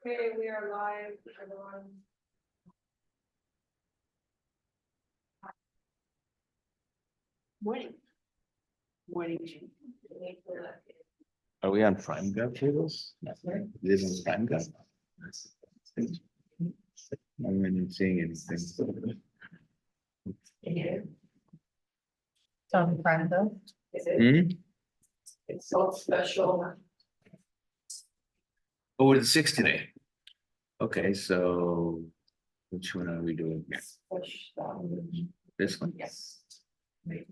Okay, we are live, everyone. Morning. Morning. Are we on Prime Gov tables? It is on Prime Gov. I'm not seeing anything. It's on Prime though. It's so special. Oh, we're the 6th today. Okay, so which one are we doing here? This one? Yes.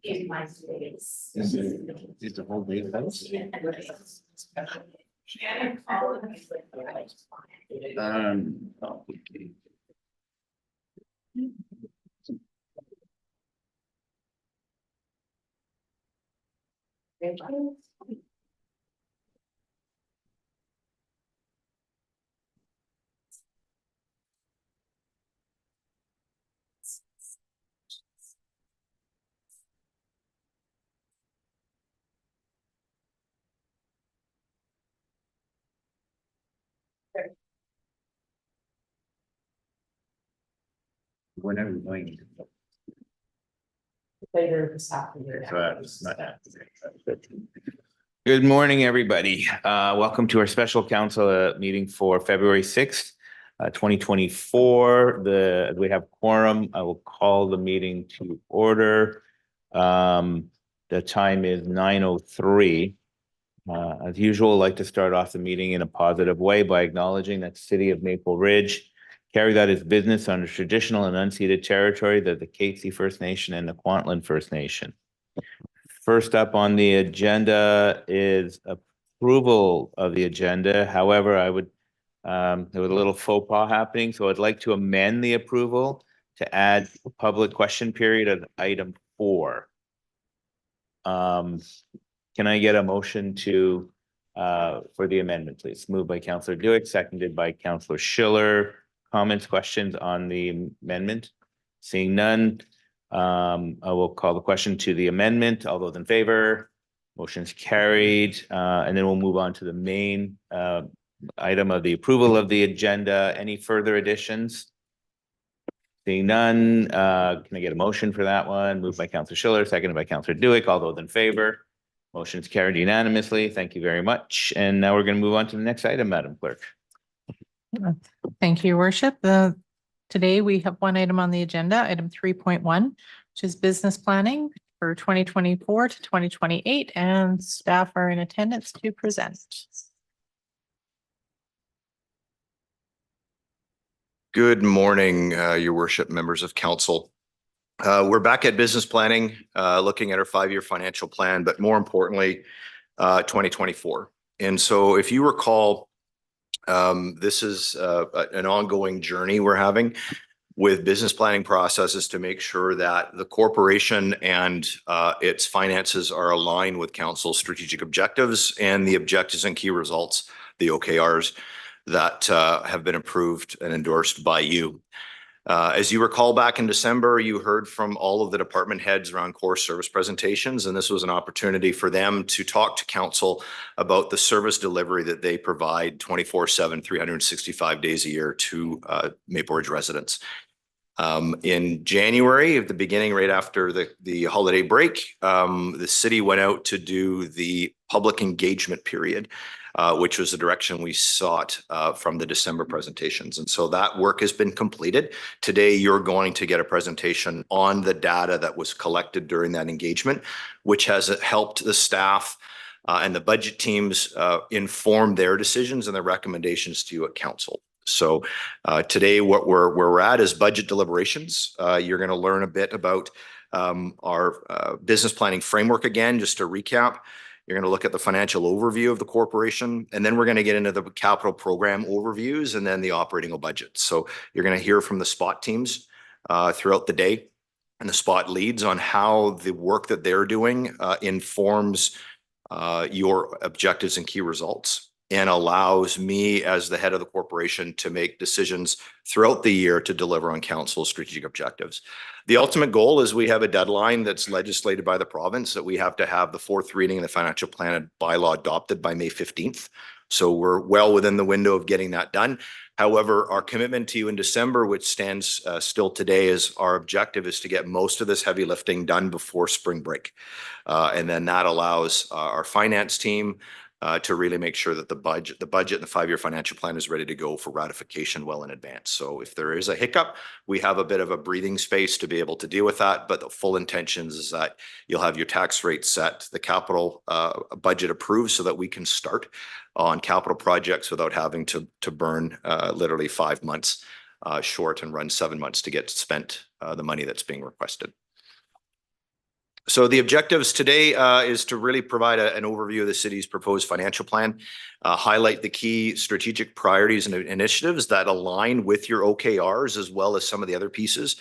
In my space. Is the whole day of those? Oh, okay. When are we going? Later this afternoon. Good morning, everybody. Welcome to our special council meeting for February 6th, 2024. We have quorum. I will call the meeting to order. The time is 9:03. As usual, I'd like to start off the meeting in a positive way by acknowledging that the city of Maple Ridge carries out its business under traditional and unceded territory that the Katzie First Nation and the Kwantlen First Nation. First up on the agenda is approval of the agenda. However, there was a little faux pas happening, so I'd like to amend the approval to add a public question period of item 4. Can I get a motion for the amendment, please? Moved by Councillor Dewick, seconded by Councillor Schiller. Comments, questions on the amendment? Seeing none, I will call the question to the amendment. All those in favor? Motion's carried. And then we'll move on to the main item of the approval of the agenda. Any further additions? Seeing none, can I get a motion for that one? Moved by Councillor Schiller, seconded by Councillor Dewick. All those in favor? Motion's carried unanimously. Thank you very much. And now we're going to move on to the next item, Madam Clerk. Thank you, Your Worship. Today we have one item on the agenda, item 3.1, which is business planning for 2024 to 2028, and staff are in attendance to present. Good morning, Your Worship, members of council. We're back at business planning, looking at our 5-year financial plan, but more importantly, 2024. And so if you recall, this is an ongoing journey we're having with business planning processes to make sure that the corporation and its finances are aligned with council's strategic objectives and the objectives and key results, the OKRs, that have been approved and endorsed by you. As you recall, back in December, you heard from all of the department heads around core service presentations, and this was an opportunity for them to talk to council about the service delivery that they provide 24/7, 365 days a year to Maple Ridge residents. In January, at the beginning, right after the holiday break, the city went out to do the public engagement period, which was the direction we sought from the December presentations. And so that work has been completed. Today, you're going to get a presentation on the data that was collected during that engagement, which has helped the staff and the budget teams inform their decisions and their recommendations to you at council. So today, where we're at is budget deliberations. You're going to learn a bit about our business planning framework again, just to recap. You're going to look at the financial overview of the corporation, and then we're going to get into the capital program overviews and then the operating budget. So you're going to hear from the SPOT teams throughout the day and the SPOT leads on how the work that they're doing informs your objectives and key results, and allows me as the head of the corporation to make decisions throughout the year to deliver on council's strategic objectives. The ultimate goal is we have a deadline that's legislated by the province that we have to have the 4th reading of the financial plan and bylaw adopted by May 15th. So we're well within the window of getting that done. However, our commitment to you in December, which stands still today, is our objective is to get most of this heavy lifting done before spring break. And then that allows our finance team to really make sure that the budget and the 5-year financial plan is ready to go for ratification well in advance. So if there is a hiccup, we have a bit of a breathing space to be able to deal with that. But the full intentions is that you'll have your tax rate set, the capital budget approved so that we can start on capital projects without having to burn literally 5 months short and run 7 months to get spent the money that's being requested. So the objectives today is to really provide an overview of the city's proposed financial plan, highlight the key strategic priorities and initiatives that align with your OKRs, as well as some of the other pieces,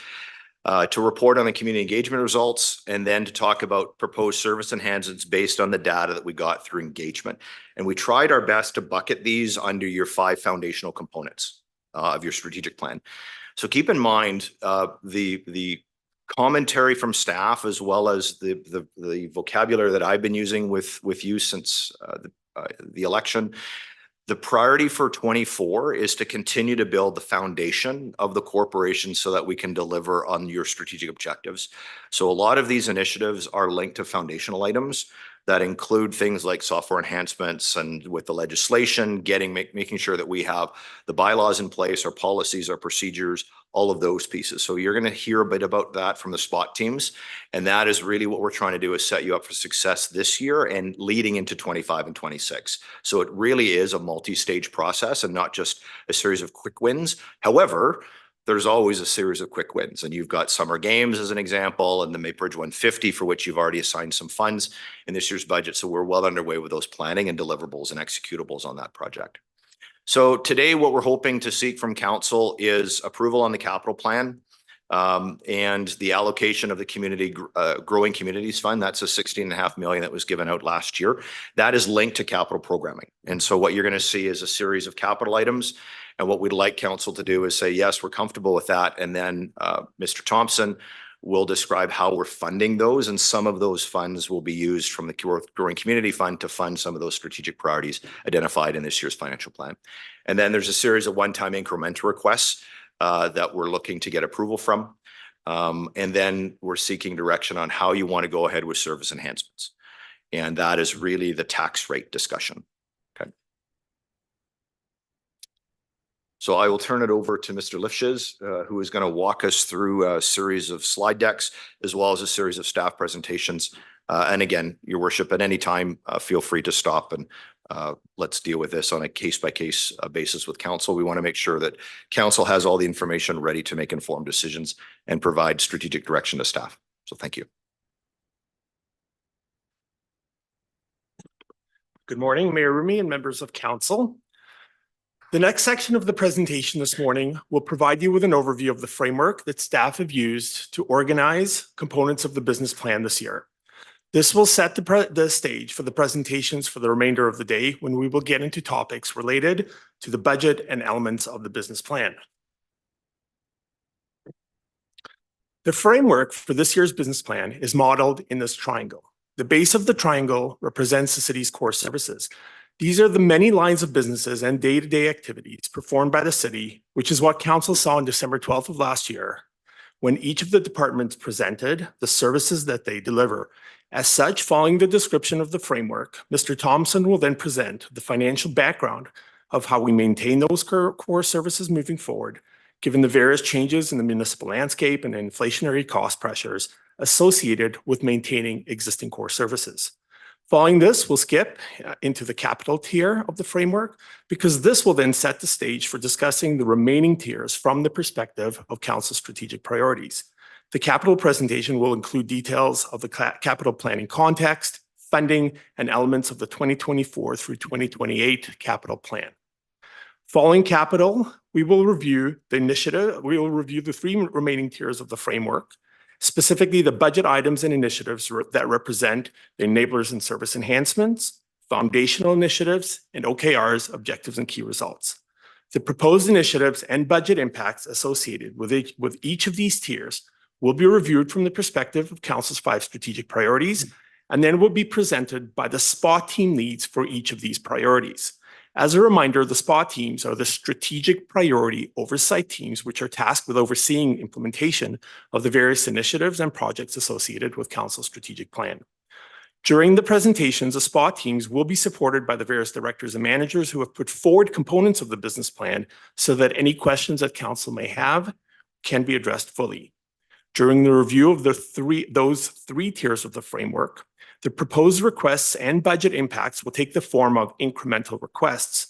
to report on the community engagement results, and then to talk about proposed service enhancements based on the data that we got through engagement. And we tried our best to bucket these under your 5 foundational components of your strategic plan. So keep in mind the commentary from staff, as well as the vocabulary that I've been using with you since the election. The priority for 24 is to continue to build the foundation of the corporation so that we can deliver on your strategic objectives. So a lot of these initiatives are linked to foundational items that include things like software enhancements, and with the legislation, making sure that we have the bylaws in place, our policies, our procedures, all of those pieces. So you're going to hear a bit about that from the SPOT teams. And that is really what we're trying to do, is set you up for success this year and leading into 25 and 26. So it really is a multi-stage process and not just a series of quick wins. However, there's always a series of quick wins, and you've got Summer Games as an example, and the Maple Ridge 150, for which you've already assigned some funds in this year's budget. So we're well underway with those planning and deliverables and executables on that project. So today, what we're hoping to seek from council is approval on the capital plan and the allocation of the community Growing Communities Fund. That's a $16.5 million that was given out last year. That is linked to capital programming. And so what you're going to see is a series of capital items. And what we'd like council to do is say, yes, we're comfortable with that. And then Mr. Thompson will describe how we're funding those. And some of those funds will be used from the Growing Community Fund to fund some of those strategic priorities identified in this year's financial plan. And then there's a series of one-time incremental requests that we're looking to get approval from. And then we're seeking direction on how you want to go ahead with service enhancements. And that is really the tax rate discussion. Okay. So I will turn it over to Mr. Lifshitz, who is going to walk us through a series of slide decks, as well as a series of staff presentations. And again, Your Worship, at any time, feel free to stop and let's deal with this on a case-by-case basis with council. We want to make sure that council has all the information ready to make informed decisions and provide strategic direction to staff. So thank you. Good morning, Mayor Rumi and members of council. The next section of the presentation this morning will provide you with an overview of the framework that staff have used to organize components of the business plan this year. This will set the stage for the presentations for the remainder of the day, when we will get into topics related to the budget and elements of the business plan. The framework for this year's business plan is modeled in this triangle. The base of the triangle represents the city's core services. These are the many lines of businesses and day-to-day activities performed by the city, which is what council saw on December 12th of last year, when each of the departments presented the services that they deliver. As such, following the description of the framework, Mr. Thompson will then present the financial background of how we maintain those core services moving forward, given the various changes in the municipal landscape and inflationary cost pressures associated with maintaining existing core services. Following this, we'll skip into the capital tier of the framework, because this will then set the stage for discussing the remaining tiers from the perspective of council's strategic priorities. The capital presentation will include details of the capital planning context, funding, and elements of the 2024 through 2028 capital plan. Following capital, we will review the 3 remaining tiers of the framework, specifically the budget items and initiatives that represent the enablers and service enhancements, foundational initiatives, and OKRs, objectives and key results. The proposed initiatives and budget impacts associated with each of these tiers will be reviewed from the perspective of council's 5 strategic priorities, and then will be presented by the SPOT team leads for each of these priorities. As a reminder, the SPA teams are the strategic priority oversight teams, which are tasked with overseeing implementation of the various initiatives and projects associated with Council's strategic plan. During the presentations, the SPA teams will be supported by the various directors and managers who have put forward components of the business plan so that any questions that Council may have can be addressed fully. During the review of those three tiers of the framework, the proposed requests and budget impacts will take the form of incremental requests.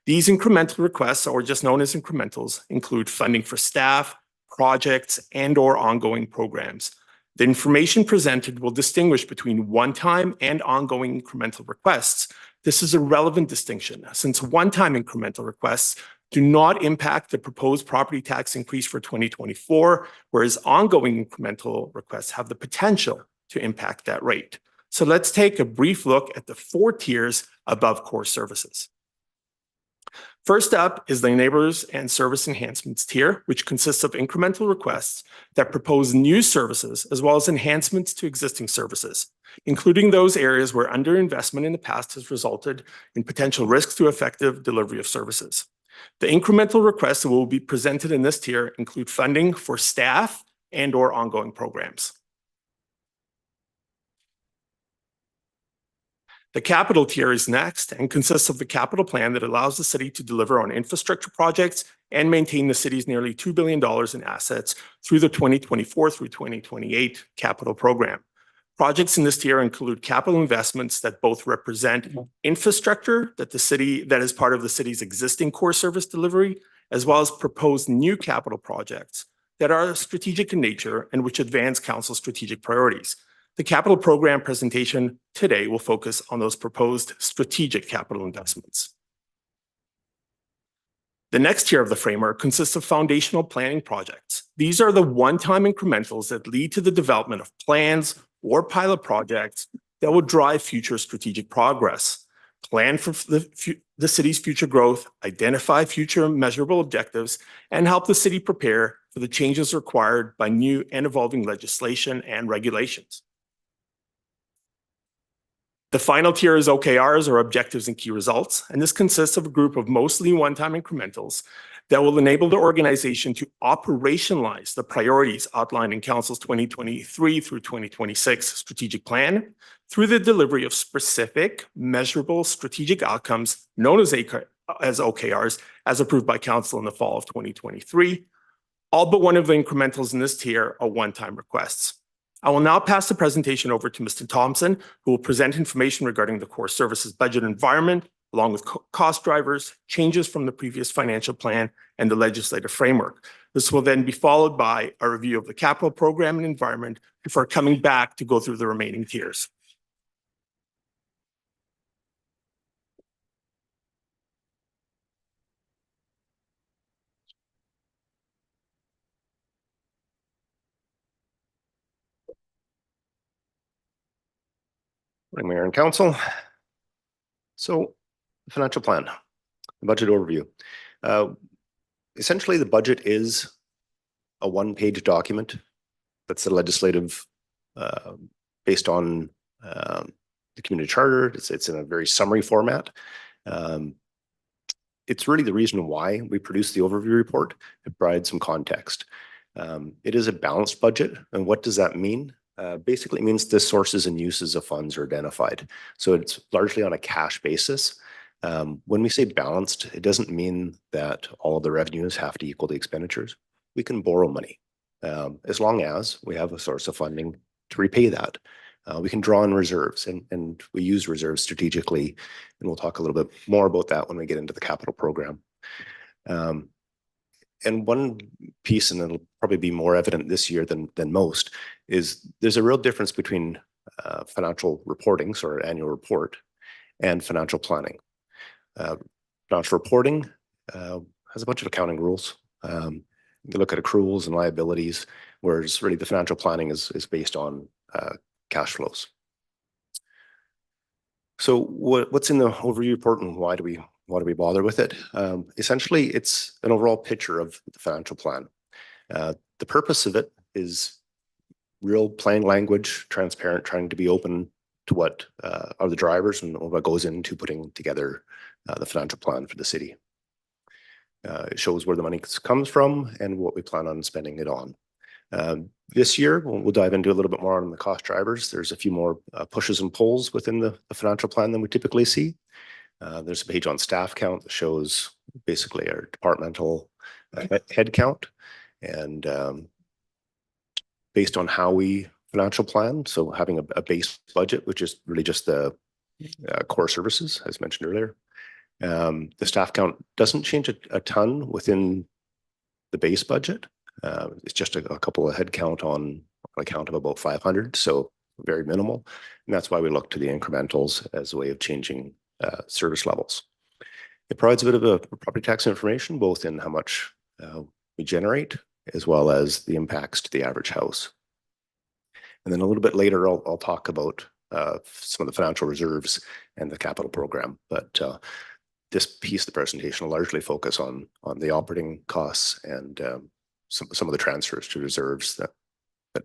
These incremental requests, or just known as incrementals, include funding for staff, projects, and/or ongoing programs. The information presented will distinguish between one-time and ongoing incremental requests. This is a relevant distinction since one-time incremental requests do not impact the proposed property tax increase for 2024, whereas ongoing incremental requests have the potential to impact that rate. So let's take a brief look at the 4 tiers above core services. First up is the Enablers and Service Enhancements tier, which consists of incremental requests that propose new services as well as enhancements to existing services, including those areas where underinvestment in the past has resulted in potential risks to effective delivery of services. The incremental requests that will be presented in this tier include funding for staff and/or ongoing programs. The capital tier is next and consists of the capital plan that allows the city to deliver on infrastructure projects and maintain the city's nearly $2 billion in assets through the 2024 through 2028 capital program. Projects in this tier include capital investments that both represent infrastructure that is part of the city's existing core service delivery, as well as proposed new capital projects that are strategic in nature and which advance Council's strategic priorities. The capital program presentation today will focus on those proposed strategic capital investments. The next tier of the framework consists of foundational planning projects. These are the one-time incrementals that lead to the development of plans or pilot projects that will drive future strategic progress, plan for the city's future growth, identify future measurable objectives, and help the city prepare for the changes required by new and evolving legislation and regulations. The final tier is OKRs, or Objectives and Key Results, and this consists of a group of mostly one-time incrementals that will enable the organization to operationalize the priorities outlined in Council's 2023 through 2026 strategic plan through the delivery of specific, measurable strategic outcomes known as OKRs, as approved by Council in the fall of 2023. All but one of the incrementals in this tier are one-time requests. I will now pass the presentation over to Mr. Thompson, who will present information regarding the core services budget environment, along with cost drivers, changes from the previous financial plan, and the legislative framework. This will then be followed by a review of the capital program and environment before coming back to go through the remaining tiers. Mayor and Council. So, financial plan, budget overview. Essentially, the budget is a one-page document that's a legislative based on the community charter. It's in a very summary format. It's really the reason why we produce the overview report. It provides some context. It is a balanced budget, and what does that mean? Basically, it means the sources and uses of funds are identified. So it's largely on a cash basis. When we say balanced, it doesn't mean that all of the revenues have to equal the expenditures. We can borrow money as long as we have a source of funding to repay that. We can draw on reserves, and we use reserves strategically, and we'll talk a little bit more about that when we get into the capital program. And one piece, and it'll probably be more evident this year than most, is there's a real difference between financial reporting, so our annual report, and financial planning. Financial reporting has a bunch of accounting rules. You look at accruals and liabilities, whereas really the financial planning is based on cash flows. So what's in the overview report, and why do we bother with it? Essentially, it's an overall picture of the financial plan. The purpose of it is real plain language, transparent, trying to be open to what are the drivers and what goes into putting together the financial plan for the city. It shows where the money comes from and what we plan on spending it on. This year, we'll dive into a little bit more on the cost drivers. There's a few more pushes and pulls within the financial plan than we typically see. There's a page on staff count that shows basically our departmental head count, and based on how we financial plan, so having a base budget, which is really just the core services, as mentioned earlier. The staff count doesn't change a ton within the base budget. It's just a couple of head count on a count of about 500, so very minimal. And that's why we look to the incrementals as a way of changing service levels. It provides a bit of a property tax information, both in how much we generate, as well as the impacts to the average house. And then a little bit later, I'll talk about some of the financial reserves and the capital program. But this piece of the presentation will largely focus on the operating costs and some of the transfers to reserves that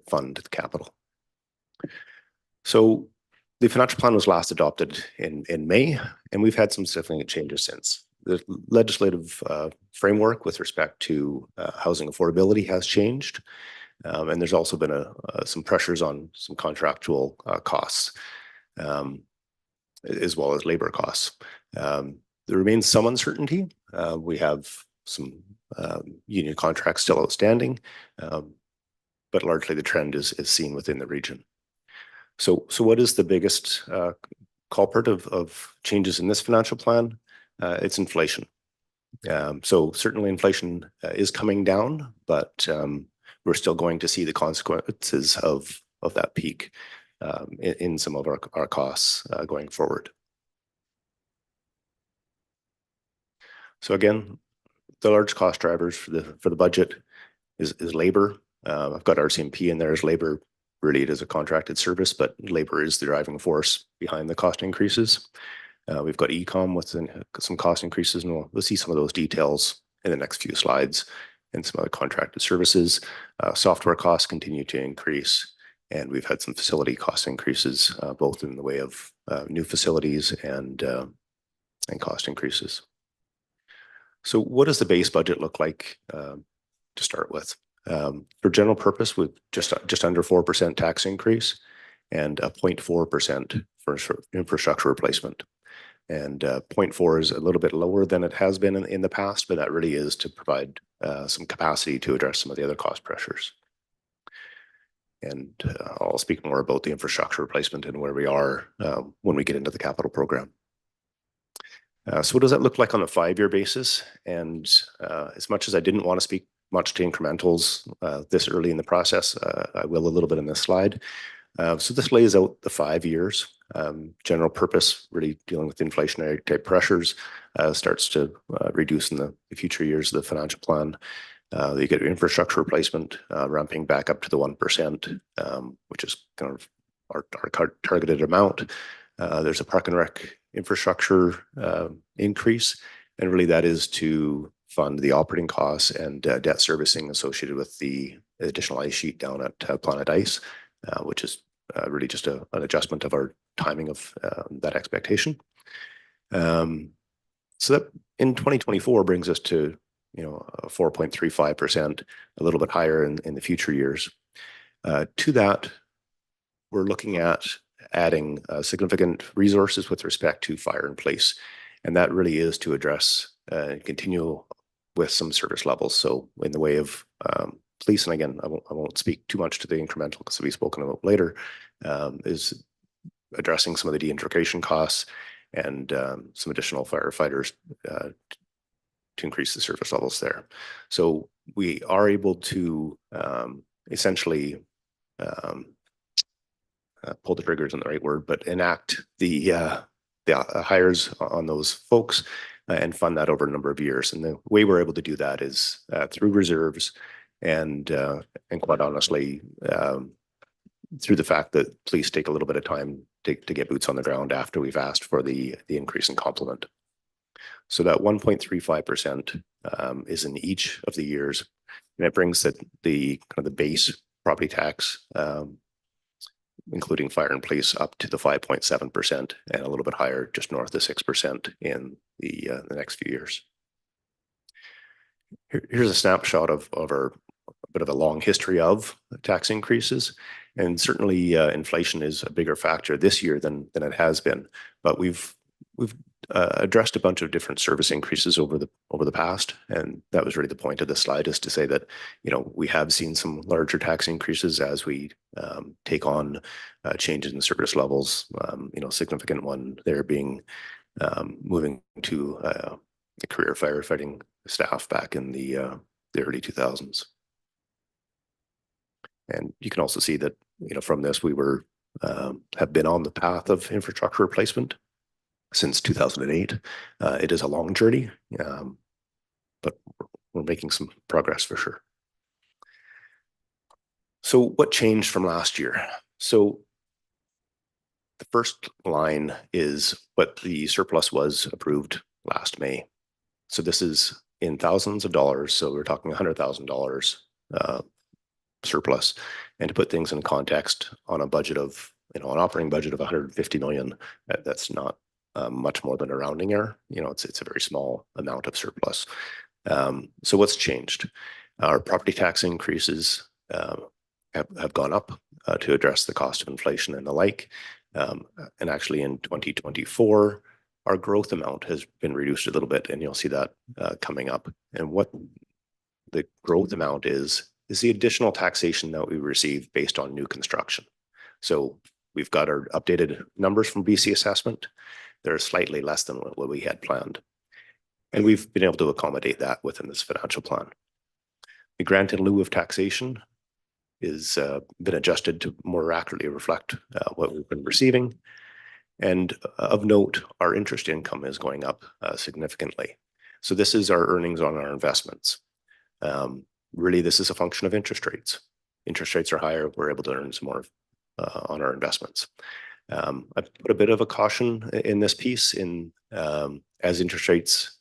fund the capital. So the financial plan was last adopted in May, and we've had some significant changes since. The legislative framework with respect to housing affordability has changed, and there's also been some pressures on some contractual costs, as well as labor costs. There remains some uncertainty. We have some union contracts still outstanding, but largely the trend is seen within the region. So what is the biggest culprit of changes in this financial plan? It's inflation. So certainly inflation is coming down, but we're still going to see the consequences of that peak in some of our costs going forward. So again, the large cost drivers for the budget is labor. I've got RCMP in there as labor. Really, it is a contracted service, but labor is the driving force behind the cost increases. We've got e-com with some cost increases, and we'll see some of those details in the next few slides, and some other contracted services. Software costs continue to increase, and we've had some facility cost increases, both in the way of new facilities and cost increases. So what does the base budget look like to start with? For general purpose, with just under 4% tax increase and a 0.4% for infrastructure replacement. And 0.4 is a little bit lower than it has been in the past, but that really is to provide some capacity to address some of the other cost pressures. And I'll speak more about the infrastructure replacement and where we are when we get into the capital program. So what does that look like on a 5-year basis? And as much as I didn't want to speak much to incrementals this early in the process, I will a little bit in this slide. So this lays out the 5 years. General purpose, really dealing with inflationary type pressures, starts to reduce in the future years of the financial plan. You get infrastructure replacement, ramping back up to the 1%, which is kind of our targeted amount. There's a park and rec infrastructure increase, and really that is to fund the operating costs and debt servicing associated with the additional ice sheet down at Planet Ice, which is really just an adjustment of our timing of that expectation. So that in 2024 brings us to 4.35%, a little bit higher in the future years. To that, we're looking at adding significant resources with respect to fire and police, and that really is to address and continue with some service levels. So in the way of police, and again, I won't speak too much to the incremental because it'll be spoken about later, is addressing some of the de-integration costs and some additional firefighters to increase the service levels there. So we are able to essentially pull the trigger isn't the right word, but enact the hires on those folks and fund that over a number of years. And the way we're able to do that is through reserves and quite honestly, through the fact that police take a little bit of time to get boots on the ground after we've asked for the increase in complement. So that 1.35% is in each of the years, and it brings the base property tax including fire and police, up to the 5.7% and a little bit higher, just north of 6% in the next few years. Here's a snapshot of our bit of a long history of tax increases. And certainly inflation is a bigger factor this year than it has been. But we've addressed a bunch of different service increases over the past. And that was really the point of this slide, is to say that, you know, we have seen some larger tax increases as we take on changes in service levels. You know, significant one there being moving to the career firefighting staff back in the early 2000s. And you can also see that, you know, from this, we have been on the path of infrastructure replacement since 2008. It is a long journey, but we're making some progress for sure. So what changed from last year? So the first line is what the surplus was approved last May. So this is in thousands of dollars. So we're talking $100,000 surplus. And to put things in context, on a budget of, you know, an operating budget of 150 million, that's not much more than a rounding error. You know, it's a very small amount of surplus. So what's changed? Our property tax increases have gone up to address the cost of inflation and the like. And actually in 2024, our growth amount has been reduced a little bit, and you'll see that coming up. And what the growth amount is the additional taxation that we receive based on new construction. So we've got our updated numbers from BC Assessment. They're slightly less than what we had planned. And we've been able to accommodate that within this financial plan. The grant in lieu of taxation is been adjusted to more accurately reflect what we've been receiving. And of note, our interest income is going up significantly. So this is our earnings on our investments. Really, this is a function of interest rates. Interest rates are higher, we're able to earn some more on our investments. I put a bit of a caution in this piece in as interest rates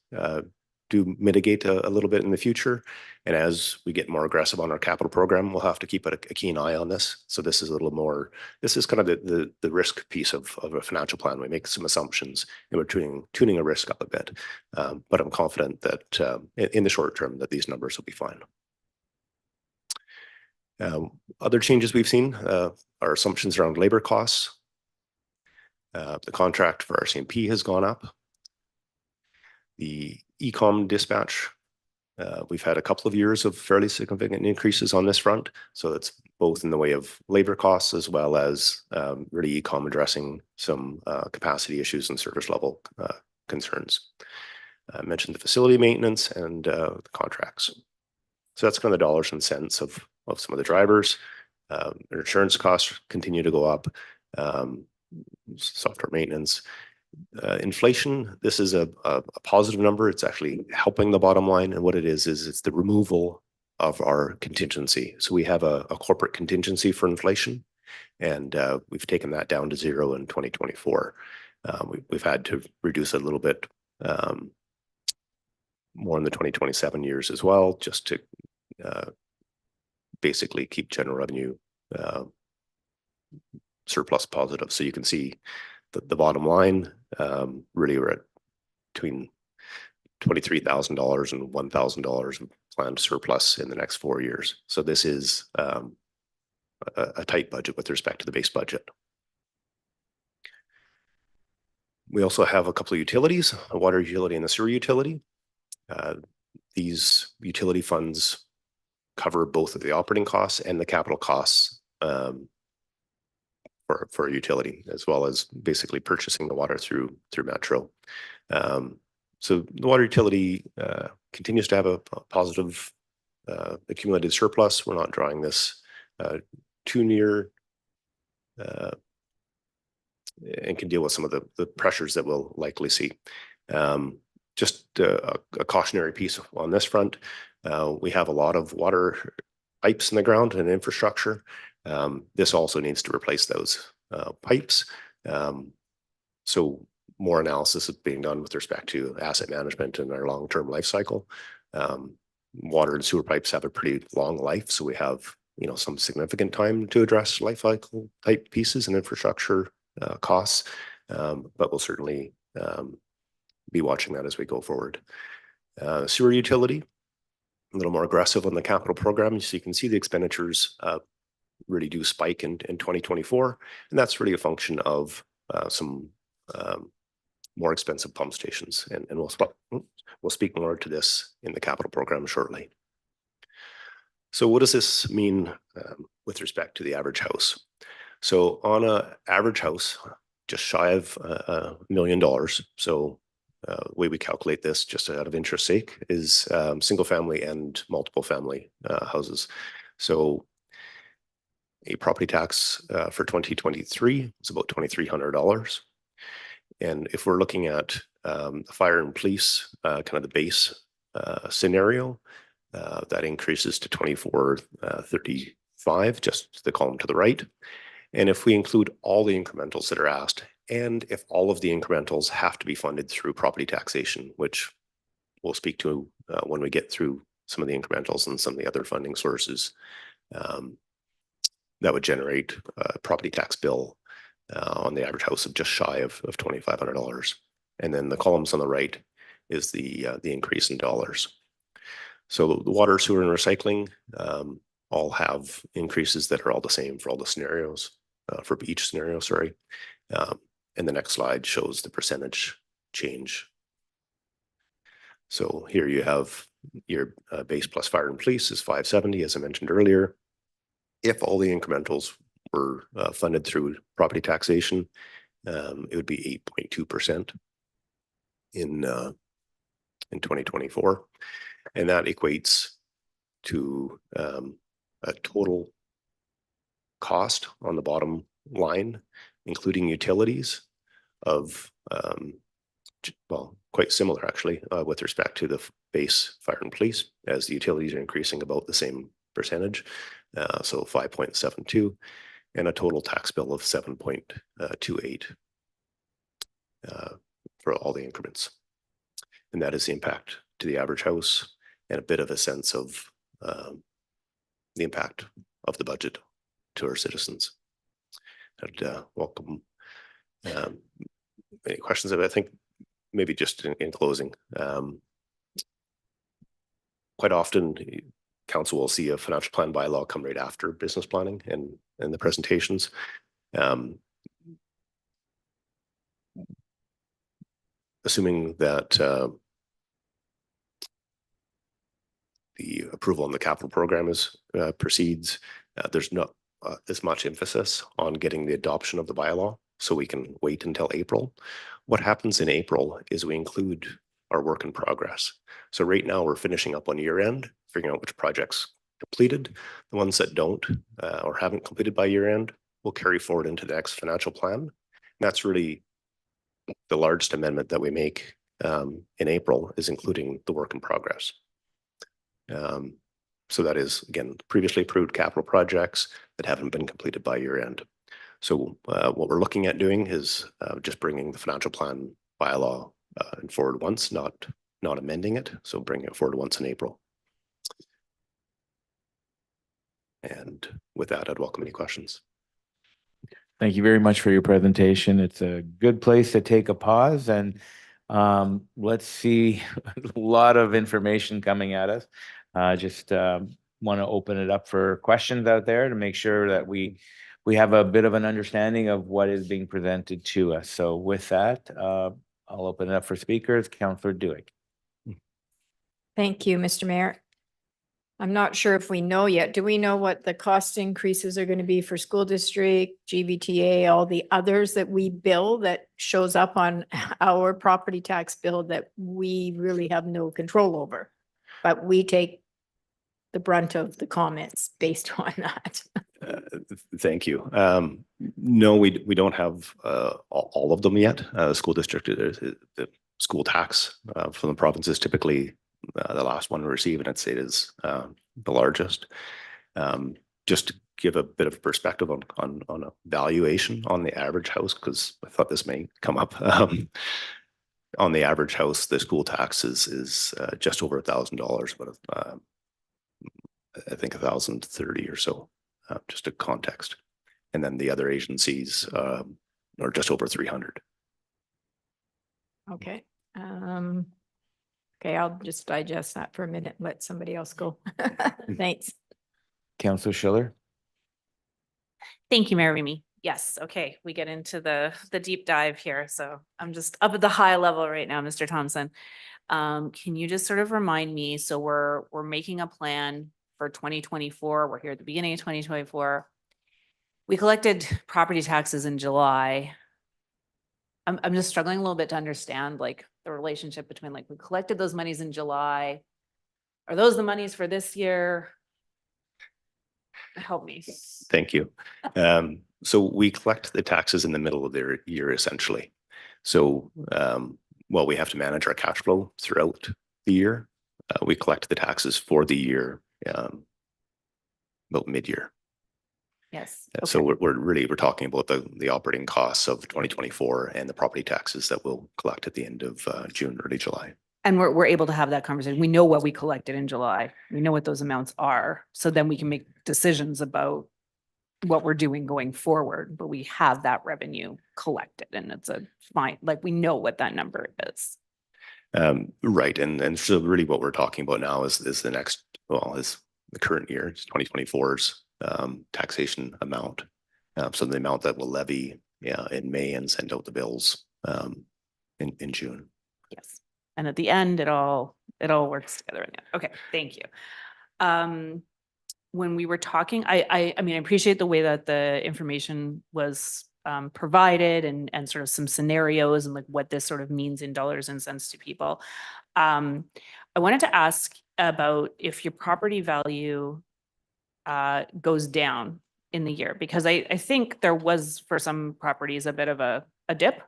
do mitigate a little bit in the future. And as we get more aggressive on our capital program, we'll have to keep a keen eye on this. So this is a little more, this is kind of the risk piece of a financial plan. We make some assumptions and we're tuning a risk up a bit. But I'm confident that in the short term that these numbers will be fine. Other changes we've seen are assumptions around labor costs. The contract for RCMP has gone up. The e-com dispatch, we've had a couple of years of fairly significant increases on this front. So it's both in the way of labor costs as well as really e-com addressing some capacity issues and service level concerns. I mentioned the facility maintenance and the contracts. So that's kind of the dollars and cents of some of the drivers. Their insurance costs continue to go up. Software maintenance. Inflation, this is a positive number. It's actually helping the bottom line. And what it is it's the removal of our contingency. So we have a corporate contingency for inflation, and we've taken that down to 0 in 2024. We've had to reduce it a little bit more in the 2027 years as well, just to basically keep general revenue surplus positive. So you can see the bottom line, really we're at between $23,000 and $1,000 planned surplus in the next 4 years. So this is a tight budget with respect to the base budget. We also have a couple of utilities, a water utility and the sewer utility. These utility funds cover both of the operating costs and the capital costs for a utility, as well as basically purchasing the water through Metro. So the water utility continues to have a positive accumulated surplus. We're not drawing this too near and can deal with some of the pressures that we'll likely see. Just a cautionary piece on this front. We have a lot of water pipes in the ground and infrastructure. This also needs to replace those pipes. So more analysis is being done with respect to asset management and our long-term life cycle. Water and sewer pipes have a pretty long life, so we have some significant time to address life cycle type pieces and infrastructure costs. But we'll certainly be watching that as we go forward. Sewer utility, a little more aggressive on the capital program. So you can see the expenditures really do spike in 2024. And that's really a function of some more expensive pump stations. And we'll speak more to this in the capital program shortly. So what does this mean with respect to the average house? So on an average house, just shy of $1 million. So the way we calculate this, just out of interest sake, is single family and multiple family houses. So a property tax for 2023 is about $2,300. And if we're looking at fire and police, kind of the base scenario, that increases to 2435, just the column to the right. And if we include all the incrementals that are asked, and if all of the incrementals have to be funded through property taxation, which we'll speak to when we get through some of the incrementals and some of the other funding sources, that would generate a property tax bill on the average house of just shy of $2,500. And then the columns on the right is the increase in dollars. So the water, sewer, and recycling all have increases that are all the same for all the scenarios, for each scenario, sorry. And the next slide shows the percentage change. So here you have your base plus fire and police is 570, as I mentioned earlier. If all the incrementals were funded through property taxation, it would be 8.2% in 2024. And that equates to a total cost on the bottom line, including utilities, of well, quite similar actually, with respect to the base fire and police, as the utilities are increasing about the same percentage, so 5.72, and a total tax bill of 7.28 for all the increments. And that is the impact to the average house, and a bit of a sense of the impact of the budget to our citizens. I'd welcome any questions. I think maybe just in closing, quite often council will see a financial plan bylaw come right after business planning and the presentations. Assuming that the approval on the capital program proceeds, there's not as much emphasis on getting the adoption of the bylaw, so we can wait until April. What happens in April is we include our work in progress. So right now we're finishing up on year end, figuring out which projects completed. The ones that don't or haven't completed by year end will carry forward into the next financial plan. And that's really the largest amendment that we make in April, is including the work in progress. So that is, again, previously approved capital projects that haven't been completed by year end. So what we're looking at doing is just bringing the financial plan bylaw forward once, not amending it. So bringing it forward once in April. And with that, I'd welcome any questions. Thank you very much for your presentation. It's a good place to take a pause, and let's see a lot of information coming at us. Just want to open it up for questions out there to make sure that we have a bit of an understanding of what is being presented to us. So with that, I'll open it up for speakers. Councillor Duick. Thank you, Mr. Mayor. I'm not sure if we know yet. Do we know what the cost increases are going to be for school district, GVTA, all the others that we bill that shows up on our property tax bill that we really have no control over? But we take the brunt of the comments based on that. Thank you. No, we don't have all of them yet. School district, the school tax from the province is typically the last one to receive, and I'd say it is the largest. Just to give a bit of perspective on a valuation on the average house, because I thought this may come up. On the average house, the school tax is just over $1,000, but I think 1,030 or so, just a context. And then the other agencies are just over 300. Okay. Okay, I'll just digest that for a minute, and let somebody else go. Thanks. Councillor Schiller? Thank you, Mayor Remy. Yes, okay, we get into the deep dive here. So I'm just up at the high level right now, Mr. Thompson. Can you just sort of remind me, so we're making a plan for 2024. We're here at the beginning of 2024. We collected property taxes in July. I'm just struggling a little bit to understand like the relationship between like we collected those monies in July. Are those the monies for this year? Help me. Thank you. So we collect the taxes in the middle of their year, essentially. So while we have to manage our cash flow throughout the year, we collect the taxes for the year about mid-year. Yes. So okay. we're talking about the operating costs of 2024 and the property taxes that we'll collect at the end of June, early July. And we're able to have that conversation. We know what we collected in July. We know what those amounts are. So then we can make decisions about what we're doing going forward, but we have that revenue collected and it's a fine, like we know what that number is. Right. And so really what we're talking about now is the next, well, is the current year, it's 2024's taxation amount. So the amount that we'll levy in May and send out the bills in June. Yes. And at the end, it all works together. In the end. Okay, thank you. When we were talking, I mean, I appreciate the way that the information was provided and sort of some scenarios and like what this sort of means in dollars and cents to people. I wanted to ask about if your property value goes down in the year, because I think there was for some properties a bit of a dip.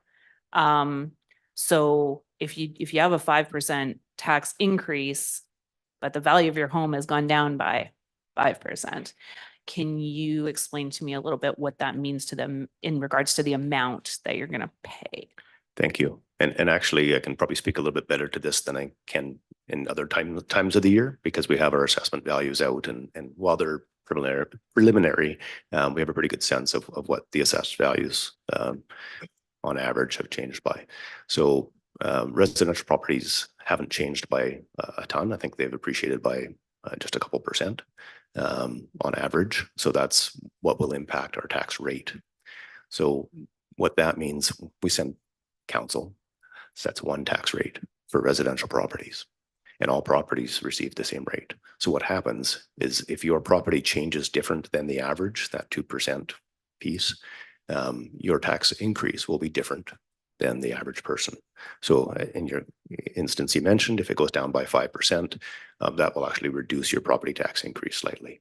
So if you have a 5% tax increase, but the value of your home has gone down by 5%, can you explain to me a little bit what that means to them in regards to the amount that you're going to pay? Thank you. And actually, I can probably speak a little bit better to this than I can in other times of the year, because we have our assessment values out, and while they're preliminary, we have a pretty good sense of what the assessed values on average have changed by. So residential properties haven't changed by a ton. I think they've appreciated by just a couple percent on average. So that's what will impact our tax rate. So what that means, we send council sets one tax rate for residential properties, and all properties receive the same rate. So what happens is if your property changes different than the average, that 2% piece, your tax increase will be different than the average person. So in your instance you mentioned, if it goes down by 5%, that will actually reduce your property tax increase slightly.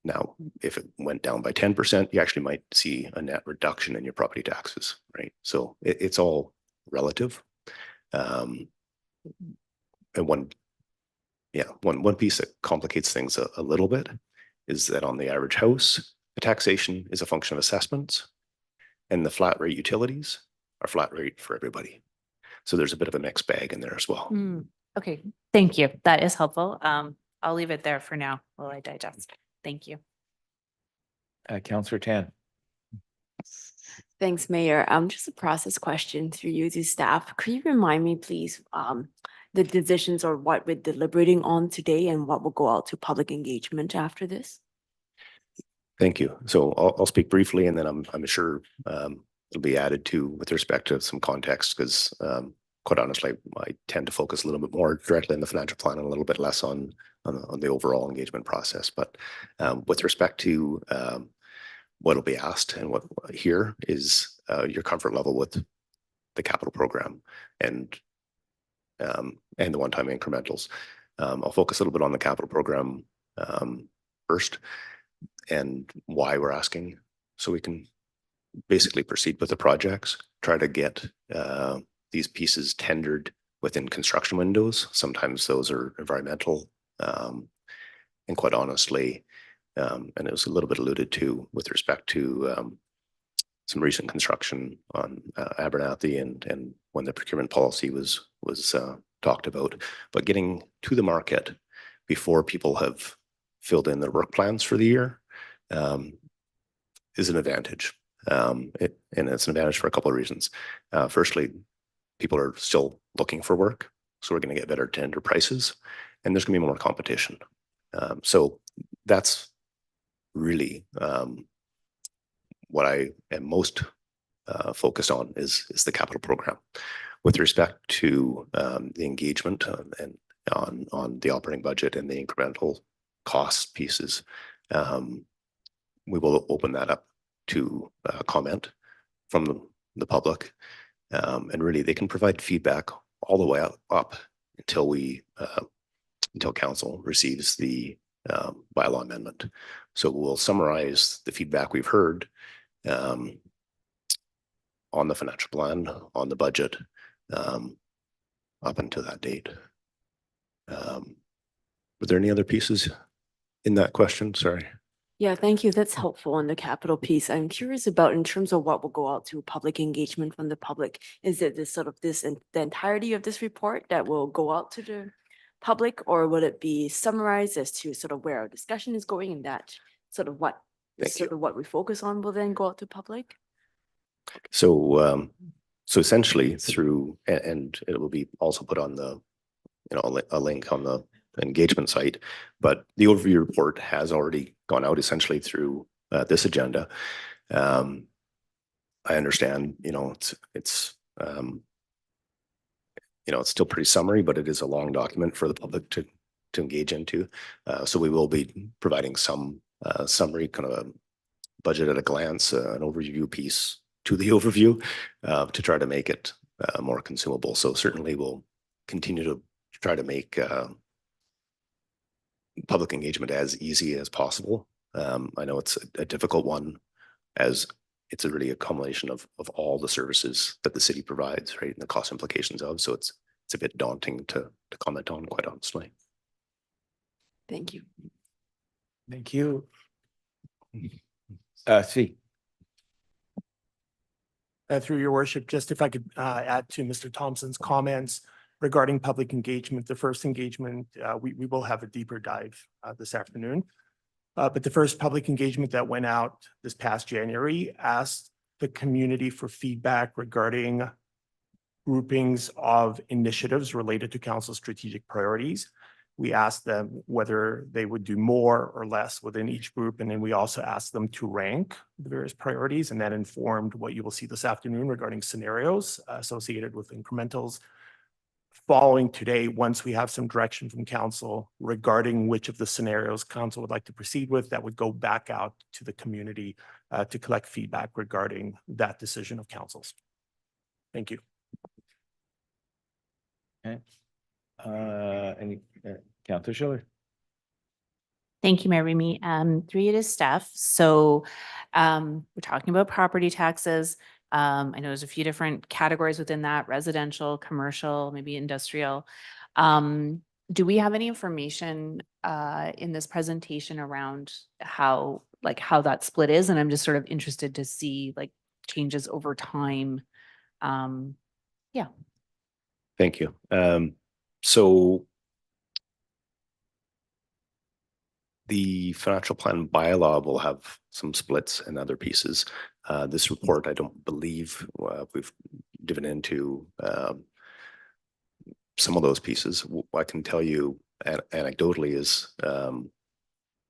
Now, if it went down by 10%, you actually might see a net reduction in your property taxes, right? So it's all relative. And one piece that complicates things a little bit is that on the average house, the taxation is a function of assessments, and the flat rate utilities are flat rate for everybody. So there's a bit of a mixed bag in there as well. Okay, thank you. That is helpful. I'll leave it there for now while I digest. Thank you. Councillor Tan. Thanks, Mayor. Just a process question through you to staff. Could you remind me, please, the decisions or what we're deliberating on today and what will go out to public engagement after this? Thank you. So I'll speak briefly, and then I'm sure it'll be added to with respect to some context, because quite honestly, I tend to focus a little bit more directly on the financial plan and a little bit less on the overall engagement process. But with respect to what will be asked and what here is your comfort level with the capital program and the one-time incrementals. I'll focus a little bit on the capital program first, and why we're asking, so we can basically proceed with the projects, try to get these pieces tendered within construction windows. Sometimes those are environmental, and quite honestly, and it was a little bit alluded to with respect to some recent construction on Abernathy and when the procurement policy was talked about, but getting to the market before people have filled in their work plans for the year is an advantage. And it's an advantage for a couple of reasons. Firstly, people are still looking for work, so we're going to get better tender prices, and there's going to be more competition. So that's really what I am most focused on is the capital program. With respect to the engagement and on the operating budget and the incremental cost pieces, we will open that up to comment from the public. And really, they can provide feedback all the way up until until council receives the bylaw amendment. So we'll summarize the feedback we've heard on the financial plan, on the budget, up until that date. Were there any other pieces in that question? Sorry. Yeah, thank you. That's helpful on the capital piece. I'm curious about in terms of what will go out to public engagement from the public. Is it this sort of the entirety of this report that will go out to the public, or will it be summarized as to sort of where our discussion is going, and that sort of what we focus on will then go out to public? So so essentially through, and it will be also put on the, a link on the engagement site, but the overview report has already gone out essentially through this agenda. I understand, it's still pretty summary, but it is a long document for the public to engage into. So we will be providing some summary, kind of a budget at a glance, an overview piece to the overview to try to make it more consumable. So certainly we'll continue to try to make public engagement as easy as possible. I know it's a difficult one, as it's really a combination of all the services that the city provides, right, and the cost implications of. So it's a bit daunting to comment on, quite honestly. Thank you. Thank you. See. Through your worship, just if I could add to Mr. Thompson's comments regarding public engagement. The first engagement, we will have a deeper dive this afternoon. But the first public engagement that went out this past January asked the community for feedback regarding groupings of initiatives related to council strategic priorities. We asked them whether they would do more or less within each group. And then we also asked them to rank the various priorities, and that informed what you will see this afternoon regarding scenarios associated with incrementals. Following today, once we have some direction from council regarding which of the scenarios council would like to proceed with, that would go back out to the community to collect feedback regarding that decision of council's. Thank you. Okay. Councilor Schiller. Thank you, Mayor Remy. Through you to staff. So we're talking about property taxes. I know there's a few different categories within that: residential, commercial, maybe industrial. Do we have any information in this presentation around how that split is? And I'm just sort of interested to see changes over time. Yeah. Thank you. So the financial plan bylaw will have some splits and other pieces. This report, I don't believe we've given into some of those pieces. I can tell you anecdotally is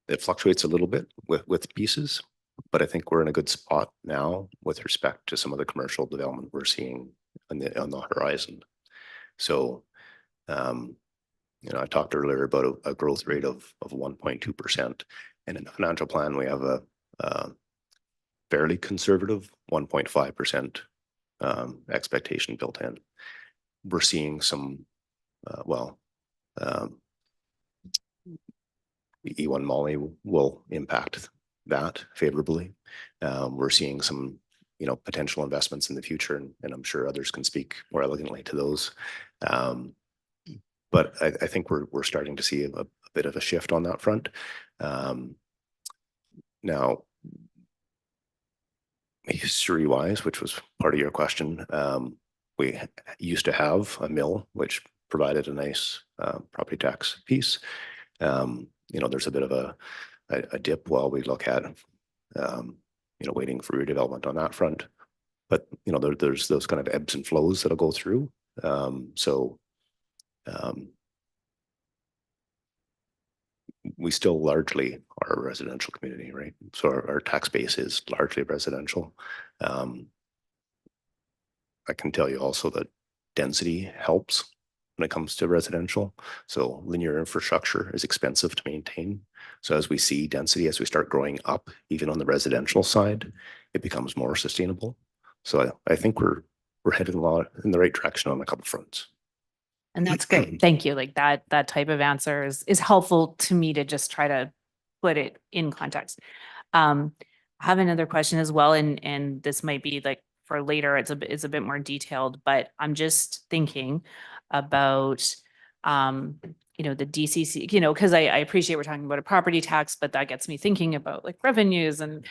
it fluctuates a little bit with pieces, but I think we're in a good spot now with respect to some of the commercial development we're seeing on the horizon. So, I talked earlier about a growth rate of 1.2%, and in the financial plan we have a fairly conservative 1.5% expectation built in. We're seeing some, E1 Molly will impact that favorably. We're seeing some, potential investments in the future, and I'm sure others can speak more elegantly to those. But I think we're starting to see a bit of a shift on that front. Now, history-wise, which was part of your question, we used to have a mill which provided a nice property tax piece. There's a bit of a dip while we look at, waiting for redevelopment on that front. But, there's those kind of ebbs and flows that'll go through. We still largely are a residential community, right? So our tax base is largely residential. I can tell you also that density helps when it comes to residential. So linear infrastructure is expensive to maintain. So as we see density, as we start growing up, even on the residential side, it becomes more sustainable. So I think we're headed in the right direction on a couple fronts. And that's great. Thank you. Like that type of answer is helpful to me to just try to put it in context. I have another question as well, and this might be like for later, it's a bit more detailed, but I'm just thinking about, the DCC, because I appreciate we're talking about a property tax, but that gets me thinking about like revenues and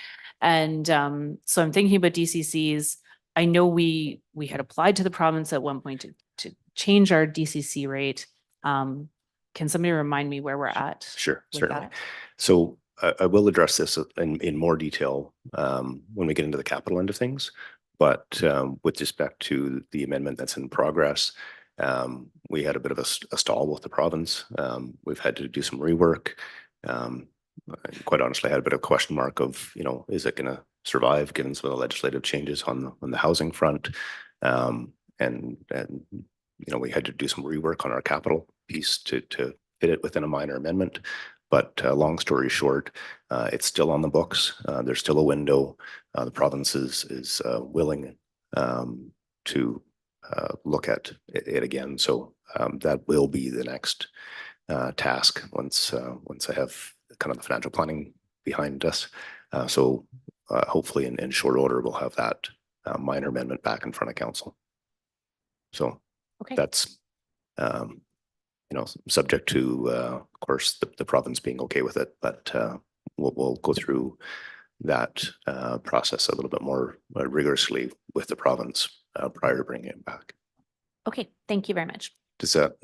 so I'm thinking about DCCs. I know we had applied to the province at one point to change our DCC rate. Can somebody remind me where we're at? Sure, with certainly. that? So I will address this in more detail when we get into the capital end of things. But with respect to the amendment that's in progress, we had a bit of a stall with the province. We've had to do some rework. Quite honestly, I had a bit of a question mark of, is it going to survive given some of the legislative changes on the housing front? And we had to do some rework on our capital piece to fit it within a minor amendment. But long story short, it's still on the books. There's still a window. The province is willing to look at it again. So that will be the next task once I have kind of the financial planning behind us. So hopefully in short order, we'll have that minor amendment back in front of council. So Okay. that's subject to of course the province being okay with it, but we'll go through that process a little bit more rigorously with the province prior to bringing it back. Okay, thank you very much. Does that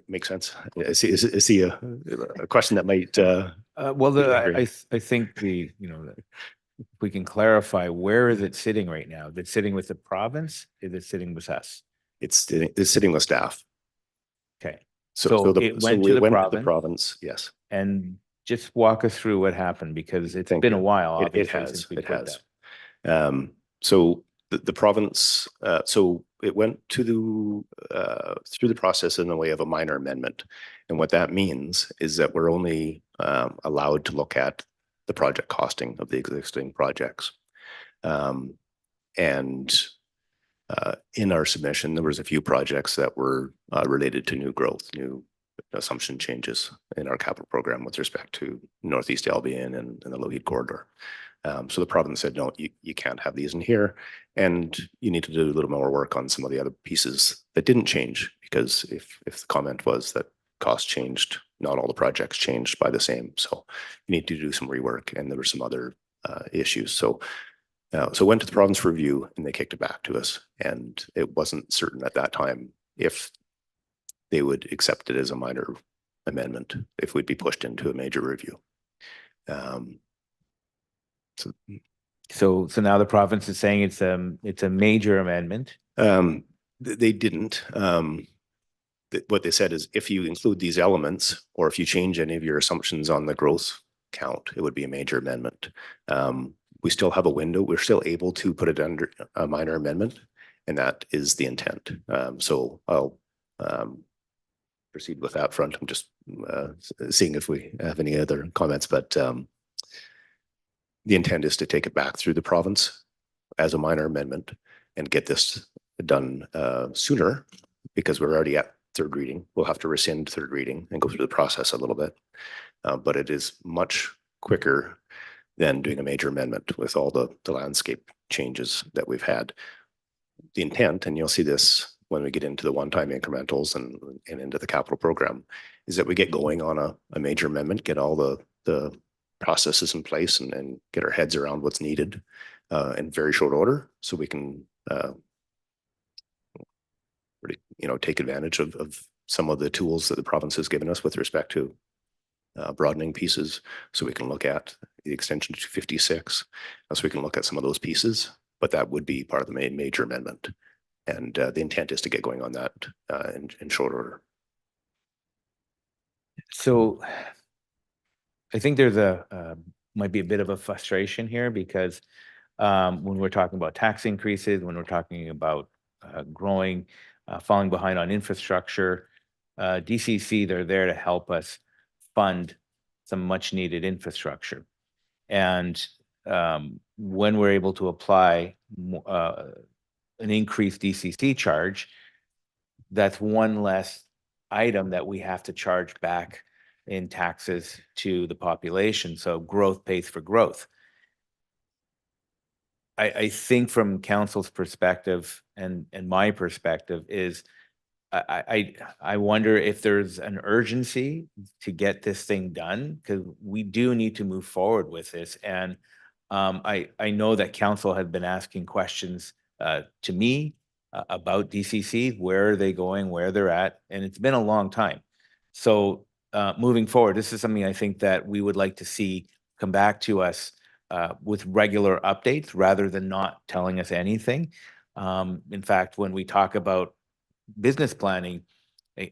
make sense? I see a question that might I think if we can clarify, where is it sitting right now? Is it sitting with the province? Is it sitting with us? it's sitting with staff. Okay. So it went to the province, yes. And just walk us through what happened, because it's been a while. It obviously, has, since we it put has. that. So the province, so it went to through the process in the way of a minor amendment. And what that means is that we're only allowed to look at the project costing of the existing projects. And in our submission, there was a few projects that were related to new growth, new assumption changes in our capital program with respect to Northeast Albion and the Lougheed corridor. So the province said, no, you can't have these in here. And you need to do a little more work on some of the other pieces that didn't change, because if the comment was that cost changed, not all the projects changed by the same. So you need to do some rework, and there were some other issues. So it went to the province for review, and they kicked it back to us. And it wasn't certain at that time if they would accept it as a minor amendment, if we'd be pushed into a major review. So now the province is saying it's a major amendment. They didn't. What they said is, if you include these elements, or if you change any of your assumptions on the growth count, it would be a major amendment. We still have a window. We're still able to put it under a minor amendment, and that is the intent. So I'll proceed with that front. I'm just seeing if we have any other comments, but the intent is to take it back through the province as a minor amendment and get this done sooner, because we're already at third reading. We'll have to rescind third reading and go through the process a little bit. But it is much quicker than doing a major amendment with all the landscape changes that we've had. The intent, and you'll see this when we get into the one-time incrementals and into the capital program, is that we get going on a major amendment, get all the processes in place, and get our heads around what's needed in very short order, so we can really, take advantage of some of the tools that the province has given us with respect to broadening pieces, so we can look at the extension to 56, so we can look at some of those pieces, but that would be part of the major amendment. And the intent is to get going on that in short order. So I think there's might be a bit of a frustration here because when we're talking about tax increases, when we're talking about growing, falling behind on infrastructure, DCC, they're there to help us fund some much needed infrastructure. And when we're able to apply an increased DCC charge, that's one less item that we have to charge back in taxes to the population. So growth pays for growth. I think from council's perspective and my perspective is I wonder if there's an urgency to get this thing done, because we do need to move forward with this. And I know that council has been asking questions to me about DCC, where are they going, where they're at, and it's been a long time. So moving forward, this is something I think that we would like to see come back to us with regular updates rather than not telling us anything. In fact, when we talk about business planning,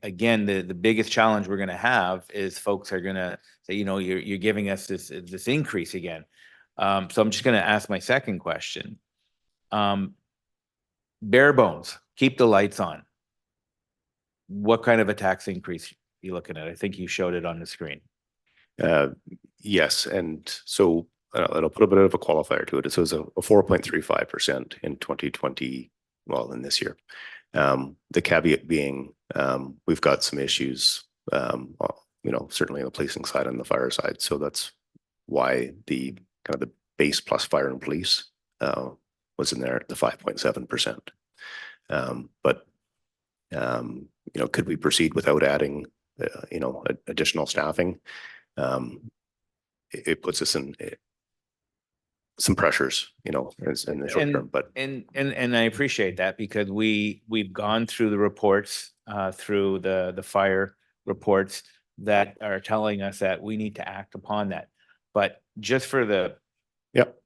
again, the biggest challenge we're going to have is folks are going to say, you know, you're giving us this increase again. So I'm just going to ask my second question. Bare bones, keep the lights on. What kind of a tax increase are you looking at? I think you showed it on the screen. Yes, and so I'll put a bit of a qualifier to it. So it's a 4.35% in 2020, well, in this year. The caveat being, we've got some issues, you know, certainly on the policing side and the fire side. So that's why the kind of the base plus fire and police was in there at the 5.7%. But you know, could we proceed without adding, you know, additional staffing? It puts us in some pressures, you know, in the short term. But and I appreciate that, because we've gone through the reports, through the fire reports that are telling us that we need to act upon that. But just for the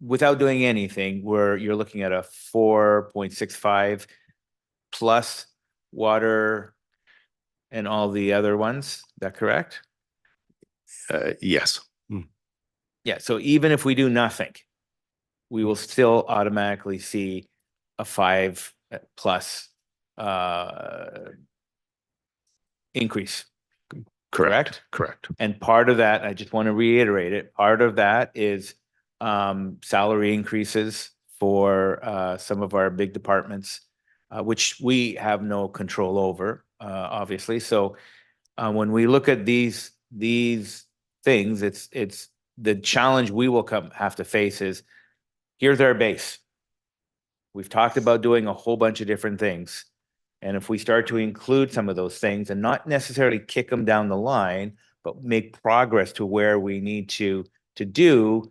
without doing anything, you're looking at a 4.65 plus water and all the other ones. Is that correct? yes. Yeah. So even if we do nothing, we will still automatically see a 5 plus increase. Correct? Correct. And part of that, I just want to reiterate it, part of that is salary increases for some of our big departments, which we have no control over, obviously. So when we look at these things, it's the challenge we will have to face is, here's our base. We've talked about doing a whole bunch of different things. And if we start to include some of those things and not necessarily kick them down the line, but make progress to where we need to do,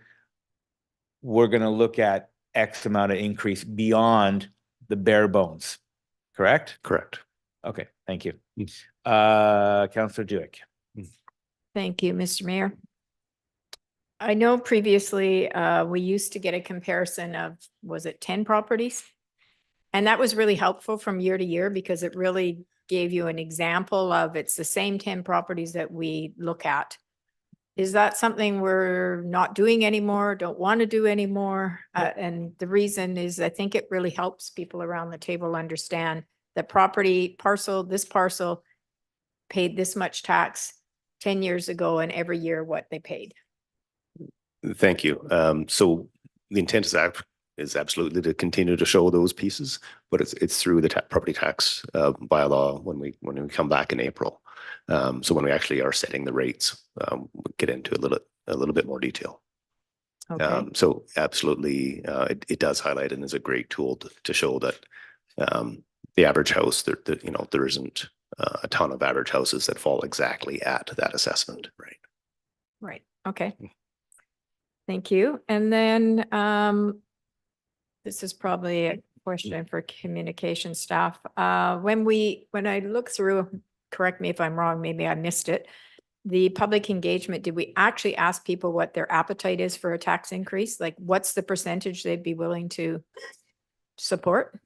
we're going to look at X amount of increase beyond the bare bones. Correct? Correct. Okay, thank you. Councillor Duick. Thank you, Mr. Mayor. I know previously we used to get a comparison of, was it 10 properties? And that was really helpful from year to year, because it really gave you an example of it's the same 10 properties that we look at. Is that something we're not doing anymore, don't want to do anymore? And the reason is I think it really helps people around the table understand that property parcel, this parcel paid this much tax 10 years ago and every year what they paid. Thank you. So the intent is absolutely to continue to show those pieces, but it's through the property tax bylaw when we come back in April. So when we actually are setting the rates, we'll get into a little bit more detail. Okay. So absolutely, it does highlight and is a great tool to show that the average house, you know, there isn't a ton of average houses that fall exactly at that assessment, right? Right. Okay. Thank you. And then this is probably a question for communication staff. When I look through correct me if I'm wrong, maybe I missed it. The public engagement, did we actually ask people what their appetite is for a tax increase? Like, what's the percentage they'd be willing to support?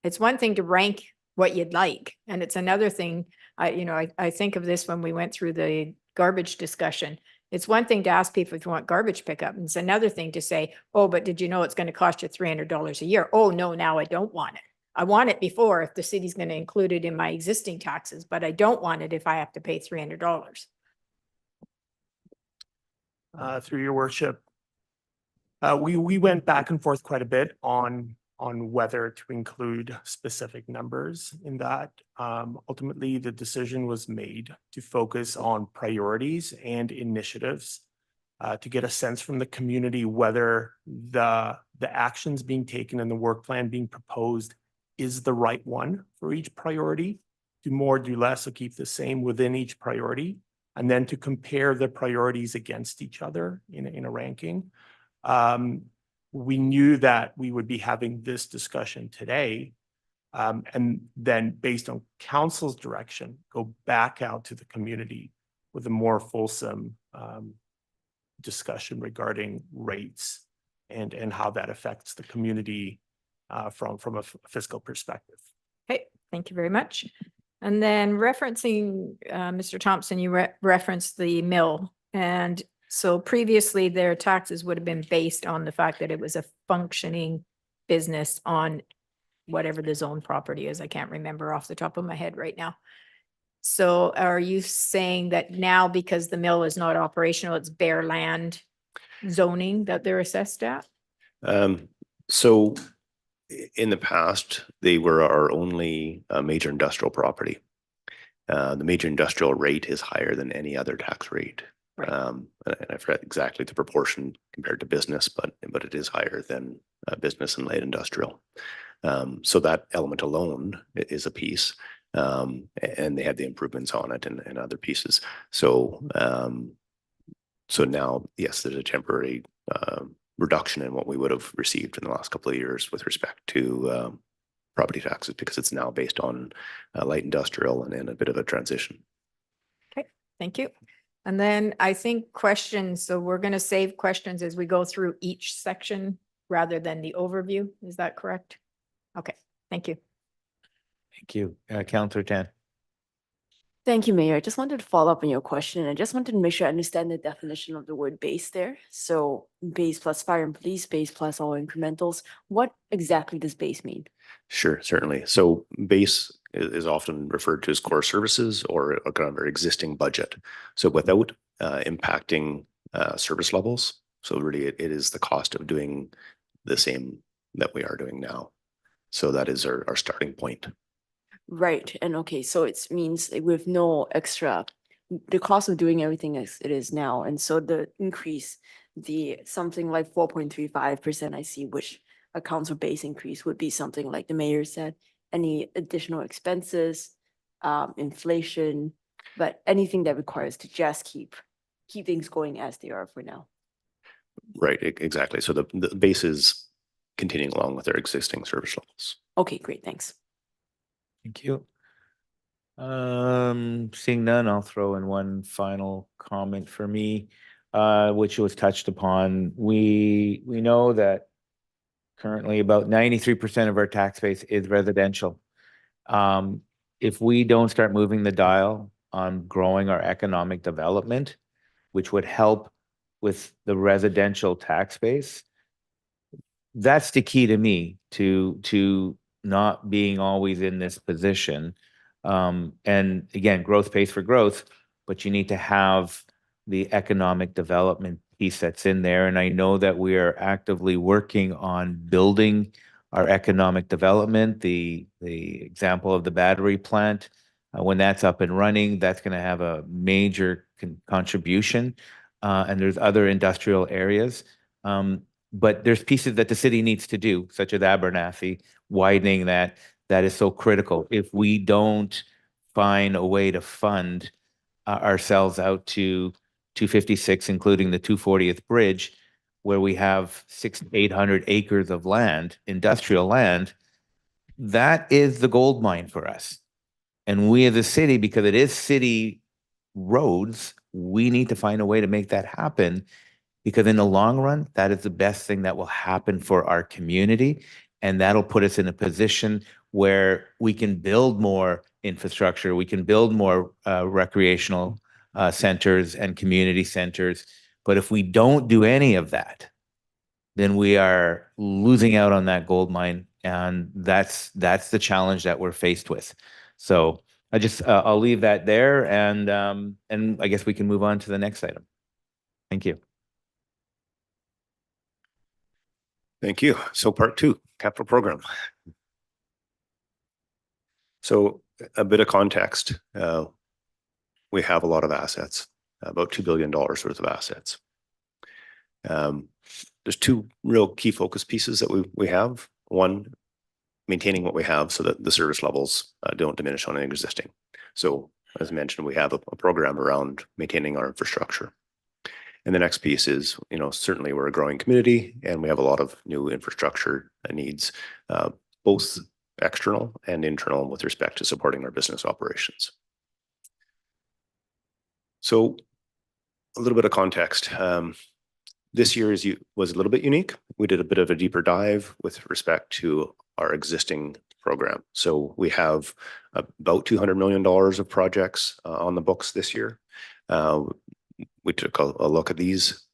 It's one thing to rank what you'd like, and it's another thing, I think of this when we went through the garbage discussion. It's one thing to ask people if you want garbage pickup, and it's another thing to say, oh, but did you know it's going to cost you $300 a year? Oh, no, now I don't want it. I want it before if the city's going to include it in my existing taxes, but I don't want it if I have to pay $300. Through your worship. We went back and forth quite a bit on whether to include specific numbers in that. Ultimately, the decision was made to focus on priorities and initiatives to get a sense from the community whether the actions being taken and the work plan being proposed is the right one for each priority. Do more, do less, or keep the same within each priority. And then to compare the priorities against each other in a ranking. We knew that we would be having this discussion today. And then based on council's direction, go back out to the community with a more fulsome discussion regarding rates and how that affects the community from a fiscal perspective. Okay, thank you very much. And then referencing, Mr. Thompson, you referenced the mill. And so previously their taxes would have been based on the fact that it was a functioning business on whatever the zone property is. I can't remember off the top of my head right now. So are you saying that now because the mill is not operational, it's bare land zoning that they're assessed at? So in the past, they were our only major industrial property. The major industrial rate is higher than any other tax rate. Right. And I forget exactly the proportion compared to business, but it is higher than business and light industrial. So that element alone is a piece. And they had the improvements on it and other pieces. So now, yes, there's a temporary reduction in what we would have received in the last couple of years with respect to property taxes, because it's now based on light industrial and in a bit of a transition. Okay, thank you. And then I think questions, so we're going to save questions as we go through each section rather than the overview. Is that correct? Okay, thank you. Thank you. Councillor Tan. Thank you, Mayor. I just wanted to follow up on your question. I just wanted to make sure I understand the definition of the word base there. So base plus fire and police, base plus all incrementals. What exactly does base mean? Sure, certainly. So base is often referred to as core services or a kind of our existing budget. So without impacting service levels. So really it is the cost of doing the same that we are doing now. So that is our starting point. Right. And okay, so it means with no extra, the cost of doing everything as it is now. And so the increase, the something like 4.35% I see, which accounts for base increase would be something like the mayor said, any additional expenses, inflation, but anything that requires to just keep things going as they are for now. Right, exactly. So the base is continuing along with our existing service levels. Okay, great. Thanks. Thank you. Seeing none, I'll throw in one final comment for me, which was touched upon. We know that currently about 93% of our tax base is residential. If we don't start moving the dial on growing our economic development, which would help with the residential tax base, that's the key to me to not being always in this position. And again, growth pays for growth, but you need to have the economic development piece that's in there. And I know that we are actively working on building our economic development. The example of the battery plant, when that's up and running, that's going to have a major contribution. And there's other industrial areas. But there's pieces that the city needs to do, such as Abernathy, widening that is so critical. If we don't find a way to fund ourselves out to 256, including the 240th bridge, where we have 600-800 acres of land, industrial land, that is the gold mine for us. And we as a city, because it is city roads, we need to find a way to make that happen. Because in the long run, that is the best thing that will happen for our community. And that'll put us in a position where we can build more infrastructure, we can build more recreational centers and community centers. But if we don't do any of that, then we are losing out on that gold mine. And that's the challenge that we're faced with. So I'll leave that there, and I guess we can move on to the next item. Thank you. Thank you. So part 2, capital program. So a bit of context. We have a lot of assets, about $2 billion worth of assets. There's 2 real key focus pieces that we have. One, maintaining what we have so that the service levels don't diminish on an existing. So as mentioned, we have a program around maintaining our infrastructure. And the next piece is, certainly we're a growing community and we have a lot of new infrastructure needs, both external and internal with respect to supporting our business operations. So a little bit of context. This year was a little bit unique. We did a bit of a deeper dive with respect to our existing program. So we have about $200 million of projects on the books this year. We took a look at these,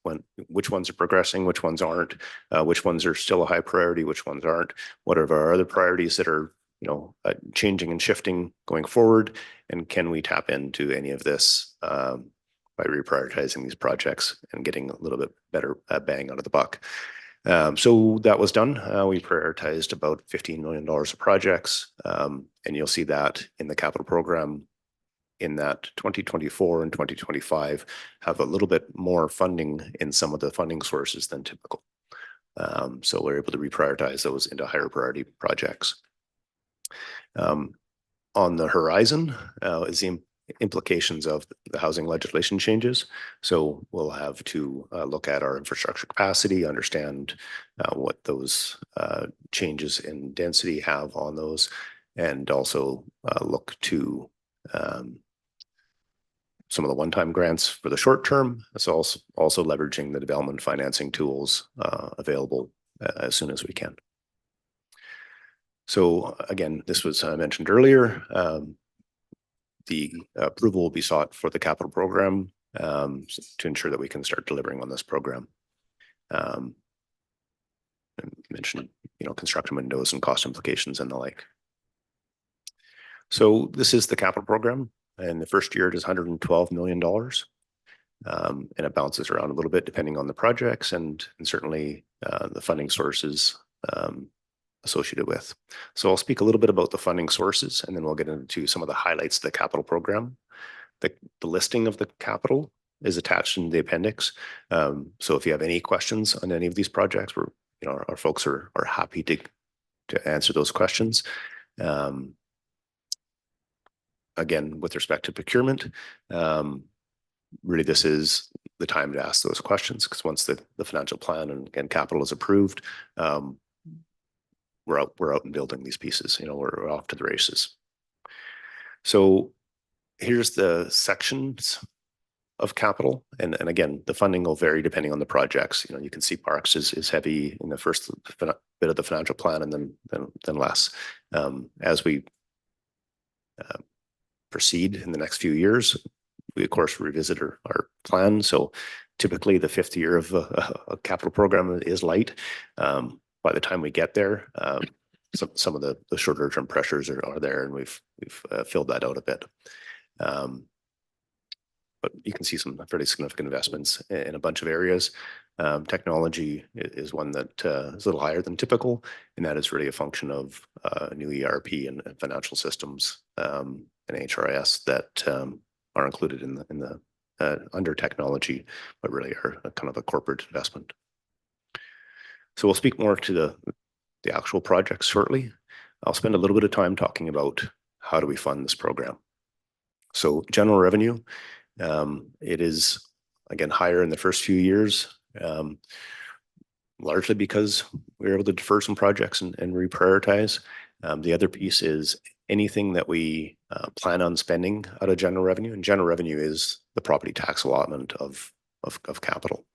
which ones are progressing, which ones aren't, which ones are still a high priority, which ones aren't, what are our other priorities that are changing and shifting going forward, and can we tap into any of this by reprioritizing these projects and getting a little bit better bang out of the buck. So that was done. We prioritized about $15 million of projects, and you'll see that in the capital program in that 2024 and 2025 have a little bit more funding in some of the funding sources than typical. So we're able to reprioritize those into higher priority projects. On the horizon is the implications of the housing legislation changes. So we'll have to look at our infrastructure capacity, understand what those changes in density have on those, and also look to some of the one-time grants for the short term. It's also leveraging the development financing tools available as soon as we can. So again, this was mentioned earlier. The approval will be sought for the capital program to ensure that we can start delivering on this program. I mentioned, construction windows and cost implications and the like. So this is the capital program, and the first year it is $112 million. And it bounces around a little bit depending on the projects and certainly the funding sources associated with. So I'll speak a little bit about the funding sources, and then we'll get into some of the highlights of the capital program. The listing of the capital is attached in the appendix. So if you have any questions on any of these projects, our folks are happy to answer those questions. Again, with respect to procurement, really this is the time to ask those questions, because once the financial plan and capital is approved, we're out and building these pieces. We're off to the races. So here's the sections of capital, and again, the funding will vary depending on the projects. You can see Parks is heavy in the first bit of the financial plan, and then less as we proceed in the next few years. We of course revisit our plan. So typically the 5th year of a capital program is light. By the time we get there, some of the shorter term pressures are there, and we've filled that out a bit. But you can see some fairly significant investments in a bunch of areas. Technology is one that is a little higher than typical, and that is really a function of new ERP and financial systems and HRIS that are included in the under technology, but really are a kind of a corporate investment. So we'll speak more to the actual projects shortly. I'll spend a little bit of time talking about how do we fund this program. So general revenue, it is again higher in the first few years, largely because we were able to defer some projects and reprioritize. The other piece is anything that we plan on spending out of general revenue, and general revenue is the property tax allotment of capital.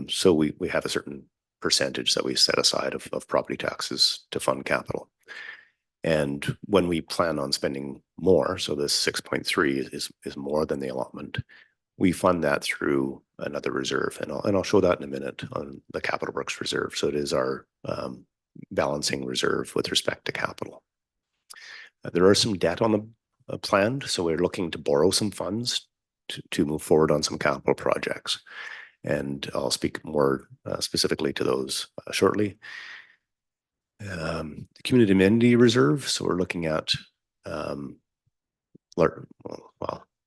So we have a certain percentage that we set aside of property taxes to fund capital. And when we plan on spending more, so this 6.3 is more than the allotment, we fund that through another reserve. And I'll show that in a minute on the Capital Works Reserve. So it is our balancing reserve with respect to capital. There are some debt on the planned, so we're looking to borrow some funds to move forward on some capital projects. And I'll speak more specifically to those shortly. The Community Amenity Reserve, so we're looking at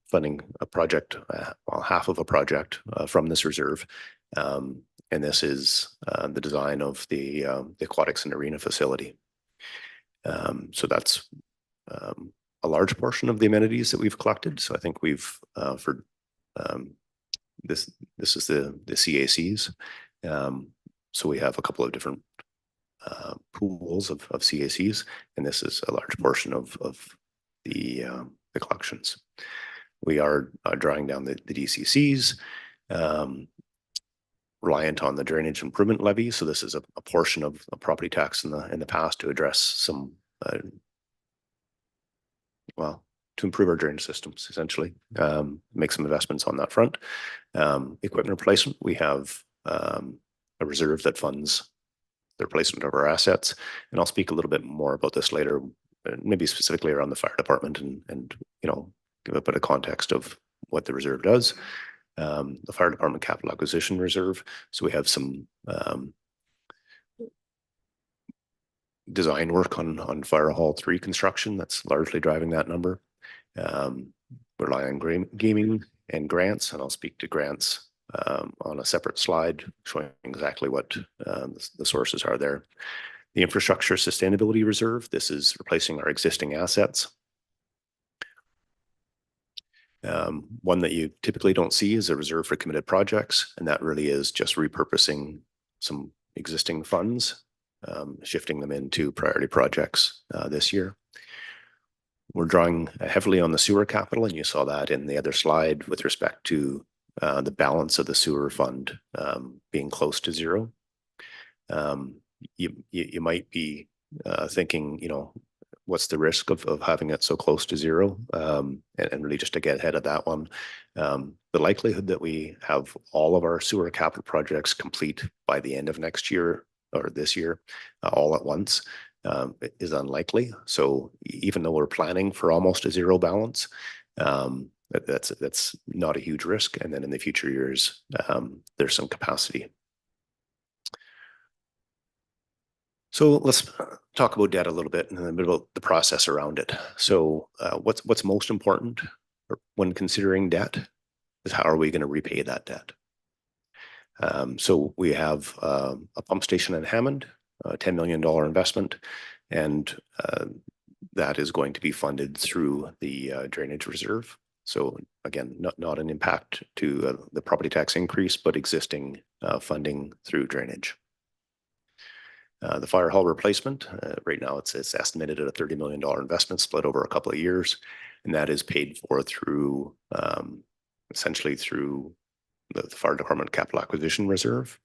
funding a project, half of a project from this reserve. And this is the design of the aquatics and arena facility. So that's a large portion of the amenities that we've collected. So I think we've this is the CACs. So we have a couple of different pools of CACs, and this is a large portion of the collections. We are drawing down the DCCs, reliant on the drainage improvement levy. So this is a portion of a property tax in the past to address some to improve our drainage systems, essentially, make some investments on that front. Equipment replacement, we have a reserve that funds the replacement of our assets. And I'll speak a little bit more about this later, maybe specifically around the fire department and give a bit of context of what the reserve does. The fire department capital acquisition reserve. So we have some design work on Fire Hall 3 construction that's largely driving that number. Rely on gaming and grants, and I'll speak to grants on a separate slide showing exactly what the sources are there. The infrastructure sustainability reserve, this is replacing our existing assets. One that you typically don't see is a reserve for committed projects, and that really is just repurposing some existing funds, shifting them into priority projects this year. We're drawing heavily on the sewer capital, and you saw that in the other slide with respect to the balance of the sewer fund being close to zero. You might be thinking, what's the risk of having it so close to zero? And really just to get ahead of that one, the likelihood that we have all of our sewer capital projects complete by the end of next year or this year, all at once, is unlikely. So even though we're planning for almost a zero balance, that's not a huge risk. And then in the future years, there's some capacity. So let's talk about debt a little bit and a bit about the process around it. So what's most important when considering debt is how are we going to repay that debt? So we have a pump station in Hammond, a $10 million investment, and that is going to be funded through the drainage reserve. So again, not an impact to the property tax increase, but existing funding through drainage. The fire hall replacement, right now it's estimated at a $30 million investment split over a couple of years, and that is paid for through essentially through the fire department capital acquisition reserve.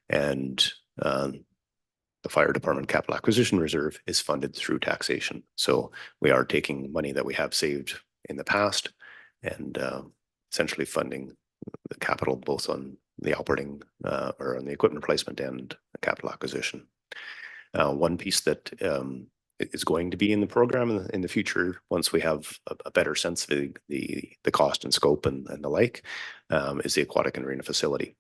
And the fire department capital acquisition reserve is funded through taxation. So we are taking money that we have saved in the past and essentially funding the capital both on the operating or on the equipment replacement and the capital acquisition. One piece that is going to be in the program in the future, once we have a better sense of the cost and scope and the like, is the aquatic and arena facility.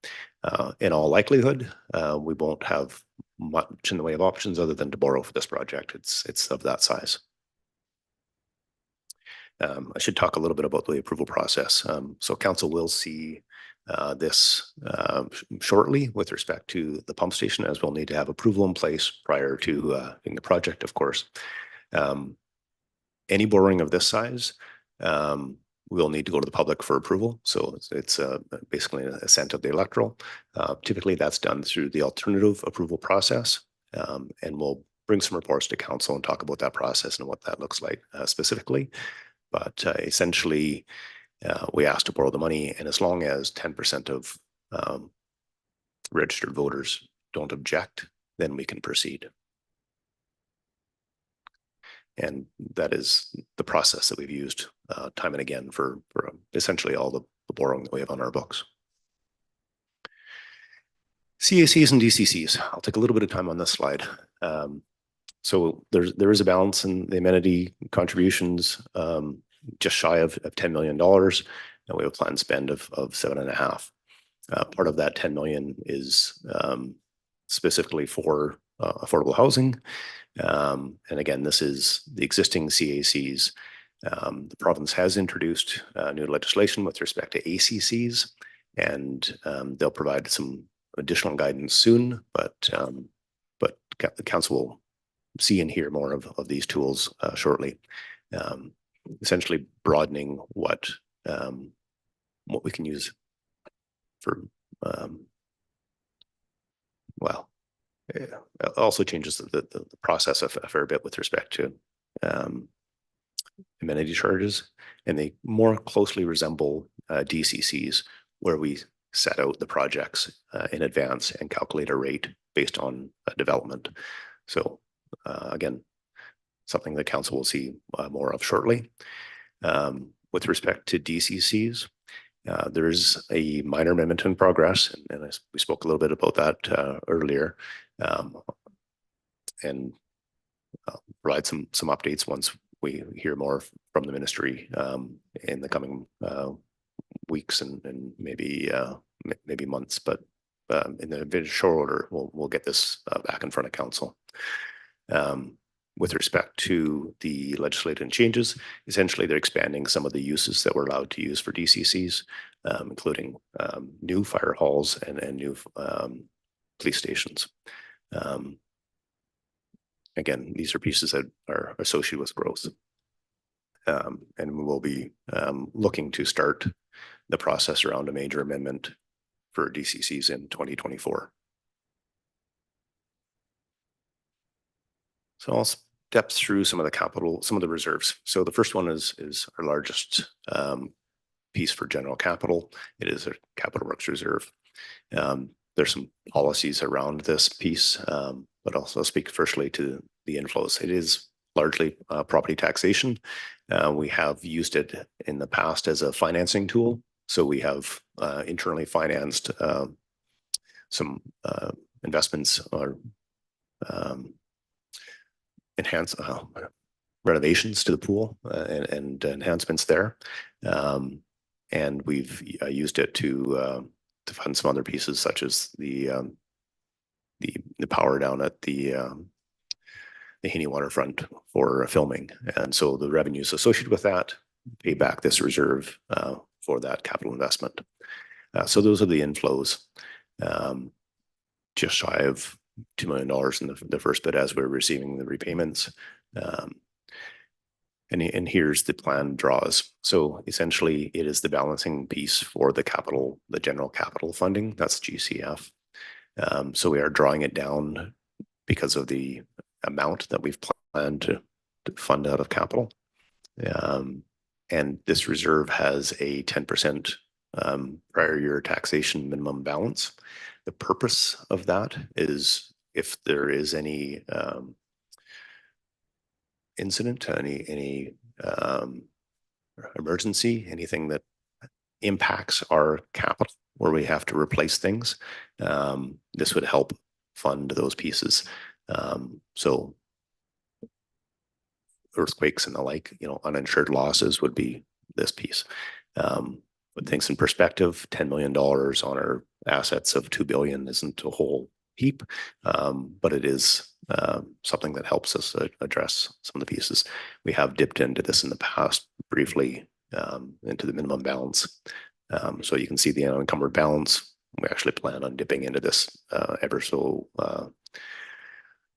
In all likelihood, we won't have much in the way of options other than to borrow for this project. It's of that size. I should talk a little bit about the approval process. So council will see this shortly with respect to the pump station, as we'll need to have approval in place prior to doing the project, of course. Any borrowing of this size, we'll need to go to the public for approval. So it's basically an assent of the electoral. Typically that's done through the alternative approval process, and we'll bring some reports to council and talk about that process and what that looks like specifically. But essentially, we asked to borrow the money, and as long as 10% of registered voters don't object, then we can proceed. And that is the process that we've used time and again for essentially all the borrowing that we have on our books. CACs and DCCs. I'll take a little bit of time on this slide. So there is a balance in the amenity contributions, just shy of $10 million. And we have a planned spend of 7.5. Part of that 10 million is specifically for affordable housing. And again, this is the existing CACs. The province has introduced new legislation with respect to ACCs, and they'll provide some additional guidance soon, but the council will see and hear more of these tools shortly. Essentially broadening what we can use for it also changes the process a fair bit with respect to amenity charges, and they more closely resemble DCCs, where we set out the projects in advance and calculate a rate based on development. So again, something the council will see more of shortly. With respect to DCCs, there is a minor amendment in progress, and we spoke a little bit about that earlier, and I'll provide some updates once we hear more from the ministry in the coming weeks and maybe months. But in the very short order, we'll get this back in front of council. With respect to the legislative changes, essentially they're expanding some of the uses that we're allowed to use for DCCs, including new fire halls and new police stations. Again, these are pieces that are associated with growth. And we will be looking to start the process around a major amendment for DCCs in 2024. So I'll step through some of the reserves. So the first one is our largest piece for general capital. It is a capital works reserve. There's some policies around this piece, but also speak firstly to the inflows. It is largely property taxation. We have used it in the past as a financing tool. So we have internally financed some investments or renovations to the pool and enhancements there. And we've used it to fund some other pieces, such as the power down at the Haney waterfront for filming. And so the revenues associated with that pay back this reserve for that capital investment. So those are the inflows, just shy of $2 million in the first bit as we're receiving the repayments. And here's the planned draws. So essentially it is the balancing piece for the general capital funding. That's GCF. So we are drawing it down because of the amount that we've planned to fund out of capital. And this reserve has a 10% prior year taxation minimum balance. The purpose of that is if there is any incident, any emergency, anything that impacts our capital where we have to replace things, this would help fund those pieces. So earthquakes and the like, uninsured losses would be this piece. Put things in perspective, $10 million on our assets of $2 billion isn't a whole heap, but it is something that helps us address some of the pieces. We have dipped into this in the past briefly into the minimum balance. So you can see the unencumbered balance. We actually plan on dipping into this ever so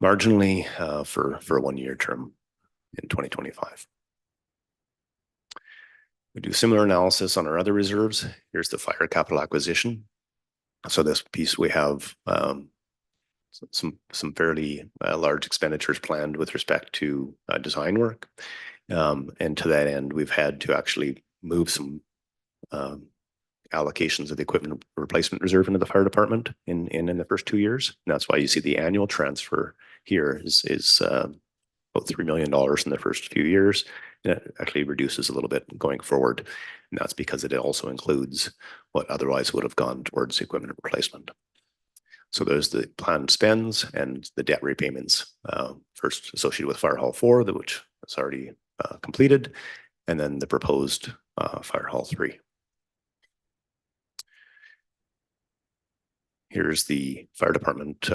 marginally for a 1-year term in 2025. We do similar analysis on our other reserves. Here's the fire capital acquisition. So this piece we have some fairly large expenditures planned with respect to design work. And to that end, we've had to actually move some allocations of the equipment replacement reserve into the fire department in the first 2 years. And that's why you see the annual transfer here is about $3 million in the first few years. And it actually reduces a little bit going forward. And that's because it also includes what otherwise would have gone towards equipment replacement. So there's the planned spends and the debt repayments, first associated with Fire Hall 4, which is already completed, and then the proposed Fire Hall 3. Here's the fire department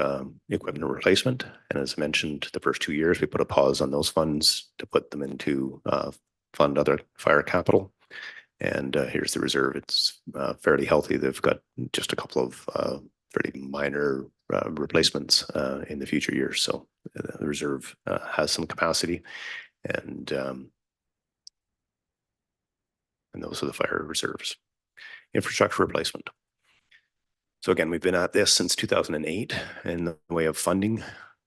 equipment replacement. And as mentioned, the first 2 years, we put a pause on those funds to put them into fund other fire capital. And here's the reserve. It's fairly healthy. They've got just a couple of fairly minor replacements in the future years. So the reserve has some capacity, and those are the fire reserves. Infrastructure replacement. So again, we've been at this since 2008 in the way of funding,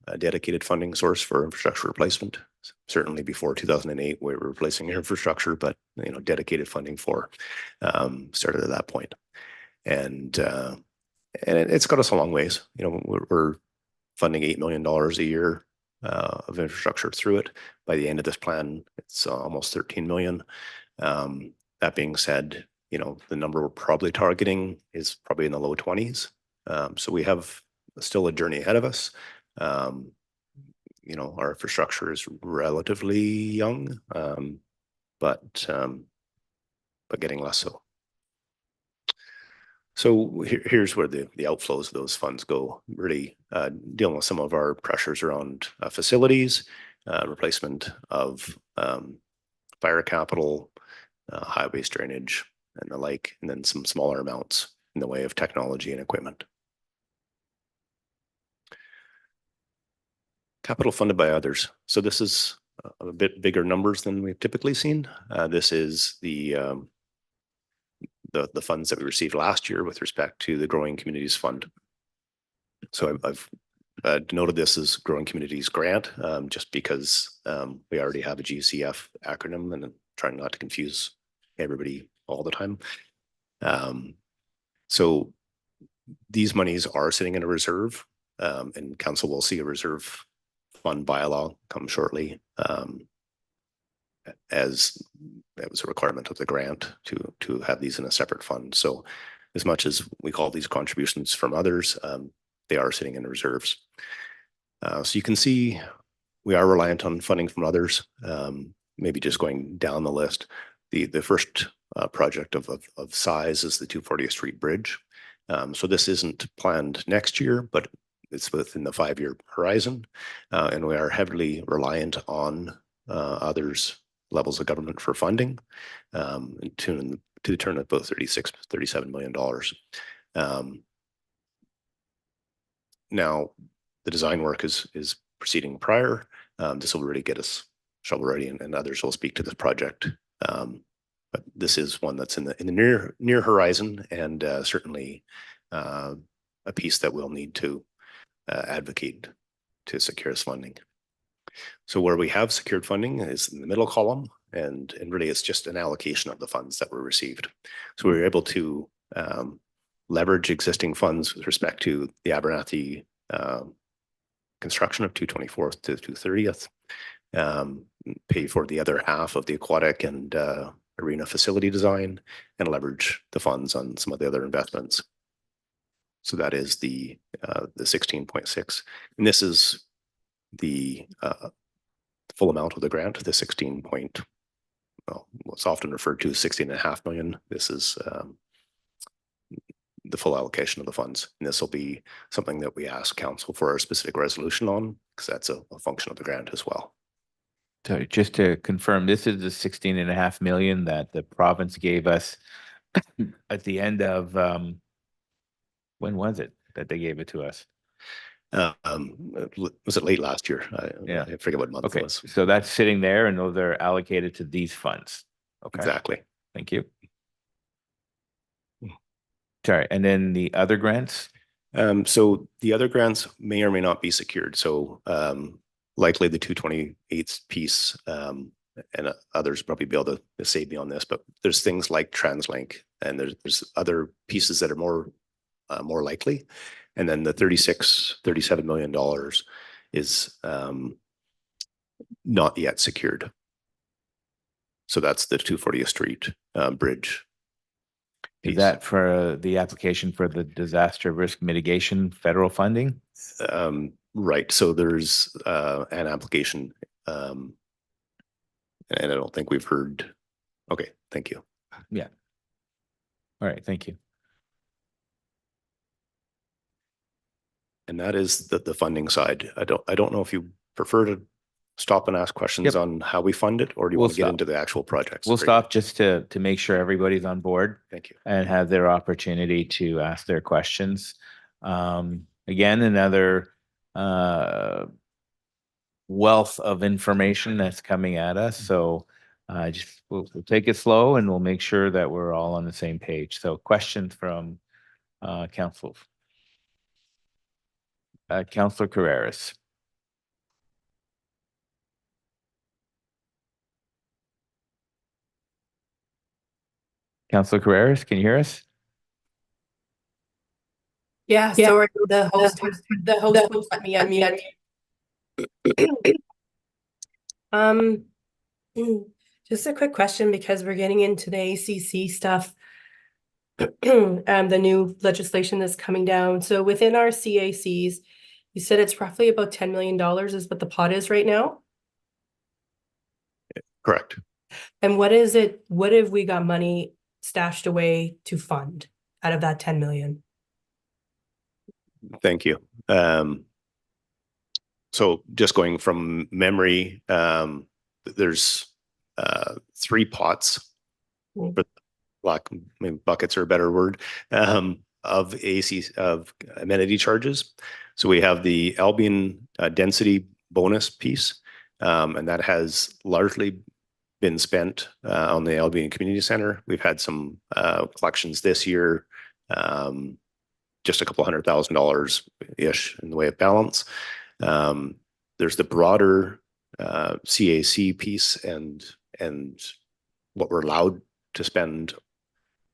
a dedicated funding source for infrastructure replacement. Certainly before 2008, we were replacing infrastructure, but dedicated funding for started at that point. And it's got us a long ways. We're funding $8 million a year of infrastructure through it. By the end of this plan, it's almost 13 million. That being said, the number we're probably targeting is probably in the low 20s. So we have still a journey ahead of us. Our infrastructure is relatively young, but getting less so. So here's where the outflows of those funds go, really dealing with some of our pressures around facilities, replacement of fire capital, highways drainage, and the like, and then some smaller amounts in the way of technology and equipment. Capital funded by others. So this is a bit bigger numbers than we've typically seen. This is the funds that we received last year with respect to the Growing Communities Fund. So I've denoted this as Growing Communities Grant, just because we already have a GCF acronym, and I'm trying not to confuse everybody all the time. So these monies are sitting in a reserve, and council will see a reserve fund bylaw come shortly, as it was a requirement of the grant to have these in a separate fund. So as much as we call these contributions from others, they are sitting in reserves. So you can see we are reliant on funding from others. Maybe just going down the list, the first project of size is the 240th Street Bridge. So this isn't planned next year, but it's within the 5-year horizon, and we are heavily reliant on others' levels of government for funding, to the tune of about $37 million. Now, the design work is proceeding prior. This will really get us shovel ready, and others will speak to this project. But this is one that's in the near horizon, and certainly a piece that we'll need to advocate to secure this funding. So where we have secured funding is in the middle column, and really it's just an allocation of the funds that were received. So we were able to leverage existing funds with respect to the Abernathy construction of 224th to 230th, pay for the other half of the aquatic and arena facility design, and leverage the funds on some of the other investments. So that is the 16.6, and this is the full amount of the grant, the 16 point, well, what's often referred to as 16.5 million. This is the full allocation of the funds, and this will be something that we ask council for a specific resolution on, because that's a function of the grant as well. So just to confirm, this is the 16.5 million that the province gave us at the end of, when was it that they gave it to us? Was it late last year? Yeah. I forget what month it Okay, was. so that's sitting there, and those are allocated to these funds. Okay, Exactly. thank you. Sorry, and then the other grants? So the other grants may or may not be secured. So likely the 228 piece and others probably be able to save me on this, but there's things like TransLink and there's other pieces that are more likely. And then the $37 million is not yet secured. So that's the 240th Street bridge. Is piece. that for the application for the disaster risk mitigation federal funding? Right, so there's an application. And I don't think we've heard. Okay, thank you. Yeah. All right, thank you. And that is the funding side. I don't know if you prefer to stop and ask questions Yep. on how we fund it, or do you We'll want to get stop. into the actual projects? We'll Great. stop just to make sure everybody's on board Thank you. and have their opportunity to ask their questions. Again, another wealth of information that's coming at us. So just we'll take it slow and we'll make sure that we're all on the same page. So questions from council. Councillor Carreras. Councillor Carreras, can you hear us? Yeah, sorry, the host won't let me unmute. Just a quick question because we're getting into the ACC stuff. The new legislation that's coming down. So within our CACs, you said it's roughly about $10 million is what the pot is right now. Correct. And what is it? What have we got money stashed away to fund out of that 10 million? Thank you. So just going from memory, there's 3 pots, but maybe buckets are a better word, of amenity charges. So we have the Albion density bonus piece, and that has largely been spent on the Albion Community Center. We've had some collections this year, just a couple $100,000-ish in the way of balance. There's the broader CAC piece and what we're allowed to spend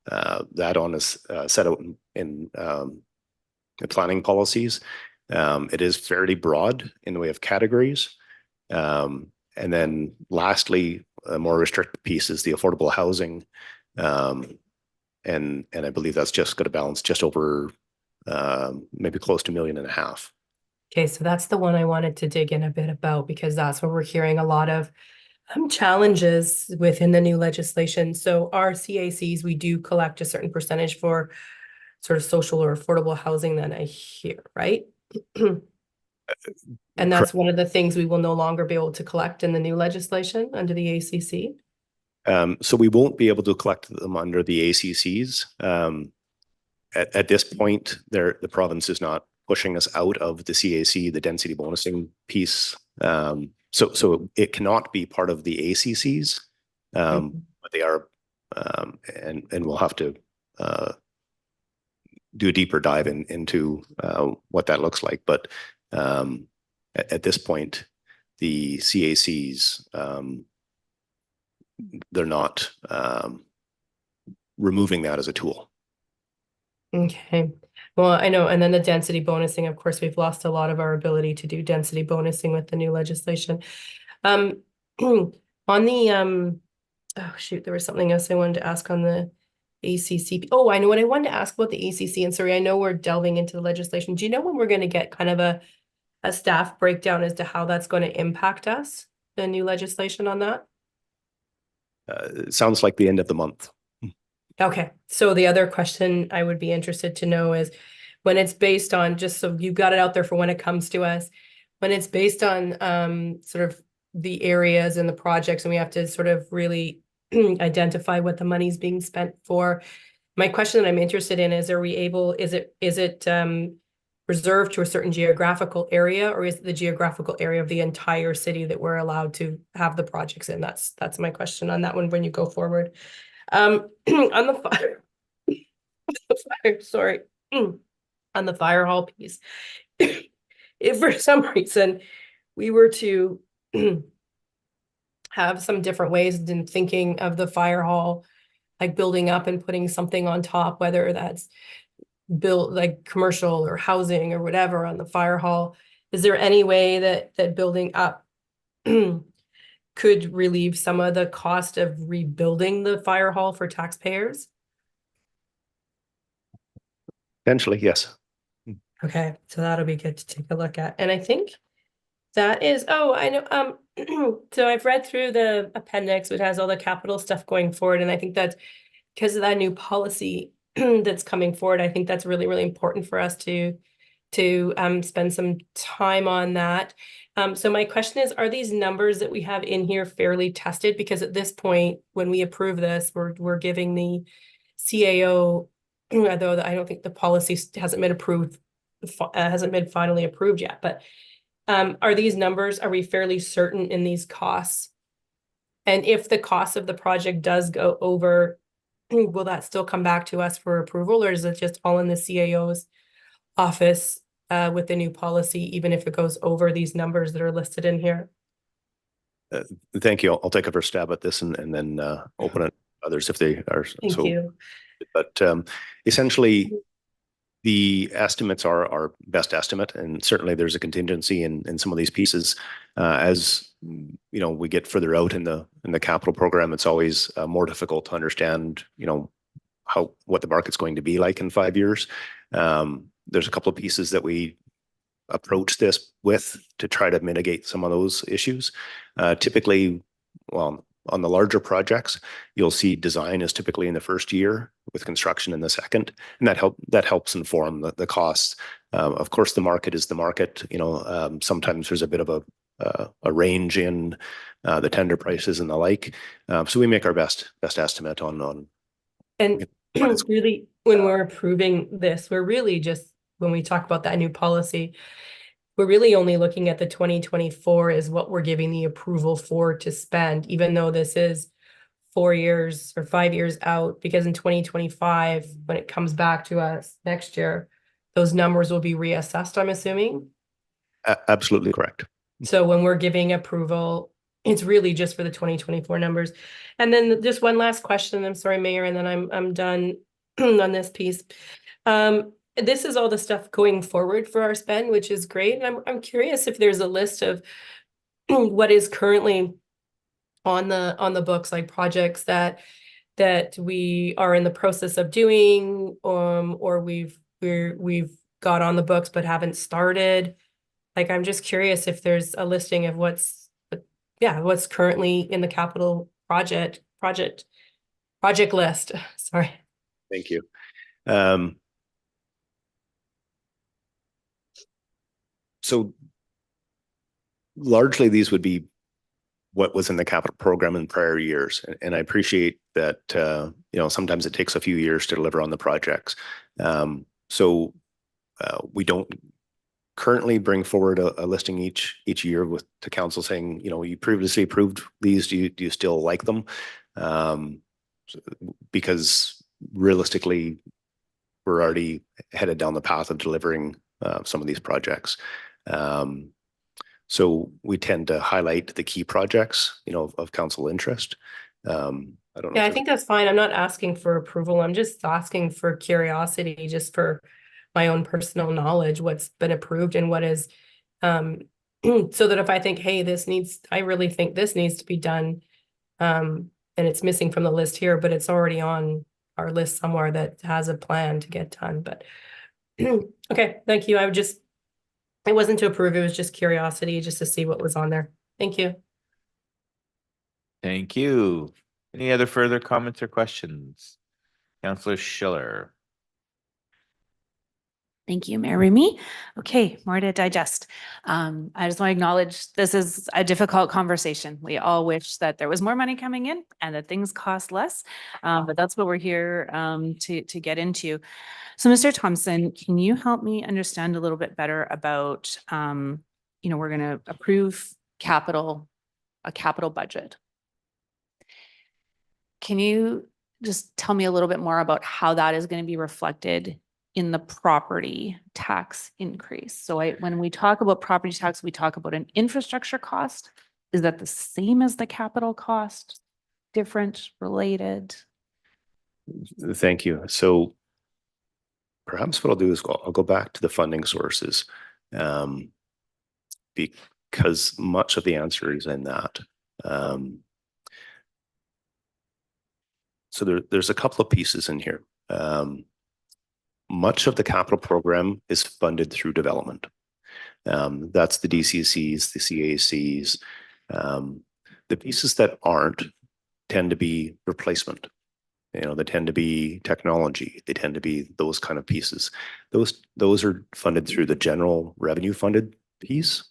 that on is set out in the planning policies. It is fairly broad in the way of categories. And then lastly, a more restricted piece is the affordable housing. And I believe that's just going to balance just over maybe close to $1.5 million. Okay, so that's the one I wanted to dig in a bit about because that's where we're hearing a lot of challenges within the new legislation. So our CACs, we do collect a certain percentage for sort of social or affordable housing that I hear, right? And that's one of the things we will no longer be able to collect in the new legislation under the ACC. So we won't be able to collect them under the ACCs. At this point, the province is not pushing us out of the CAC, the density bonusing piece. So it cannot be part of the ACCs, but they are, and we'll have to do a deeper dive into what that looks like. But at this point, the CACs, they're not removing that as a tool. Okay, well, I know, and then the density bonusing, of course, we've lost a lot of our ability to do density bonusing with the new legislation. On the, oh shoot, there was something else I wanted to ask on the ACC. Oh, I know what I wanted to ask about the ACC, and sorry, I know we're delving into the legislation. Do you know when we're going to get kind of a staff breakdown as to how that's going to impact us, the new legislation on that? It sounds like the end of the month. Okay, so the other question I would be interested to know is when it's based on, just so you got it out there for when it comes to us, when it's based on sort of the areas and the projects, and we have to sort of really identify what the money's being spent for. My question that I'm interested in is, are we able, is it reserved to a certain geographical area, or is it the geographical area of the entire city that we're allowed to have the projects in? That's my question on that one when you go forward. On the fire, sorry. On on the fire hall piece. If for some reason we were to have some different ways in thinking of the fire hall, like building up and putting something on top, whether that's built like commercial or housing or whatever on the fire hall, is there any way that building up could relieve some of the cost of rebuilding the fire hall for taxpayers? Potentially, yes. Okay, so that'll be good to take a look at. And I think that is, oh, I know, so I've read through the appendix, which has all the capital stuff going forward, and I think that's because of that new policy that's coming forward, I think that's really, really important for us to spend some time on that. So my question is, are these numbers that we have in here fairly tested? Because at this point, when we approve this, we're giving the CAO, although I don't think the policy hasn't been approved, hasn't been finally approved yet, but are these numbers, are we fairly certain in these costs? And if the cost of the project does go over, will that still come back to us for approval, or is it just all in the CAO's office with the new policy, even if it goes over these numbers that are listed in here? Thank you. I'll take a first stab at this and then open it to others if they are. Thank you. But essentially, the estimates are our best estimate, and certainly there's a contingency in some of these pieces. As you know, we get further out in the capital program, it's always more difficult to understand, you know, what the market's going to be like in 5 years. There's a couple of pieces that we approach this with to try to mitigate some of those issues. Typically, well, on the larger projects, you'll see design is typically in the first year with construction in the second, and that helps inform the costs. Of course, the market is the market. You know, sometimes there's a bit of a range in the tender prices and the like. So we make our best estimate on. And really, when we're approving this, we're really just, when we talk about that new policy, we're really only looking at the 2024 is what we're giving the approval for to spend, even though this is 4 years or 5 years out, because in 2025, when it comes back to us next year, those numbers will be reassessed, I'm assuming. Absolutely correct. So when we're giving approval, it's really just for the 2024 numbers. And then just one last question, I'm sorry, Mayor, and then I'm done on this piece. This is all the stuff going forward for our spend, which is great. And I'm curious if there's a list of what is currently on the books, like projects that we are in the process of doing, or we've got on the books but haven't started. Like, I'm just curious if there's a listing of what's currently in the capital project list. Sorry. Thank you. So largely these would be what was in the capital program in prior years. And I appreciate that, you know, sometimes it takes a few years to deliver on the projects. So we don't currently bring forward a listing each year to council saying, you know, you previously approved these, do you still like them? Because realistically, we're already headed down the path of delivering some of these projects. So we tend to highlight the key projects, you know, of council interest. I don't know. Yeah, I think that's fine. I'm not asking for approval. I'm just asking for curiosity, just for my own personal knowledge, what's been approved and what is, so that if I think, hey, I really think this needs to be done, and it's missing from the list here, but it's already on our list somewhere that has a plan to get done. But okay, thank you. It wasn't to approve, it was just curiosity, just to see what was on there. Thank you. Thank you. Any other further comments or questions? Councillor Schiller. Thank you, Mayor Remy. Okay, more to digest. I just want to acknowledge this is a difficult conversation. We all wish that there was more money coming in and that things cost less, but that's what we're here to get into. So, Mr. Thompson, can you help me understand a little bit better about, you know, we're going to approve a capital budget. Can you just tell me a little bit more about how that is going to be reflected in the property tax increase? So when we talk about property tax, we talk about an infrastructure cost. Is that the same as the capital cost? Different, related? Thank you. So perhaps what I'll do is I'll go back to the funding sources. Because much of the answer is in that. So there's a couple of pieces in here. Much of the capital program is funded through development. That's the DCCs, the CACs. The pieces that aren't tend to be replacement. They tend to be technology. They tend to be those kind of pieces. Those are funded through the general revenue funded piece.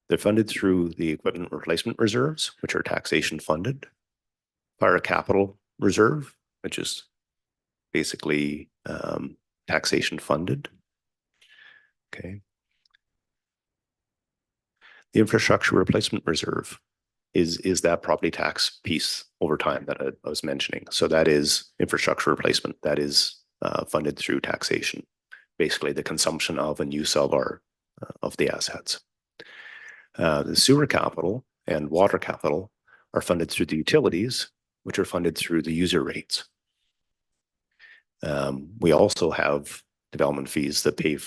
They're funded through the equipment replacement reserves, which are taxation funded. Fire capital reserve, which is basically taxation funded. Okay. The infrastructure replacement reserve is that property tax piece over time that I was mentioning. So that is infrastructure replacement. That is funded through taxation, basically the consumption of and use of the assets. The sewer capital and water capital are funded through the utilities, which are funded through the user rates. We also have development fees that pay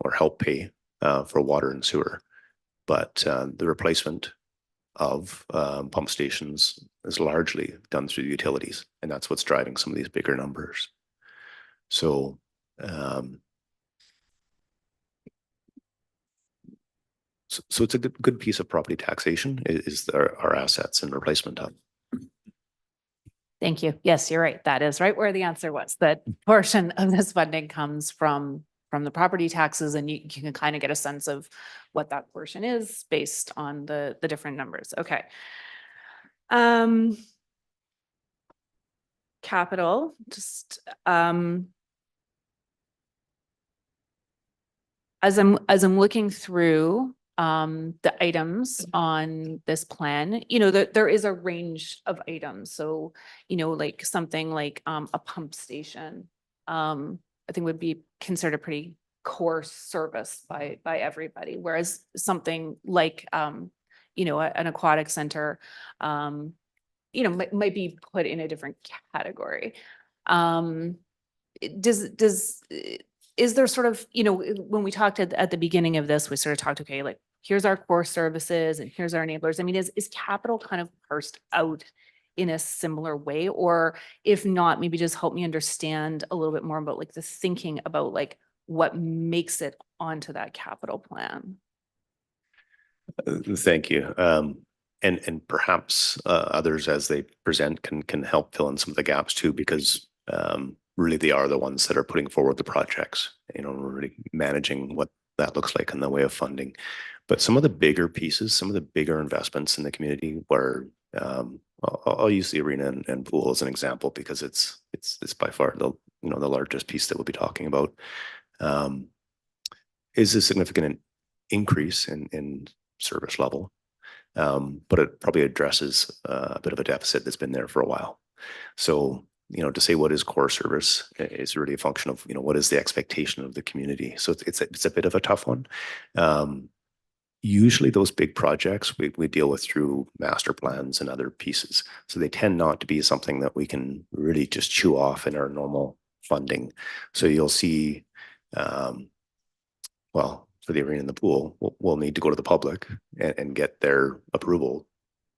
or help pay for water and sewer, but the replacement of pump stations is largely done through the utilities, and that's what's driving some of these bigger numbers. So so it's a good piece of property taxation is our assets and replacement of. Thank you. Yes, you're right. That is right where the answer was. That portion of this funding comes from the property taxes, and you can kind of get a sense of what that portion is based on the different numbers. Okay. Capital, just as I'm looking through the items on this plan, there is a range of items. So, like something like a pump station, I think would be considered a pretty core service by everybody. Whereas something like, an aquatic center, might be put in a different category. Is there sort of, when we talked at the beginning of this, we sort of talked, okay, like here's our core services and here's our enablers. I mean, is capital kind of parsed out in a similar way? Or if not, maybe just help me understand a little bit more about like the thinking about like what makes it onto that capital plan. Thank you. And perhaps others as they present can help fill in some of the gaps too, because really they are the ones that are putting forward the projects, really managing what that looks like in the way of funding. But some of the bigger pieces, some of the bigger investments in the community where I'll use the arena and pool as an example because it's by far the largest piece that we'll be talking about. Is a significant increase in service level, but it probably addresses a bit of a deficit that's been there for a while. So, to say what is core service is really a function of, what is the expectation of the community. So it's a bit of a tough one. Usually those big projects we deal with through master plans and other pieces. So they tend not to be something that we can really just chew off in our normal funding. So you'll see, well, for the arena and the pool, we'll need to go to the public and get their approval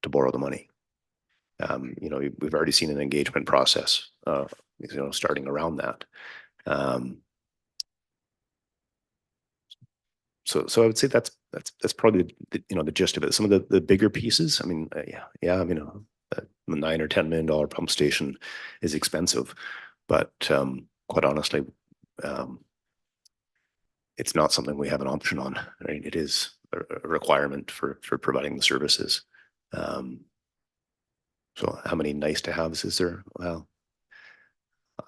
to borrow the money. We've already seen an engagement process, starting around that. So I would say that's probably the gist of it. Some of the bigger pieces. I mean, the $9 or $10 million pump station is expensive, but quite honestly, it's not something we have an option on. Right? It is a requirement for providing the services. So how many nice to haves is there? Well,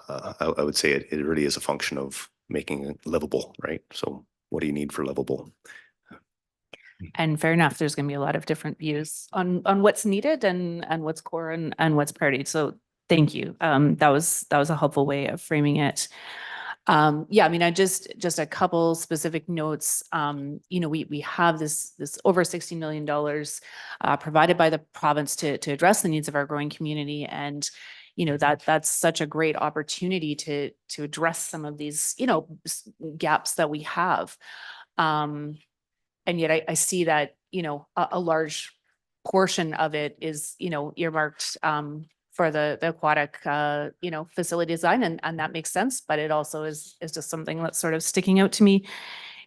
I would say it really is a function of making it livable, right? So what do you need for livable? And fair enough, there's going to be a lot of different views on what's needed and what's core and what's priority. So thank you. That was a helpful way of framing it. Yeah, I mean, just a couple specific notes. We have this over $60 million provided by the province to address the needs of our growing community. And, that's such a great opportunity to address some of these, gaps that we have. And yet I see that, a large portion of it is, earmarked for the aquatic, facility design, and that makes sense, but it also is just something that's sort of sticking out to me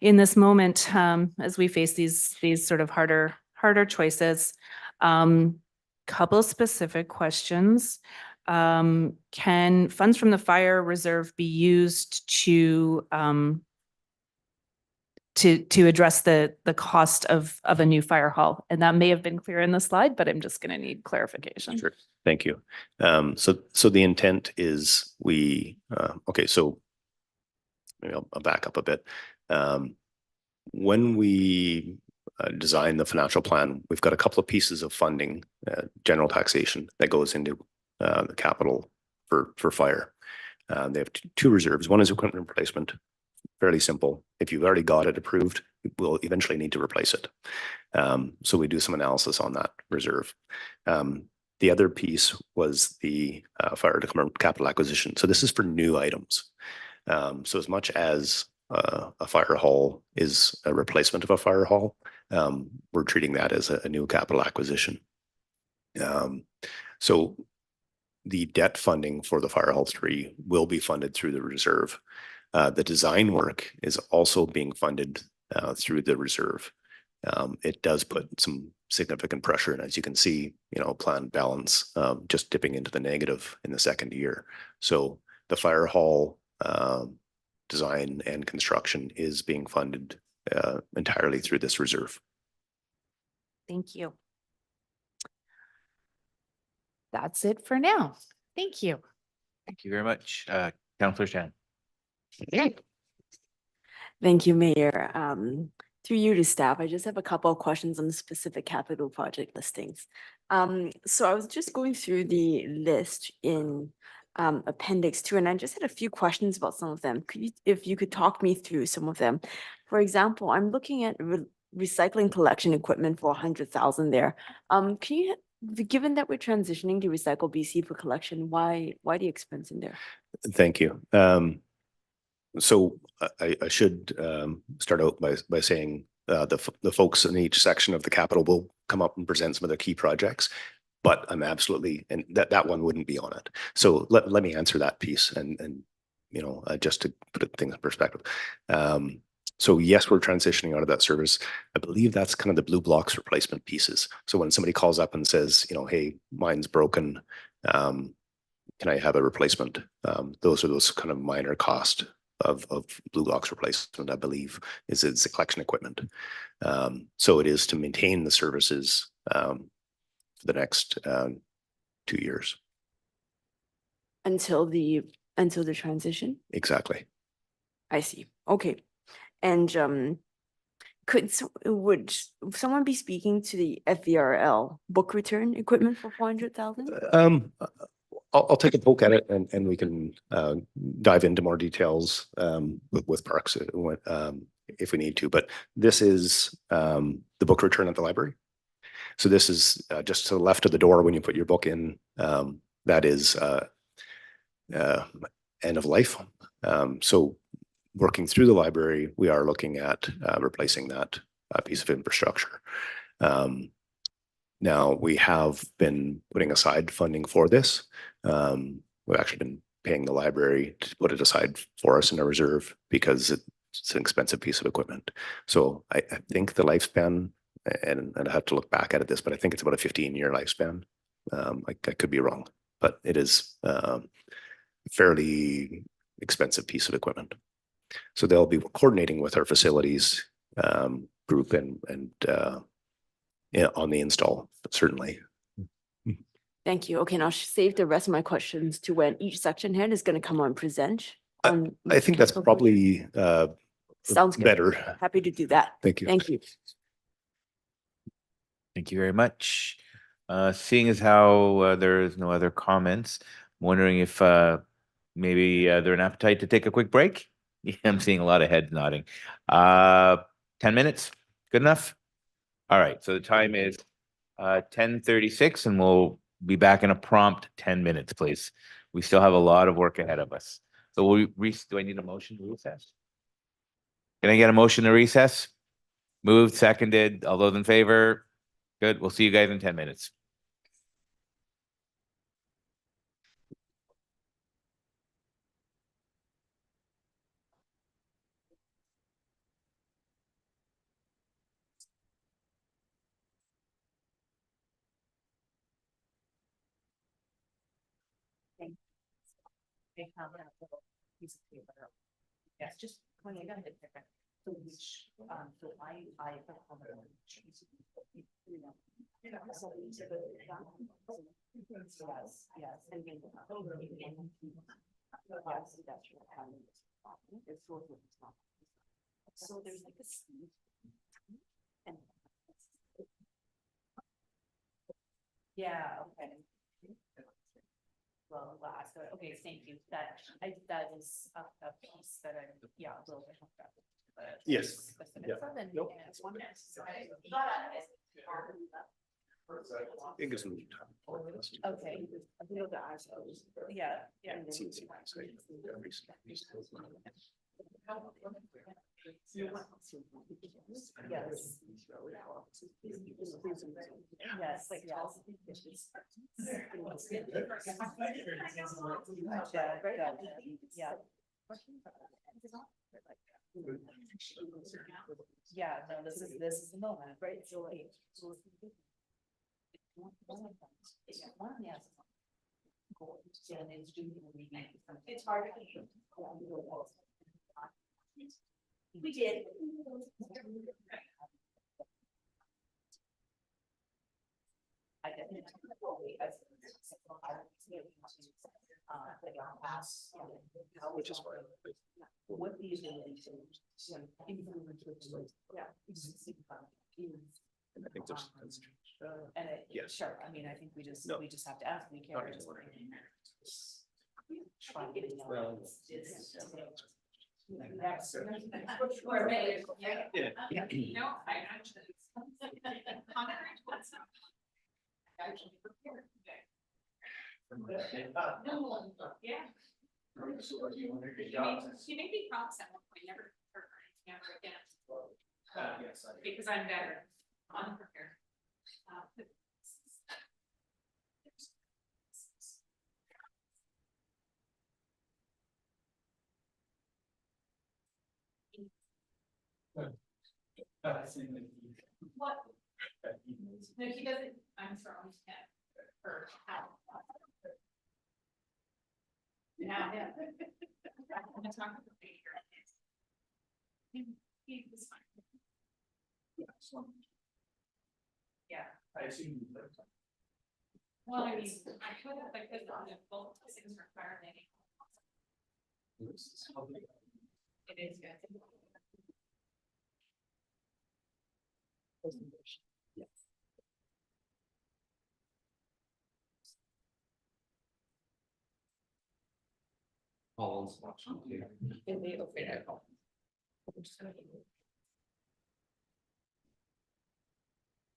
in this moment, as we face these sort of harder choices. Couple specific questions. Can funds from the fire reserve be used to address the cost of a new fire hall? And that may have been clear in the slide, but I'm just going to need clarification. Sure. Thank you. So the intent is okay, so maybe I'll back up a bit. When we design the financial plan, we've got a couple of pieces of funding, general taxation that goes into the capital for fire. They have two reserves. One is equipment replacement, fairly simple. If you've already got it approved, we'll eventually need to replace it. So we do some analysis on that reserve. The other piece was the fire department capital acquisition. So this is for new items. So as much as a fire hall is a replacement of a fire hall, we're treating that as a new capital acquisition. So the debt funding for the Fire Hall 3 will be funded through the reserve. The design work is also being funded through the reserve. It does put some significant pressure, and as you can see, planned balance just dipping into the negative in the second year. So the Fire Hall design and construction is being funded entirely through this reserve. Thank you. That's it for now. Thank you. Thank you very much. Councillor Chan. Thank you, Mayor. Through you to staff, I just have a couple of questions on the specific capital project listings. So I was just going through the list in Appendix 2, and I just had a few questions about some of them. If you could talk me through some of them. For example, I'm looking at recycling collection equipment for 100,000 there. Given that we're transitioning to Recycle BC for collection, why the expense in there? Thank you. So I should start out by saying the folks in each section of the capital will come up and present some of their key projects, but I'm absolutely, and that one wouldn't be on it. So let me answer that piece and just to put things in perspective. So yes, we're transitioning out of that service. I believe that's kind of the blue blocks replacement pieces. So when somebody calls up and says, hey, mine's broken, can I have a replacement? Those are those kind of minor cost of blue blocks replacement, I believe, it's the collection equipment. So it is to maintain the services for the next 2 years. Until the transition? Exactly. I see. Okay. And would someone be speaking to the FVRL book return equipment for 400,000? I'll take a poke at it and we can dive into more details with Parks if we need to. But this is the book return at the library. So this is just to the left of the door when you put your book in. That is end of life. So working through the library, we are looking at replacing that piece of infrastructure. Now, we have been putting aside funding for this. We've actually been paying the library to put it aside for us in a reserve because it's an expensive piece of equipment. So I think the lifespan, and I have to look back at this, but I think it's about a 15-year lifespan. I could be wrong, but it is a fairly expensive piece of equipment. So they'll be coordinating with our facilities group and on the install, certainly. Thank you. Okay, and I'll save the rest of my questions to when each section head is going to come on present. I think that's probably sounds good. Better. Happy to do that. Thank you. Thank you. Thank you very much. Seeing as how there is no other comments, I'm wondering if maybe they're an appetite to take a quick break. Yeah, I'm seeing a lot of heads nodding. 10 minutes, good enough? All right, so the time is 10:36 and we'll be back in a prompt 10 minutes, please. We still have a lot of work ahead of us. So do I need a motion to recess? Can I get a motion to recess? Moved, seconded, all those in favor? Good, we'll see you guys in 10 minutes. They have that little piece of paper. Yes, just when you got it. So which, so I. So these are the. Yes, yes. And then. Yes, that's right. It's sort of. So there's like a seed. And. Yeah, okay. Well, last, okay, thank you. That is a piece that I, yeah, will. Yes. Yeah. Nope. It gives me time. Okay. Yeah, yeah. Yes. Yes, like, yeah. Yeah, no, this is the moment, right? So like. It's hard to. We did. I didn't. Which is fine. What these. Yeah. And I think there's. And it, Yes. sure, I mean, I think we just No. have to ask, we can't. Not just- anymore. Try to get it done. Well, That's- Yeah. Yeah. She made me promise at one point, never again. Because I'm better, unprepared. What? No, he doesn't, I'm sure on his head, or how. Yeah, yeah. I'm gonna talk with the here. He was fine. Yeah. I assume. Well, I mean, I could have, both things require any. It is good.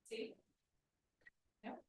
See? No.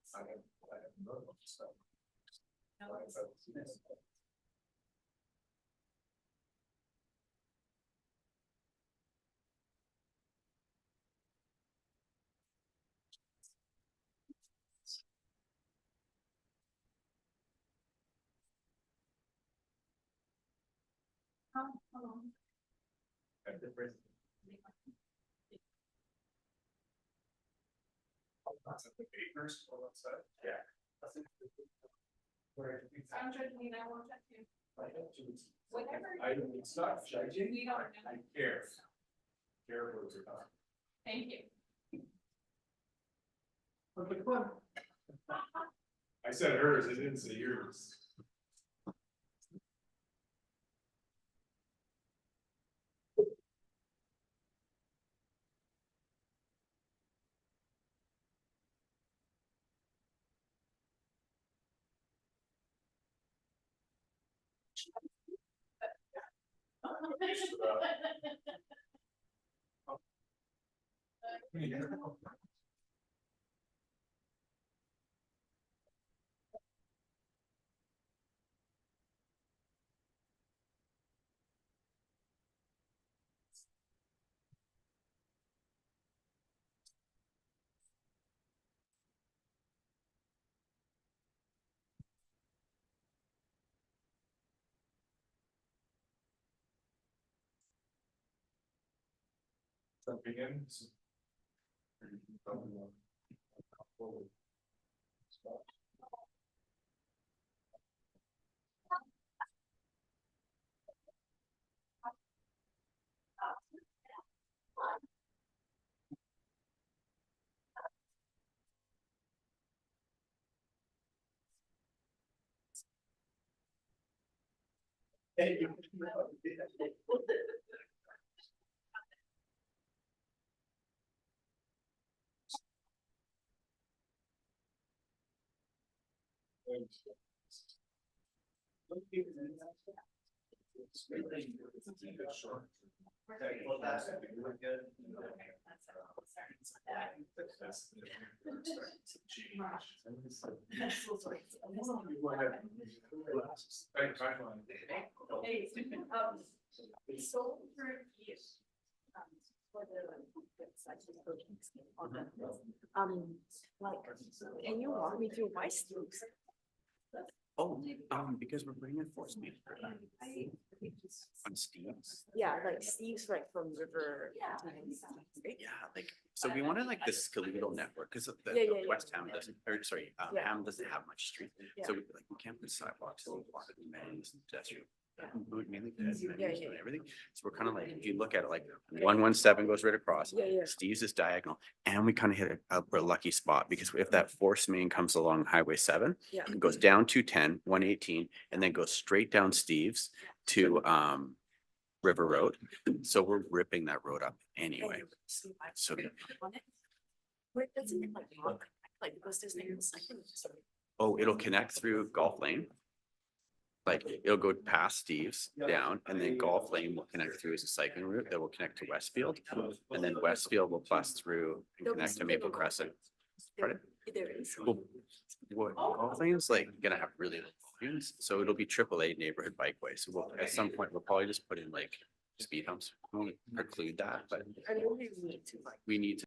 Yeah. I'm judging, I won't judge you. Whatever. It's not judging. We don't know. I care. Care words are not. Thank you. But come on. I said hers, I didn't say yours. Like, can you walk me through why Steve's? Oh, because we're bringing force main on Steve's. Yeah, like Steve's right from River. Yeah, like, so we wanted like this skeletal network, because of Yeah, yeah, the yeah. West Ham doesn't, or sorry, Yeah. Ham doesn't have much street. Yeah. So we can't put sidewalks and a lot of amenities and pedestrian. Yeah. Mainly Yeah, pedestrian yeah. and everything. So we're kind of like, if you look at it, like 117 goes right across. Yeah, yeah. Steve's is diagonal, and we kind of hit a lucky spot, because if that force main comes along Highway 7, Yeah. it goes down 210, 118, and then goes straight down Steve's to River Road. So we're ripping that road up anyway. So Where doesn't it like walk, like because there's no cycling. oh, it'll connect through Golf Lane. Like it'll go past Steve's down, and then Golf Lane will connect through as a cycling route that will connect to Westfield. And then Westfield will plus through and connect to Maple Crescent. Pardon? There is. Well, what Golf Lane's like gonna have really low volumes, so it'll be AAA neighborhood bikeway. So we'll, at some point, we'll probably just put in like speed humps. We won't preclude that, but I know we need to like. we need to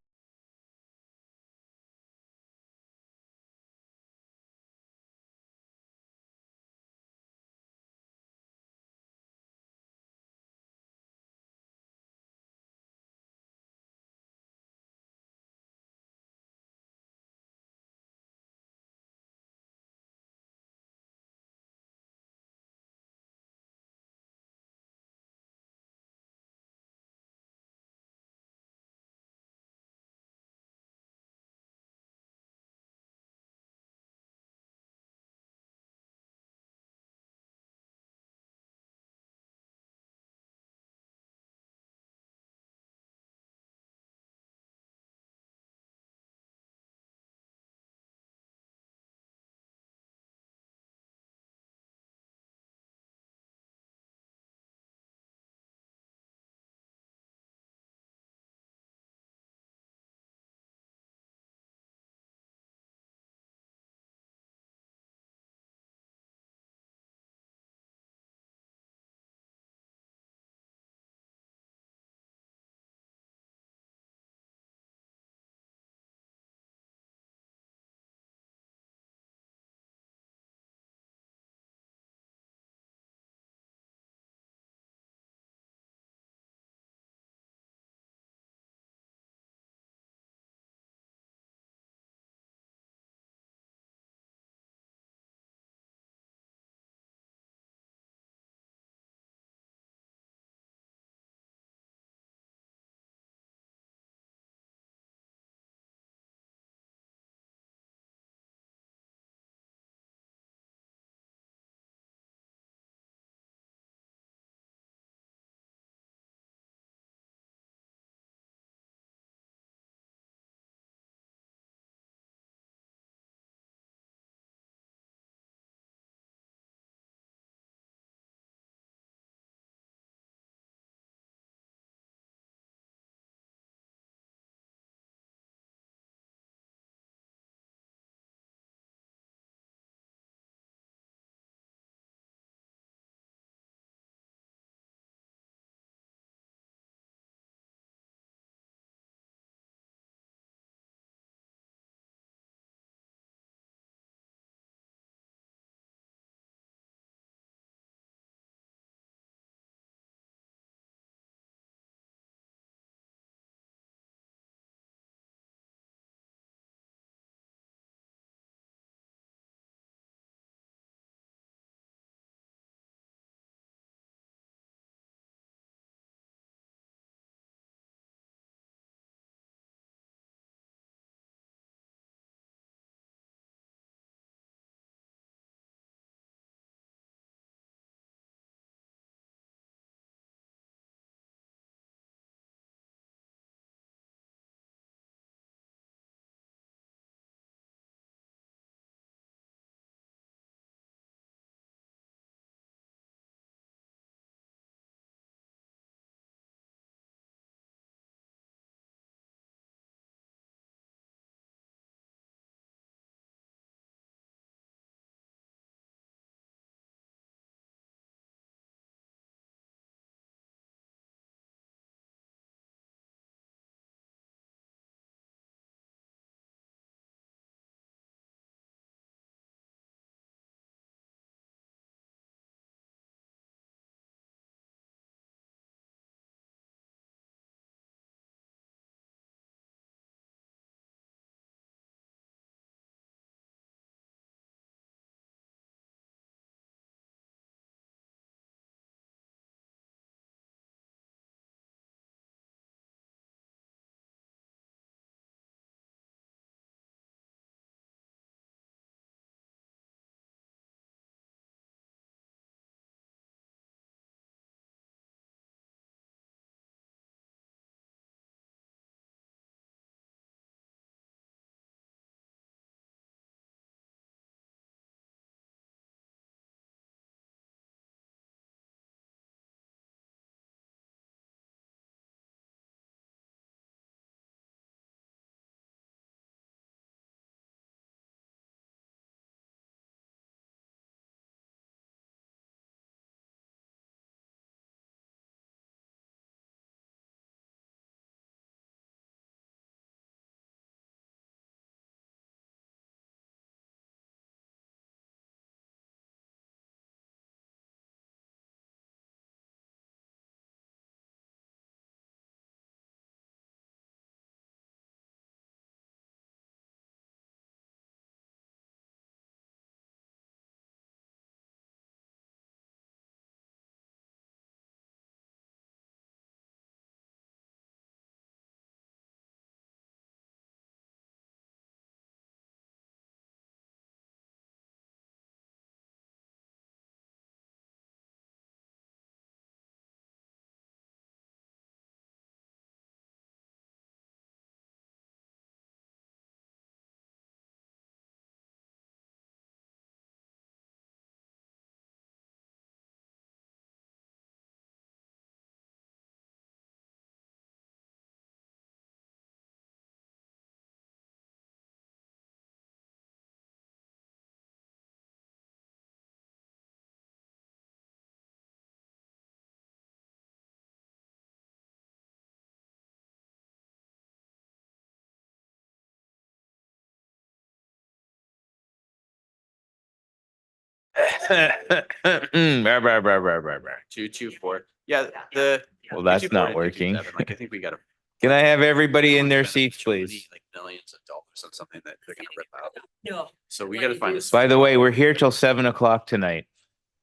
Rah, rah, rah, rah, rah, rah. 224. Yeah, the. Well, that's 224 not and working. 227, Like, I think we gotta. Can I have everybody in their spend seats, so many, please? Like millions of dollars on something that they're gonna rip out. No. So we gotta find a. By the way, we're here till 7 o'clock tonight.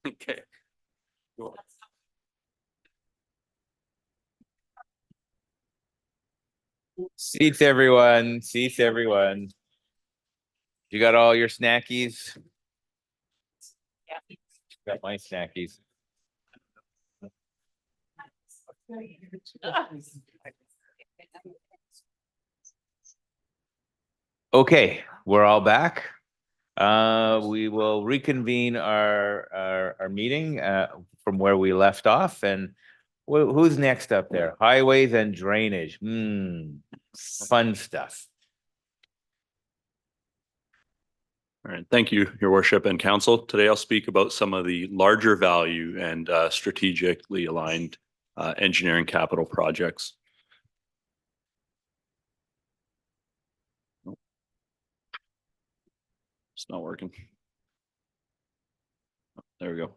Okay. Cool. Seats, everyone, seats, everyone. You got all your snackies? Got my snackies. Okay, we're all back. We will reconvene our meeting from where we left off, and who's next up there? Highways and drainage. Fun stuff. All right, thank you, Your Worship and Council. Today I'll speak about some of the larger value and strategically aligned engineering capital projects. It's not working. There we go.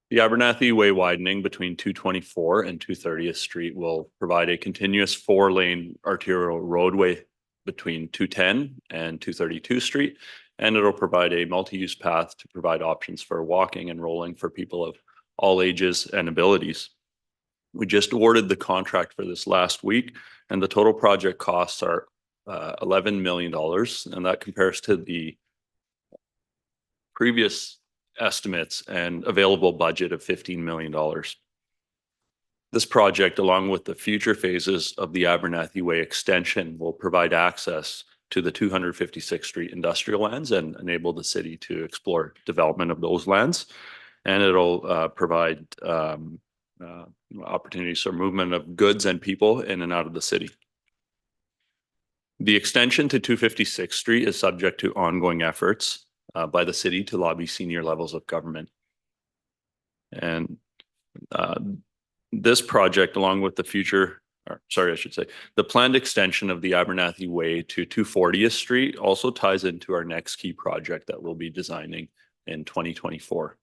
The Abernathy Way widening between 224 and 230th Street will provide a continuous 4-lane arterial roadway between 210 and 232 Street, and it'll provide a multi-use path to provide options for walking and rolling for people of all ages and abilities. We just awarded the contract for this last week, and the total project costs are $11 million, and that compares to the previous estimates and available budget of $15 million. This project, along with the future phases of the Abernathy Way extension, will provide access to the 256th Street industrial lands and enable the city to explore development of those lands. And it'll provide opportunities for movement of goods and people in and out of the city. The extension to 256th Street is subject to ongoing efforts by the city to lobby senior levels of government. And this project, along with the future, the planned extension of the Abernathy Way to 240th Street also ties into our next key project that we'll be designing in 2024,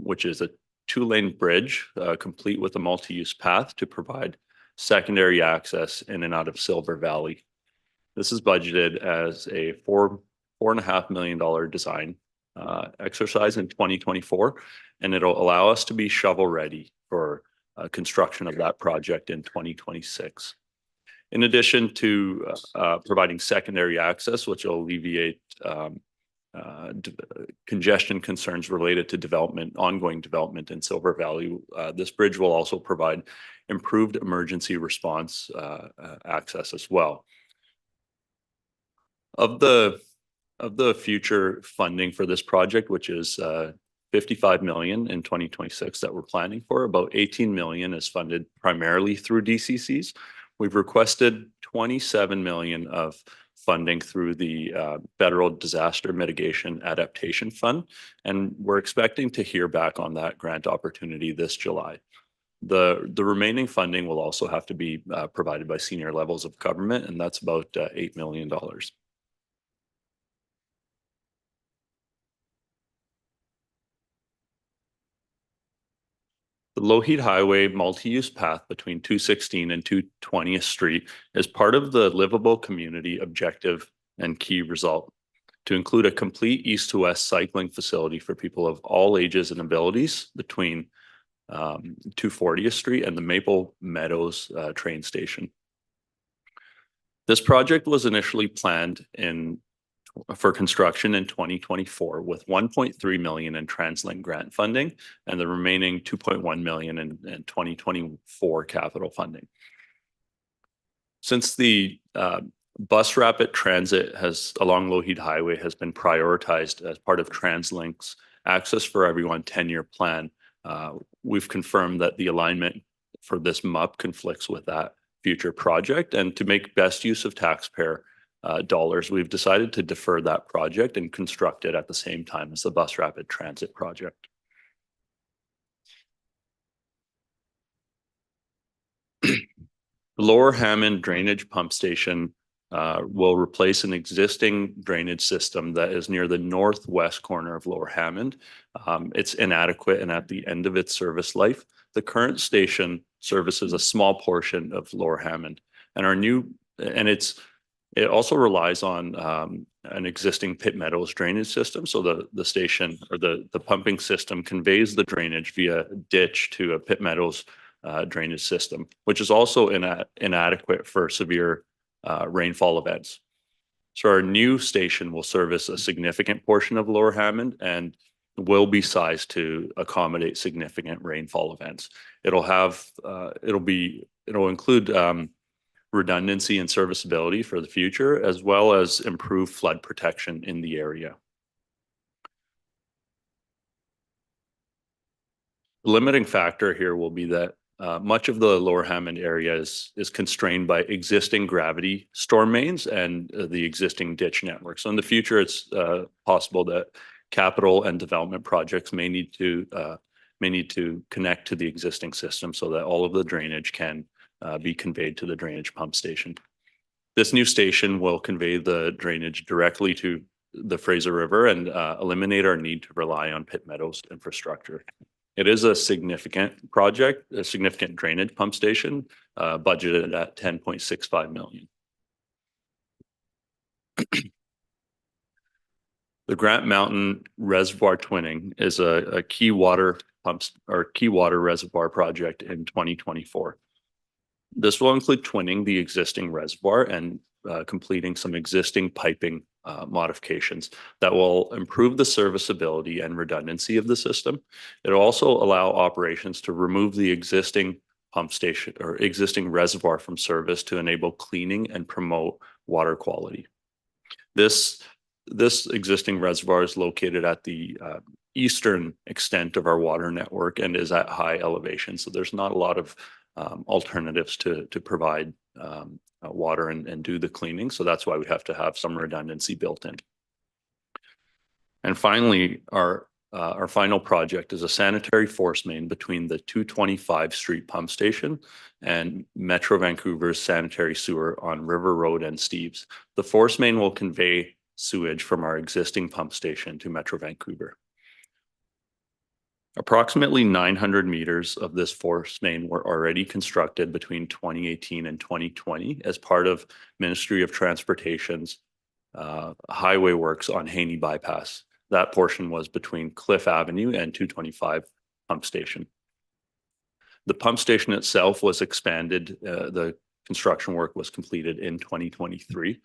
which is a 2-lane bridge complete with a multi-use path to provide secondary access in and out of Silver Valley. This is budgeted as a $4.5 million design exercise in 2024, and it'll allow us to be shovel ready for construction of that project in 2026. In addition to providing secondary access, which will alleviate congestion concerns related to ongoing development in Silver Valley, this bridge will also provide improved emergency response access as well. Of the future funding for this project, which is $55 million in 2026 that we're planning for, about $18 million is funded primarily through DCCs. We've requested $27 million of funding through the Federal Disaster Mitigation Adaptation Fund, and we're expecting to hear back on that grant opportunity this July. The remaining funding will also have to be provided by senior levels of government, and that's about $8 million. The Lougheed Highway multi-use path between 216 and 220th Street is part of the livable community objective and key result to include a complete east to west cycling facility for people of all ages and abilities between 240th Street and the Maple Meadows train station. This project was initially planned for construction in 2024 with $1.3 million in TransLink grant funding and the remaining $2.1 million in 2024 capital funding. Since the bus rapid transit along Lougheed Highway has been prioritized as part of TransLink's Access for Everyone 10-year plan, we've confirmed that the alignment for this MUP conflicts with that future project, and to make best use of taxpayer dollars, we've decided to defer that project and construct it at the same time as the bus rapid transit project. The Lower Hammond Drainage Pump Station will replace an existing drainage system that is near the northwest corner of Lower Hammond. It's inadequate and at the end of its service life. The current station services a small portion of Lower Hammond, and it also relies on an existing Pitt Meadows drainage system. So the station or the pumping system conveys the drainage via ditch to a Pitt Meadows drainage system, which is also inadequate for severe rainfall events. So our new station will service a significant portion of Lower Hammond and will be sized to accommodate significant rainfall events. It'll include redundancy and serviceability for the future, as well as improved flood protection in the area. The limiting factor here will be that much of the Lower Hammond area is constrained by existing gravity storm mains and the existing ditch network. So in the future, it's possible that capital and development projects may need to connect to the existing system so that all of the drainage can be conveyed to the drainage pump station. This new station will convey the drainage directly to the Fraser River and eliminate our need to rely on Pitt Meadows infrastructure. It is a significant project, a significant drainage pump station, budgeted at $10.65 million. The Grant Mountain Reservoir Twinning is a key water reservoir project in 2024. This will include twinning the existing reservoir and completing some existing piping modifications that will improve the serviceability and redundancy of the system. It will also allow operations to remove the existing pump station or existing reservoir from service to enable cleaning and promote water quality. This existing reservoir is located at the eastern extent of our water network and is at high elevation. So there's not a lot of alternatives to provide water and do the cleaning. So that's why we have to have some redundancy built in. And finally, our final project is a sanitary force main between the 225 Street pump station and Metro Vancouver's sanitary sewer on River Road and Steves. The force main will convey sewage from our existing pump station to Metro Vancouver. Approximately 900 meters of this force main were already constructed between 2018 and 2020 as part of Ministry of Transportation's highway works on Haney Bypass. That portion was between Cliff Avenue and 225 pump station. The pump station itself was expanded. The construction work was completed in 2023.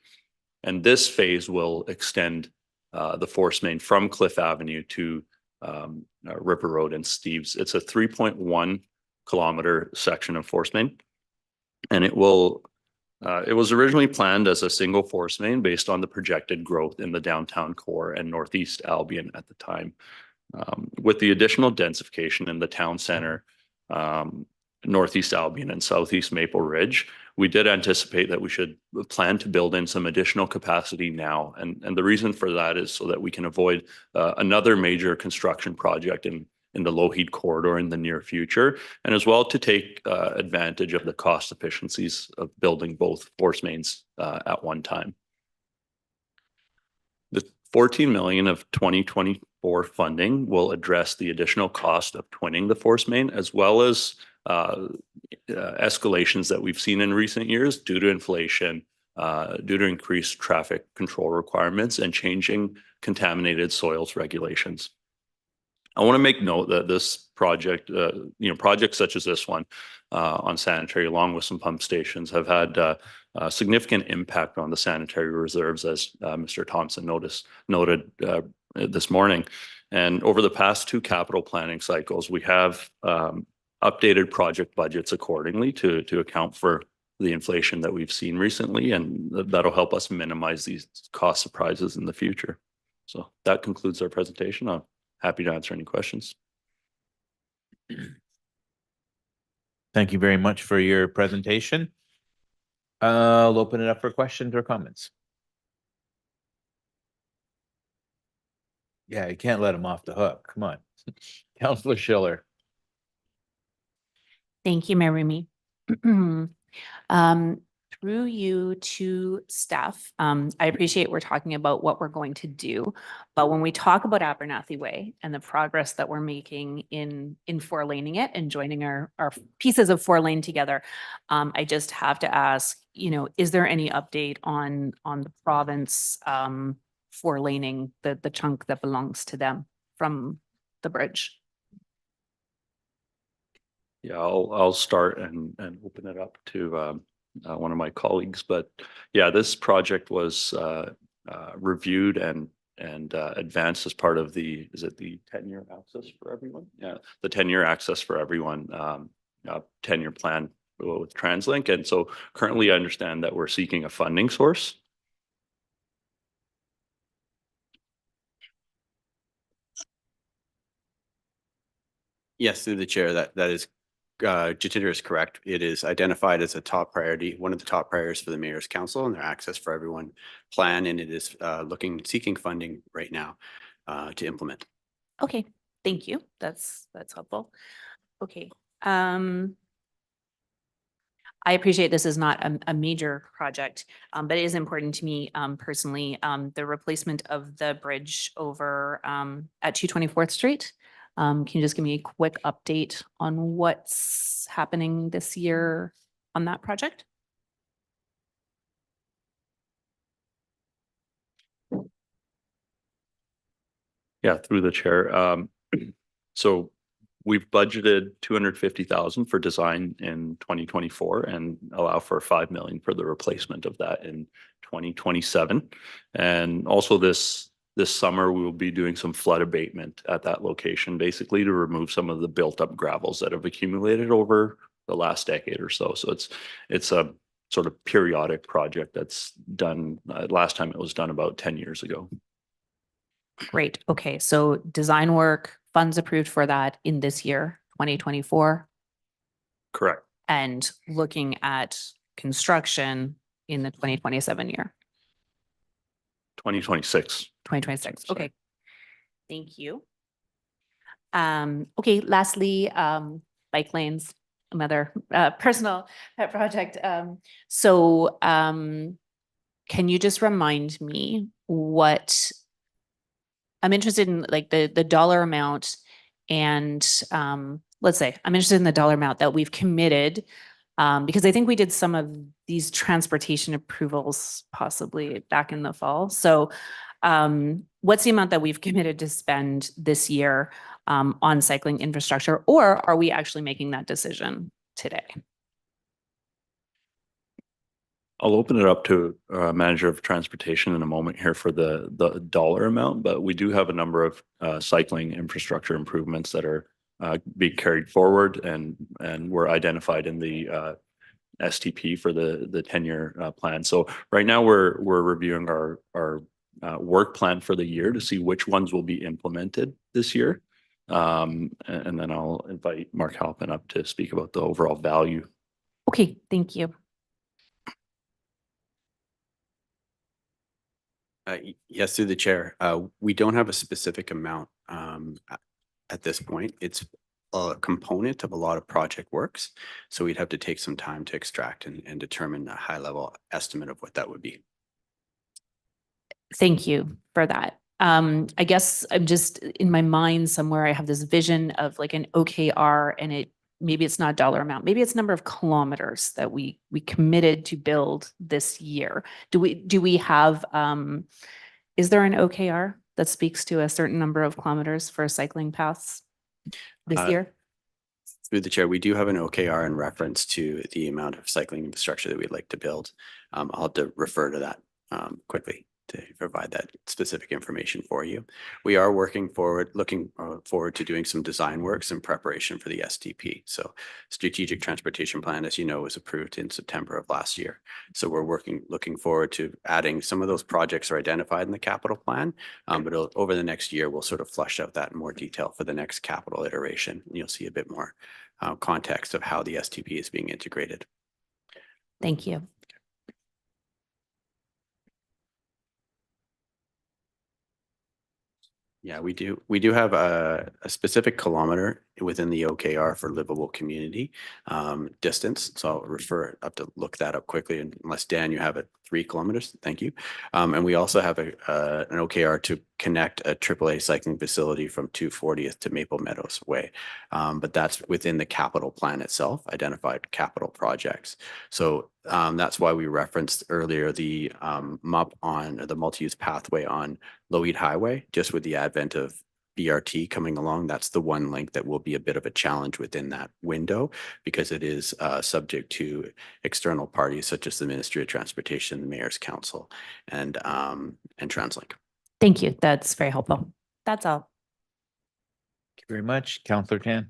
And this phase will extend the force main from Cliff Avenue to River Road and Steves. It's a 3.1 kilometer section of force main, and it was originally planned as a single force main based on the projected growth in the downtown core and Northeast Albion at the time. With the additional densification in the town center, Northeast Albion and Southeast Maple Ridge, we did anticipate that we should plan to build in some additional capacity now. And the reason for that is so that we can avoid another major construction project in the Lougheed corridor in the near future, and as well to take advantage of the cost efficiencies of building both force mains at one time. The $14 million of 2024 funding will address the additional cost of twinning the force main, as well as escalations that we've seen in recent years due to inflation, due to increased traffic control requirements and changing contaminated soils regulations. I want to make note that this project, projects such as this one on sanitary, along with some pump stations, have had a significant impact on the sanitary reserves, as Mr. Thompson noted this morning. And over the past two capital planning cycles, we have updated project budgets accordingly to account for the inflation that we've seen recently, and that'll help us minimize these cost surprises in the future. So that concludes our presentation. I'm happy to answer any questions. Thank you very much for your presentation. I'll open it up for questions or comments. Yeah, you can't let them off the hook. Come on. Councillor Schiller. Thank you, Mayor Remy. through you to staff. I appreciate we're talking about what we're going to do, but when we talk about Abernathy Way and the progress that we're making in four laning it and joining our pieces of four lane together, I just have to ask, is there any update on the province four laning the chunk that belongs to them from the bridge? Yeah, I'll start and open it up to one of my colleagues, but yeah, this project was reviewed and advanced as part of is it the 10-year access for everyone? Yeah, the 10-year access for everyone 10-year plan with TransLink. And so currently I understand that we're seeking a funding source. Yes, through the chair, that is, Jatinder is correct. It is identified as a top priority, one of the top priorities for the mayor's council and their Access for Everyone plan, and it is seeking funding right now to implement. Okay, thank you. That's helpful. Okay. I appreciate this is not a major project, but it is important to me personally, the replacement of the bridge over at 224th Street. Can you just give me a quick update on what's happening this year on that project? Yeah, through the chair. So we've budgeted 250,000 for design in 2024 and allow for 5 million for the replacement of that in 2027. And also this summer, we will be doing some flood abatement at that location, basically to remove some of the built up gravels that have accumulated over the last decade or so. So it's a sort of periodic project that's done. Last time it was done about 10 years ago. Great. Okay. So design work, funds approved for that in this year, 2024. Correct. And looking at construction in the 2027 year. 2026. 2026. Sorry. Okay. Thank you. Okay. Lastly, bike lanes, another personal pet project. So can you just remind me what I'm interested in, like the dollar amount, and let's say I'm interested in the dollar amount that we've committed, because I think we did some of these transportation approvals possibly back in the fall. So what's the amount that we've committed to spend this year on cycling infrastructure, or are we actually making that decision today? I'll open it up to manager of transportation in a moment here for the dollar amount, but we do have a number of cycling infrastructure improvements that are being carried forward and were identified in the STP for the 10-year plan. So right now we're reviewing our work plan for the year to see which ones will be implemented this year. And then I'll invite Mark Halpin up to speak about the overall value. Okay, thank you. Yes, through the chair. We don't have a specific amount at this point. It's a component of a lot of project works. So we'd have to take some time to extract and determine a high level estimate of what that would be. Thank you for that. I guess I'm just in my mind somewhere, I have this vision of like an OKR, and maybe it's not dollar amount, maybe it's number of kilometers that we committed to build this year. Do we have, is there an OKR that speaks to a certain number of kilometers for cycling paths this year? Through the chair, we do have an OKR in reference to the amount of cycling infrastructure that we'd like to build. I'll have to refer to that quickly to provide that specific information for you. We are looking forward to doing some design works in preparation for the STP. So Strategic Transportation Plan, as you know, was approved in September of last year. So we're looking forward to adding some of those projects are identified in the capital plan, but over the next year, we'll sort of flush out that in more detail for the next capital iteration. And you'll see a bit more context of how the STP is being integrated. Thank you. Yeah, we do. We do have a specific kilometer within the OKR for livable community distance. So I'll refer, I have to look that up quickly unless Dan, you have it 3 kilometers. Thank you. And we also have an OKR to connect a AAA cycling facility from 240th to Maple Meadows Way. But that's within the capital plan itself, identified capital projects. So that's why we referenced earlier the MUP on the multi-use pathway on Loweed Highway, just with the advent of BRT coming along. That's the one link that will be a bit of a challenge within that window because it is subject to external parties such as the Ministry of Transportation, the Mayor's Council, and TransLink. Thank you. That's very helpful. That's all. Thank you very much. Councillor Tan.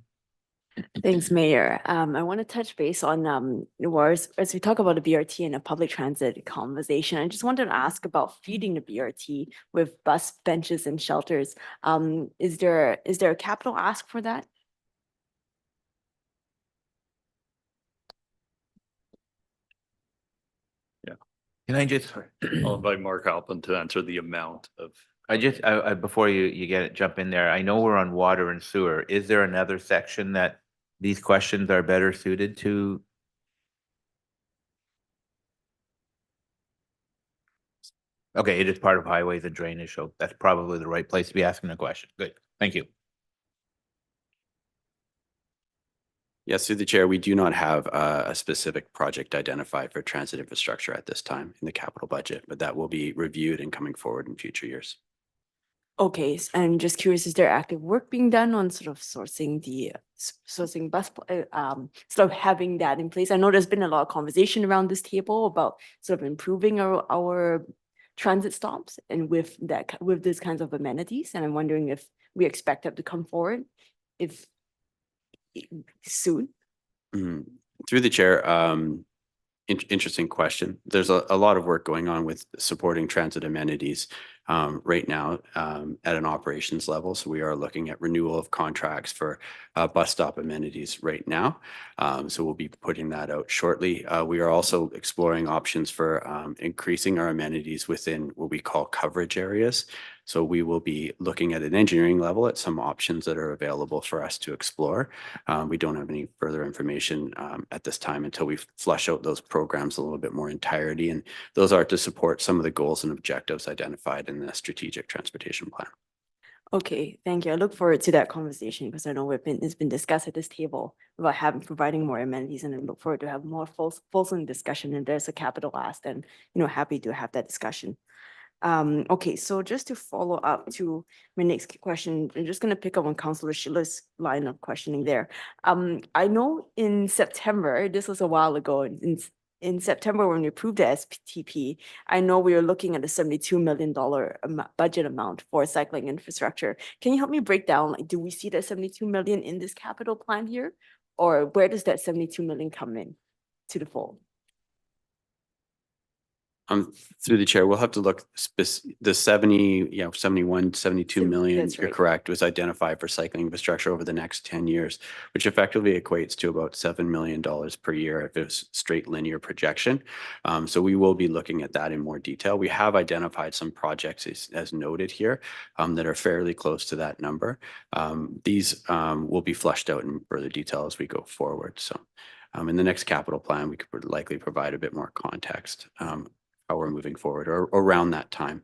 Thanks, Mayor. I want to touch base on as we talk about the BRT and a public transit conversation. I just wanted to ask about feeding the BRT with bus benches and shelters. Is there a capital ask for that? Can I just, I'll invite Mark Halpin to answer the amount of. before you get it, jump in there, I know we're on water and sewer. Is there another section that these questions are better suited to? Okay, it is part of highways and drainage, so that's probably the right place to be asking a question. Good, thank you. Yes, through the chair, we do not have a specific project identified for transit infrastructure at this time in the capital budget, but that will be reviewed and coming forward in future years. Okay, I'm just curious, is there active work being done on sort of sourcing bus, sort of having that in place? I know there's been a lot of conversation around this table about sort of improving our transit stops and with these kinds of amenities. And I'm wondering if we expect that to come forward soon. Through the chair, interesting question. There's a lot of work going on with supporting transit amenities right now at an operations level. So we are looking at renewal of contracts for bus stop amenities right now. So we'll be putting that out shortly. We are also exploring options for increasing our amenities within what we call coverage areas. So we will be looking at an engineering level at some options that are available for us to explore. We don't have any further information at this time until we flush out those programs a little bit more entirety. And those are to support some of the goals and objectives identified in the strategic transportation plan. Okay, thank you. I look forward to that conversation because I know it's been discussed at this table about providing more amenities, and I look forward to have more fulsome discussion. And there's a capital ask, and happy to have that discussion. Okay, so just to follow up to my next question, I'm just going to pick up on Councillor Schiller's line of questioning there. I know in September, this was a while ago, in September when we approved the SPTP, I know we were looking at a $72 million budget amount for cycling infrastructure. Can you help me break down, like, do we see that 72 million in this capital plan here? Or where does that 72 million come in to the fold? Through the chair, we'll have to look the 71, 72 million, That's you're right. correct, was identified for cycling infrastructure over the next 10 years, which effectively equates to about $7 million per year if it's straight linear projection. So we will be looking at that in more detail. We have identified some projects as noted here that are fairly close to that number. These will be flushed out in further detail as we go forward. So in the next capital plan, we could likely provide a bit more context how we're moving forward or around that time.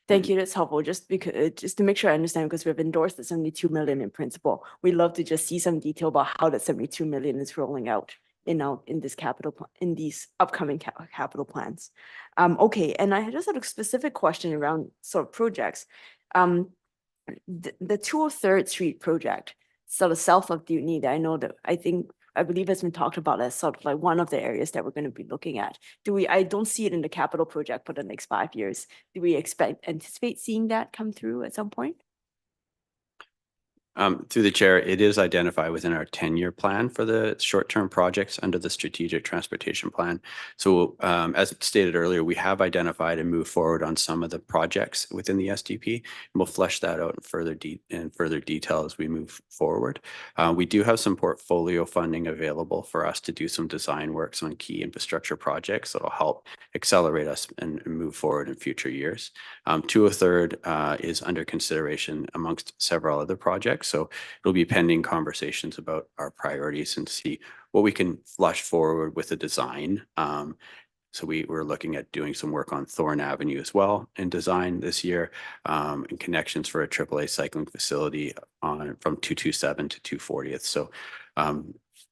Thank you. That's helpful. Just to make sure I understand, because we've endorsed the 72 million in principle. We'd love to just see some detail about how that 72 million is rolling out in this in these upcoming capital plans. Okay, and I just had a specific question around sort of projects. The 203rd Street project, sort of south of Dewdney, I know that I believe has been talked about as sort of like one of the areas that we're going to be looking at. I don't see it in the capital project for the next 5 years. Do we anticipate seeing that come through at some point? Through the chair, it is identified within our 10-year plan for the short-term projects under the strategic transportation plan. So as stated earlier, we have identified and moved forward on some of the projects within the SDP. And we'll flesh that out in further detail as we move forward. We do have some portfolio funding available for us to do some design works on key infrastructure projects that'll help accelerate us and move forward in future years. 2/3 is under consideration amongst several other projects. So it'll be pending conversations about our priorities and see what we can flush forward with the design. So we're looking at doing some work on Thorn Avenue as well in design this year, and connections for a AAA cycling facility from 227 to 240th. So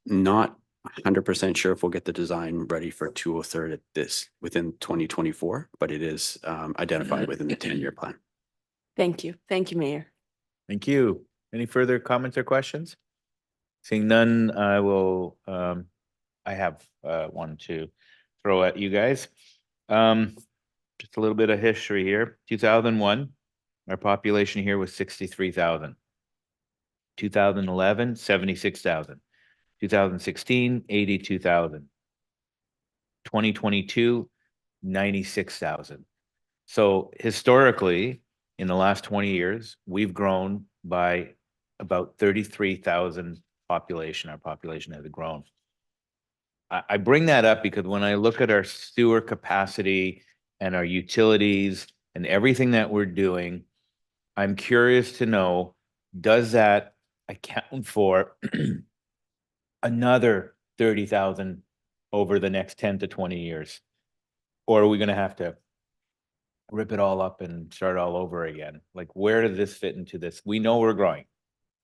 not 100% sure if we'll get the design ready for 2/3 within 2024, but it is identified within the 10-year plan. Thank you. Thank you, Mayor. Thank you. Any further comments or questions? Seeing none, I have one to throw at you guys. Just a little bit of history here. 2001, our population here was 63,000. 2011, 76,000. 2016, 82,000. 2022, 96,000. So historically, in the last 20 years, we've grown by about 33,000 population. Our population has grown. I bring that up because when I look at our sewer capacity and our utilities and everything that we're doing, I'm curious to know, does that account for another 30,000 over the next 10 to 20 years? Or are we going to have to rip it all up and start all over again? Like, where does this fit into this? We know we're growing.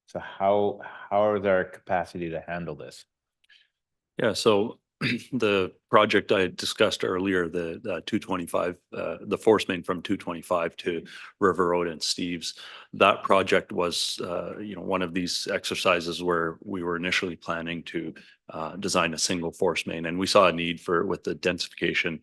So how is our capacity to handle this? Yeah, so the project I discussed earlier, the 225, the force main from 225 to River Road and Steves, that project was, one of these exercises where we were initially planning to design a single force main, and we saw a need with the densification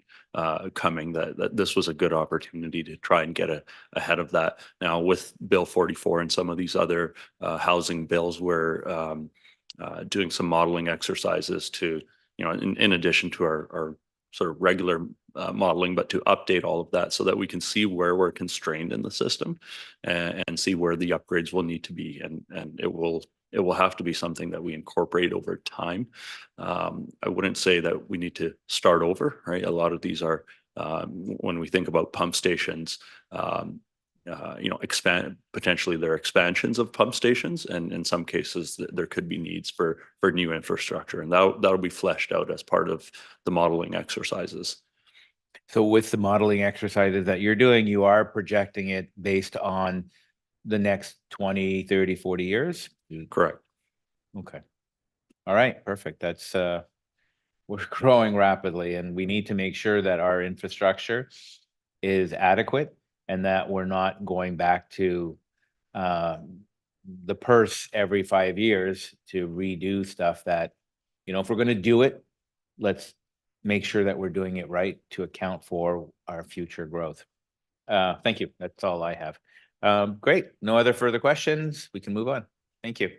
coming, that this was a good opportunity to try and get ahead of that. Now with Bill 44 and some of these other housing bills, we're doing some modeling exercises to, in addition to our sort of regular modeling, but to update all of that so that we can see where we're constrained in the system and see where the upgrades will need to be. And it will have to be something that we incorporate over time. I wouldn't say that we need to start over, right? A lot of these are, when we think about pump stations, potentially there are expansions of pump stations, and in some cases there could be needs for new infrastructure, and that'll be fleshed out as part of the modeling exercises. So with the modeling exercises that you're doing, you are projecting it based on the next 20, 30, 40 years? Correct. Okay. All right, perfect. That's we're growing rapidly, and we need to make sure that our infrastructure is adequate and that we're not going back to the purse every 5 years to redo stuff that, if we're going to do it, let's make sure that we're doing it right to account for our future growth. Thank you. That's all I have. Great. No other further questions. We can move on. Thank you.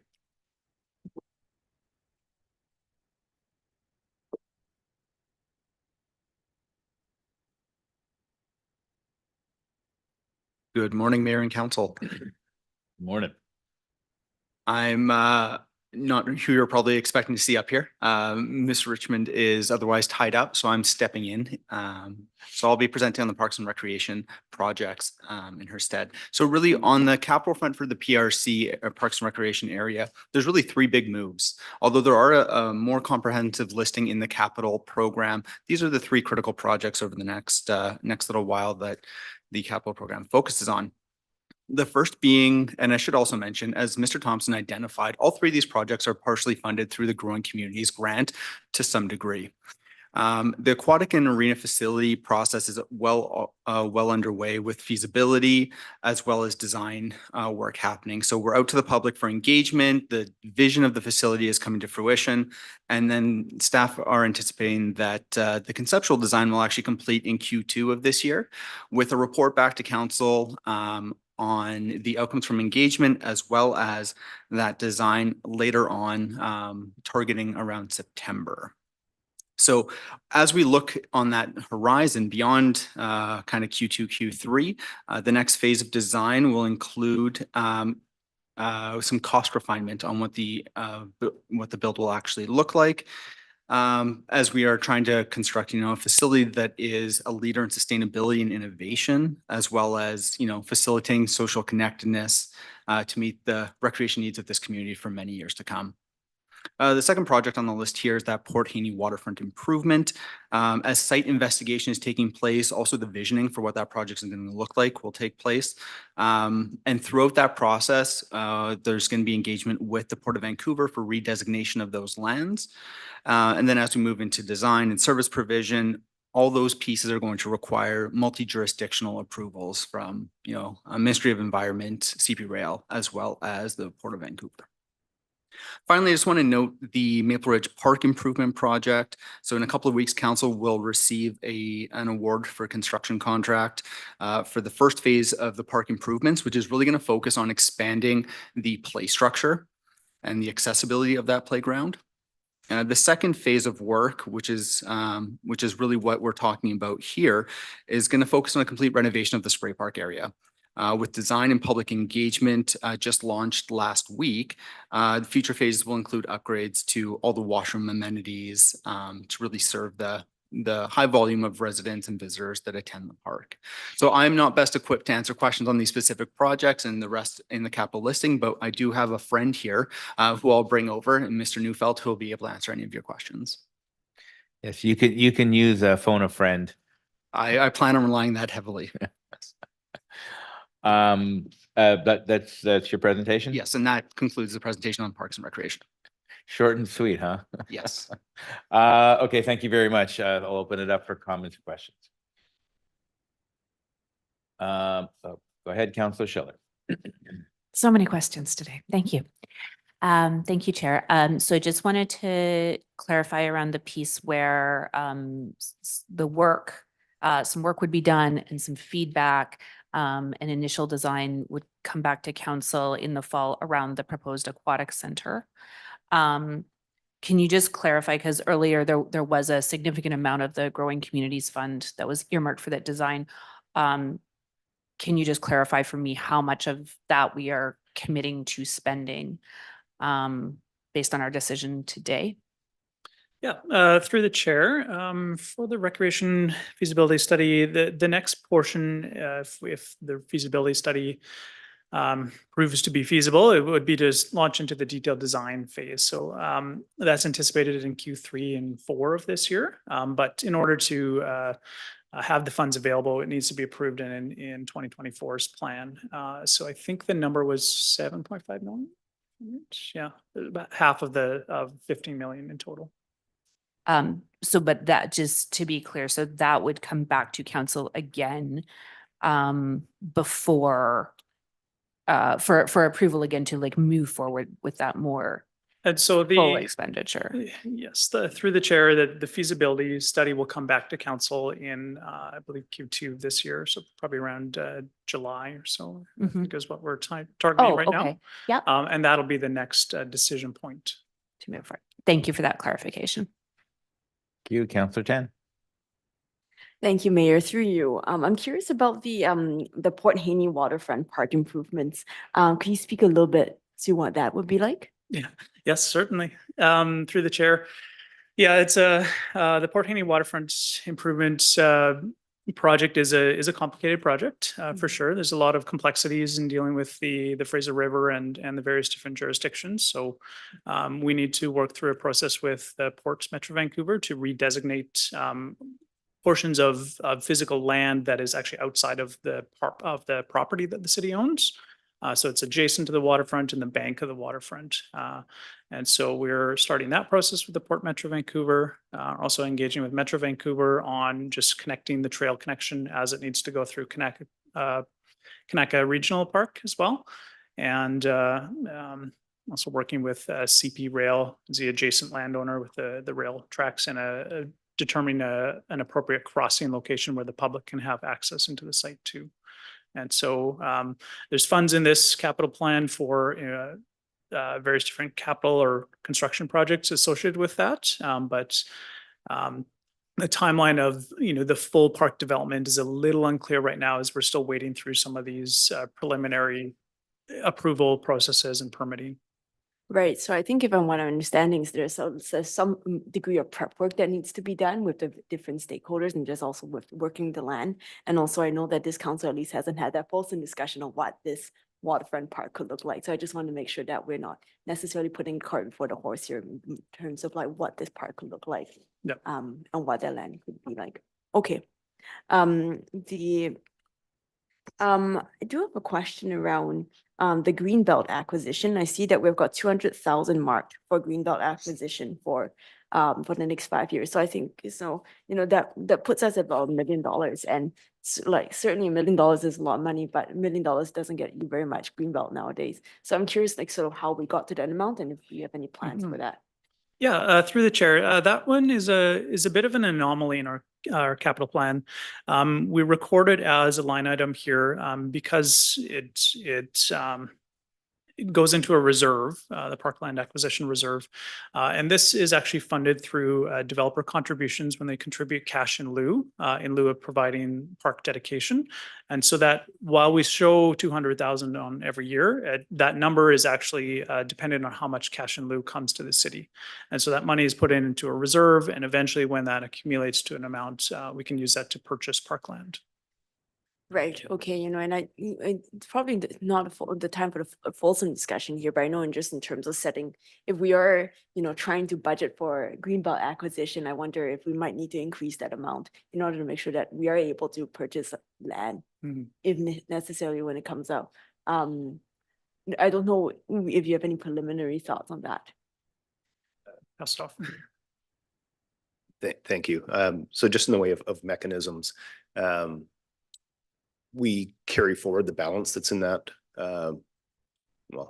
Good morning, Mayor and Council. Morning. I'm not who you're probably expecting to see up here. Ms. Richmond is otherwise tied up, so I'm stepping in. So I'll be presenting on the Parks and Recreation projects in her stead. So really on the capital front for the PRC, Parks and Recreation area, there's really three big moves. Although there are a more comprehensive listing in the capital program, these are the three critical projects over the next little while that the capital program focuses on. The first being, and I should also mention, as Mr. Thompson identified, all three of these projects are partially funded through the Growing Communities Grant to some degree. The aquatic and arena facility process is well underway with feasibility as well as design work happening. So we're out to the public for engagement. The vision of the facility is coming to fruition. And then staff are anticipating that the conceptual design will actually complete in Q2 of this year with a report back to council on the outcomes from engagement as well as that design later on, targeting around September. So as we look on that horizon beyond kind of Q2, Q3, the next phase of design will include some cost refinement on what the build will actually look like. As we are trying to construct, a facility that is a leader in sustainability and innovation, as well as, facilitating social connectedness to meet the recreation needs of this community for many years to come. The second project on the list here is that Port Haney waterfront improvement. As site investigation is taking place, also the visioning for what that project is going to look like will take place. And throughout that process, there's going to be engagement with the Port of Vancouver for redesignation of those lands. And then as we move into design and service provision, all those pieces are going to require multi-jurisdictional approvals from, Ministry of Environment, CP Rail, as well as the Port of Vancouver. Finally, I just want to note the Maple Ridge Park Improvement Project. So in a couple of weeks, council will receive an award for a construction contract for the first phase of the park improvements, which is really going to focus on expanding the play structure and the accessibility of that playground. The second phase of work, which is really what we're talking about here, is going to focus on a complete renovation of the spray park area. With design and public engagement just launched last week, the future phases will include upgrades to all the washroom amenities to really serve the high volume of residents and visitors that attend the park. So I'm not best equipped to answer questions on these specific projects and the rest in the capital listing, but I do have a friend here who I'll bring over, and Mr. Neufeld, who will be able to answer any of your questions. Yes, you can use a phone a friend. I plan on relying that heavily. That's your presentation? Yes, and that concludes the presentation on Parks and Recreation. Short and sweet, huh? Yes. Okay, thank you very much. I'll open it up for comments and questions. Go ahead, Councillor Schiller. So many questions today. Thank you. Thank you, Chair. So just wanted to clarify around the piece where the work, some work would be done and some feedback. An initial design would come back to council in the fall around the proposed aquatic center. Can you just clarify, because earlier there was a significant amount of the Growing Communities Fund that was earmarked for that design. Can you just clarify for me how much of that we are committing to spending based on our decision today? Yeah, through the chair, for the recreation feasibility study, the next portion, if the feasibility study proves to be feasible, it would be to launch into the detailed design phase. So that's anticipated in Q3 and 4 of this year. But in order to have the funds available, it needs to be approved in 2024's plan. So I think the number was 7.5 million. Yeah, about half of 15 million in total. So, but that, just to be clear, so that would come back to council again before for approval again to like move forward with that more and so full expenditure. Yes, through the chair, the feasibility study will come back to council in I believe Q2 this year, so probably around July or so, I think is what we're targeting right now. Yeah. And that'll be the next decision point to move forward. Thank you for that clarification. Thank you, Councillor Chan. Thank you, Mayor. Through you, I'm curious about the Port Haney waterfront park improvements. Could you speak a little bit to what that would be like? Yeah. Yes, certainly. Through the chair. Yeah, it's the Port Haney waterfront improvement project is a complicated project for sure. There's a lot of complexities in dealing with the Fraser River and the various different jurisdictions. So we need to work through a process with the Ports Metro Vancouver to redesignate portions of physical land that is actually outside of the property that the city owns. So it's adjacent to the waterfront and the bank of the waterfront. And so we're starting that process with the Port Metro Vancouver, also engaging with Metro Vancouver on just connecting the trail connection as it needs to go through Kanaka Regional Park as well. And also working with CP Rail, the adjacent landowner with the rail tracks, and determining an appropriate crossing location where the public can have access into the site too. And so there's funds in this capital plan for various different capital or construction projects associated with that. But the timeline of, the full park development is a little unclear right now as we're still waiting through some of these preliminary approval processes and permitting. Right, so I think if I'm what I'm understanding is there's some degree of prep work that needs to be done with the different stakeholders and just also with working the land. And also I know that this council at least hasn't had that fulsome discussion of what this waterfront park could look like. So I just want to make sure that we're not necessarily putting cart before the horse here in terms of like what this park could look like. Yep. And what that land could be like. Okay. I do have a question around the Greenbelt acquisition. I see that we've got 200,000 marked for Greenbelt acquisition for the next 5 years. So I think, that puts us at about $1 million, and like certainly $1 million is a lot of money, but $1 million doesn't get you very much Greenbelt nowadays. So I'm curious, like sort of how we got to that amount and if you have any plans for that. Yeah, through the chair, that one is a bit of an anomaly in our capital plan. We record it as a line item here because it goes into a reserve, the Parkland Acquisition Reserve. And this is actually funded through developer contributions when they contribute cash in lieu of providing park dedication. And so that while we show 200,000 on every year, that number is actually dependent on how much cash in lieu comes to the city. And so that money is put into a reserve, and eventually when that accumulates to an amount, we can use that to purchase parkland. Right, okay, and it's probably not the time for a fulsome discussion here, but I know just in terms of setting, if we are, trying to budget for Greenbelt acquisition, I wonder if we might need to increase that amount in order to make sure that we are able to purchase land if necessary when it comes out. I don't know if you have any preliminary thoughts on that. Pass it off. Thank you. So just in the way of mechanisms, we carry forward the balance that's in that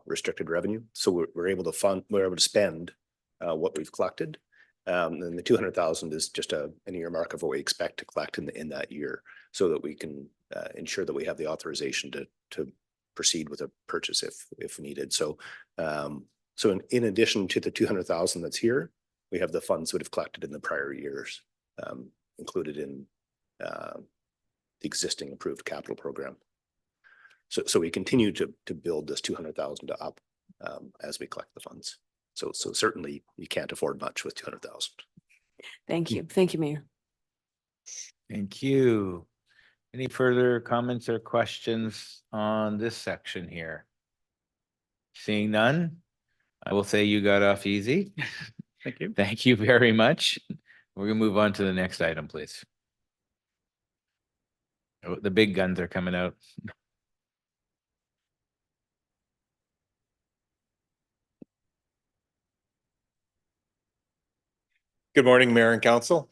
restricted revenue. So we're able to spend what we've collected. And the 200,000 is just an earmark of what we expect to collect in that year, so that we can ensure that we have the authorization to proceed with a purchase if needed. So in addition to the 200,000 that's here, we have the funds that have collected in the prior years included in the existing approved capital program. So we continue to build this 200,000 up as we collect the funds. So certainly you can't afford much with 200,000. Thank you. Thank you, Mayor. Thank you. Any further comments or questions on this section here? Seeing none, I will say you got off easy. Thank you. Thank you very much. We're gonna move on to the next item, please. Oh, the big guns are coming out. Good morning, Mayor and Council.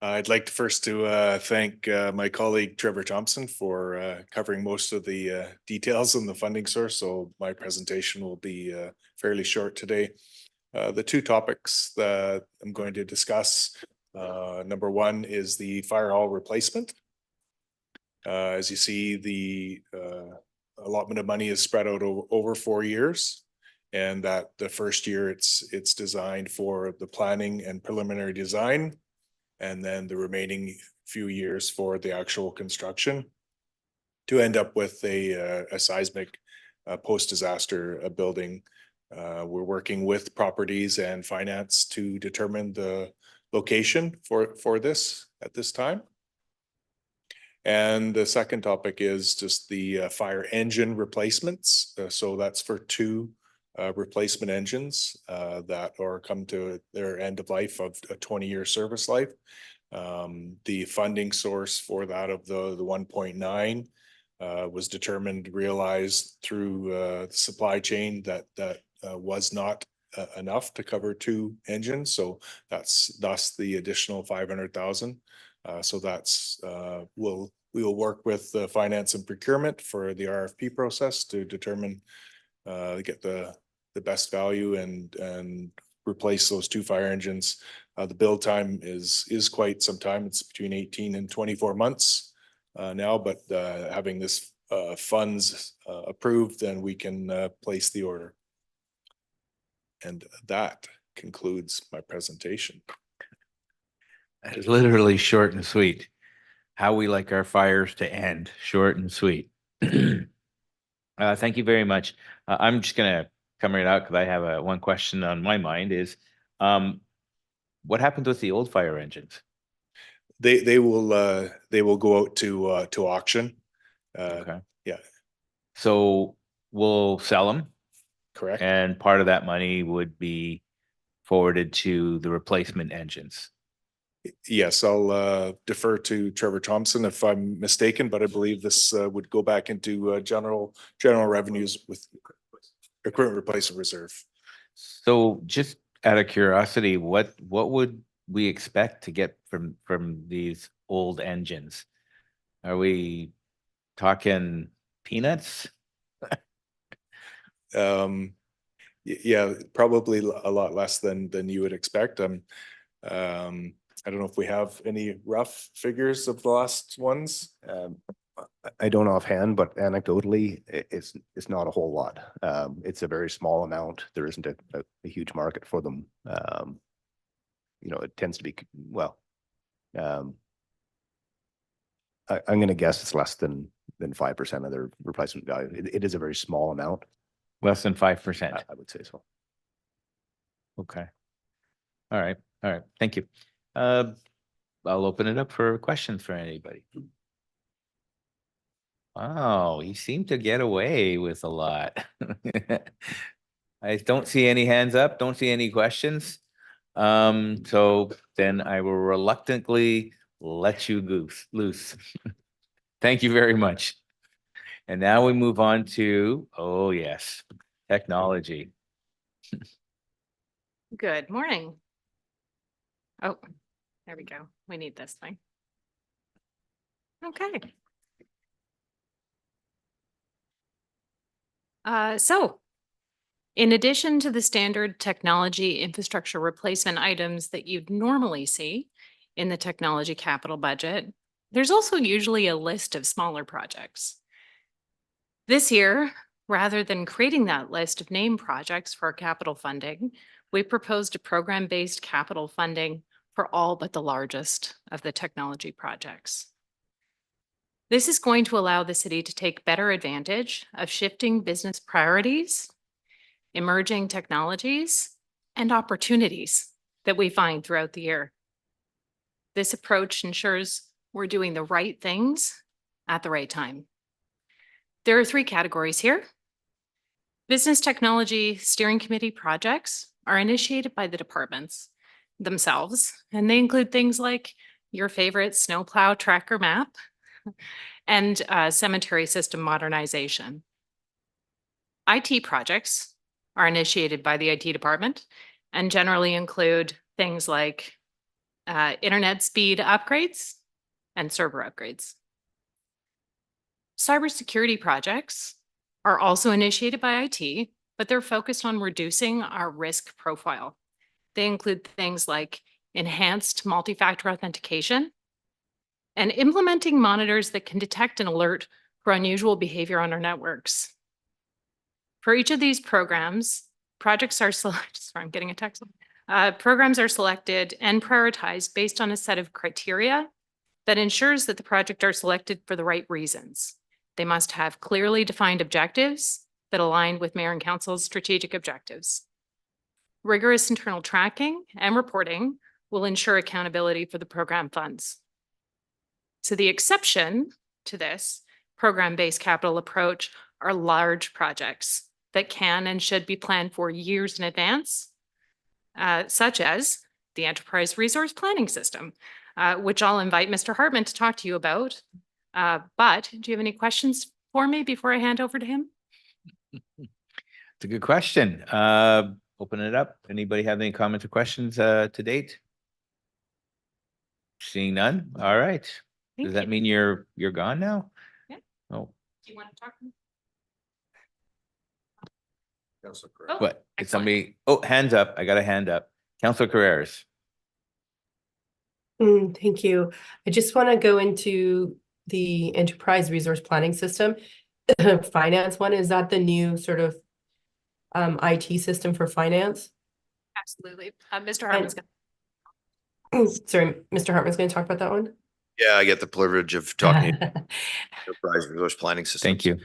I'd like to first thank my colleague Trevor Thompson for covering most of the details on the funding source. So my presentation will be fairly short today. The two topics that I'm going to discuss, number one is the fire hall replacement. As you see, the allotment of money is spread out over 4 years. And that the first year it's designed for the planning and preliminary design, and then the remaining few years for the actual construction, to end up with a seismic post-disaster building. We're working with properties and finance to determine the location for this at this time. And the second topic is just the fire engine replacements. So that's for 2 replacement engines that are come to their end of life of a 20-year service life. The funding source for that of the 1.9 was determined, realized through the supply chain that was not enough to cover 2 engines. So that's thus the additional 500,000. So that's we will work with the finance and procurement for the RFP process to determine get the best value and replace those 2 fire engines. The build time is quite some time. It's between 18 and 24 months now, but having this funds approved, then we can place the order. And that concludes my presentation. That is literally short and sweet. How we like our fires to end, short and sweet. Thank you very much. I'm just gonna come right out because I have one question on my mind is, what happened with the old fire engines? They will go out to auction. Okay. Yeah, So we'll sell them correct. and part of that money would be forwarded to the replacement engines. Yes, I'll defer to Trevor Thompson if I'm mistaken, but I believe this would go back into general revenues with equipment replacement reserve. So just out of curiosity, what would we expect to get from these old engines? Are we talking peanuts? Yeah, probably a lot less than you would expect. I don't know if we have any rough figures of the last ones. I don't offhand, but anecdotally, it's not a whole lot. It's a very small amount. There isn't a huge market for them. You know, it tends to be, well, I'm gonna guess it's less than 5% of their replacement value. It is a very small amount. Less than 5%. I would say so. Okay. All right. Thank you. I'll open it up for questions for anybody. Wow, you seem to get away with a lot. I don't see any hands up, don't see any questions. So then I will reluctantly let you loose. Thank you very much. And now we move on to, oh yes, technology. Good morning. Oh, there we go. We need this thing. Okay. So in addition to the standard technology infrastructure replacement items that you'd normally see in the technology capital budget, there's also usually a list of smaller projects. This year, rather than creating that list of named projects for capital funding, we proposed a program-based capital funding for all but the largest of the technology projects. This is going to allow the city to take better advantage of shifting business priorities, emerging technologies, and opportunities that we find throughout the year. This approach ensures we're doing the right things at the right time. There are 3 categories here. Business Technology Steering Committee projects are initiated by the departments themselves, and they include things like your favorite snowplow tracker map and cemetery system modernization. IT projects are initiated by the IT department and generally include things like internet speed upgrades and server upgrades. Cybersecurity projects are also initiated by IT, but they're focused on reducing our risk profile. They include things like enhanced multi-factor authentication and implementing monitors that can detect and alert for unusual behavior on our networks. For each of these programs, projects are selected, sorry, I'm getting a text. Programs are selected and prioritized based on a set of criteria that ensures that the project are selected for the right reasons. They must have clearly defined objectives that align with Mayor and Council's strategic objectives. Rigorous internal tracking and reporting will ensure accountability for the program funds. So the exception to this program-based capital approach are large projects that can and should be planned for years in advance, such as the Enterprise Resource Planning System, which I'll invite Mr. Hartman to talk to you about. But do you have any questions for me before I hand over to him? It's a good question. Open it up. Anybody have any comments or questions to date? Seeing none. All right. Does that mean you're gone now? Yeah. Oh, Do you want to talk to me? what? Is somebody, oh, hands up. I got a hand up. Councilor Carreras. Thank you. I just want to go into the enterprise resource planning system, finance one, is that the new sort of IT system for finance? Absolutely. Mr. Hartman's gonna. Sorry, Mr. Hartman's going to talk about that one. Yeah, I get the privilege of talking enterprise resource planning systems. Thank you.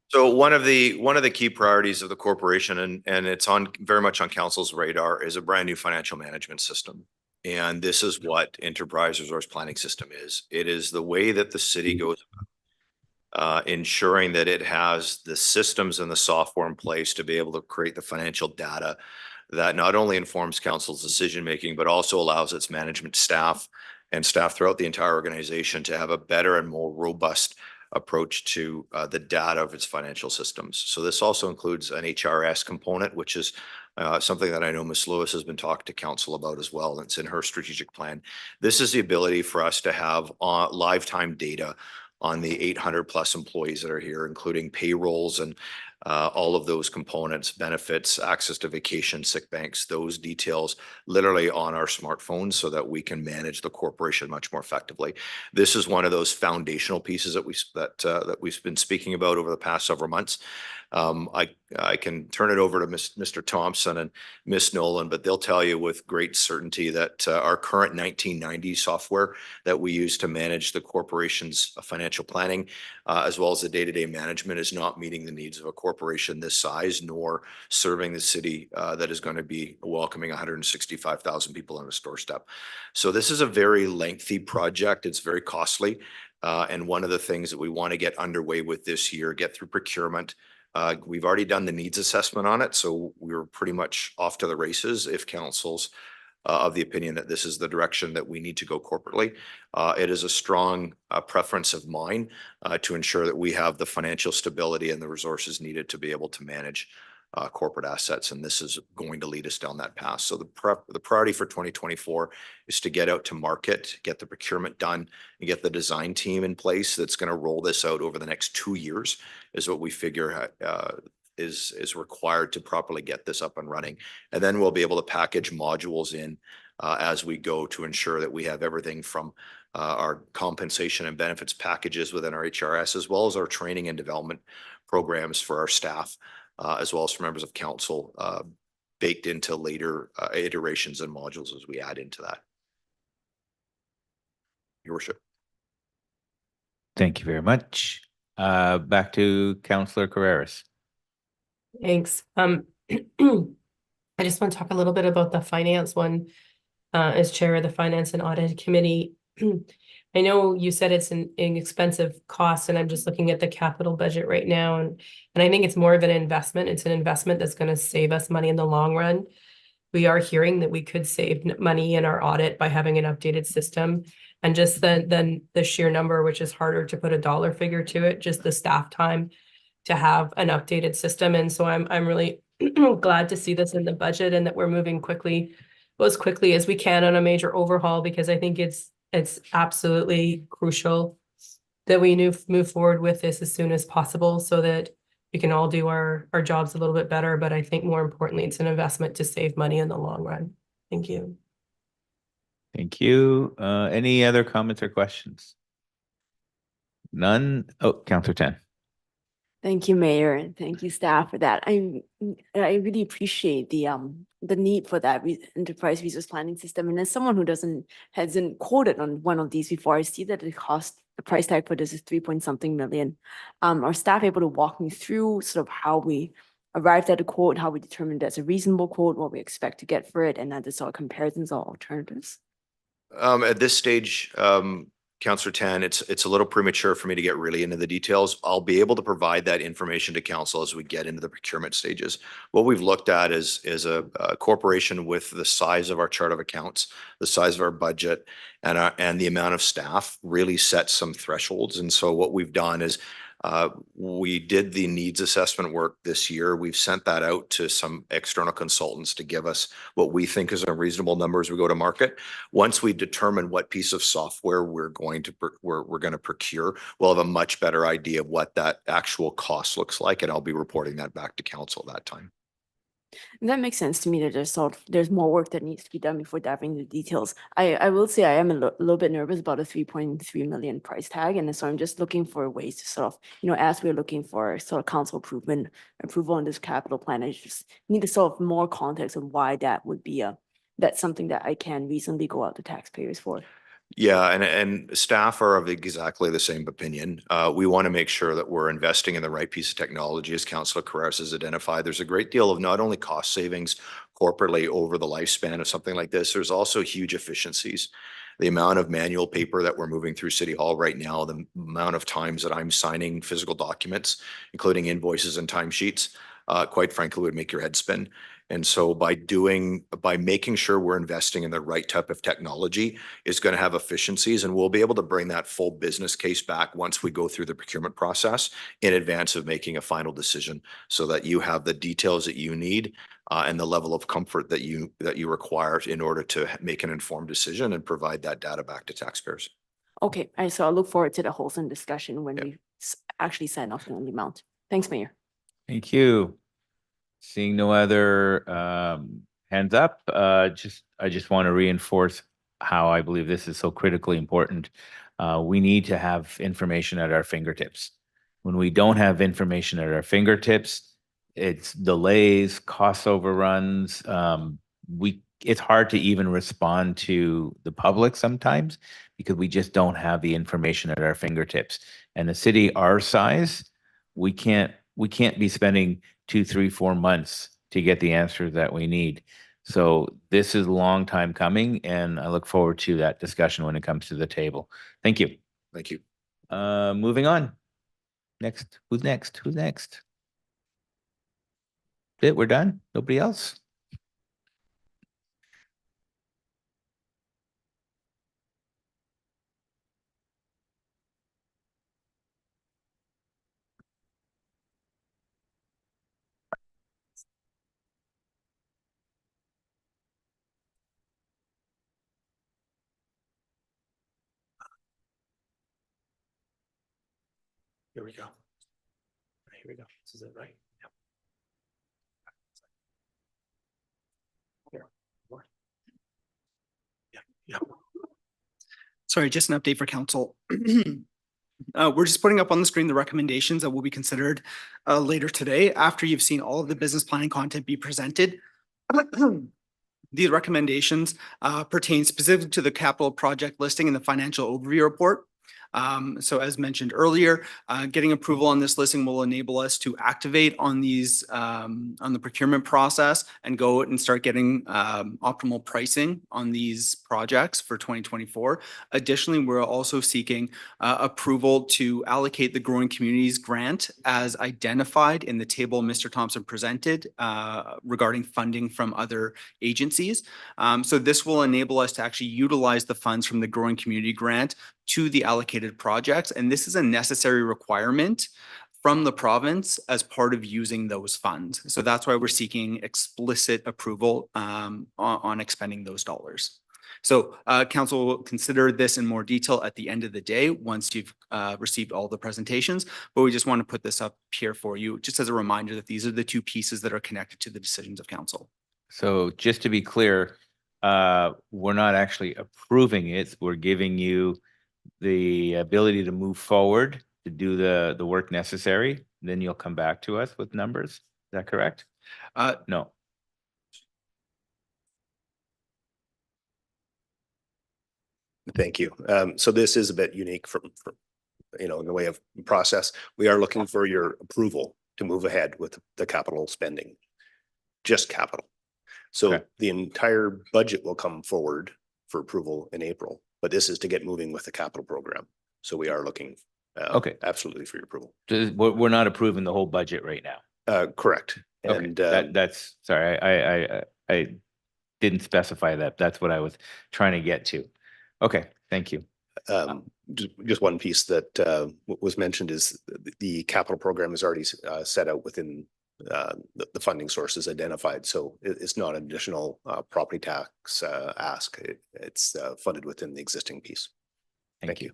So one of the key priorities of the corporation, and it's on very much on council's radar, is a brand new financial management system. And this is what enterprise resource planning system is. It is the way that the city goes about ensuring that it has the systems and the software in place to be able to create the financial data that not only informs council's decision-making, but also allows its management staff and staff throughout the entire organization to have a better and more robust approach to the data of its financial systems. So this also includes an HRS component, which is something that I know Ms. Lewis has been talking to council about as well. And it's in her strategic plan. This is the ability for us to have lifetime data on the 800 plus employees that are here, including payrolls and all of those components, benefits, access to vacation, sick banks, those details literally on our smartphones so that we can manage the corporation much more effectively. This is one of those foundational pieces that we've been speaking about over the past several months. I can turn it over to Mr. Thompson and Ms. Nolan, but they'll tell you with great certainty that our current 1990 software that we use to manage the corporation's financial planning, as well as the day-to-day management, is not meeting the needs of a corporation this size, nor serving the city that is going to be welcoming 165,000 people on its doorstep. So this is a very lengthy project. It's very costly. And one of the things that we want to get underway with this year, get through procurement. We've already done the needs assessment on it, so we're pretty much off to the races if council's of the opinion that this is the direction that we need to go corporately. It is a strong preference of mine to ensure that we have the financial stability and the resources needed to be able to manage corporate assets, and this is going to lead us down that path. So the priority for 2024 is to get out to market, get the procurement done, and get the design team in place that's going to roll this out over the next 2 years, is what we figure is required to properly get this up and running. And then we'll be able to package modules in as we go to ensure that we have everything from our compensation and benefits packages within our HRS, as well as our training and development programs for our staff, as well as for members of council, baked into later iterations and modules as we add into that. Your worship. Thank you very much. Back to Councillor Carreras. Thanks. I just want to talk a little bit about the finance one, as chair of the Finance and Audit Committee. I know you said it's an inexpensive cost, and I'm just looking at the capital budget right now, and I think it's more of an investment. It's an investment that's going to save us money in the long run. We are hearing that we could save money in our audit by having an updated system, and just then the sheer number, which is harder to put a dollar figure to it, just the staff time to have an updated system. And so I'm really glad to see this in the budget, and that we're moving quickly, as quickly as we can on a major overhaul, because I think it's absolutely crucial that we move forward with this as soon as possible so that we can all do our jobs a little bit better. But I think more importantly, it's an investment to save money in the long run. Thank you. Thank you. Any other comments or questions? None? Oh, Councillor Tan. Thank you, Mayor, and thank you, staff, for that. I really appreciate the need for that enterprise resource planning system. And as someone who hasn't quoted on one of these before, I see that the price tag for this is 3-point-something million. Are staff able to walk me through sort of how we arrived at a quote, how we determined that's a reasonable quote, what we expect to get for it, and other sort of comparisons or alternatives? At this stage, Councillor Tan, it's a little premature for me to get really into the details. I'll be able to provide that information to council as we get into the procurement stages. What we've looked at is a corporation with the size of our chart of accounts, the size of our budget, and the amount of staff really set some thresholds. And so what we've done is we did the needs assessment work this year. We've sent that out to some external consultants to give us what we think is a reasonable number as we go to market. Once we determine what piece of software we're going to procure, we'll have a much better idea of what that actual cost looks like, and I'll be reporting that back to council at that time. And that makes sense to me that there's more work that needs to be done before diving into the details. I will say I am a little bit nervous about a 3.3 million price tag. And so I'm just looking for ways to sort of, as we're looking for sort of council approval on this capital plan, I just need to sort of more context of why that would be that's something that I can reasonably go out to taxpayers for. Yeah, and staff are of exactly the same opinion. We want to make sure that we're investing in the right piece of technology, as Councillor Carreras has identified. There's a great deal of not only cost savings corporately over the lifespan of something like this, there's also huge efficiencies. The amount of manual paper that we're moving through City Hall right now, the amount of times that I'm signing physical documents, including invoices and timesheets, quite frankly, would make your head spin. And so by making sure we're investing in the right type of technology is going to have efficiencies, and we'll be able to bring that full business case back once we go through the procurement process in advance of making a final decision, so that you have the details that you need and the level of comfort that you require in order to make an informed decision and provide that data back to taxpayers. Okay, so I look forward to the wholesome discussion when we actually sign off on the amount. Thanks, Mayor. Thank you. Seeing no other hands up, I just want to reinforce how I believe this is so critically important. We need to have information at our fingertips. When we don't have information at our fingertips, it's delays, cost overruns. It's hard to even respond to the public sometimes because we just don't have the information at our fingertips. And a city our size, we can't be spending 2, 3, 4 months to get the answer that we need. So this is a long time coming, and I look forward to that discussion when it comes to the table. Thank you. Thank you. Moving on. Next, who's next? Who's next? We're done? Nobody else? Here we go. Here we go. This is it, right? Yep. Here. More. Yeah. Sorry, just an update for council. We're just putting up on the screen the recommendations that will be considered later today after you've seen all of the business planning content be presented. These recommendations pertain specifically to the capital project listing in the financial overview report. So as mentioned earlier, getting approval on this listing will enable us to activate on these on the procurement process and go and start getting optimal pricing on these projects for 2024. Additionally, we're also seeking approval to allocate the Growing Communities Grant as identified in the table Mr. Thompson presented regarding funding from other agencies. So this will enable us to actually utilize the funds from the Growing Community Grant to the allocated projects. And this is a necessary requirement from the province as part of using those funds. So that's why we're seeking explicit approval on expending those dollars. So council will consider this in more detail at the end of the day once you've received all the presentations, but we just want to put this up here for you just as a reminder that these are the two pieces that are connected to the decisions of council. So just to be clear, we're not actually approving it. We're giving you the ability to move forward to do the work necessary. Then you'll come back to us with numbers. Is that correct? No. Thank you. So this is a bit unique from in the way of process. We are looking for your approval to move ahead with the capital spending, just capital. So the entire budget will come forward for approval in April, but this is to get moving with the capital program. So we are looking absolutely for your approval. We're not approving the whole budget right now. Correct. Okay. And that's sorry. I didn't specify that. That's what I was trying to get to. Okay. Thank you. Just one piece that was mentioned is the capital program is already set out within the funding sources identified. So it's not an additional property tax ask. It's funded within the existing piece. Thank you.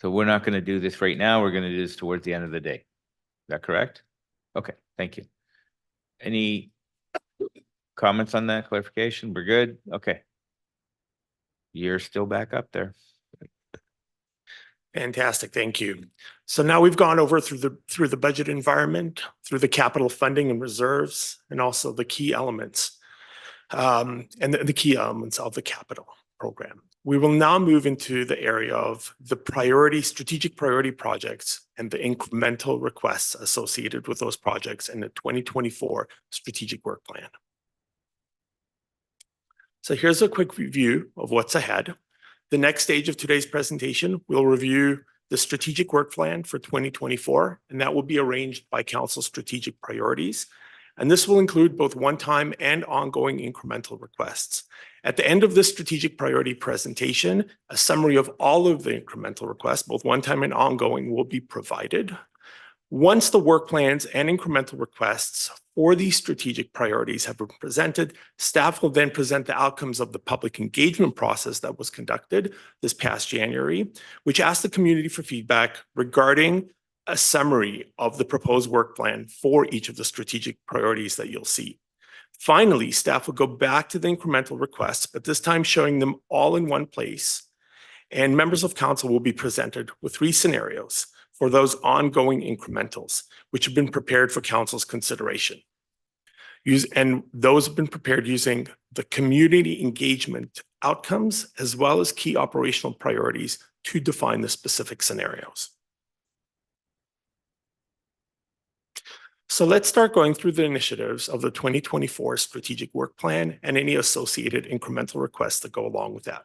So we're not going to do this right now. We're going to do this towards the end of the day. Is that correct? Okay. Thank you. Any Comments on that clarification? We're good? Okay. You're still back up there. Fantastic, thank you. So now we've gone over through the budget environment, through the capital funding and reserves, and also the key elements, and the key elements of the capital program. We will now move into the area of the strategic priority projects and the incremental requests associated with those projects in the 2024 strategic work plan. So here's a quick review of what's ahead. The next stage of today's presentation, we'll review the strategic work plan for 2024, and that will be arranged by council strategic priorities. And this will include both one-time and ongoing incremental requests. At the end of this strategic priority presentation, a summary of all of the incremental requests, both one-time and ongoing, will be provided. Once the work plans and incremental requests for these strategic priorities have been presented, staff will then present the outcomes of the public engagement process that was conducted this past January, which asked the community for feedback regarding a summary of the proposed work plan for each of the strategic priorities that you'll see. Finally, staff will go back to the incremental requests, but this time showing them all in one place. And members of council will be presented with 3 scenarios for those ongoing incrementals, which have been prepared for council's consideration. And those have been prepared using the community engagement outcomes as well as key operational priorities to define the specific scenarios. So let's start going through the initiatives of the 2024 strategic work plan and any associated incremental requests that go along with that.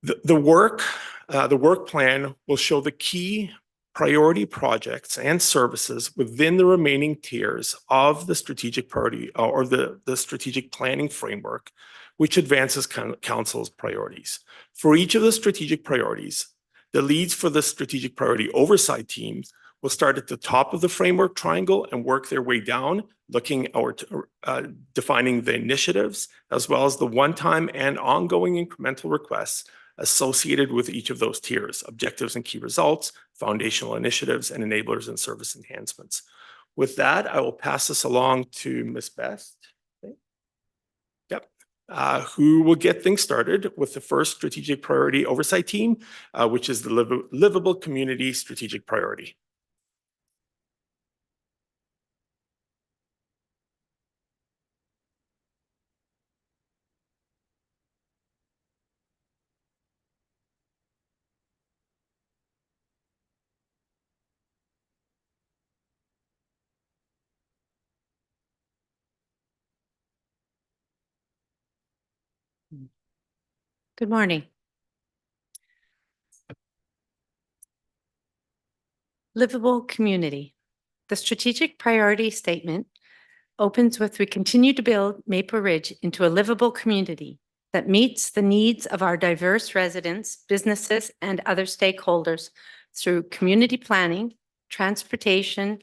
The work plan will show the key priority projects and services within the remaining tiers of the strategic priority or the strategic planning framework, which advances council's priorities. For each of the strategic priorities, the leads for the strategic priority oversight teams will start at the top of the framework triangle and work their way down, looking or defining the initiatives, as well as the one-time and ongoing incremental requests associated with each of those tiers, objectives and key results, foundational initiatives, and enablers and service enhancements. With that, I will pass this along to Ms. Best. Yep. Who will get things started with the first strategic priority oversight team, which is the livable community strategic priority. Good morning. Livable community. The strategic priority statement opens with, we continue to build Maple Ridge into a livable community that meets the needs of our diverse residents, businesses, and other stakeholders through community planning, transportation,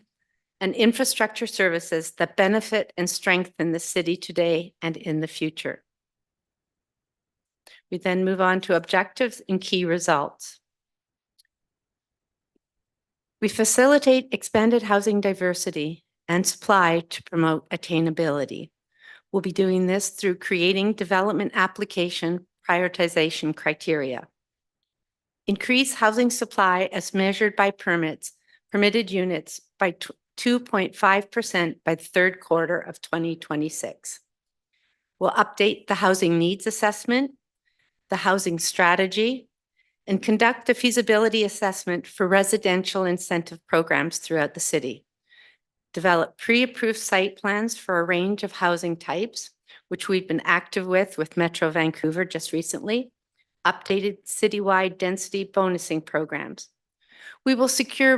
and infrastructure services that benefit and strengthen the city today and in the future. We then move on to objectives and key results. We facilitate expanded housing diversity and supply to promote attainability. We'll be doing this through creating development application prioritization criteria. Increase housing supply as measured by permitted units by 2.5% by the third quarter of 2026. We'll update the housing needs assessment, the housing strategy, and conduct a feasibility assessment for residential incentive programs throughout the city. Develop pre-approved site plans for a range of housing types, which we've been active with Metro Vancouver just recently. Updated citywide density bonusing programs. We will secure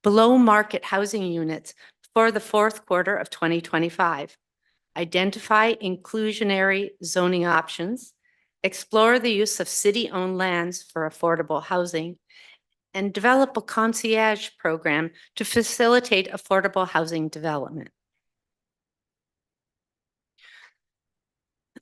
below market housing units for the fourth quarter of 2025. Identify inclusionary zoning options. Explore the use of city-owned lands for affordable housing, and develop a concierge program to facilitate affordable housing development.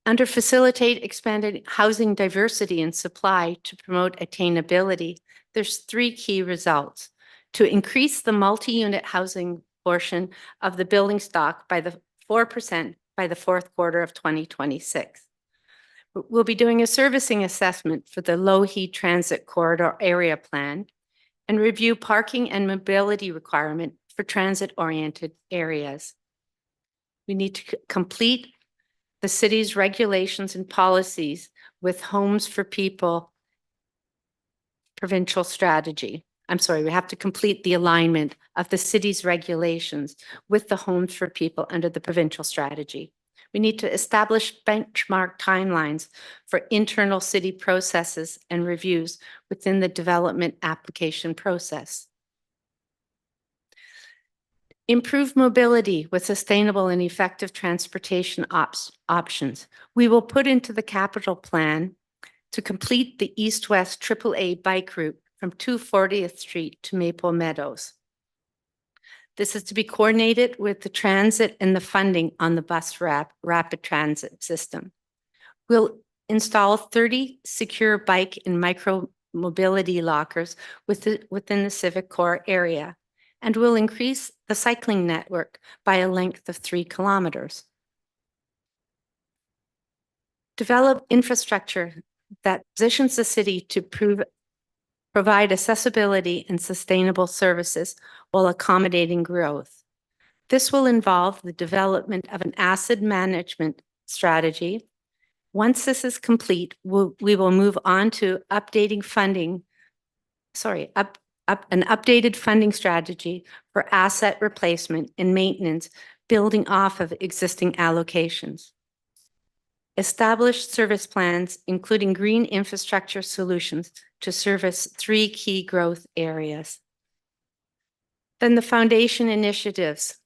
Under facilitate expanded housing diversity and supply to promote attainability, there's 3 key results. To increase the multi-unit housing portion of the building stock by the 4% by the fourth quarter of 2026. We'll be doing a servicing assessment for the low heat transit corridor area plan and review parking and mobility requirement for transit-oriented areas. We need to complete the city's regulations and policies with Homes for People provincial strategy. I'm sorry, we have to complete the alignment of the city's regulations with the Homes for People under the provincial strategy. We need to establish benchmark timelines for internal city processes and reviews within the development application process. Improve mobility with sustainable and effective transportation options. We will put into the capital plan to complete the East-West AAA bike route from 240th Street to Maple Meadows. This is to be coordinated with the transit and the funding on the bus rapid transit system. We'll install 30 secure bike and micro mobility lockers within the Civic Core area, and will increase the cycling network by a length of 3 kilometers. Develop infrastructure that positions the city to provide accessibility and sustainable services while accommodating growth. This will involve the development of an asset management strategy. Once this is complete, we will move on to updating funding, an updated funding strategy for asset replacement and maintenance, building off of existing allocations. Establish service plans, including green infrastructure solutions to service 3 key growth areas. Then the foundation initiatives.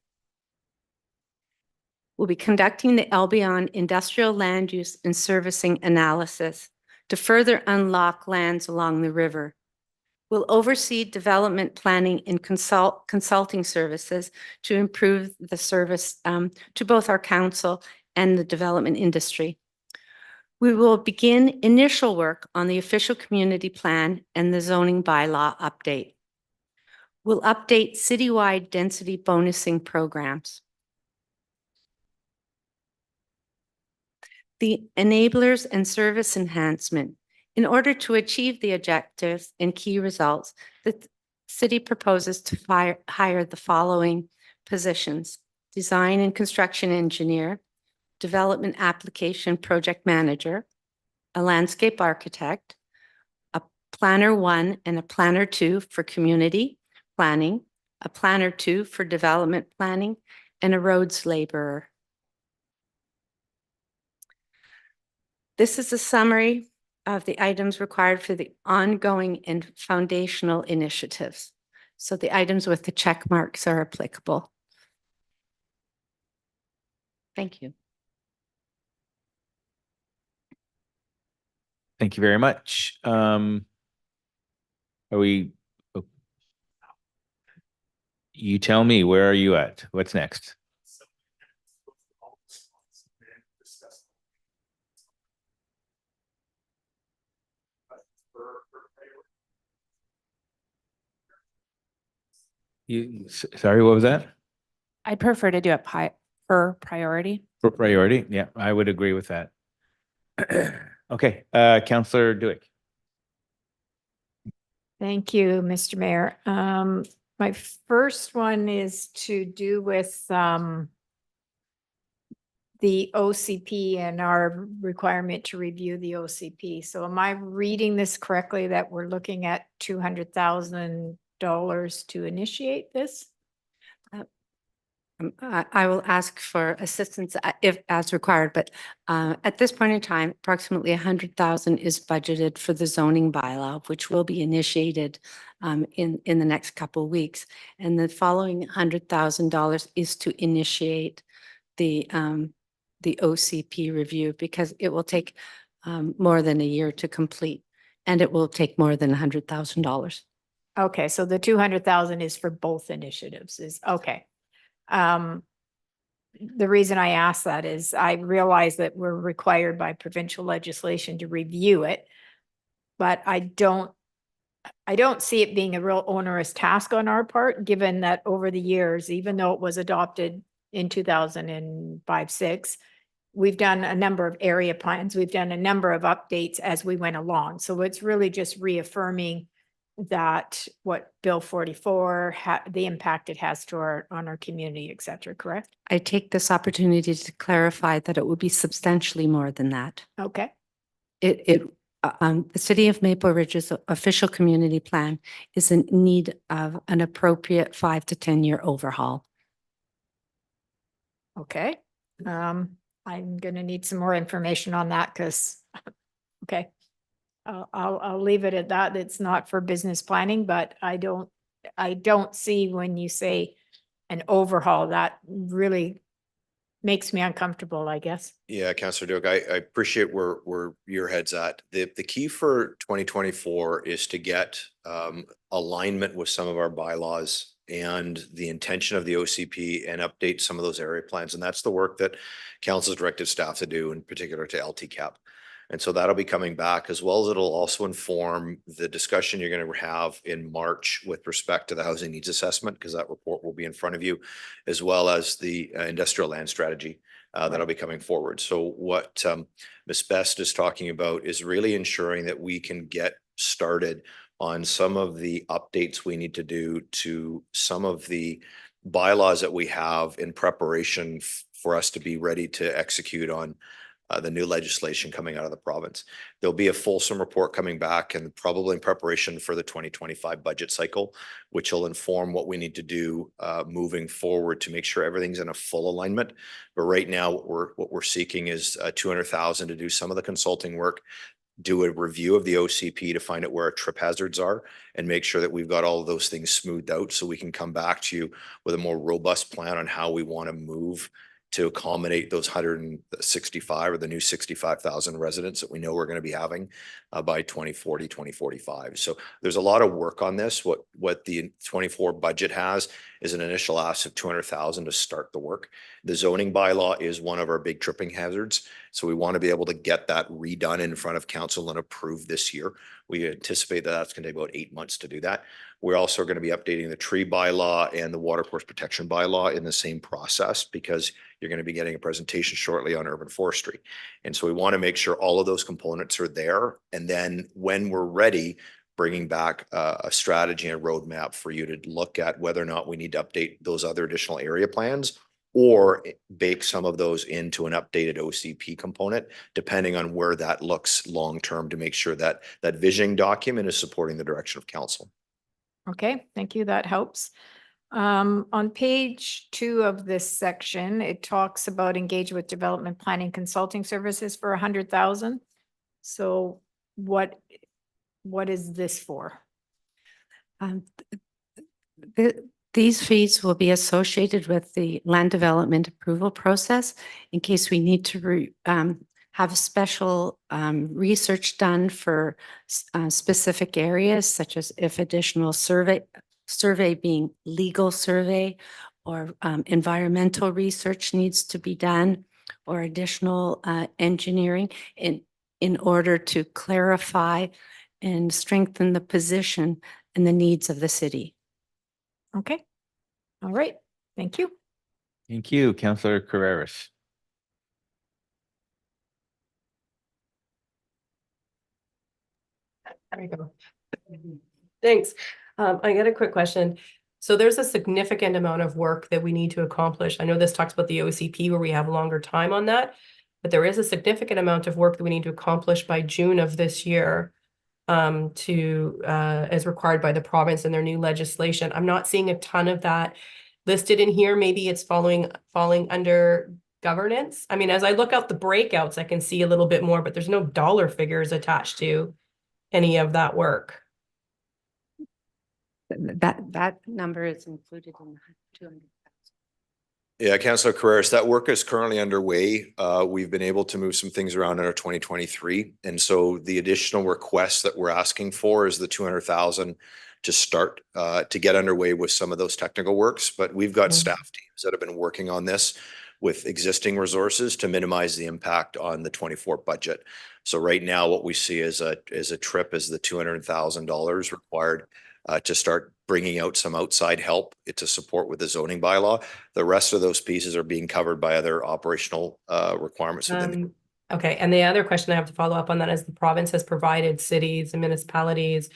We'll be conducting the Albion industrial land use and servicing analysis to further unlock lands along the river. We'll oversee development planning and consulting services to improve the service to both our council and the development industry. We will begin initial work on the official community plan and the zoning bylaw update. We'll update citywide density bonusing programs. The enablers and service enhancement. In order to achieve the objectives and key results, the city proposes to hire the following positions: design and construction engineer, development application project manager, a landscape architect, a planner 1 and a planner 2 for community planning, a planner 2 for development planning, and a roads laborer. This is a summary of the items required for the ongoing and foundational initiatives. So the items with the check marks are applicable. Thank you. Thank you very much. You tell me, where are you at? What's next? Sorry, what was that? I'd prefer to do it per priority. For priority? Yeah, I would agree with that. Okay, Councillor Duick. Thank you, Mr. Mayor. My first one is to do with the OCP and our requirement to review the OCP. So am I reading this correctly that we're looking at $200,000 to initiate this? I will ask for assistance if as required, but at this point in time, approximately $100,000 is budgeted for the zoning bylaw, which will be initiated in the next couple of weeks. And the following $100,000 is to initiate the OCP review, because it will take more than a year to complete, and it will take more than $100,000. Okay, so the 200,000 is for both initiatives is okay. The reason I ask that is I realize that we're required by provincial legislation to review it, but I don't see it being a real onerous task on our part, given that over the years, even though it was adopted in 2005-6. We've done a number of area plans. We've done a number of updates as we went along. So it's really just reaffirming that what Bill 44, the impact it has to on our community, et cetera, correct? I take this opportunity to clarify that it would be substantially more than that. Okay. The City of Maple Ridge's official community plan is in need of an appropriate 5 to 10-year overhaul. Okay. I'm gonna need some more information on that because, okay. I'll leave it at that. It's not for business planning, but I don't see when you say an overhaul, that really makes me uncomfortable, I guess. Yeah, Councillor Duke, I appreciate where your head's at. The key for 2024 is to get alignment with some of our bylaws and the intention of the OCP and update some of those area plans. And that's the work that council's directed staff to do, in particular to LTCAP. And so that'll be coming back, as well as it'll also inform the discussion you're going to have in March with respect to the housing needs assessment, because that report will be in front of you, as well as the industrial land strategy that'll be coming forward. So what Ms. Best is talking about is really ensuring that we can get started on some of the updates we need to do to some of the bylaws that we have in preparation for us to be ready to execute on the new legislation coming out of the province. There'll be a fulsome report coming back, and probably in preparation for the 2025 budget cycle, which will inform what we need to do moving forward to make sure everything's in a full alignment. But right now, what we're seeking is $200,000 to do some of the consulting work, do a review of the OCP to find out where our trip hazards are, and make sure that we've got all of those things smoothed out so we can come back to you with a more robust plan on how we want to move to accommodate those 165 or the new 65,000 residents that we know we're going to be having by 2040, 2045. So there's a lot of work on this. What the 24 budget has is an initial ask of 200,000 to start the work. The zoning bylaw is one of our big tripping hazards. So we want to be able to get that redone in front of council and approved this year. We anticipate that that's going to take about 8 months to do that. We're also going to be updating the tree bylaw and the watercourse protection bylaw in the same process, because you're going to be getting a presentation shortly on urban forestry. And so we want to make sure all of those components are there. And then when we're ready, bringing back a strategy and roadmap for you to look at whether or not we need to update those other additional area plans, or bake some of those into an updated OCP component, depending on where that looks long-term, to make sure that that vision document is supporting the direction of council. Okay, thank you. That helps. On page 2 of this section, it talks about engage with development planning consulting services for 100,000. So what is this for? These fees will be associated with the land development approval process in case we need to have special research done for specific areas, such as if additional survey being legal survey, or environmental research needs to be done, or additional engineering in order to clarify and strengthen the position and the needs of the city. Okay. All right. Thank you. Thank you, Councillor Carreras. There we go. Thanks. I got a quick question. So there's a significant amount of work that we need to accomplish. I know this talks about the OCP where we have longer time on that, but there is a significant amount of work that we need to accomplish by June of this year, as required by the province and their new legislation. I'm not seeing a ton of that listed in here. Maybe it's falling under governance. I mean, as I look out the breakouts, I can see a little bit more, but there's no dollar figures attached to any of that work. That number is included in the 200,000. Yeah, Councillor Carreras, that work is currently underway. We've been able to move some things around in our 2023. And so the additional request that we're asking for is the 200,000 to start to get underway with some of those technical works. But we've got staff teams that have been working on this with existing resources to minimize the impact on the 24 budget. So right now, what we see as a trip is the $200,000 required to start bringing out some outside help to support with the zoning bylaw. The rest of those pieces are being covered by other operational requirements within. Okay, and the other question I have to follow up on that is the province has provided cities and municipalities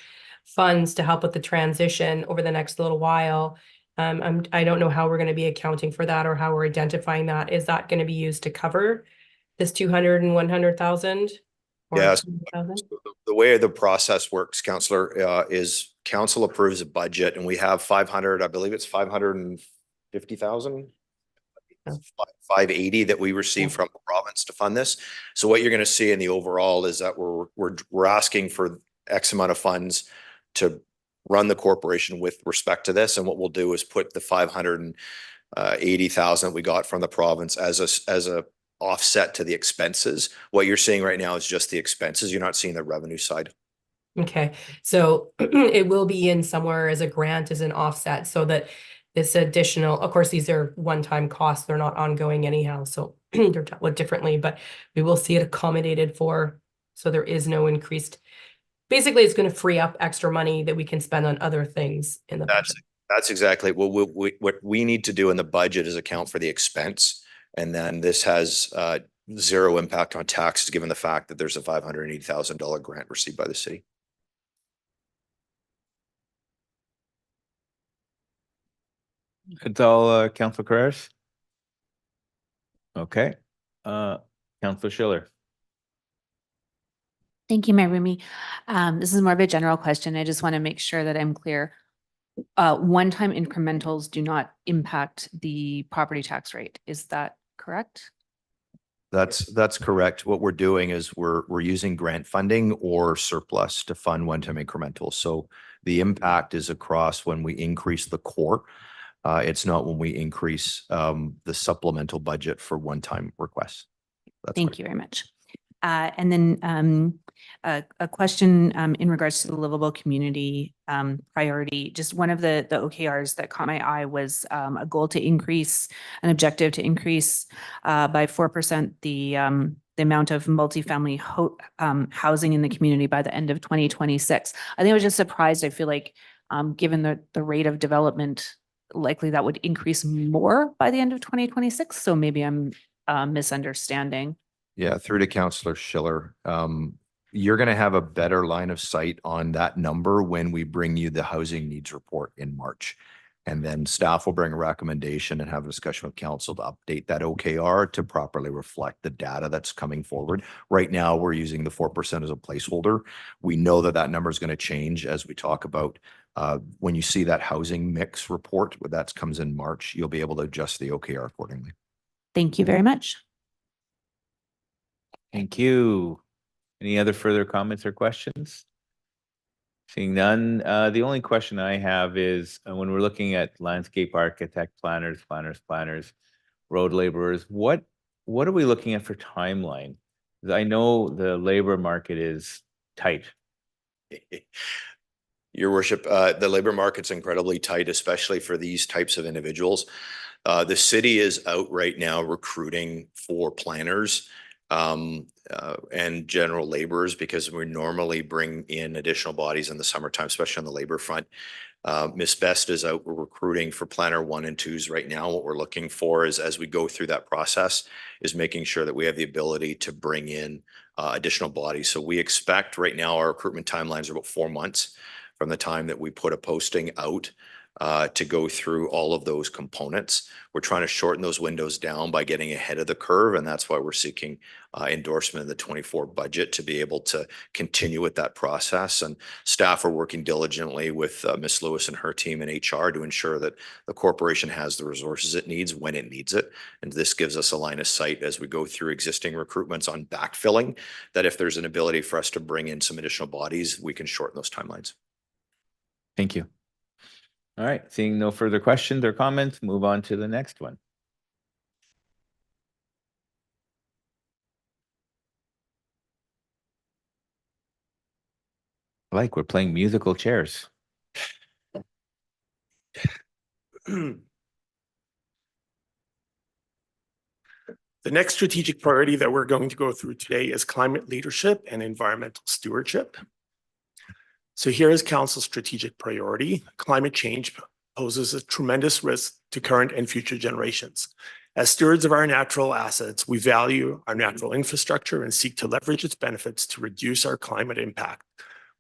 funds to help with the transition over the next little while. I don't know how we're going to be accounting for that or how we're identifying that. Is that going to be used to cover this 200 and 100,000? Yes. The way the process works, Councillor, is council approves a budget and we have 500, I believe it's 550,000. 580 that we receive from the province to fund this. So what you're going to see in the overall is that we're asking for X amount of funds to run the corporation with respect to this. And what we'll do is put the 580,000 we got from the province as a offset to the expenses. What you're seeing right now is just the expenses. You're not seeing the revenue side. Okay, so it will be in somewhere as a grant, as an offset, so that this additional, of course, these are one-time costs. They're not ongoing anyhow, so they're dealt with differently, but we will see it accommodated for, so there is no increased. Basically, it's going to free up extra money that we can spend on other things in the budget. That's exactly what we need to do in the budget is account for the expense. And then this has zero impact on taxes, given the fact that there's a $580,000 grant received by the city. It's all Councillor Carreras. Okay, Councillor Schiller. Thank you, Mayor Remy. This is more of a general question. I just want to make sure that I'm clear. One-time incrementals do not impact the property tax rate. Is that correct? That's correct. What we're doing is we're using grant funding or surplus to fund one-time incrementals. So the impact is across when we increase the core. It's not when we increase the supplemental budget for one-time requests. Thank you very much. And then a question in regards to the livable community priority. Just one of the OKRs that caught my eye was a goal to increase, an objective to increase by 4% the amount of multifamily housing in the community by the end of 2026. I think I was just surprised. I feel like given the rate of development, likely that would increase more by the end of 2026. So maybe I'm misunderstanding. Yeah, through to Councillor Schiller. You're going to have a better line of sight on that number when we bring you the housing needs report in March. And then staff will bring a recommendation and have a discussion with council to update that OKR to properly reflect the data that's coming forward. Right now, we're using the 4% as a placeholder. We know that that number is going to change as we talk about when you see that housing mix report, that comes in March, you'll be able to adjust the OKR accordingly. Thank you very much. Thank you. Any other further comments or questions? Seeing none, the only question I have is when we're looking at landscape architect, planners, road laborers, what are we looking at for timeline? Because I know the labor market is tight. Your worship, the labor market's incredibly tight, especially for these types of individuals. The city is out right now recruiting for planners and general laborers because we normally bring in additional bodies in the summertime, especially on the labor front. Ms. Best is out recruiting for planner 1 and 2s right now. What we're looking for is, as we go through that process, is making sure that we have the ability to bring in additional bodies. So we expect right now our recruitment timelines are about 4 months from the time that we put a posting out to go through all of those components. We're trying to shorten those windows down by getting ahead of the curve, and that's why we're seeking endorsement in the 24 budget to be able to continue with that process. And staff are working diligently with Ms. Lewis and her team in HR to ensure that the corporation has the resources it needs when it needs it. And this gives us a line of sight as we go through existing recruitments on backfilling, that if there's an ability for us to bring in some additional bodies, we can shorten those timelines. Thank you. All right, seeing no further questions or comments, move on to the next one. Like we're playing musical chairs. The next strategic priority that we're going to go through today is climate leadership and environmental stewardship. So here is Council's strategic priority. Climate change poses a tremendous risk to current and future generations. As stewards of our natural assets, we value our natural infrastructure and seek to leverage its benefits to reduce our climate impact.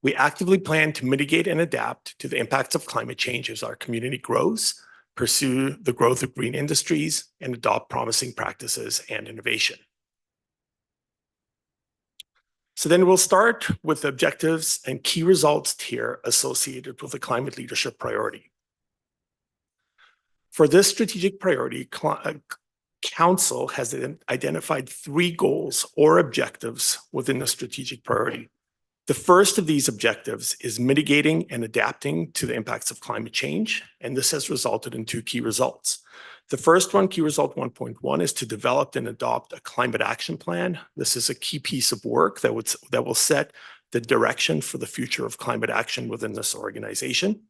We actively plan to mitigate and adapt to the impacts of climate change as our community grows, pursue the growth of green industries, and adopt promising practices and innovation. So then we'll start with the objectives and key results tier associated with the climate leadership priority. For this strategic priority, Council has identified 3 goals or objectives within the strategic priority. The first of these objectives is mitigating and adapting to the impacts of climate change, and this has resulted in 2 key results. The first one, key result 1.1, is to develop and adopt a climate action plan. This is a key piece of work that will set the direction for the future of climate action within this organization.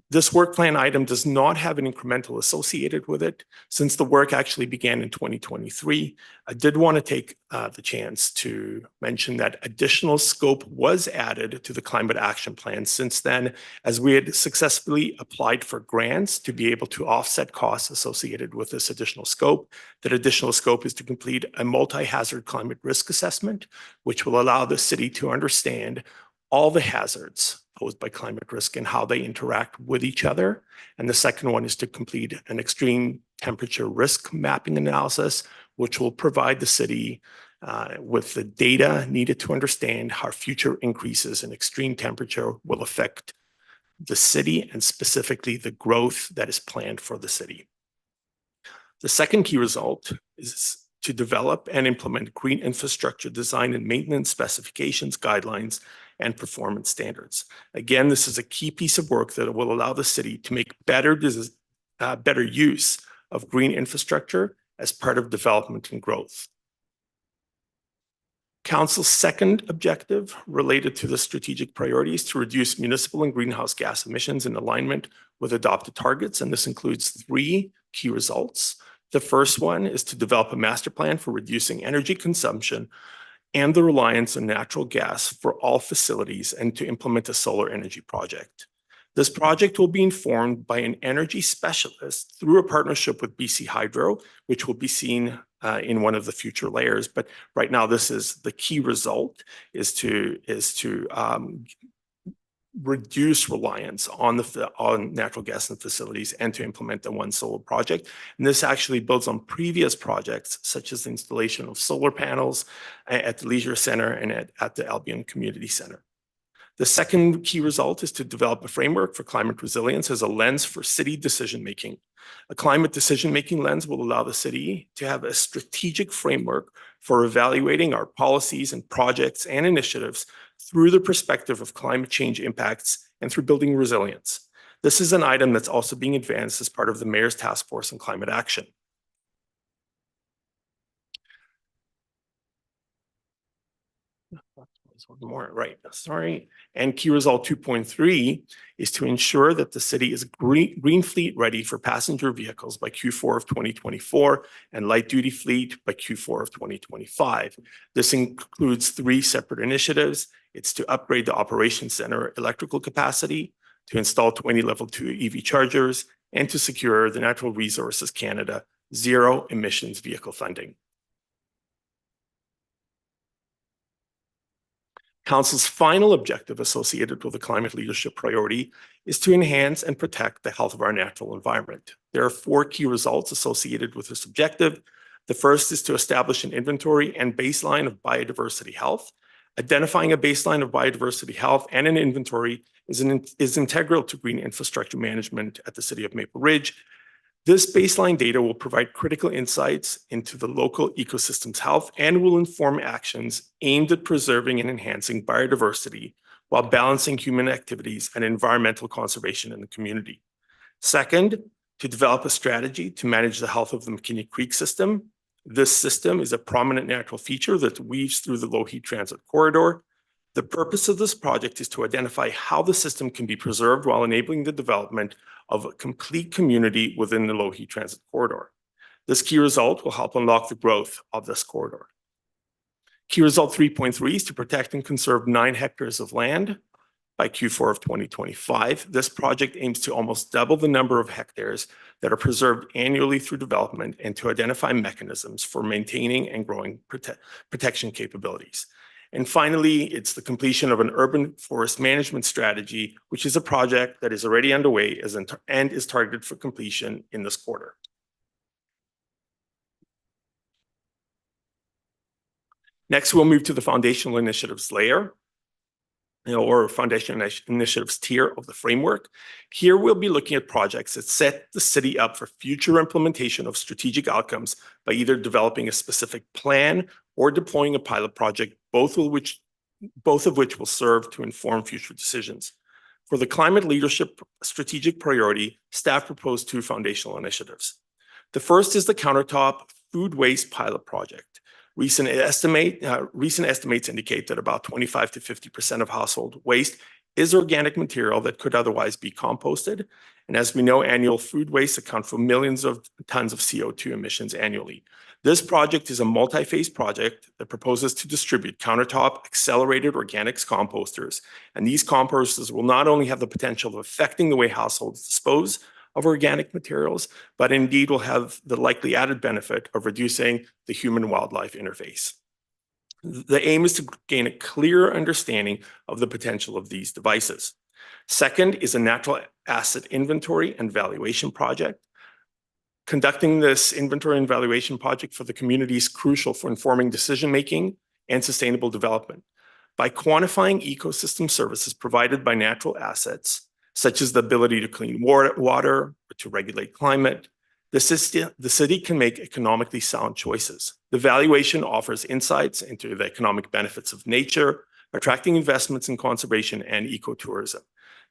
This work plan item does not have an incremental associated with it. Since the work actually began in 2023, I did want to take the chance to mention that additional scope was added to the climate action plan since then, as we had successfully applied for grants to be able to offset costs associated with this additional scope. That additional scope is to complete a multi-hazard climate risk assessment, which will allow the city to understand all the hazards posed by climate risk and how they interact with each other. And the second one is to complete an extreme temperature risk mapping analysis, which will provide the city with the data needed to understand how future increases in extreme temperature will affect the city and specifically the growth that is planned for the city. The second key result is to develop and implement green infrastructure design and maintenance specifications, guidelines, and performance standards. Again, this is a key piece of work that will allow the city to make better use of green infrastructure as part of development and growth. Council's second objective related to the strategic priorities to reduce municipal and greenhouse gas emissions in alignment with adopted targets, and this includes 3 key results. The first one is to develop a master plan for reducing energy consumption and the reliance on natural gas for all facilities and to implement a solar energy project. This project will be informed by an energy specialist through a partnership with BC Hydro, which will be seen in one of the future layers. But right now, this is the key result is to reduce reliance on natural gas and facilities and to implement the one solar project. And this actually builds on previous projects, such as the installation of solar panels at the Leisure Center and at the Albion Community Center. The second key result is to develop a framework for climate resilience as a lens for city decision-making. A climate decision-making lens will allow the city to have a strategic framework for evaluating our policies and projects and initiatives through the perspective of climate change impacts and through building resilience. This is an item that's also being advanced as part of the Mayor's Task Force on Climate Action. One more, right, sorry. And key result 2.3 is to ensure that the city is green fleet ready for passenger vehicles by Q4 of 2024 and light duty fleet by Q4 of 2025. This includes 3 separate initiatives. It's to upgrade the operations center electrical capacity, to install 20 level 2 EV chargers, and to secure the Natural Resources Canada zero emissions vehicle funding. Council's final objective associated with the climate leadership priority is to enhance and protect the health of our natural environment. There are 4 key results associated with this objective. The first is to establish an inventory and baseline of biodiversity health. Identifying a baseline of biodiversity health and an inventory is integral to green infrastructure management at the City of Maple Ridge. This baseline data will provide critical insights into the local ecosystem's health and will inform actions aimed at preserving and enhancing biodiversity while balancing human activities and environmental conservation in the community. Second, to develop a strategy to manage the health of the McKinney Creek system. This system is a prominent natural feature that weaves through the low heat transit corridor. The purpose of this project is to identify how the system can be preserved while enabling the development of a complete community within the low heat transit corridor. This key result will help unlock the growth of this corridor. Key result 3.3 is to protect and conserve 9 hectares of land. by Q4 of 2025. This project aims to almost double the number of hectares that are preserved annually through development and to identify mechanisms for maintaining and growing protection capabilities. And finally, it's the completion of an urban forest management strategy, which is a project that is already underway and is targeted for completion in this quarter. Next, we'll move to the foundational initiatives layer, or foundation initiatives tier of the framework. Here, we'll be looking at projects that set the city up for future implementation of strategic outcomes by either developing a specific plan or deploying a pilot project, both of which will serve to inform future decisions. For the climate leadership strategic priority, staff proposed 2 foundational initiatives. The first is the countertop food waste pilot project. Recent estimates indicate that about 25 to 50% of household waste is organic material that could otherwise be composted. And as we know, annual food waste account for millions of tons of CO2 emissions annually. This project is a multi-phase project that proposes to distribute countertop accelerated organics composters. And these composters will not only have the potential of affecting the way households dispose of organic materials, but indeed will have the likely added benefit of reducing the human-wildlife interface. The aim is to gain a clear understanding of the potential of these devices. Second is a natural asset inventory and valuation project. Conducting this inventory and valuation project for the community is crucial for informing decision-making and sustainable development. By quantifying ecosystem services provided by natural assets, such as the ability to clean water or to regulate climate, the city can make economically sound choices. The valuation offers insights into the economic benefits of nature, attracting investments in conservation and ecotourism.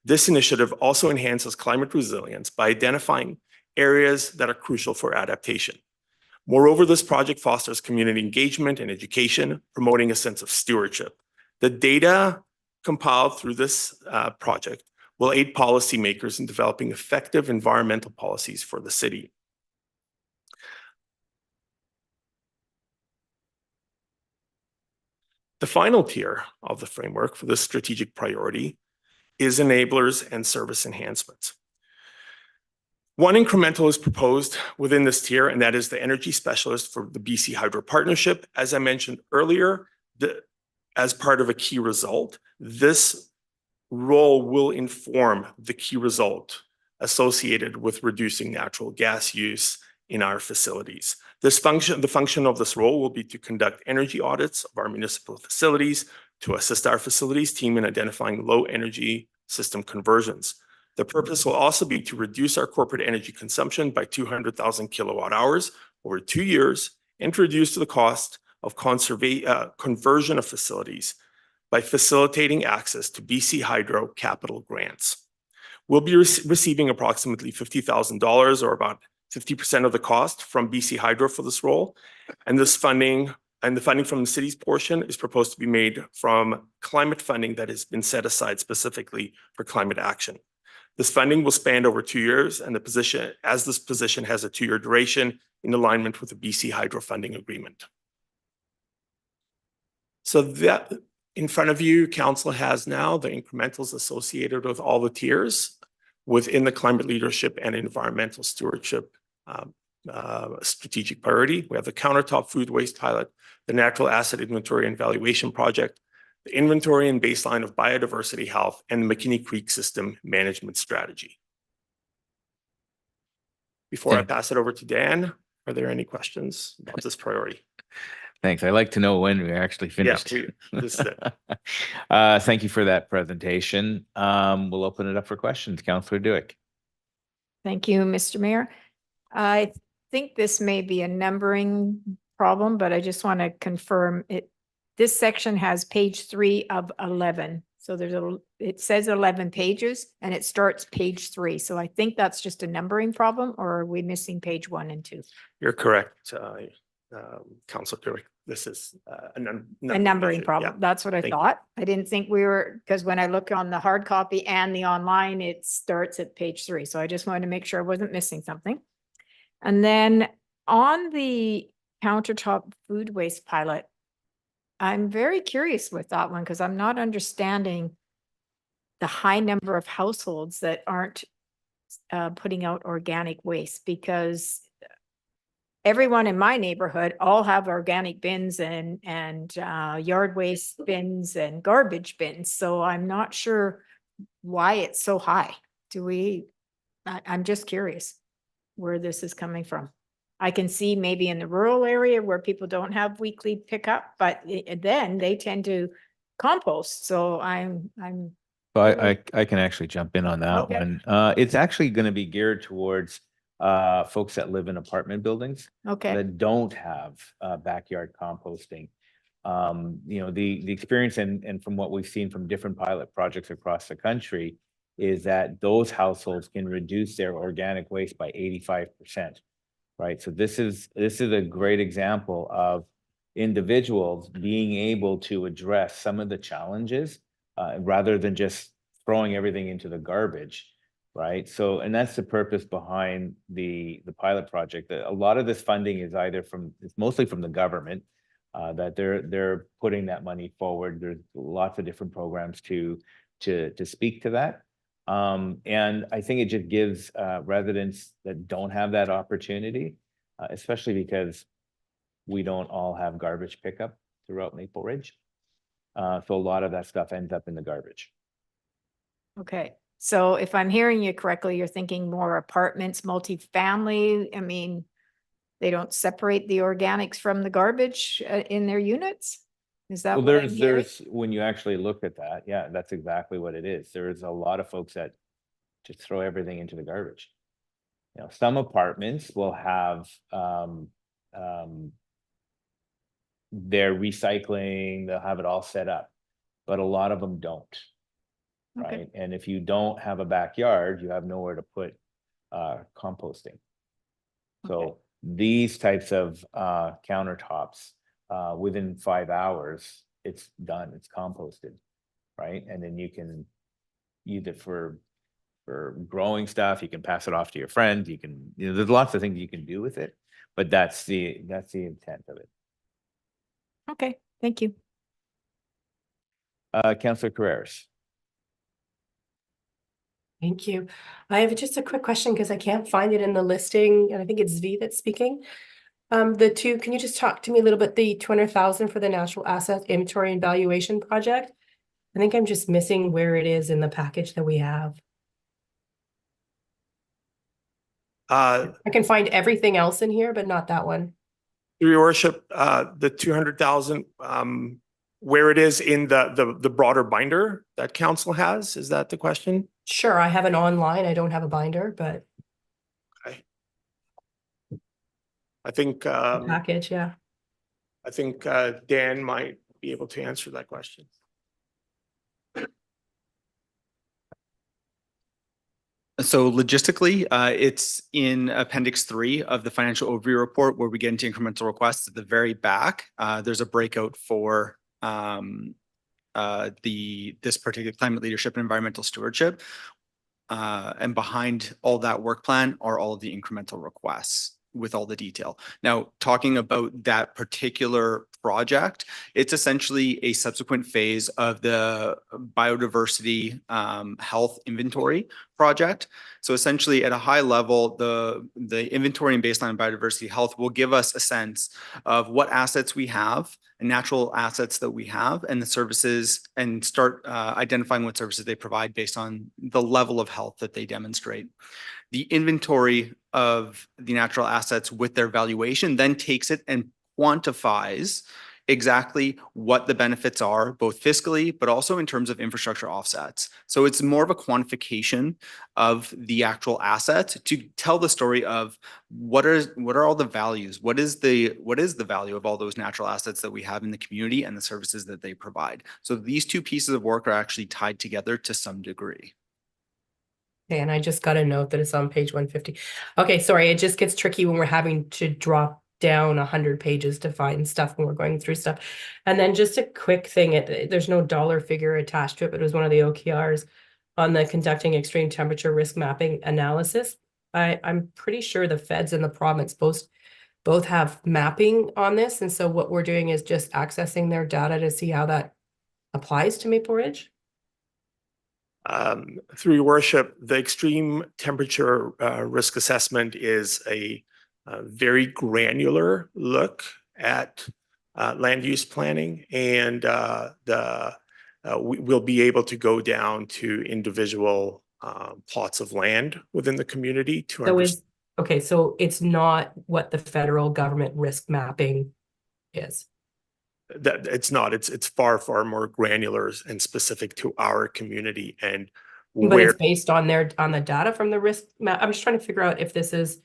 This initiative also enhances climate resilience by identifying areas that are crucial for adaptation. Moreover, this project fosters community engagement and education, promoting a sense of stewardship. The data compiled through this project will aid policymakers in developing effective environmental policies for the city. The final tier of the framework for this strategic priority is enablers and service enhancements. One incremental is proposed within this tier, and that is the energy specialist for the BC Hydro Partnership. As I mentioned earlier, as part of a key result, this role will inform the key result associated with reducing natural gas use in our facilities. The function of this role will be to conduct energy audits of our municipal facilities, to assist our facilities team in identifying low energy system conversions. The purpose will also be to reduce our corporate energy consumption by 200,000 kilowatt hours over 2 years and to reduce the cost of conversion of facilities by facilitating access to BC Hydro capital grants. We'll be receiving approximately $50,000 or about 50% of the cost from BC Hydro for this role. And this funding and the funding from the city's portion is proposed to be made from climate funding that has been set aside specifically for climate action. This funding will span over 2 years, and this position has a 2-year duration in alignment with the BC Hydro funding agreement. So that in front of you, council has now the incrementals associated with all the tiers within the climate leadership and environmental stewardship strategic priority. We have the countertop food waste pilot, the natural asset inventory and valuation project, the inventory and baseline of biodiversity health, and the McKinney Creek system management strategy. Before I pass it over to Dan, are there any questions about this priority? Thanks. I'd like to know when we're actually finished. Yeah, this is it. Thank you for that presentation. We'll open it up for questions. Councillor Duick. Thank you, Mr. Mayor. I think this may be a numbering problem, but I just want to confirm it. This section has page 3 of 11. So it says 11 pages and it starts page 3. So I think that's just a numbering problem, or are we missing page 1 and 2? You're correct, Councillor Duick. This is a numbering problem. Yeah. That's what I thought. I didn't think we were, because when I look on the hard copy and the online, it starts at page 3. So I just wanted to make sure I wasn't missing something. And then on the countertop food waste pilot, I'm very curious with that one because I'm not understanding the high number of households that aren't putting out organic waste, because everyone in my neighborhood all have organic bins and yard waste bins and garbage bins. So I'm not sure why it's so high. I'm just curious where this is coming from. I can see maybe in the rural area where people don't have weekly pickup, but then they tend to compost. So I'm So I can actually jump in on that Okay. one. It's actually going to be geared towards folks that live in apartment buildings okay. that don't have backyard composting. The experience and from what we've seen from different pilot projects across the country is that those households can reduce their organic waste by 85%. Right. So this is a great example of individuals being able to address some of the challenges rather than just throwing everything into the garbage. Right. So, and that's the purpose behind the pilot project. A lot of this funding is it's mostly from the government that they're putting that money forward. There's lots of different programs to speak to that. And I think it just gives residents that don't have that opportunity, especially because we don't all have garbage pickup throughout Maple Ridge. So a lot of that stuff ends up in the garbage. Okay. So if I'm hearing you correctly, you're thinking more apartments, multifamily. I mean, they don't separate the organics from the garbage in their units? Is that Well, what I'm hearing? there's when you actually look at that, yeah, that's exactly what it is. There's a lot of folks that just throw everything into the garbage. Some apartments will have their recycling, they'll have it all set up, but a lot of them don't. Okay. Right. And if you don't have a backyard, you have nowhere to put composting. So these types of countertops, within 5 hours, it's done, it's composted. Right. And then you can use it for growing stuff. You can pass it off to your friends. You can, there's lots of things you can do with it, but that's the intent of it. Okay, thank you. Councillor Carreras. Thank you. I have just a quick question because I can't find it in the listing, and I think it's Zvi that's speaking. Can you just talk to me a little bit, the 200,000 for the natural asset inventory and valuation project? I think I'm just missing where it is in the package that we have. I can find everything else in here, but not that one. Your worship, the 200,000, where it is in the broader binder that council has, is that the question? Sure, I have an online. I don't have a binder, but Okay. I think, the package, yeah. I think Dan might be able to answer that question. So logistically, it's in Appendix 3 of the financial overview report where we get into incremental requests at the very back. There's a breakout for this particular climate leadership and environmental stewardship. And behind all that work plan are all of the incremental requests with all the detail. Now, talking about that particular project, it's essentially a subsequent phase of the biodiversity health inventory project. So essentially at a high level, the inventory and baseline biodiversity health will give us a sense of what assets we have and natural assets that we have and the services, and start identifying what services they provide based on the level of health that they demonstrate. The inventory of the natural assets with their valuation then takes it and quantifies exactly what the benefits are, both fiscally, but also in terms of infrastructure offsets. So it's more of a quantification of the actual asset to tell the story of what are all the values? What is the value of all those natural assets that we have in the community and the services that they provide? So these two pieces of work are actually tied together to some degree. Okay, and I just got a note that it's on page 150. Okay, sorry, it just gets tricky when we're having to drop down 100 pages to find stuff when we're going through stuff. And then just a quick thing, there's no dollar figure attached to it, but it was one of the OKRs on the conducting extreme temperature risk mapping analysis. I'm pretty sure the feds and the province both have mapping on this. And so what we're doing is just accessing their data to see how that applies to Maple Ridge. Through your worship, the extreme temperature risk assessment is a very granular look at land use planning, and we'll be able to go down to individual plots of land within the community to So understand. okay, so it's not what the federal government risk mapping is. That it's not, it's far, far more granular and specific to our community and But where. it's based on the data from the risk map. I'm just trying to figure out if this is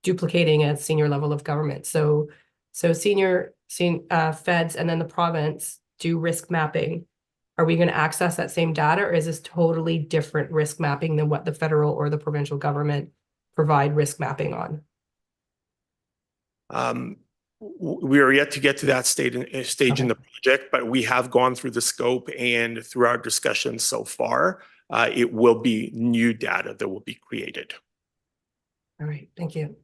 duplicating a senior level of government. So senior feds and then the province do risk mapping. Are we going to access that same data, or is this totally different risk mapping than what the federal or the provincial government provide risk mapping on? We are yet to get to that stage in the project, but we have gone through the scope, and through our discussions so far, it will be new data that will be created. All right, thank you.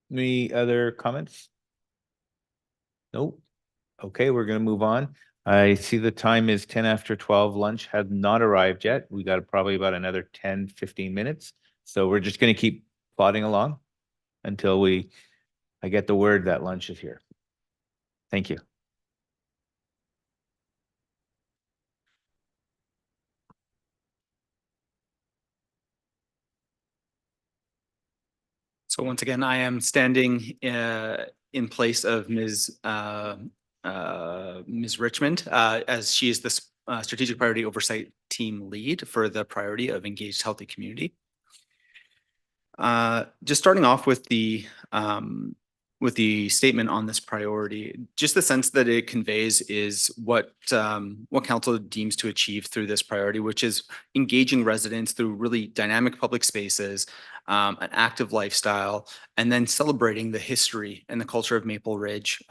Any other comments? Nope. Okay, we're gonna move on. I see the time is 10 after 12. Lunch has not arrived yet. We got probably about another 10, 15 minutes. So we're just gonna keep plodding along until I get the word that lunch is here. Thank you. So once again, I am standing in place of Ms. Richmond as she is the strategic priority oversight team lead for the priority of engaged healthy community. Just starting off with the statement on this priority, just the sense that it conveys is what council deems to achieve through this priority, which is engaging residents through really dynamic public spaces, an active lifestyle, and then celebrating the history and the culture of Maple Ridge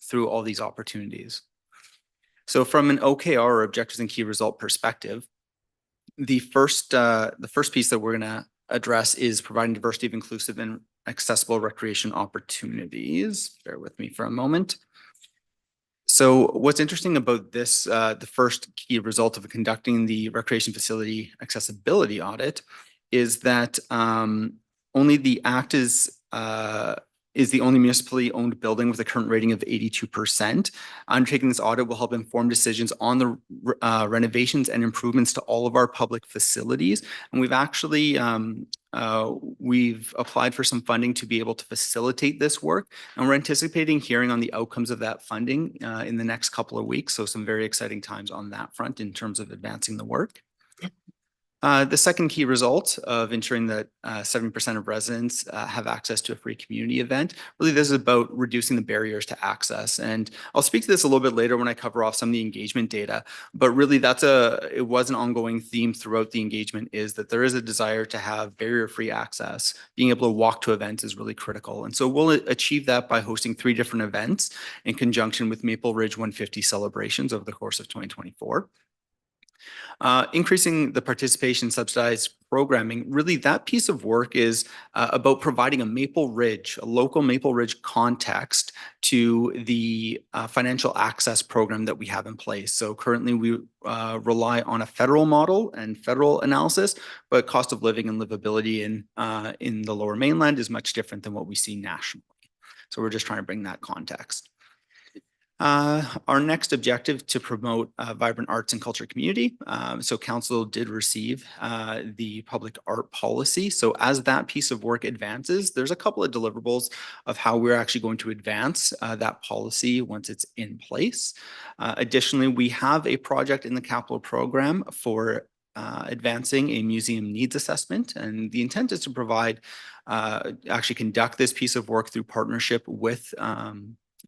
through all these opportunities. So from an OKR, or objectives and key result perspective, the first piece that we're going to address is providing diversity of inclusive and accessible recreation opportunities. Bear with me for a moment. So what's interesting about this, the first key result of conducting the recreation facility accessibility audit is that only the ACT is the only municipally owned building with a current rating of 82%. Undertaking this audit will help inform decisions on the renovations and improvements to all of our public facilities. And we've actually, we've applied for some funding to be able to facilitate this work. And we're anticipating hearing on the outcomes of that funding in the next couple of weeks. So some very exciting times on that front in terms of advancing the work. The second key result of ensuring that 70% of residents have access to a free community event. Really, this is about reducing the barriers to access. And I'll speak to this a little bit later when I cover off some of the engagement data. But really, it was an ongoing theme throughout the engagement, is that there is a desire to have barrier-free access. Being able to walk to events is really critical. And so we'll achieve that by hosting 3 different events in conjunction with Maple Ridge 150 celebrations over the course of 2024. Increasing the participation subsidized programming, really that piece of work is about providing a local Maple Ridge context to the financial access program that we have in place. So currently we rely on a federal model and federal analysis, but cost of living and livability in the Lower Mainland is much different than what we see nationally. So we're just trying to bring that context. Our next objective to promote a vibrant arts and culture community. So council did receive the public art policy. So as that piece of work advances, there's a couple of deliverables of how we're actually going to advance that policy once it's in place. Additionally, we have a project in the capital program for advancing a museum needs assessment. And the intent is to provide, actually conduct this piece of work through partnership with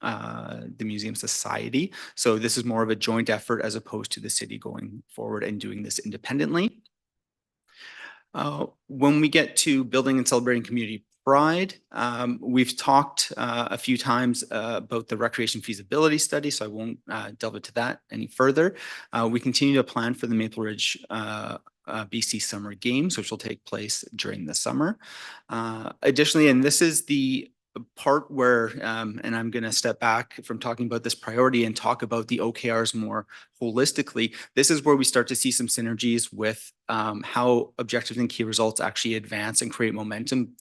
the Museum Society. So this is more of a joint effort as opposed to the city going forward and doing this independently. When we get to building and celebrating community pride, we've talked a few times about the recreation feasibility study, so I won't delve into that any further. We continue to plan for the Maple Ridge BC Summer Games, which will take place during the summer. Additionally, and this is the part where, and I'm going to step back from talking about this priority and talk about the OKRs more holistically. This is where we start to see some synergies with how objectives and key results actually advance and create momentum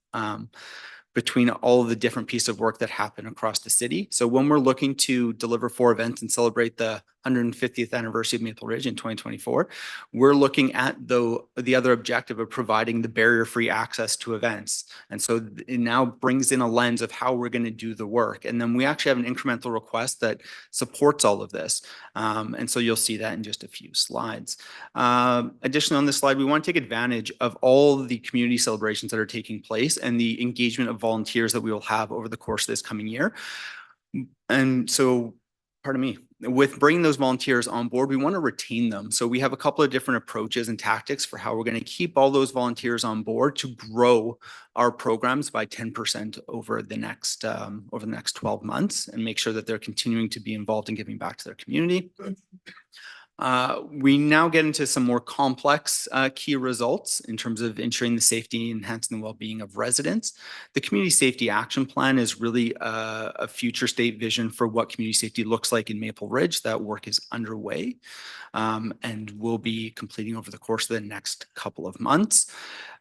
between all of the different pieces of work that happen across the city. So when we're looking to deliver 4 events and celebrate the 150th anniversary of Maple Ridge in 2024, we're looking at the other objective of providing the barrier-free access to events. And so it now brings in a lens of how we're going to do the work. And then we actually have an incremental request that supports all of this. And so you'll see that in just a few slides. Additionally, on this slide, we want to take advantage of all the community celebrations that are taking place and the engagement of volunteers that we will have over the course of this coming year. And so, pardon me, with bringing those volunteers on board, we want to retain them. So we have a couple of different approaches and tactics for how we're going to keep all those volunteers on board to grow our programs by 10% over the next 12 months and make sure that they're continuing to be involved in giving back to their community. We now get into some more complex key results in terms of ensuring the safety, enhancing the well-being of residents. The Community Safety Action Plan is really a future state vision for what community safety looks like in Maple Ridge. That work is underway and will be completing over the course of the next couple of months.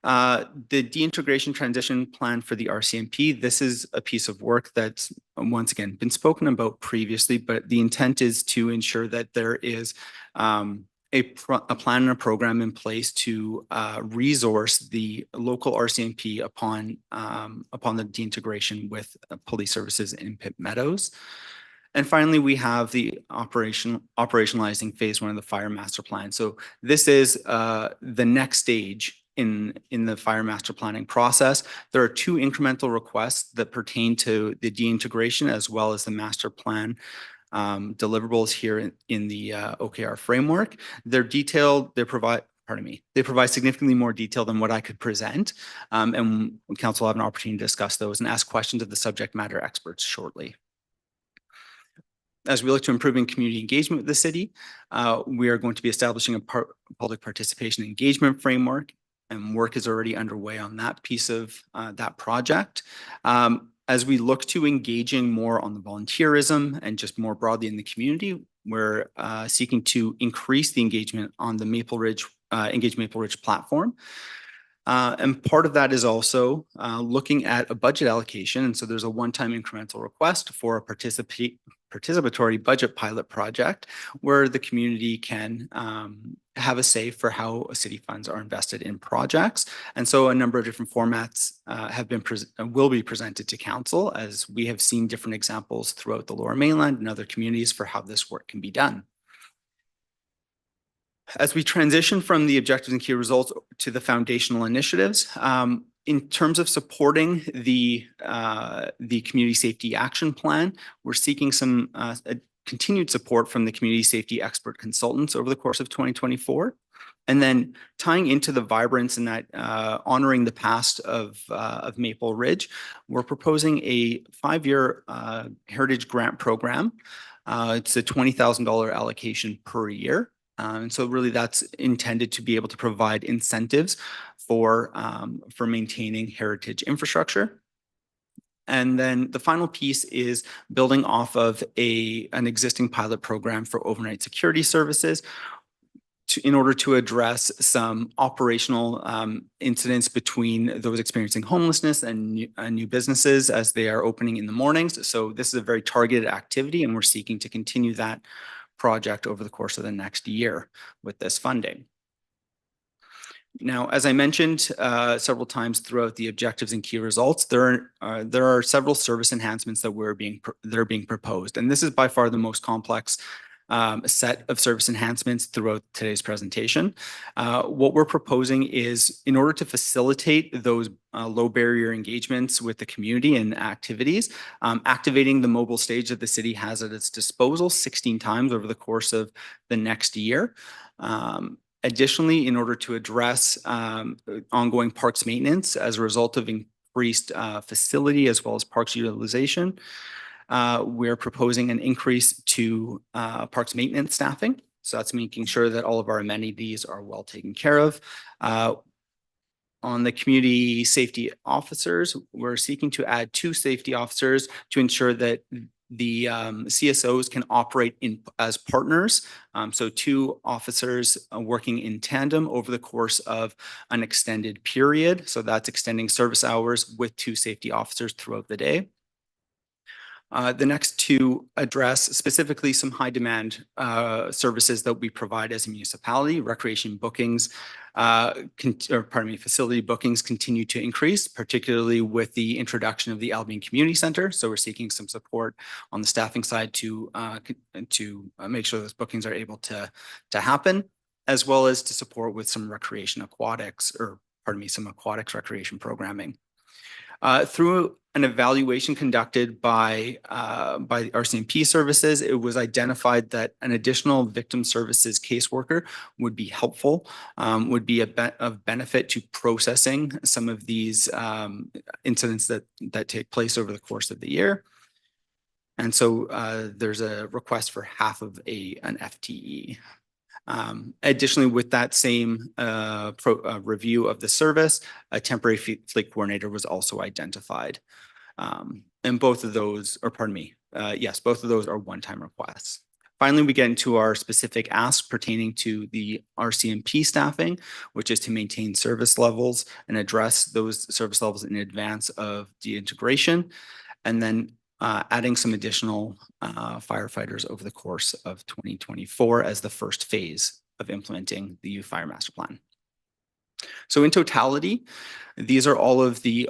The deintegration transition plan for the RCMP, this is a piece of work that's once again been spoken about previously, but the intent is to ensure that there is a plan and a program in place to resource the local RCMP upon the deintegration with police services in Pitt Meadows. And finally, we have the operationalizing phase 1 of the fire master plan. So this is the next stage in the fire master planning process. There are 2 incremental requests that pertain to the deintegration as well as the master plan deliverables here in the OKR framework. They're detailed, they provide significantly more detail than what I could present. And council will have an opportunity to discuss those and ask questions of the subject matter experts shortly. As we look to improving community engagement with the city, we are going to be establishing a public participation engagement framework, and work is already underway on that piece of that project. As we look to engaging more on the volunteerism and just more broadly in the community, we're seeking to increase the engagement on the Maple Ridge, Engage Maple Ridge platform. And part of that is also looking at a budget allocation. And so there's a one-time incremental request for a participatory budget pilot project where the community can have a say for how city funds are invested in projects. And so a number of different formats will be presented to council, as we have seen different examples throughout the Lower Mainland and other communities for how this work can be done. As we transition from the objectives and key results to the foundational initiatives, in terms of supporting the Community Safety Action Plan, we're seeking some continued support from the community safety expert consultants over the course of 2024. And then tying into the vibrance and that honoring the past of Maple Ridge, we're proposing a 5-year heritage grant program. It's a $20,000 allocation per year. And so really that's intended to be able to provide incentives for maintaining heritage infrastructure. And then the final piece is building off of an existing pilot program for overnight security services in order to address some operational incidents between those experiencing homelessness and new businesses as they are opening in the mornings. So this is a very targeted activity, and we're seeking to continue that project over the course of the next year with this funding. Now, as I mentioned several times throughout the objectives and key results, there are several service enhancements that are being proposed, and this is by far the most complex set of service enhancements throughout today's presentation. What we're proposing is, in order to facilitate those low barrier engagements with the community and activities, activating the mobile stage that the city has at its disposal 16 times over the course of the next year. Additionally, in order to address ongoing parks maintenance as a result of increased facility as well as parks utilization, we're proposing an increase to parks maintenance staffing. So that's making sure that all of our amenities are well taken care of. on the community safety officers, we're seeking to add 2 safety officers to ensure that the CSOs can operate as partners. So 2 officers working in tandem over the course of an extended period. So that's extending service hours with 2 safety officers throughout the day. The next 2 address specifically some high demand services that we provide as a municipality. Recreation bookings, facility bookings continue to increase, particularly with the introduction of the Albion Community Center. So we're seeking some support on the staffing side to make sure those bookings are able to happen, as well as to support with some some aquatics recreation programming. Through an evaluation conducted by RCMP services, it was identified that an additional victim services caseworker would be helpful, would be of benefit to processing some of these incidents that take place over the course of the year. And so there's a request for half of an FTE. Additionally, with that same review of the service, a temporary fleet coordinator was also identified. And both of those, yes, both of those are one-time requests. Finally, we get into our specific asks pertaining to the RCMP staffing, which is to maintain service levels and address those service levels in advance of deintegration, and then adding some additional firefighters over the course of 2024 as the first phase of implementing the Youth Fire Master Plan. So in totality, these are all the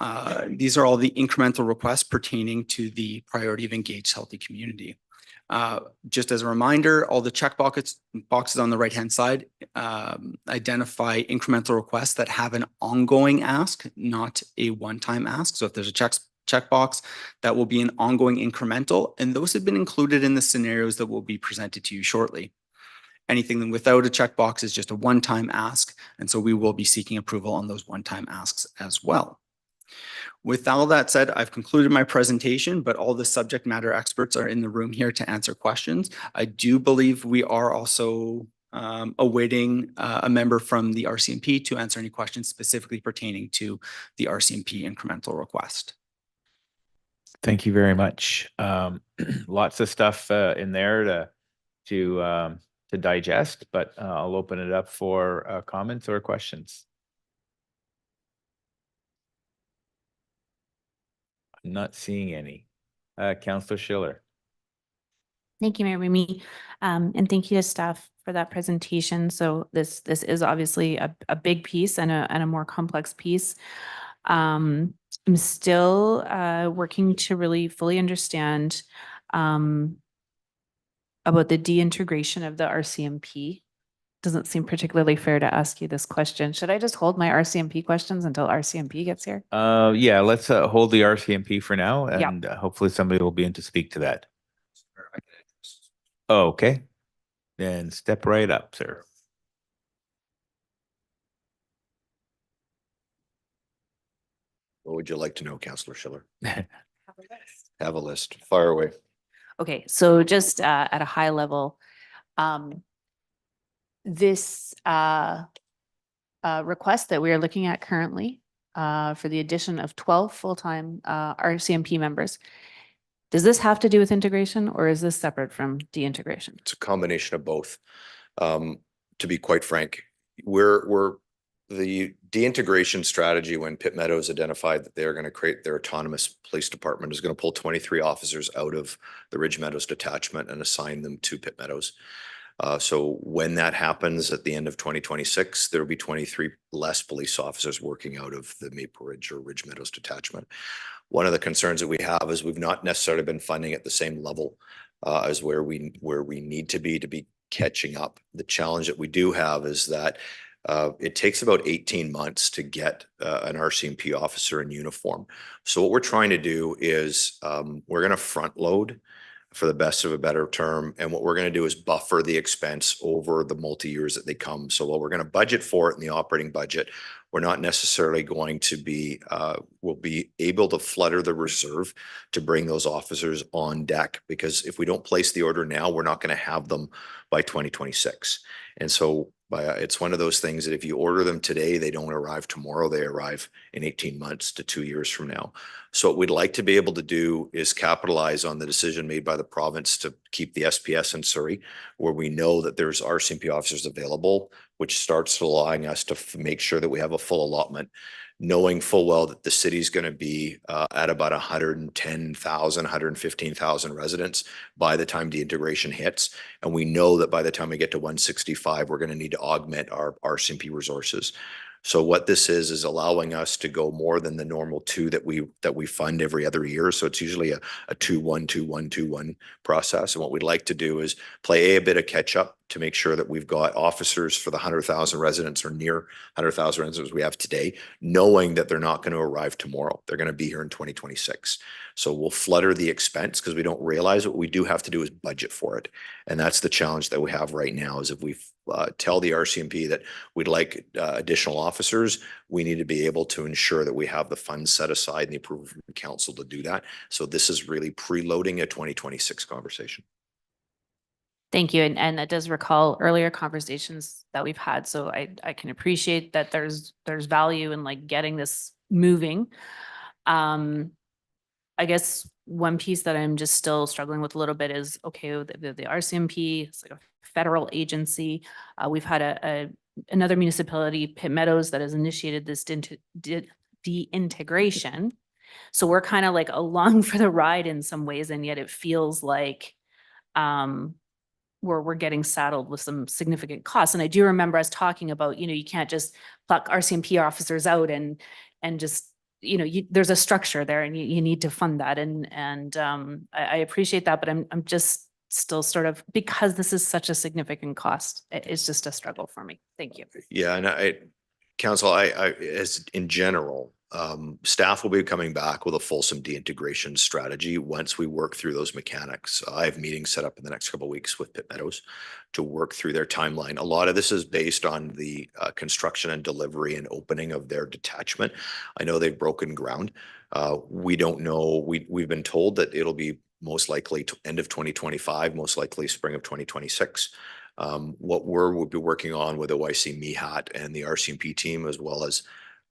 incremental requests pertaining to the priority of engaged, healthy community. Just as a reminder, all the check boxes on the right-hand side identify incremental requests that have an ongoing ask, not a one-time ask. So if there's a checkbox, that will be an ongoing incremental, and those have been included in the scenarios that will be presented to you shortly. Anything without a checkbox is just a one-time ask, and so we will be seeking approval on those one-time asks as well. With all that said, I've concluded my presentation, but all the subject matter experts are in the room here to answer questions. I do believe we are also awaiting a member from the RCMP to answer any questions specifically pertaining to the RCMP incremental request. Thank you very much. Lots of stuff in there to digest, but I'll open it up for comments or questions. I'm not seeing any. Councillor Schiller. Thank you, Mayor Remy. And thank you to staff for that presentation. So this is obviously a big piece and a more complex piece. I'm still working to really fully understand about the deintegration of the RCMP. Doesn't seem particularly fair to ask you this question. Should I just hold my RCMP questions until RCMP gets here? Yeah, let's hold the RCMP for now, and hopefully somebody will be in to speak to that. Oh, okay. Then step right up, sir. What would you like to know, Councillor Schiller? Have a list. Fire away. Okay, so just at a high level, this request that we are looking at currently for the addition of 12 full-time RCMP members, does this have to do with integration, or is this separate from deintegration? It's a combination of both. To be quite frank, the deintegration strategy, when Pitt Meadows identified that they're going to create their autonomous police department, is going to pull 23 officers out of the Ridge Meadows detachment and assign them to Pitt Meadows. So when that happens at the end of 2026, there will be 23 less police officers working out of the Maple Ridge or Ridge Meadows detachment. One of the concerns that we have is we've not necessarily been funding at the same level as where we need to be catching up. The challenge that we do have is that it takes about 18 months to get an RCMP officer in uniform. So what we're trying to do is we're going to front load, for the best of a better term, and what we're going to do is buffer the expense over the multi-years that they come. So while we're going to budget for it in the operating budget, we're not necessarily going to be, we'll be able to flutter the reserve to bring those officers on deck, because if we don't place the order now, we're not going to have them by 2026. And so It's one of those things that if you order them today, they don't arrive tomorrow. They arrive in 18 months to 2 years from now. So what we'd like to be able to do is capitalize on the decision made by the province to keep the SPS in Surrey, where we know that there's RCMP officers available, which starts allowing us to make sure that we have a full allotment, knowing full well that the city's going to be at about 110,000, 115,000 residents by the time the integration hits. And we know that by the time we get to 165, we're going to need to augment our RCMP resources. So what this is allowing us to go more than the normal 2 that we fund every other year. So it's usually a 2-1, 2-1, 2-1 process. And what we'd like to do is play a bit of catch up to make sure that we've got officers for the 100,000 residents or near 100,000 residents we have today, knowing that they're not going to arrive tomorrow. They're going to be here in 2026. So we'll flutter the expense because we don't realize what we do have to do is budget for it. And that's the challenge that we have right now is if we tell the RCMP that we'd like additional officers, we need to be able to ensure that we have the funds set aside and the approval from the council to do that. So this is really preloading a 2026 conversation. Thank you. And that does recall earlier conversations that we've had. So I can appreciate that there's value in like getting this moving. I guess one piece that I'm just still struggling with a little bit is, okay, the RCMP, it's like a federal agency. We've had another municipality, Pitt Meadows, that has initiated this de-integration. So we're kind of like along for the ride in some ways, and yet it feels like we're getting saddled with some significant costs. And I do remember us talking about, you can't just pluck RCMP officers out and just, there's a structure there and you need to fund that. And I appreciate that, but I'm just still sort of, because this is such a significant cost, it's just a struggle for me. Thank you. Yeah, and Council, as in general, staff will be coming back with a fulsome de-integration strategy once we work through those mechanics. I have meetings set up in the next couple of weeks with Pitt Meadows to work through their timeline. A lot of this is based on the construction and delivery and opening of their detachment. I know they've broken ground. We don't know. We've been told that it'll be most likely end of 2025, most likely spring of 2026. What we'll be working on with OIC MEHAT and the RCMP team, as well as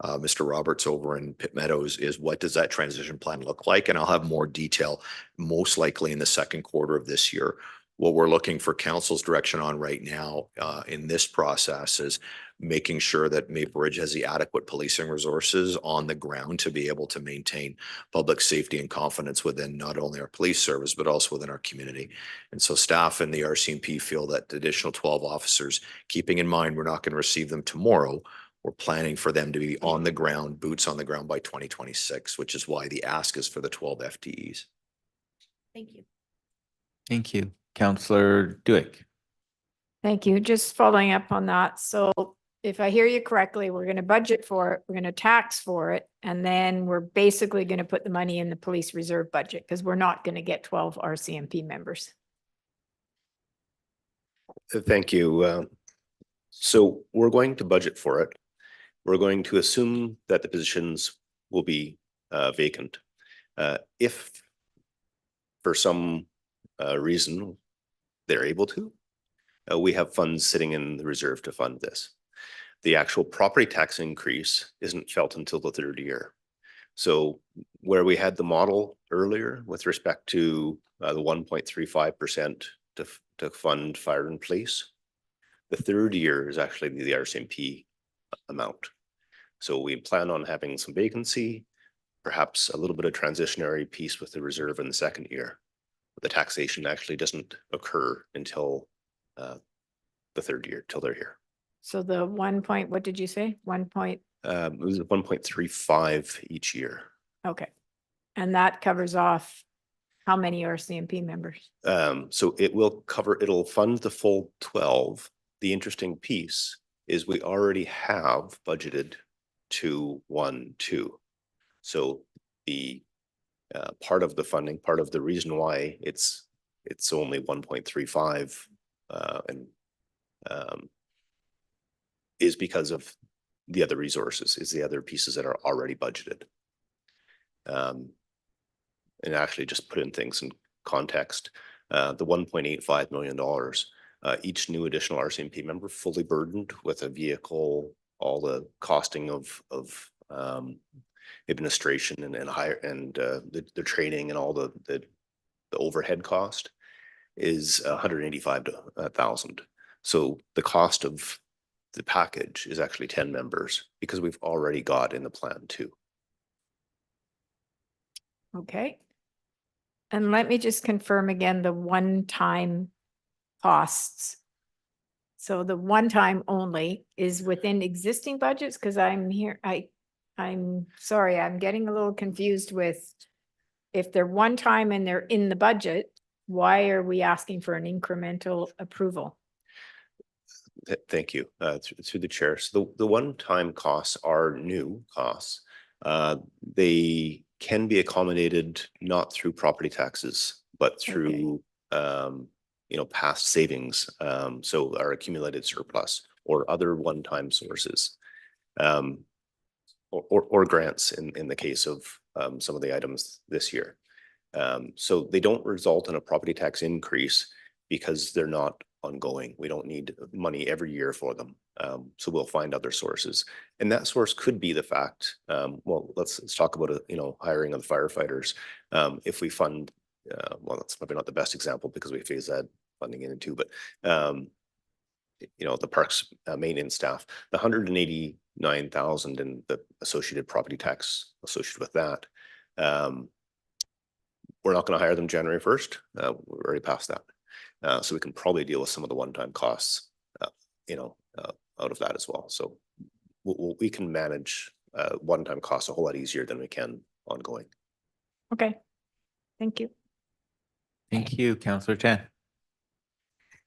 Mr. Roberts over in Pitt Meadows, is what does that transition plan look like? And I'll have more detail most likely in the second quarter of this year. What we're looking for council's direction on right now in this process is making sure that Maple Ridge has the adequate policing resources on the ground to be able to maintain public safety and confidence within not only our police service, but also within our community. And so staff and the RCMP feel that the additional 12 officers, keeping in mind we're not going to receive them tomorrow, we're planning for them to be on the ground, boots on the ground by 2026, which is why the ask is for the 12 FTEs. Thank you. Thank you. Councillor Duick. Thank you. Just following up on that. So if I hear you correctly, we're going to budget for it, we're going to tax for it, and then we're basically going to put the money in the police reserve budget because we're not going to get 12 RCMP members. Thank you. So we're going to budget for it. We're going to assume that the positions will be vacant. If for some reason they're able to, we have funds sitting in the reserve to fund this. The actual property tax increase isn't felt until the third year. So where we had the model earlier with respect to the 1.35% to fund fire and police, the third year is actually the RCMP amount. So we plan on having some vacancy, perhaps a little bit of transitionary piece with the reserve in the second year. But the taxation actually doesn't occur until the third year, till they're here. So the what did you say? It was 1.35 each year. Okay. And that covers off how many RCMP members? So it'll fund the full 12. The interesting piece is we already have budgeted 212. So the part of the funding, part of the reason why it's only 1.35 is because of the other resources, is the other pieces that are already budgeted. And actually just put in things in context, the $1.85 million Each new additional RCMP member fully burdened with a vehicle, all the costing of administration and hire and the training and all the overhead cost is 185,000. So the cost of the package is actually 10 members because we've already got in the plan 2. Okay. And let me just confirm again the one-time costs. So the one-time only is within existing budgets, because I'm sorry, I'm getting a little confused with if they're one-time and they're in the budget, why are we asking for an incremental approval? Thank you, through the chair. So the one-time costs are new costs. They can be accommodated not through property taxes, but through past savings. So our accumulated surplus or other one-time sources, or grants in the case of some of the items this year. So they don't result in a property tax increase because they're not ongoing. We don't need money every year for them. So we'll find other sources. And that source could be the fact, well, let's talk about hiring of the firefighters. If we fund, well, that's probably not the best example because we phase that funding in too, but the parks maintenance staff, the 189,000 and the associated property tax associated with that. We're not going to hire them January 1st. We're already past that. So we can probably deal with some of the one-time costs, out of that as well. So we can manage one-time costs a whole lot easier than we can ongoing. Okay, thank you. Thank you, Councillor Chan.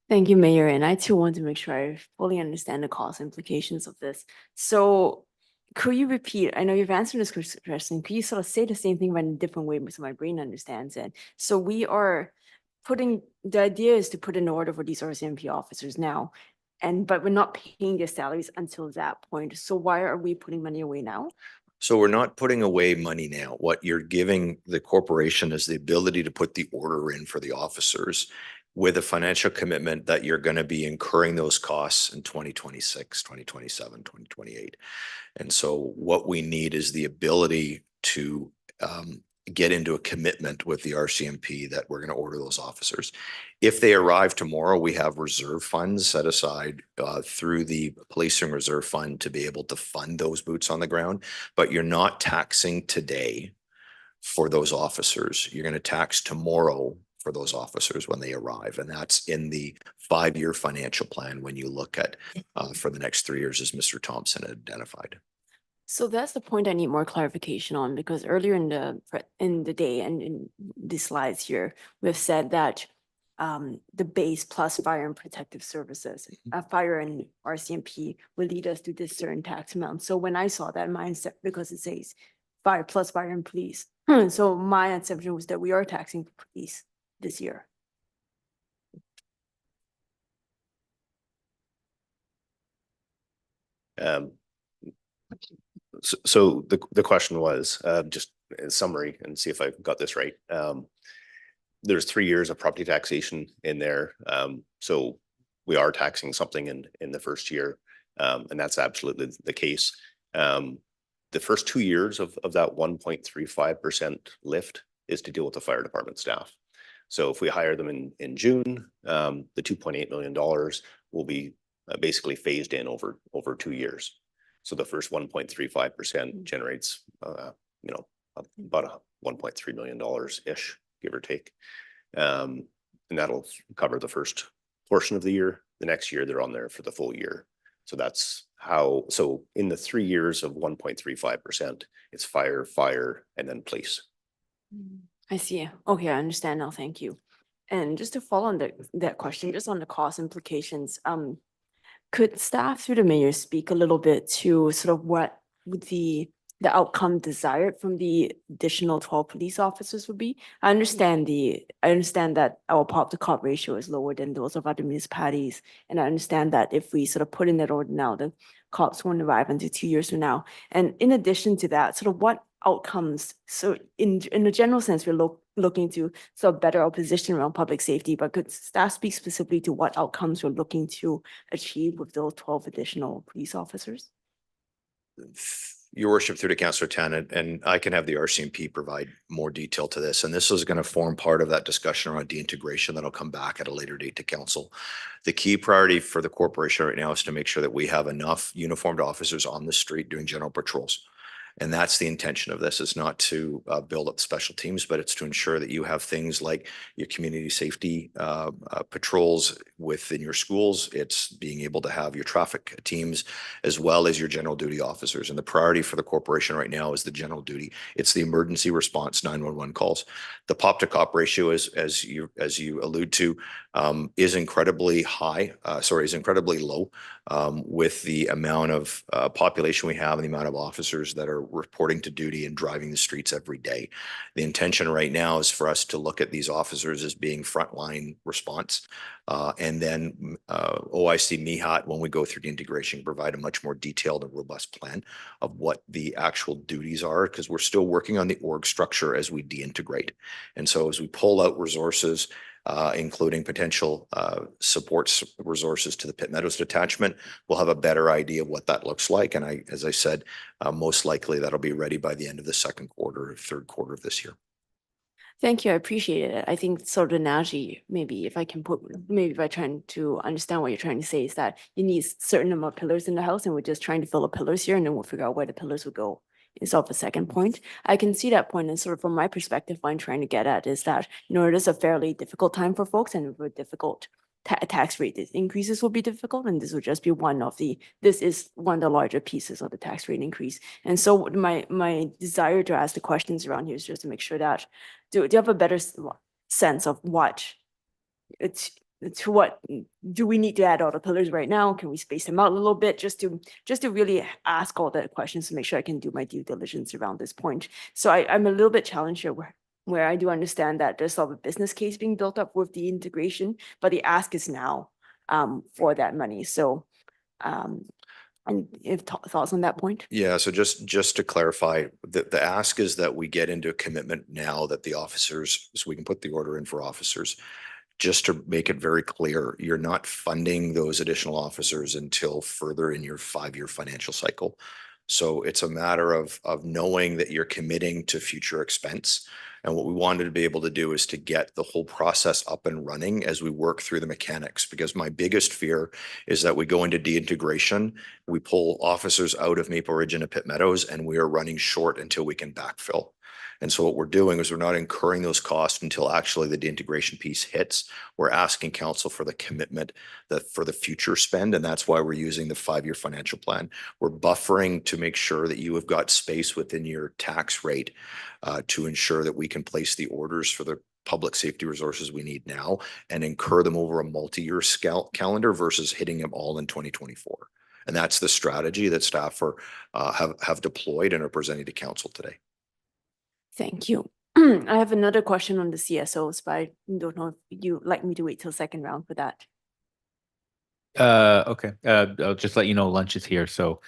Thank you, Mayor. And I too want to make sure I fully understand the cost implications of this. So could you repeat, I know you've answered this question, could you sort of say the same thing but in a different way so my brain understands it? So we are the idea is to put in order for these RCMP officers now, but we're not paying their salaries until that point. So why are we putting money away now? So we're not putting away money now. What you're giving the corporation is the ability to put the order in for the officers with a financial commitment that you're going to be incurring those costs in 2026, 2027, 2028. And so what we need is the ability to get into a commitment with the RCMP that we're going to order those officers. If they arrive tomorrow, we have reserve funds set aside through the policing reserve fund to be able to fund those boots on the ground, but you're not taxing today for those officers. You're going to tax tomorrow for those officers when they arrive. And that's in the 5-year financial plan when you look at for the next 3 years, as Mr. Thompson had identified. So that's the point I need more clarification on, because earlier in the day and in the slides here, we've said that the base plus fire and protective services, fire and RCMP will lead us to this certain tax amount. So when I saw that mindset, because it says fire plus fire and police, so my assumption was that we are taxing police this year. So the question was, just in summary and see if I got this right. There's 3 years of property taxation in there. So we are taxing something in the first year. And that's absolutely the case. The first 2 years of that 1.35% lift is to deal with the fire department staff. So if we hire them in June, the $2.8 million will be basically phased in over 2 years. So the first 1.35% generates, about $1.3 million-ish, give or take. And that'll cover the first portion of the year. The next year, they're on there for the full year. So that's how, so in the 3 years of 1.35%, it's fire, and then police. I see. Okay, I understand now. Thank you. And just to follow on that question, just on the cost implications, could staff through the mayor speak a little bit to sort of what would the outcome desired from the additional 12 police officers would be? I understand that our pop to cop ratio is lower than those of other municipalities. And I understand that if we sort of put in that order now, the cops won't arrive until 2 years from now. And in addition to that, sort of what outcomes, so in a general sense, we're looking to sort of better our position around public safety, but could staff speak specifically to what outcomes we're looking to achieve with those 12 additional police officers? Your worship, through to Councillor Tan, and I can have the RCMP provide more detail to this. And this is going to form part of that discussion around deintegration that'll come back at a later date to council. The key priority for the corporation right now is to make sure that we have enough uniformed officers on the street doing general patrols. And that's the intention of this, is not to build up special teams, but it's to ensure that you have things like your community safety patrols within your schools. It's being able to have your traffic teams as well as your general duty officers. And the priority for the corporation right now is the general duty. It's the emergency response 911 calls. The pop to cop ratio is, as you allude to, is incredibly high, is incredibly low with the amount of population we have and the amount of officers that are reporting to duty and driving the streets every day. The intention right now is for us to look at these officers as being frontline response. And then OIC MIHAT, when we go through the integration, provide a much more detailed and robust plan of what the actual duties are, because we're still working on the org structure as we deintegrate. And so as we pull out resources, including potential support resources to the Pitt Meadows detachment, we'll have a better idea of what that looks like. And as I said, most likely that'll be ready by the end of the second quarter, third quarter of this year. Thank you. I appreciate it. I think sort of analogy, maybe if I by trying to understand what you're trying to say, is that you need certain number of pillars in the house, and we're just trying to fill the pillars here, and then we'll figure out where the pillars will go. Is off a second point. I can see that point, and sort of from my perspective, what I'm trying to get at is that, it is a fairly difficult time for folks, and a difficult tax rate increases will be difficult, and this will just be this is one of the larger pieces of the tax rate increase. And so my desire to ask the questions around here is just to make sure that, do you have a better sense of what do we need to add all the pillars right now? Can we space them out a little bit just to really ask all the questions to make sure I can do my due diligence around this point? So I'm a little bit challenged here where I do understand that there's sort of a business case being built up with the integration, but the ask is now for that money. So and if thoughts on that point? Yeah, so just to clarify, the ask is that we get into a commitment now that the officers, so we can put the order in for officers. Just to make it very clear, you're not funding those additional officers until further in your 5-year financial cycle. So it's a matter of knowing that you're committing to future expense. And what we wanted to be able to do is to get the whole process up and running as we work through the mechanics, because my biggest fear is that we go into deintegration, we pull officers out of Maple Ridge into Pitt Meadows, and we are running short until we can backfill. And so what we're doing is we're not incurring those costs until actually the deintegration piece hits. We're asking council for the commitment for the future spend, and that's why we're using the 5-year financial plan. We're buffering to make sure that you have got space within your tax rate to ensure that we can place the orders for the public safety resources we need now and incur them over a multi-year calendar versus hitting them all in 2024. And that's the strategy that staff have deployed and are presenting to council today. Thank you. I have another question on the CSOs, but I don't know if you'd like me to wait till second round for that. Okay. I'll just let you know lunch is here. So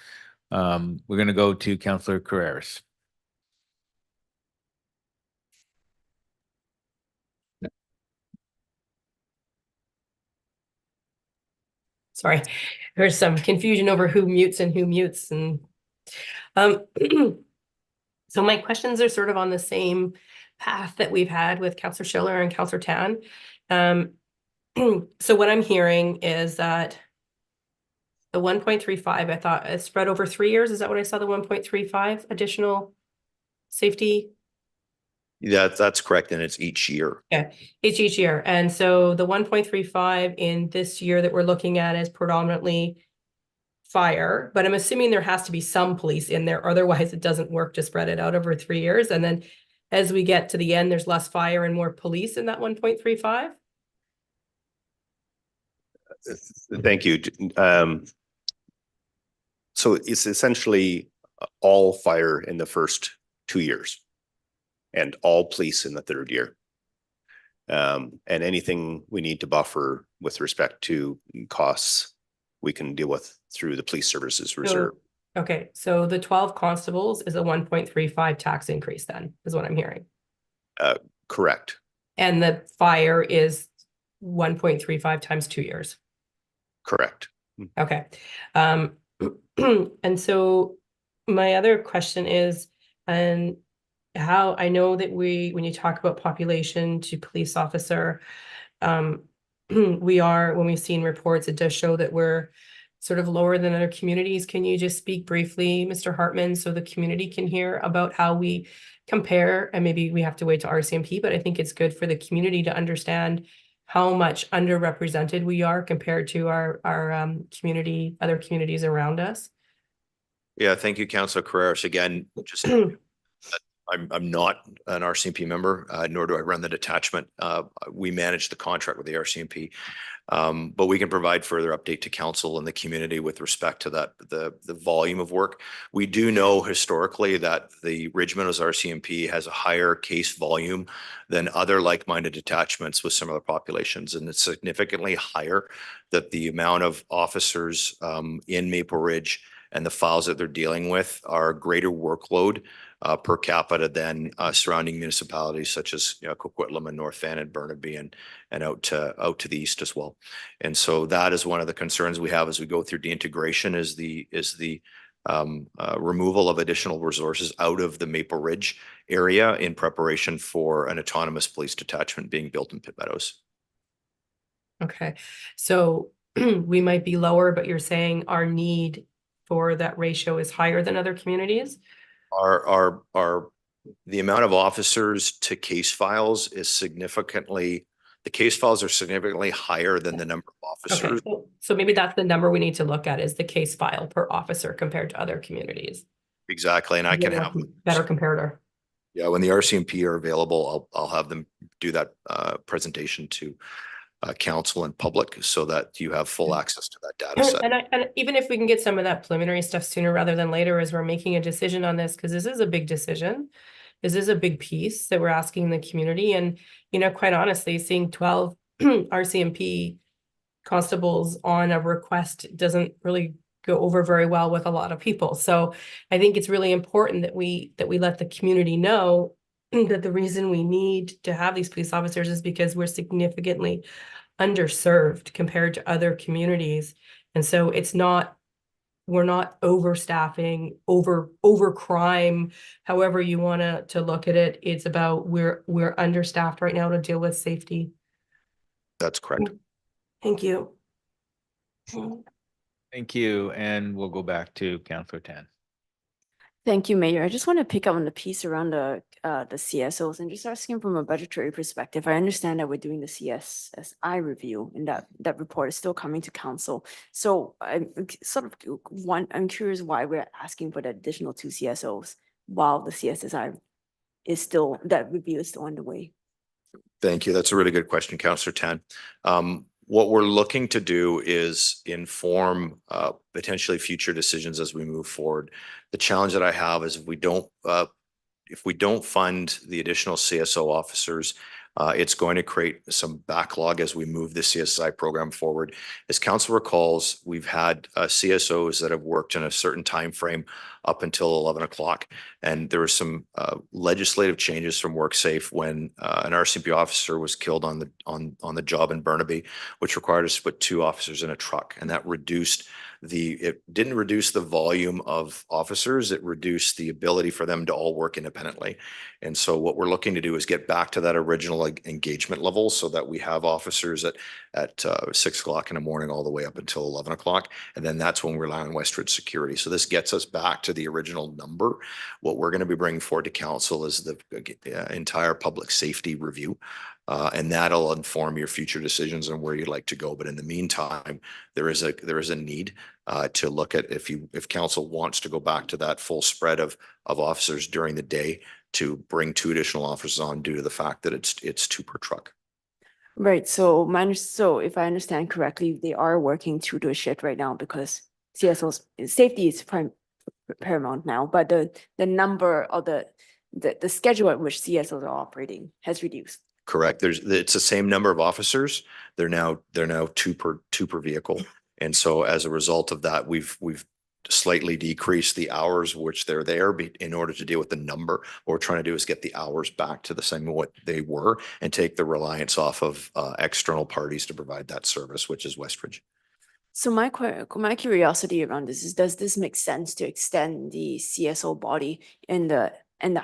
we're going to go to Councillor Carreras. Sorry, there's some confusion over who mutes and who mutes, and so my questions are sort of on the same path that we've had with Councillor Schiller and Councillor Tan. So what I'm hearing is that the 1.35, I thought is spread over 3 years. Is that what I saw? The 1.35 additional safety? That's correct, and it's each year. Yeah, it's each year. And so the 1.35 in this year that we're looking at is predominantly fire, but I'm assuming there has to be some police in there, otherwise it doesn't work to spread it out over 3 years. And then as we get to the end, there's less fire and more police in that 1.35. Thank you. So it's essentially all fire in the first 2 years and all police in the third year. And anything we need to buffer with respect to costs, we can deal with through the police services reserve. Okay, so the 12 constables is a 1.35 tax increase then, is what I'm hearing. Correct. And the fire is 1.35 times 2 years. Correct. Okay. And so my other question is, and how I know that when you talk about population to police officer, when we've seen reports, it does show that we're sort of lower than other communities. Can you just speak briefly, Mr. Hartman, so the community can hear about how we compare? And maybe we have to wait to RCMP, but I think it's good for the community to understand how much underrepresented we are compared to our community, other communities around us. Yeah, thank you, Councilor Carreras. Again, just I'm not an RCMP member, nor do I run the detachment. We manage the contract with the RCMP. But we can provide further update to council and the community with respect to that, the volume of work. We do know historically that the Ridge-Meadows RCMP has a higher case volume than other like-minded detachments with similar populations, and it's significantly higher that the amount of officers in Maple Ridge and the files that they're dealing with are greater workload per capita than surrounding municipalities such as Coquitlam and North Van and Burnaby and out to the east as well. And so that is one of the concerns we have as we go through deintegration is the removal of additional resources out of the Maple Ridge area in preparation for an autonomous police detachment being built in Pitt Meadows. Okay, so we might be lower, but you're saying our need for that ratio is higher than other communities? The amount of officers to case files is significantly, the case files are significantly higher than the number of officers. Okay, so maybe that's the number we need to look at, is the case file per officer compared to other communities. Exactly, and I can have better comparator. Yeah, when the RCMP are available, I'll have them do that presentation to council and public so that you have full access to that data set. And even if we can get some of that preliminary stuff sooner rather than later as we're making a decision on this, because this is a big decision. This is a big piece that we're asking the community. And, quite honestly, seeing 12 RCMP constables on a request doesn't really go over very well with a lot of people. So I think it's really important that we let the community know that the reason we need to have these police officers is because we're significantly underserved compared to other communities. And so we're not overstaffing, over crime, however you want to look at it. It's about we're understaffed right now to deal with safety. That's correct. Thank you. Thank you. And we'll go back to Councillor Tan. Thank you, Mayor. I just want to pick up on the piece around the CSOs and just asking from a budgetary perspective. I understand that we're doing the CSSI review and that report is still coming to council. So I'm I'm curious why we're asking for the additional 2 CSOs while the CSSI that review is still underway. Thank you. That's a really good question, Councillor Tan. What we're looking to do is inform potentially future decisions as we move forward. The challenge that I have is if we don't fund the additional CSO officers, it's going to create some backlog as we move the CSI program forward. As council recalls, we've had CSOs that have worked in a certain time frame up until 11 o'clock. And there were some legislative changes from WorkSafe when an RCMP officer was killed on the job in Burnaby, which required us to put 2 officers in a truck. And that it didn't reduce the volume of officers, it reduced the ability for them to all work independently. And so what we're looking to do is get back to that original engagement level so that we have officers at 6 o'clock in the morning all the way up until 11 o'clock. And then that's when we're relying on Westridge Security. So this gets us back to the original number. What we're going to be bringing forward to council is the entire public safety review. And that'll inform your future decisions on where you'd like to go. But in the meantime, there is a need to look at if council wants to go back to that full spread of officers during the day to bring 2 additional officers on due to the fact that it's 2 per truck. Right. So if I understand correctly, they are working 2 to a shift right now because CSOs safety is paramount now, but the number of the schedule at which CSOs are operating has reduced. Correct. It's the same number of officers. They're now 2 per vehicle. And so as a result of that, we've slightly decrease the hours which they're there in order to deal with the number. What we're trying to do is get the hours back to the same what they were and take the reliance off of external parties to provide that service, which is Westridge. So my curiosity around this is, does this make sense to extend the CSO body and the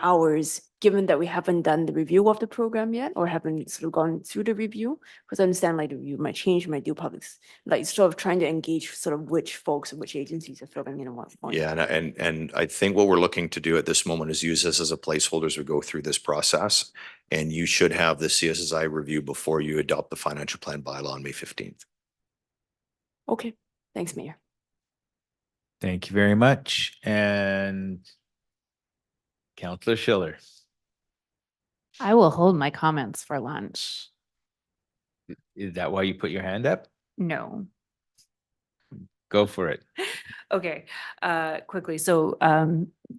hours, given that we haven't done the review of the program yet or haven't sort of gone through the review? Because I understand like the review might change, might do publics, like sort of trying to engage sort of which folks and which agencies are filling in and what. Yeah, and I think what we're looking to do at this moment is use this as a placeholder as we go through this process. And you should have the CSSI review before you adopt the financial plan bylaw on May 15th. Okay, thanks, Mayor. Thank you very much. And Councillor Schiller. I will hold my comments for lunch. Is that why you put your hand up? No. Go for it. Okay, quickly. So,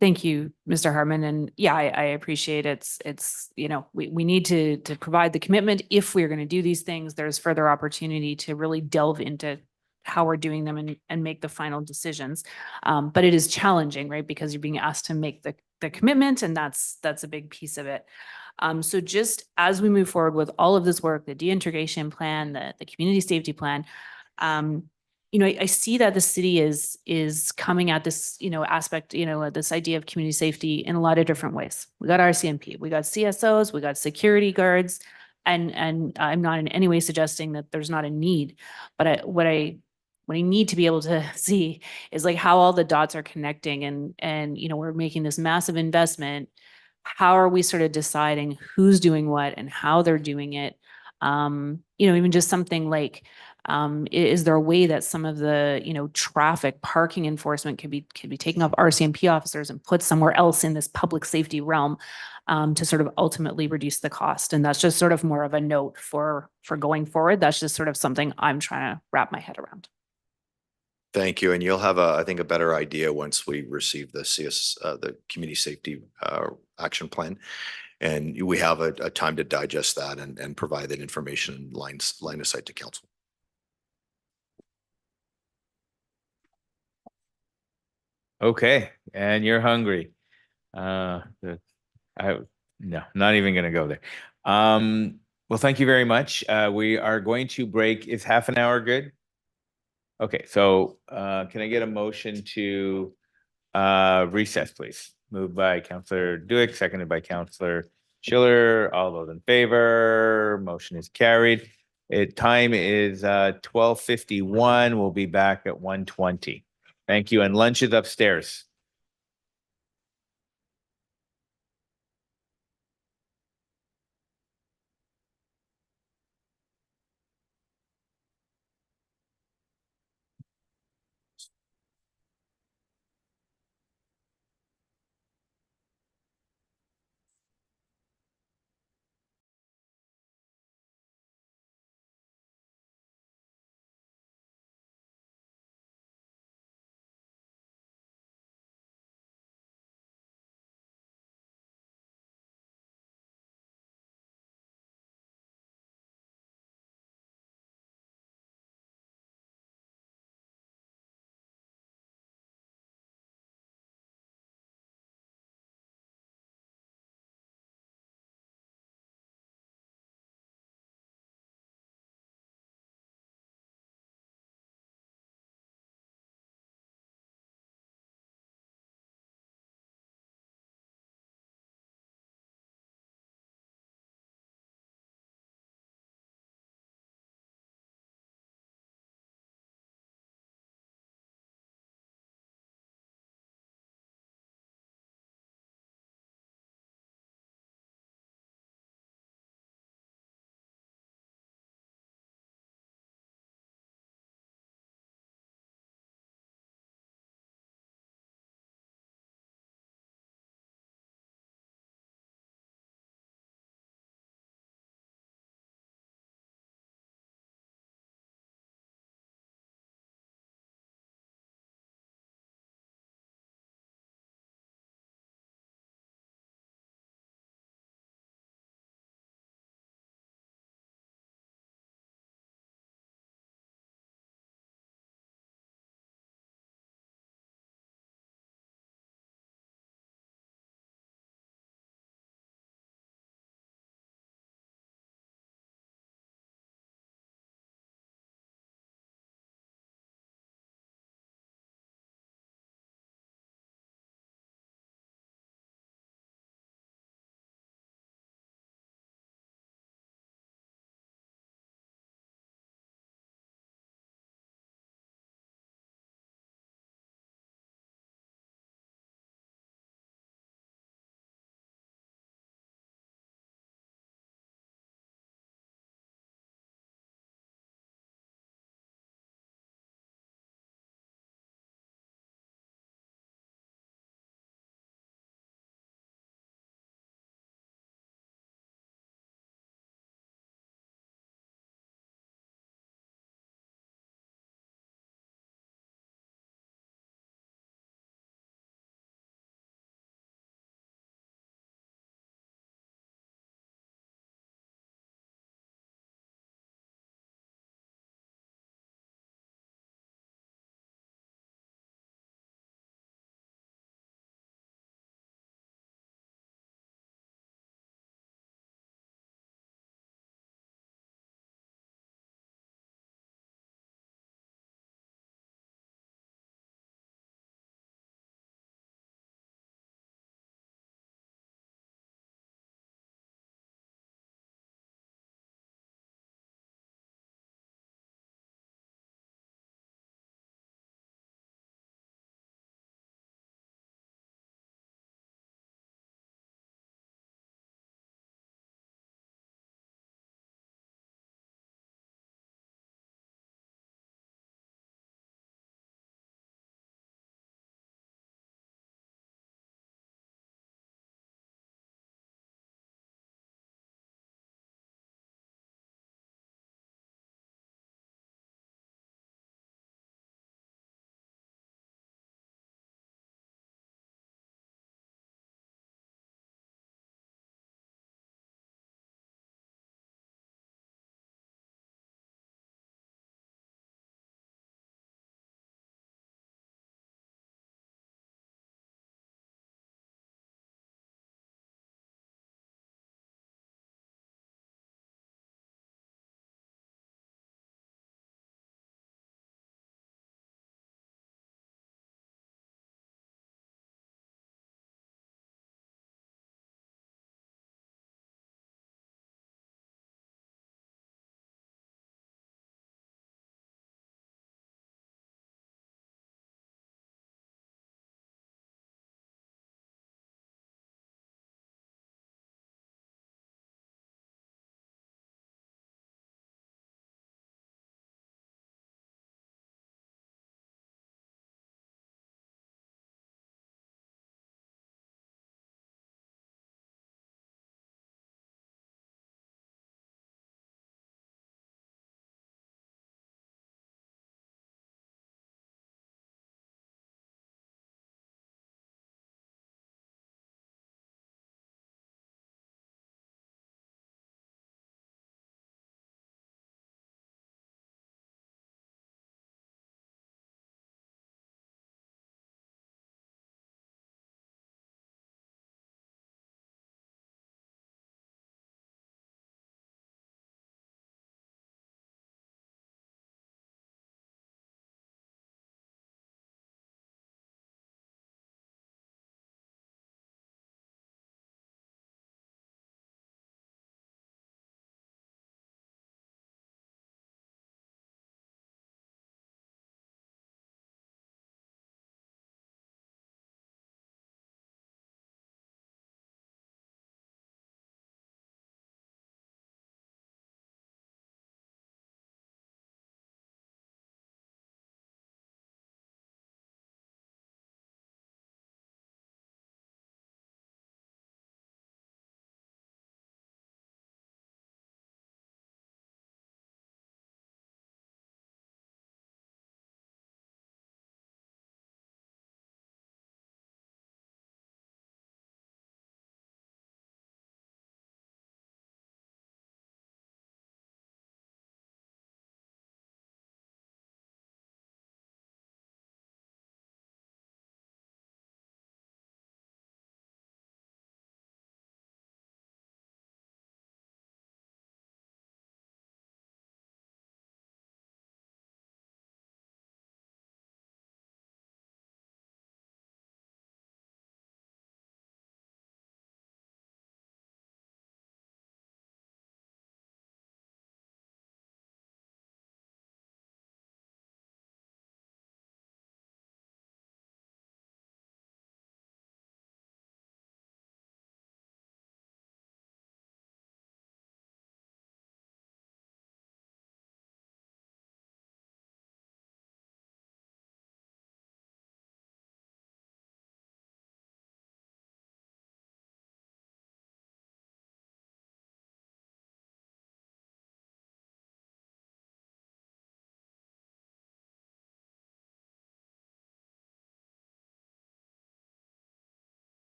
thank you, Mr. Harmon. And yeah, I appreciate it's, you know, we need to provide the commitment. If we're going to do these things, there's further opportunity to really delve into how we're doing them and make the final decisions. But it is challenging, right? Because you're being asked to make the commitment, and that's a big piece of it. So just as we move forward with all of this work, the de-integration plan, the community safety plan, you know, I see that the city is coming at this, you know, aspect, you know, this idea of community safety in a lot of different ways. We got RCMP, we got CSOs, we got security guards, and I'm not in any way suggesting that there's not a need, but what I need to be able to see is like how all the dots are connecting, and you know, we're making this massive investment. How are we sort of deciding who's doing what and how they're doing it? You know, even just something like, is there a way that some of the, you know, traffic parking enforcement could be taking off RCMP officers and put somewhere else in this public safety realm, to sort of ultimately reduce the cost? And that's just sort of more of a note for going forward. That's just sort of something I'm trying to wrap my head around. Thank you. And you'll have I think a better idea once we receive the the community safety action plan. And we have a time to digest that and provide that information line of sight to council. Okay, and you're hungry. No, not even gonna go there. Well, thank you very much. We are going to break. Is half an hour good? Okay, so can I get a motion to recess, please? Moved by Councillor Duick, seconded by Councillor Schiller. All those in favor, motion is carried. Time is 12:51. We'll be back at 1:20. Thank you, and lunch is upstairs.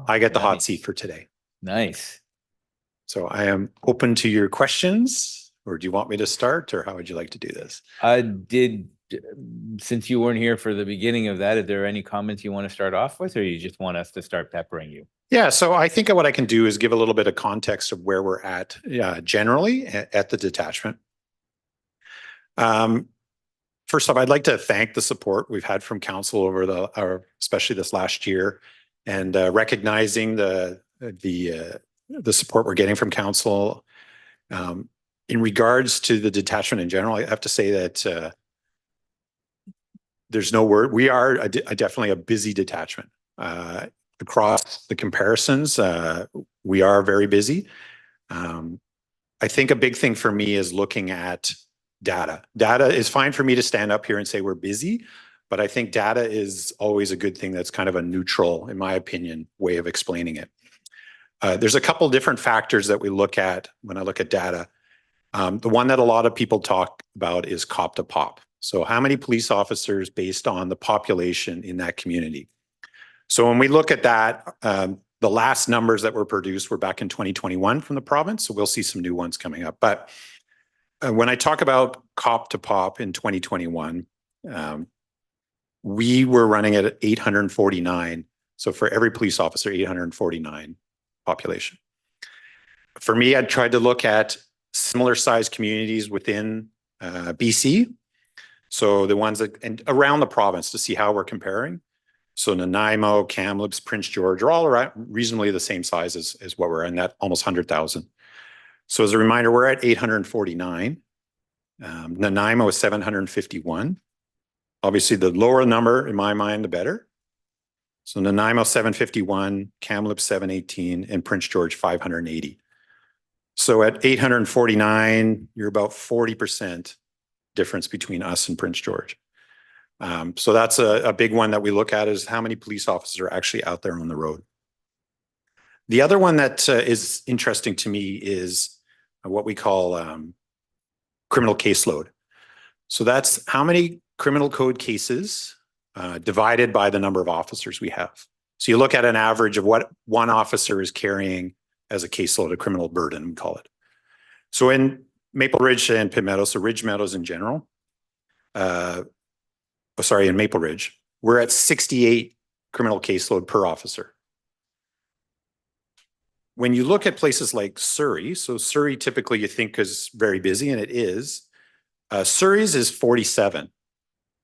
I get the hot Nice. seat for today. Nice. So I am open to your questions, or do you want me to start, or how would you like to do this? Since you weren't here for the beginning of that, is there any comments you want to start off with, or you just want us to start peppering you? Yeah, so I think what I can do is give a little bit of context of where we're at generally at the detachment. First off, I'd like to thank the support we've had from council over especially this last year, and recognizing the support we're getting from council. In regards to the detachment in general, I have to say that there's no word. We are definitely a busy detachment. Across the comparisons, we are very busy. I think a big thing for me is looking at data. Data is fine for me to stand up here and say we're busy, but I think data is always a good thing. That's kind of a neutral, in my opinion, way of explaining it. There's a couple different factors that we look at when I look at data. The one that a lot of people talk about is COP to POP. So how many police officers based on the population in that community? So when we look at that, the last numbers that were produced were back in 2021 from the province. So we'll see some new ones coming up. But when I talk about COP to POP in 2021, we were running at 849. So for every police officer, 849 population. For me, I tried to look at similar sized communities within BC. So the ones that, and around the province, to see how we're comparing. So Nanaimo, Kamloops, Prince George are all around reasonably the same size as what we're in, that almost 100,000. So as a reminder, we're at 849. Nanaimo is 751. Obviously, the lower number in my mind, the better. So Nanaimo 751, Kamloops 718, and Prince George 580. So at 849, you're about 40% difference between us and Prince George. So that's a big one that we look at, is how many police officers are actually out there on the road. The other one that is interesting to me is what we call criminal caseload. So that's how many criminal code cases divided by the number of officers we have. So you look at an average of what one officer is carrying as a caseload, a criminal burden, we call it. So in Maple Ridge and Pitt Meadows, so Ridge Meadows in general, in Maple Ridge, we're at 68 criminal caseload per officer. When you look at places like Surrey, so Surrey typically you think is very busy, and it is. Surrey's is 47.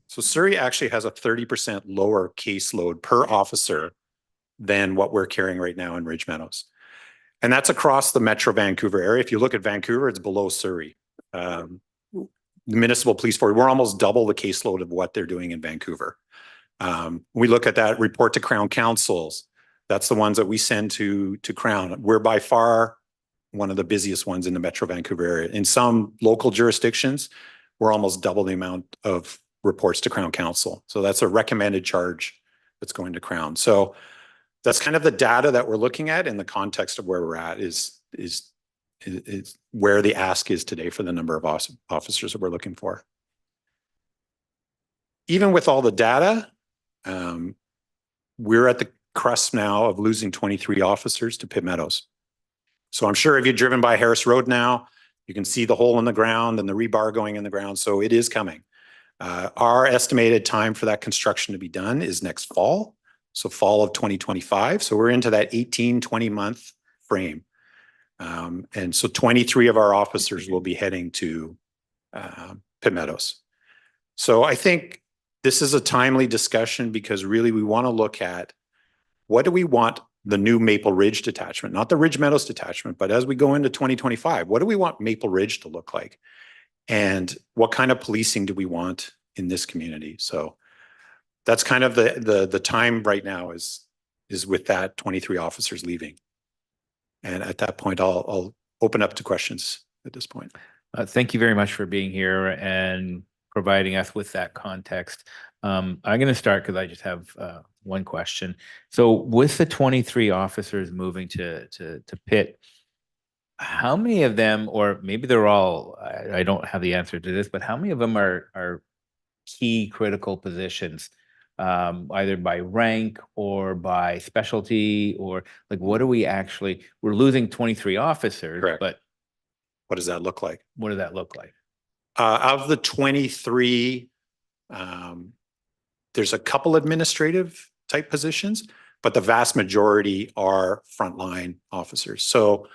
So Surrey actually has a 30% lower caseload per officer than what we're carrying right now in Ridge Meadows. And that's across the Metro Vancouver area. If you look at Vancouver, it's below Surrey. The municipal police force, we're almost double the caseload of what they're doing in Vancouver. We look at that report to Crown Councils. That's the ones that we send to Crown. We're by far one of the busiest ones in the Metro Vancouver area. In some local jurisdictions, we're almost double the amount of reports to Crown Council. So that's a recommended charge that's going to Crown. So that's kind of the data that we're looking at in the context of where we're at is where the ask is today for the number of officers that we're looking for. Even with all the data, we're at the crust now of losing 23 officers to Pitt Meadows. So I'm sure if you've driven by Harris Road now, you can see the hole in the ground and the rebar going in the ground. So it is coming. Our estimated time for that construction to be done is next fall. So fall of 2025. So we're into that 18-20 month frame. And so 23 of our officers will be heading to Pitt Meadows. So I think this is a timely discussion because really we want to look at what do we want the new Maple Ridge detachment, not the Ridge Meadows detachment, but as we go into 2025, what do we want Maple Ridge to look like? And what kind of policing do we want in this community? So that's kind of the time right now is with that 23 officers leaving. And at that point, I'll open up to questions at this point. Thank you very much for being here and providing us with that context. I'm going to start because I just have one question. So with the 23 officers moving to Pitt, how many of them, or maybe they're all, I don't have the answer to this, but how many of them are key critical positions either by rank or by specialty, or like, what are we actually, we're losing 23 officers, Correct. but What does that look like? what does that look like? Of the 23, there's a couple administrative type positions, but the vast majority are frontline officers. So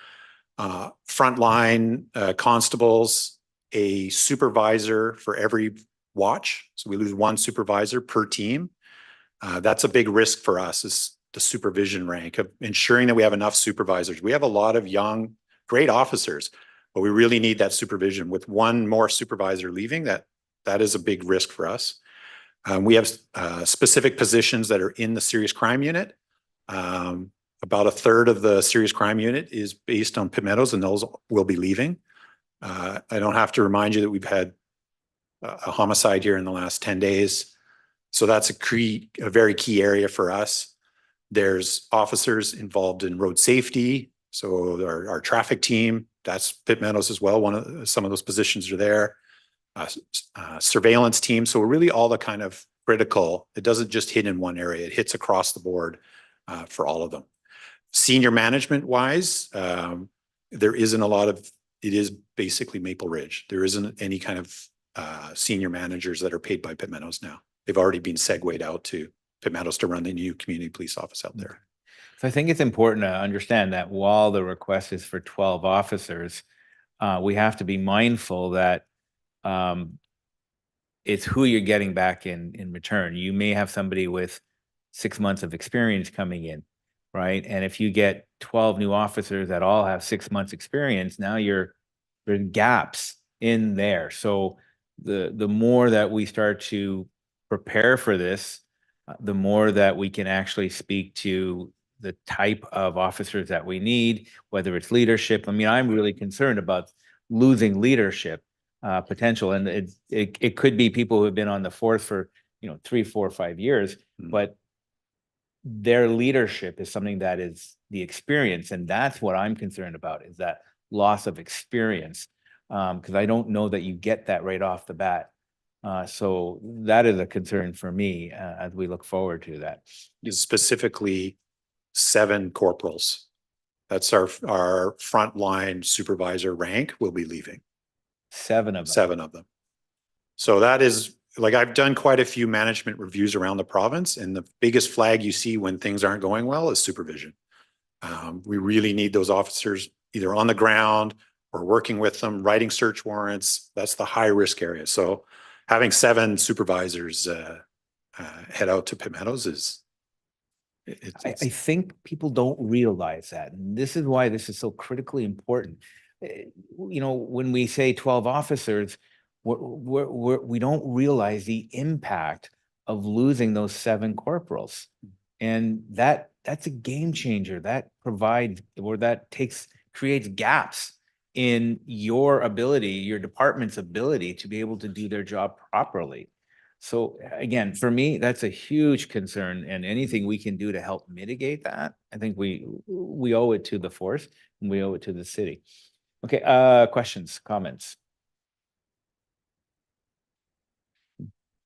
frontline constables, a supervisor for every watch. So we lose one supervisor per team. That's a big risk for us, is the supervision rank of ensuring that we have enough supervisors. We have a lot of young, great officers, but we really need that supervision. With one more supervisor leaving, that is a big risk for us. We have specific positions that are in the serious crime unit. About a third of the serious crime unit is based on Pitt Meadows, and those will be leaving. I don't have to remind you that we've had a homicide here in the last 10 days. So that's a very key area for us. There's officers involved in road safety. So our traffic team, that's Pitt Meadows as well. Some of those positions are there. Surveillance team. So really all the kind of critical, it doesn't just hit in one area. It hits across the board for all of them. Senior management wise, there isn't a lot of, it is basically Maple Ridge. There isn't any kind of senior managers that are paid by Pitt Meadows now. They've already been segued out to Pitt Meadows to run the new community police office out there. So I think it's important to understand that while the request is for 12 officers, we have to be mindful that it's who you're getting back in return. You may have somebody with 6 months of experience coming in, right? And if you get 12 new officers that all have 6 months experience, now there's gaps in there. So the more that we start to prepare for this, the more that we can actually speak to the type of officers that we need, whether it's leadership. I mean, I'm really concerned about losing leadership potential, and it could be people who have been on the force for 3, 4, 5 years, but their leadership is something that is the experience, and that's what I'm concerned about, is that loss of experience, because I don't know that you get that right off the bat. So that is a concern for me as we look forward to that. Specifically 7 corporals. That's our frontline supervisor rank will be leaving. 7 of them. 7 of them. So that is, like, I've done quite a few management reviews around the province, and the biggest flag you see when things aren't going well is supervision. We really need those officers either on the ground or working with them, writing search warrants. That's the high risk area. So having 7 supervisors head out to Pitt Meadows is, I think people don't realize that. And this is why this is so critically important. When we say 12 officers, we don't realize the impact of losing those 7 corporals. And that's a game changer. That provides, or that creates gaps in your ability, your department's ability to be able to do their job properly. So again, for me, that's a huge concern, and anything we can do to help mitigate that, I think we owe it to the force, and we owe it to the city. Okay, questions, comments?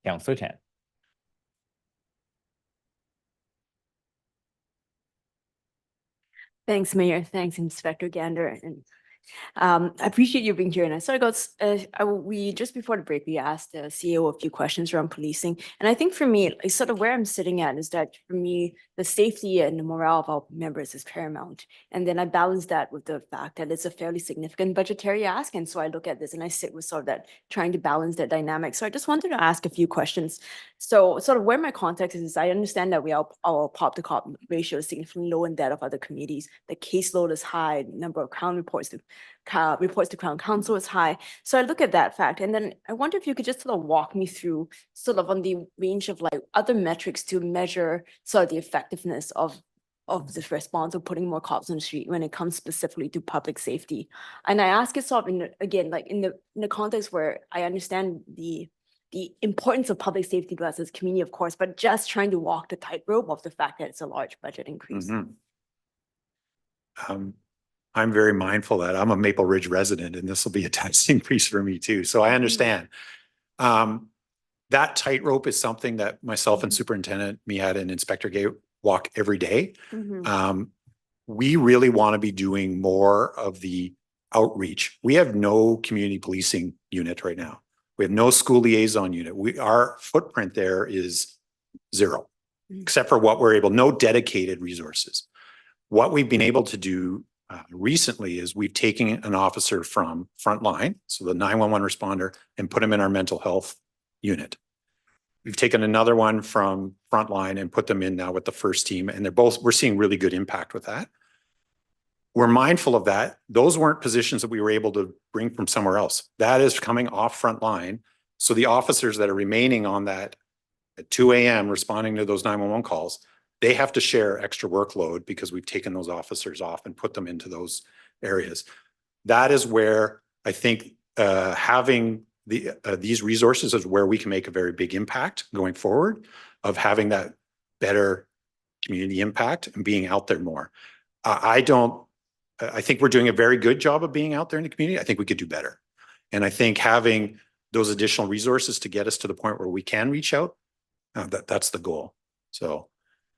Councillor Tan. Thanks, Mayor. Thanks, Inspector Gander. And I appreciate you being here. And I sort of we just before the break, we asked the CEO a few questions around policing. And I think for me, like, sort of where I'm sitting at is that for me, the safety and the morale of our members is paramount. And then I balance that with the fact that it's a fairly significant budgetary ask. And so I look at this and I sit with sort of that, trying to balance that dynamic. So I just wanted to ask a few questions. So sort of where my context is I understand that our pop to cop ratio is significantly low in that of other communities. The caseload is high, number of Crown reports to Crown Council is high. So I look at that fact, and then I wonder if you could just sort of walk me through sort of on the range of like other metrics to measure sort of the effectiveness of this response of putting more cops on the street when it comes specifically to public safety. And I ask it sort of again, like in the context where I understand the importance of public safety to us as a community, of course, but just trying to walk the tightrope of the fact that it's a large budget increase. I'm very mindful that I'm a Maple Ridge resident, and this will be a tax increase for me too. So I understand. that tightrope is something that myself and Superintendent Mihat and Inspector Gay walk every day. We really want to be doing more of the outreach. We have no community policing unit right now. We have no school liaison unit. Our footprint there is zero, except for what we're able, no dedicated resources. What we've been able to do recently is we've taken an officer from frontline, so the 911 responder, and put him in our mental health unit. We've taken another one from frontline and put them in now with the first team, and we're seeing really good impact with that. We're mindful of that. Those weren't positions that we were able to bring from somewhere else. That is coming off frontline. So the officers that are remaining on that at 2 a.m. responding to those 911 calls, they have to share extra workload because we've taken those officers off and put them into those areas. That is where I think having these resources is where we can make a very big impact going forward, of having that better community impact and being out there more. I think we're doing a very good job of being out there in the community. I think we could do better. And I think having those additional resources to get us to the point where we can reach out, that's the goal. So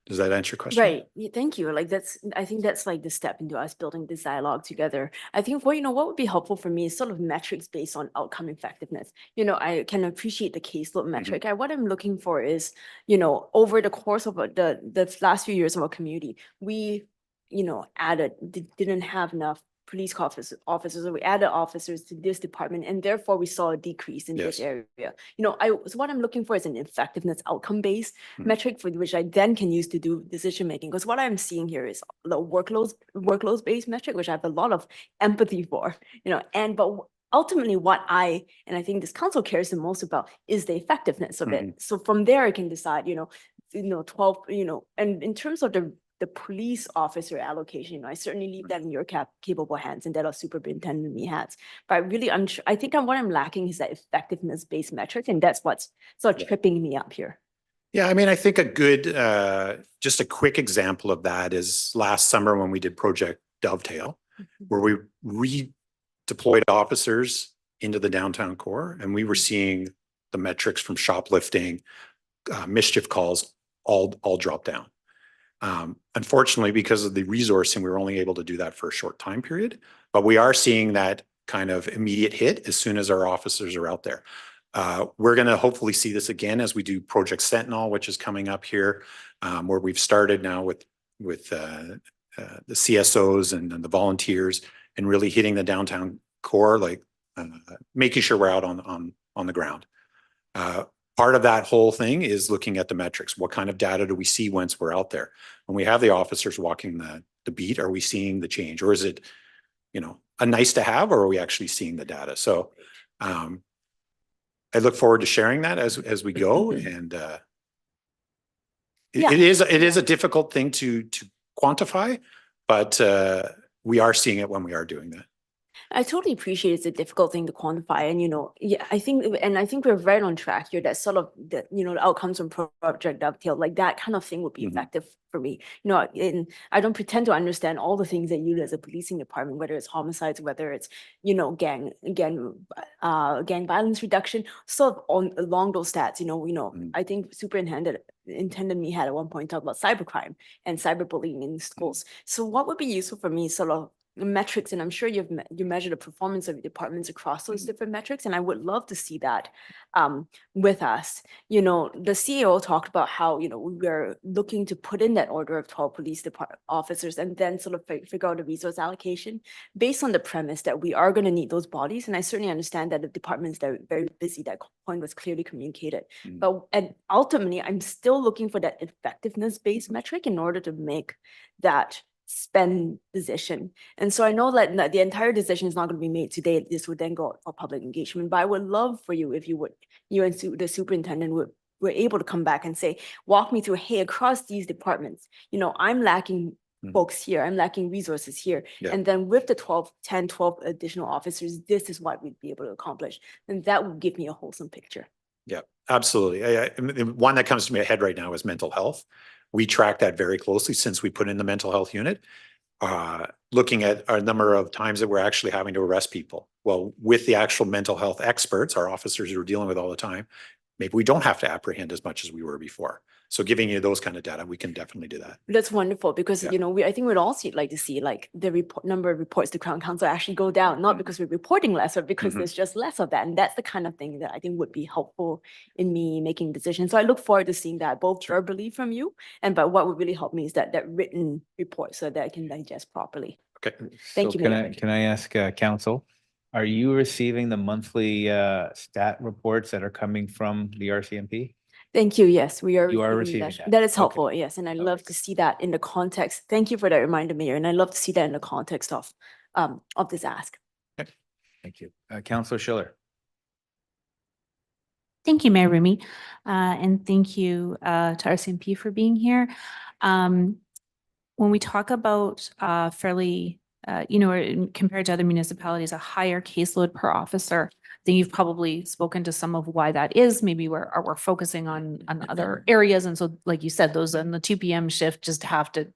does that answer your question? Right. Yeah, thank you. Like I think that's like the step into us building this dialogue together. I think what would be helpful for me is sort of metrics based on outcome effectiveness. I can appreciate the caseload metric. What I'm looking for is, over the course of the last few years of our community, we, didn't have enough police officers, or we added officers to this department, and therefore we saw a decrease in this area. So what I'm looking for is an effectiveness outcome-based metric for which I then can use to do decision making. Because what I'm seeing here is the workloads-based metric, which I have a lot of empathy for. But ultimately what I think this council cares the most about is the effectiveness of it. So from there I can decide, 12, and in terms of the police officer allocation, I certainly leave that in your capable hands, and that our superintendent Mihat's. But I really, I think what I'm lacking is that effectiveness-based metric, and that's what's sort of tripping me up here. Yeah, I mean, I think a good, just a quick example of that is last summer when we did Project Dovetail, where we redeployed officers into the downtown core, and we were seeing the metrics from shoplifting, mischief calls, all drop down. Unfortunately, because of the resourcing, we were only able to do that for a short time period, but we are seeing that kind of immediate hit as soon as our officers are out there. We're going to hopefully see this again as we do Project Sentinel, which is coming up here, where we've started now with the CSOs and the volunteers, and really hitting the downtown core, like making sure we're out on the ground. Part of that whole thing is looking at the metrics. What kind of data do we see once we're out there? When we have the officers walking the beat, are we seeing the change, or is it, a nice to have, or are we actually seeing the data? So I look forward to sharing that as we go. And it is a difficult thing to quantify, but we are seeing it when we are doing that. I totally appreciate it's a difficult thing to quantify. And, I think we're right on track here. That sort of, the outcomes from Project Dovetail, like that kind of thing would be effective for me. And I don't pretend to understand all the things that you do as a policing department, whether it's homicides, whether it's, gang violence reduction, sort of along those stats, I think Superintendent Mihat at one point talked about cybercrime and cyberbullying in schools. So what would be useful for me, sort of metrics, and I'm sure you measure the performance of departments across those different metrics, and I would love to see that with us. The CEO talked about how we're looking to put in that order of 12 police officers, and then sort of figure out the resource allocation based on the premise that we are going to need those bodies. And I certainly understand that the departments that are very busy, that point was clearly communicated. And ultimately, I'm still looking for that effectiveness-based metric in order to make that spend decision. And so I know that the entire decision is not going to be made today. This would then go for public engagement, but I would love for you, if you and the superintendent were able to come back and say, walk me through, hey, across these departments, I'm lacking folks here, I'm lacking resources here. And then with the 12 additional officers, this is what we'd be able to accomplish. And that would give me a wholesome picture. Yeah, absolutely. One that comes to my head right now is mental health. We track that very closely since we put in the mental health unit, looking at a number of times that we're actually having to arrest people. Well, with the actual mental health experts, our officers who are dealing with all the time, maybe we don't have to apprehend as much as we were before. So giving you those kind of data, we can definitely do that. That's wonderful because, Yeah. you know, I think we'd all like to see like the number of reports to Crown Council actually go down, not because we're reporting less, but because there's just less of that. And that's the kind of thing that I think would be helpful in me making decisions. So I look forward to seeing that both verbally from you, but what would really help me is that written report so that I can digest properly. Okay. Thank you, Mayor. Can I ask council, are you receiving the monthly stat reports that are coming from the RCMP? Thank you. Yes, we are. You are receiving receiving that. That is Okay. helpful. Yes. And I love to see that in the context. Thank you for that reminder, Mayor. And I love to see that in the context of this ask. Thank you. Councillor Schiller. Thank you, Mayor Remy. And thank you to RCMP for being here. When we talk about fairly, compared to other municipalities, a higher caseload per officer, I think you've probably spoken to some of why that is. Maybe we're focusing on other areas. And so, like you said, those on the 2 p.m. shift just have to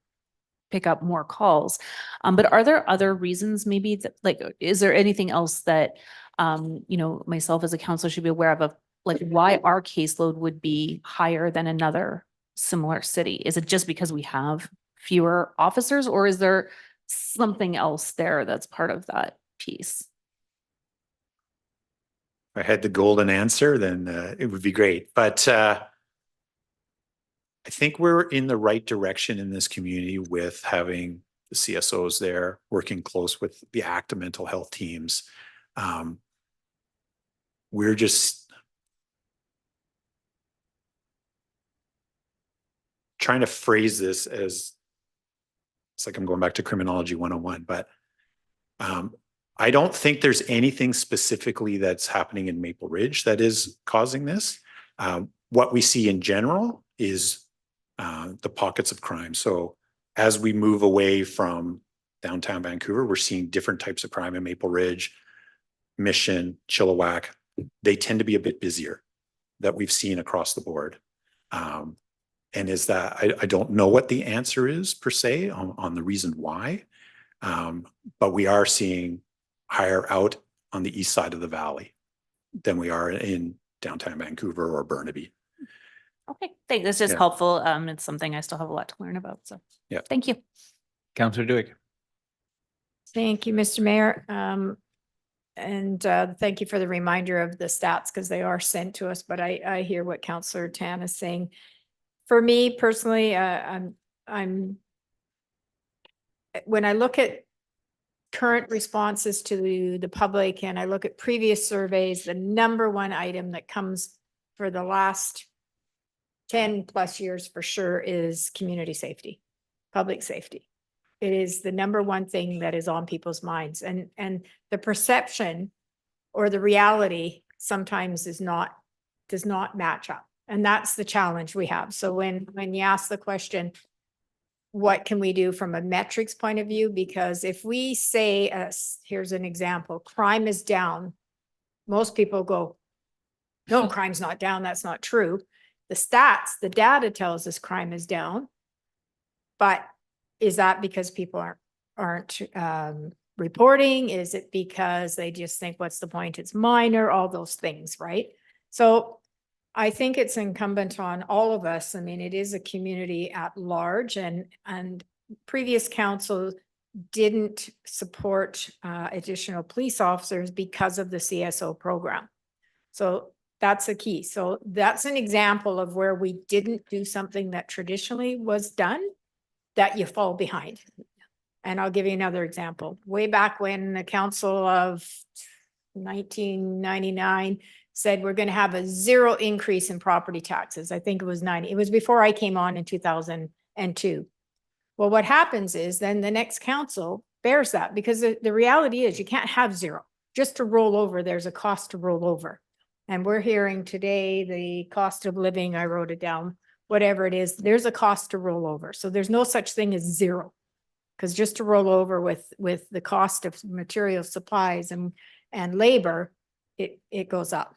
pick up more calls. But are there other reasons maybe that, like, is there anything else that, myself as a counselor should be aware of like why our caseload would be higher than another similar city? Is it just because we have fewer officers, or is there something else there that's part of that piece? If I had the golden answer, then it would be great. But I think we're in the right direction in this community with having the CSOs there, working close with the ACTA mental health teams. We're just trying to phrase this as, it's like I'm going back to criminology 101, but I don't think there's anything specifically that's happening in Maple Ridge that is causing this. What we see in general is the pockets of crime. So as we move away from downtown Vancouver, we're seeing different types of crime in Maple Ridge, Mission, Chilliwack. They tend to be a bit busier that we've seen across the board. And is that, I don't know what the answer is per se on the reason why, but we are seeing higher out on the east side of the valley than we are in downtown Vancouver or Burnaby. Okay, thanks. That's just Yeah. helpful. It's something I still have a lot to learn about. So yeah, thank you. Councillor Duick. Thank you, Mr. Mayor. And thank you for the reminder of the stats because they are sent to us, but I hear what Councillor Tan is saying. For me personally, when I look at current responses to the public and I look at previous surveys, the number one item that comes for the last 10 plus years for sure is community safety, public safety. It is the number one thing that is on people's minds, and the perception or the reality sometimes does not match up. And that's the challenge we have. So when you ask the question, what can we do from a metrics point of view? Because if we say, here's an example, crime is down, most people go, no, crime's not down. That's not true. The stats, the data tells us crime is down, but is that because people aren't reporting? Is it because they just think, what's the point? It's minor, all those things, right? So I think it's incumbent on all of us. I mean, it is a community at large, and previous council didn't support additional police officers because of the CSO program. So that's the key. So that's an example of where we didn't do something that traditionally was done, that you fall behind. And I'll give you another example. Way back when the council of 1999 said we're going to have a 0 increase in property taxes. I think it was 90. It was before I came on in 2002. Well, what happens is then the next council bears that, because the reality is you can't have 0. Just to roll over, there's a cost to roll over. And we're hearing today the cost of living, I wrote it down, whatever it is, there's a cost to roll over. So there's no such thing as 0, because just to roll over with the cost of material supplies and labor, it goes up.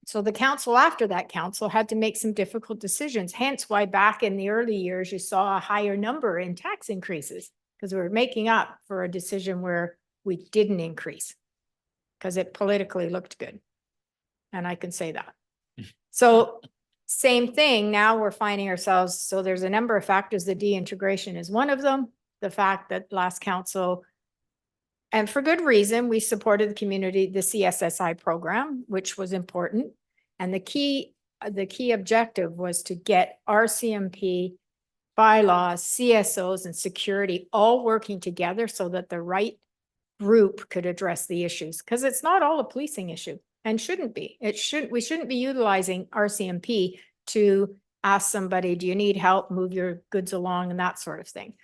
So the council after that council had to make some difficult decisions, hence why back in the early years, you saw a higher number in tax increases, because we were making up for a decision where we didn't increase because it politically looked good. And I can say that. So same thing, now we're finding ourselves, so there's a number of factors, the de-integration is one of them. The fact that last council, and for good reason, we supported the community, the CSSI program, which was important. And the key objective was to get RCMP, bylaws, CSOs, and security all working together so that the right group could address the issues. Because it's not all a policing issue and shouldn't be. We shouldn't be utilizing RCMP to ask somebody, do you need help, move your goods along, and that sort of thing.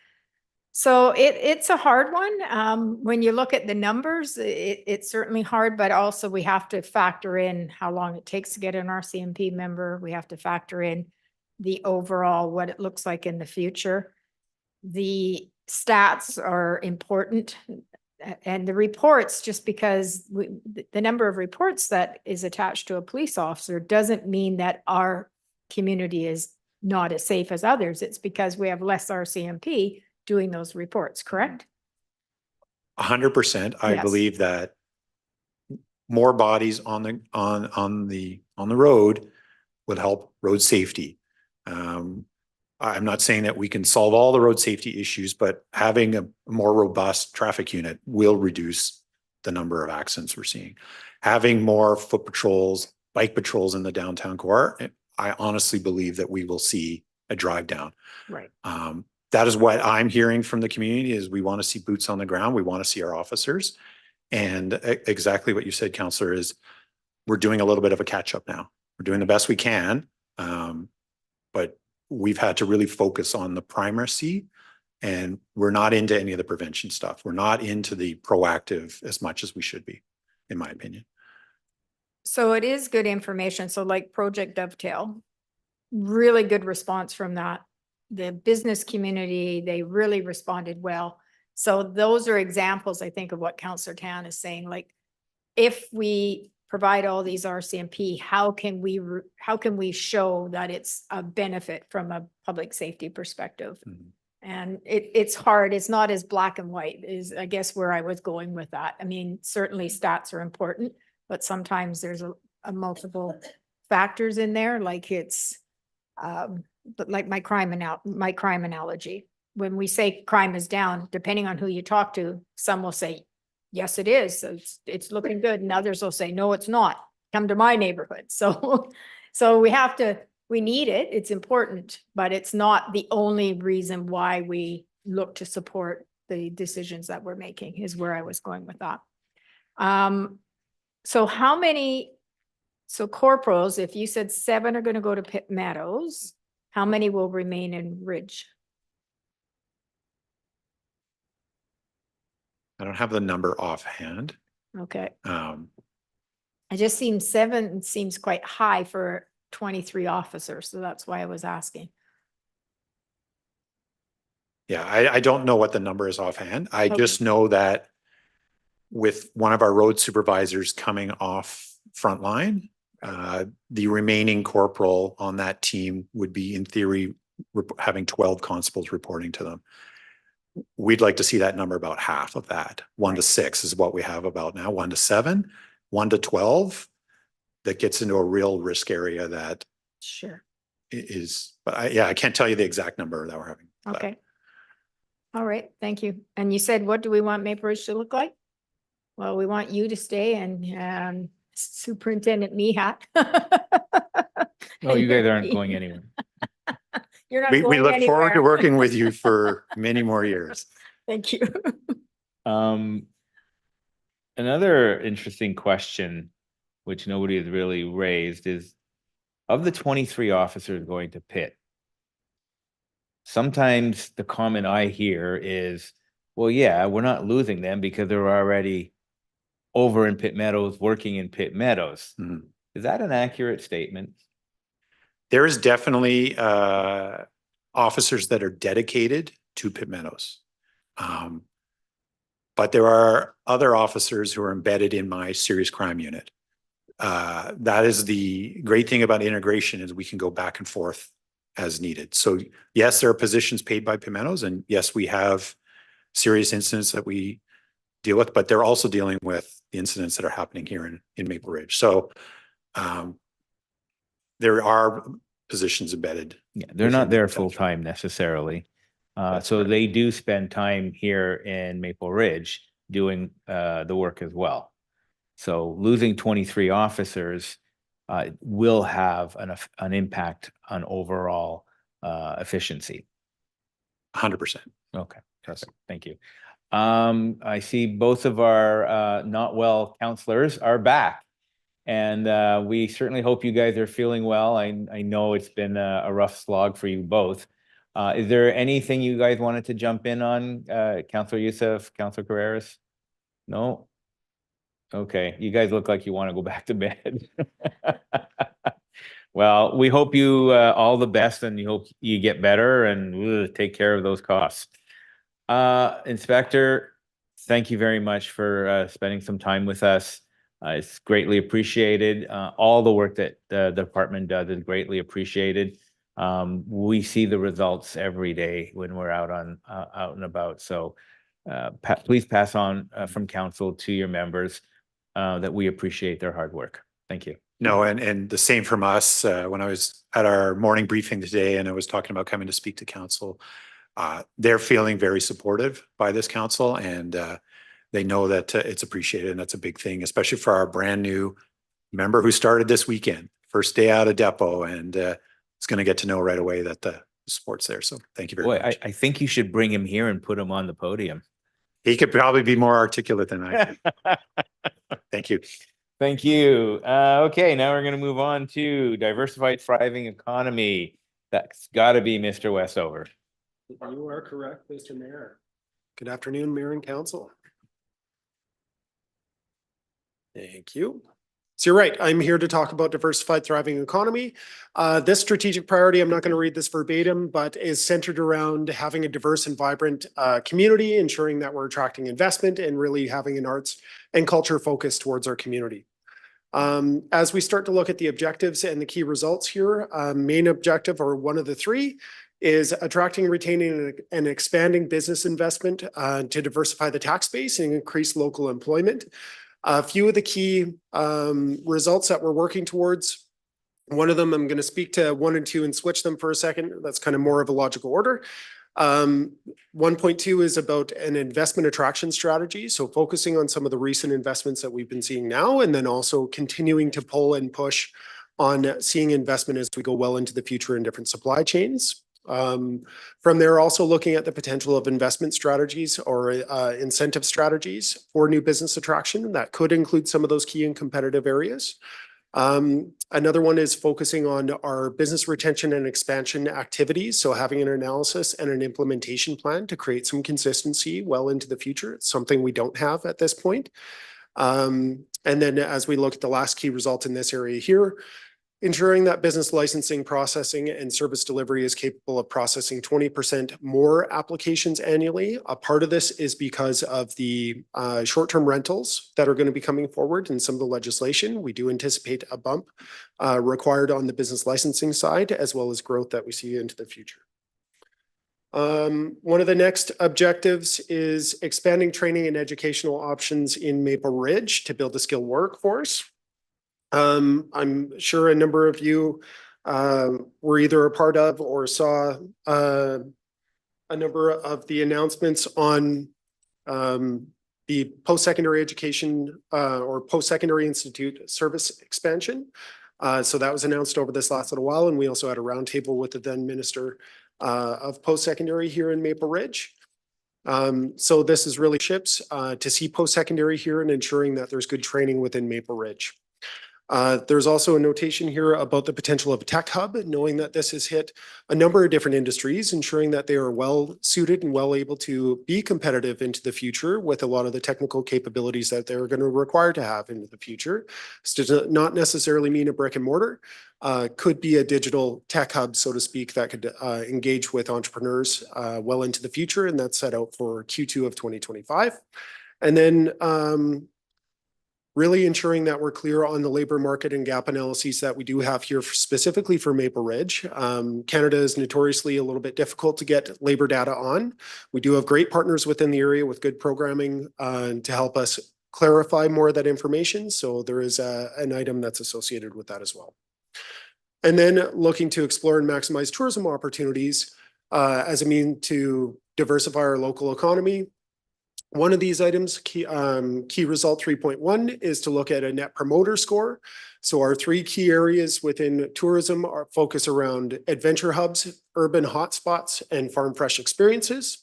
So it's a hard one. When you look at the numbers, it's certainly hard, but also we have to factor in how long it takes to get an RCMP member. We have to factor in the overall, what it looks like in the future. The stats are important, and the reports, just because the number of reports that is attached to a police officer doesn't mean that our community is not as safe as others. It's because we have less RCMP doing those reports, correct? 100%. I Yes. believe that more bodies on the road would help road safety. I'm not saying that we can solve all the road safety issues, but having a more robust traffic unit will reduce the number of accidents we're seeing. Having more foot patrols, bike patrols in the downtown core, I honestly believe that we will see a drive down. Right. That is what I'm hearing from the community is we want to see boots on the ground. We want to see our officers. And exactly what you said, Councillor, is we're doing a little bit of a catch up now. We're doing the best we can. But we've had to really focus on the primacy, and we're not into any of the prevention stuff. We're not into the proactive as much as we should be, in my opinion. So it is good information. So like Project Dovetail, really good response from that. The business community, they really responded well. So those are examples, I think, of what Councillor Tan is saying. Like, if we provide all these RCMP, how can we show that it's a benefit from a public safety perspective? And it's hard. It's not as black and white is, I guess, where I was going with that. I mean, certainly stats are important, but sometimes there's a multiple factors in there. Like it's, but like my crime analogy, when we say crime is down, depending on who you talk to, some will say, yes, it is. So it's looking good. And others will say, no, it's not. Come to my neighborhood. So we need it. It's important, but it's not the only reason why we look to support the decisions that we're making is where I was going with that. So corporals, if you said 7 are going to go to Pitt Meadows, how many will remain in Ridge? I don't have the number offhand. Okay. I just seem 7 seems quite high for 23 officers. So that's why I was asking. Yeah, I don't know what the number is offhand. I just know that with one of our road supervisors coming off frontline, the remaining corporal on that team would be, in theory, having 12 constables reporting to them. We'd like to see that number about half of that. 1 to 6 is what we have about now. 1 to 7, 1 to 12. That gets into a real risk area that sure is, but I can't tell you the exact number that we're having. Okay. All right. Thank you. And you said, what do we want Maple Ridge to look like? Well, we want you to stay and Superintendent Mihat. Oh, you guys aren't going anywhere. You're not We going look forward to anywhere. working with you for many more years. Thank you. Another interesting question, which nobody has really raised, is of the 23 officers going to Pitt, sometimes the comment I hear is, well, yeah, we're not losing them because they're already over in Pitt Meadows, working in Pitt Meadows. Is that an accurate statement? There is definitely officers that are dedicated to Pitt Meadows. But there are other officers who are embedded in my serious crime unit. That is the great thing about integration is we can go back and forth as needed. So yes, there are positions paid by Pitt Meadows, and yes, we have serious incidents that we deal with, but they're also dealing with the incidents that are happening here in Maple Ridge. So there are positions embedded. Yeah, they're within not the there potential. full-time necessarily. That's So correct. they do spend time here in Maple Ridge doing the work as well. So losing 23 officers will have an impact on overall efficiency. 100%. Okay, perfect. Thank you. I see both of our not well counselors are back. And we certainly hope you guys are feeling well. I know it's been a rough slog for you both. Is there anything you guys wanted to jump in on, Councillor Youssef, Councillor Carreras? No? Okay, you guys look like you want to go back to bed. Well, we hope you all the best and you hope you get better and take care of those costs. Inspector, thank you very much for spending some time with us. It's greatly appreciated. All the work that the department does is greatly appreciated. We see the results every day when we're out and about. So please pass on from council to your members that we appreciate their hard work. Thank you. No, and the same from us. When I was at our morning briefing today and I was talking about coming to speak to council, they're feeling very supportive by this council, and they know that it's appreciated, and that's a big thing, especially for our brand new member who started this weekend, first day out of depot, and it's going to get to know right away that the support's there. So thank you very Boy, much. I think you should bring him here and put him on the podium. He could probably be more articulate than I can. Thank you. Thank you. Okay, now we're going to move on to diversified thriving economy. That's got to be Mr. Westover. You are correct, Mr. Mayor. Good afternoon, Mayor and Council. Thank you. So you're right, I'm here to talk about diversified thriving economy. This strategic priority, I'm not going to read this verbatim, but is centered around having a diverse and vibrant community, ensuring that we're attracting investment and really having an arts and culture focus towards our community. As we start to look at the objectives and the key results here, main objective, or one of the three, is attracting, retaining, and expanding business investment to diversify the tax base and increase local employment. A few of the key results that we're working towards. One of them, I'm going to speak to 1 and 2 and switch them for a second. That's kind of more of a logical order. 1.2 is about an investment attraction strategy. So focusing on some of the recent investments that we've been seeing now, and then also continuing to pull and push on seeing investment as we go well into the future in different supply chains. From there, also looking at the potential of investment strategies or incentive strategies for new business attraction. That could include some of those key and competitive areas. Another one is focusing on our business retention and expansion activities. So having an analysis and an implementation plan to create some consistency well into the future. It's something we don't have at this point. And then as we look at the last key result in this area here, ensuring that business licensing, processing, and service delivery is capable of processing 20% more applications annually. A part of this is because of the short-term rentals that are going to be coming forward in some of the legislation. We do anticipate a bump required on the business licensing side, as well as growth that we see into the future. One of the next objectives is expanding training and educational options in Maple Ridge to build a skilled workforce. I'm sure a number of you were either a part of or saw a number of the announcements on the post-secondary education or post-secondary institute service expansion. So that was announced over this last little while, and we also had a roundtable with the then Minister of Post-Secondary here in Maple Ridge. So this is really ships to see post-secondary here and ensuring that there's good training within Maple Ridge. There's also a notation here about the potential of a tech hub, knowing that this has hit a number of different industries, ensuring that they are well suited and well able to be competitive into the future with a lot of the technical capabilities that they're going to require to have into the future. This does not necessarily mean a brick and mortar, could be a digital tech hub, so to speak, that could engage with entrepreneurs well into the future, and that's set out for Q2 of 2025. And then really ensuring that we're clear on the labor market and gap analyses that we do have here specifically for Maple Ridge. Canada is notoriously a little bit difficult to get labor data on. We do have great partners within the area with good programming to help us clarify more of that information. So there is an item that's associated with that as well. And then looking to explore and maximize tourism opportunities as a mean to diversify our local economy. One of these items, key result 3.1, is to look at a net promoter score. So our three key areas within tourism are focus around adventure hubs, urban hotspots, and farm fresh experiences.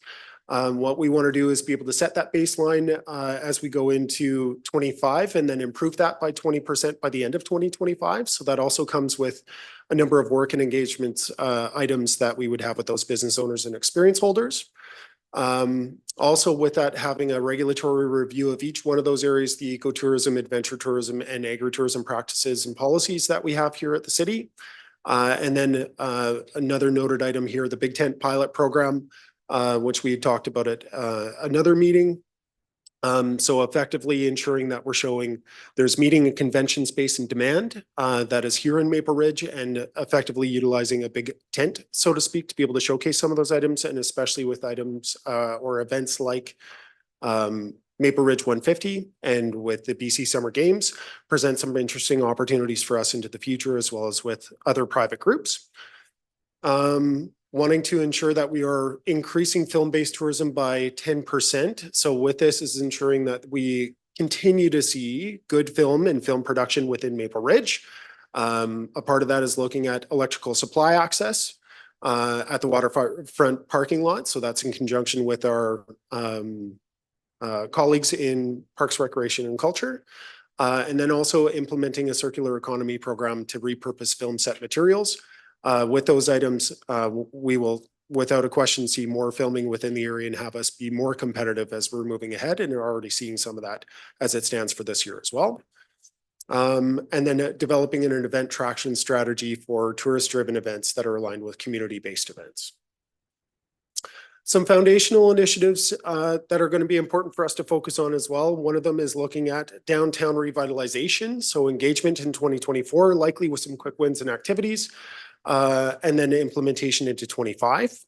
What we want to do is be able to set that baseline as we go into 25 and then improve that by 20% by the end of 2025. So that also comes with a number of work and engagements items that we would have with those business owners and experience holders. Also with that, having a regulatory review of each one of those areas, the ecotourism, adventure tourism, and agritourism practices and policies that we have here at the city. And then another noted item here, the Big Tent pilot program, which we talked about at another meeting. So effectively ensuring that we're showing there's meeting a convention space and demand that is here in Maple Ridge, and effectively utilizing a big tent, so to speak, to be able to showcase some of those items, and especially with items or events like Maple Ridge 150 and with the BC Summer Games, present some interesting opportunities for us into the future, as well as with other private groups. Wanting to ensure that we are increasing film-based tourism by 10%. So with this is ensuring that we continue to see good film and film production within Maple Ridge. A part of that is looking at electrical supply access at the waterfront parking lot. So that's in conjunction with our colleagues in Parks, Recreation and Culture. And then also implementing a circular economy program to repurpose film set materials. With those items, we will, without a question, see more filming within the area and have us be more competitive as we're moving ahead. And we're already seeing some of that as it stands for this year as well. And then developing an event traction strategy for tourist-driven events that are aligned with community-based events. Some foundational initiatives that are going to be important for us to focus on as well. One of them is looking at downtown revitalization. So engagement in 2024, likely with some quick wins and activities. And then implementation into 25.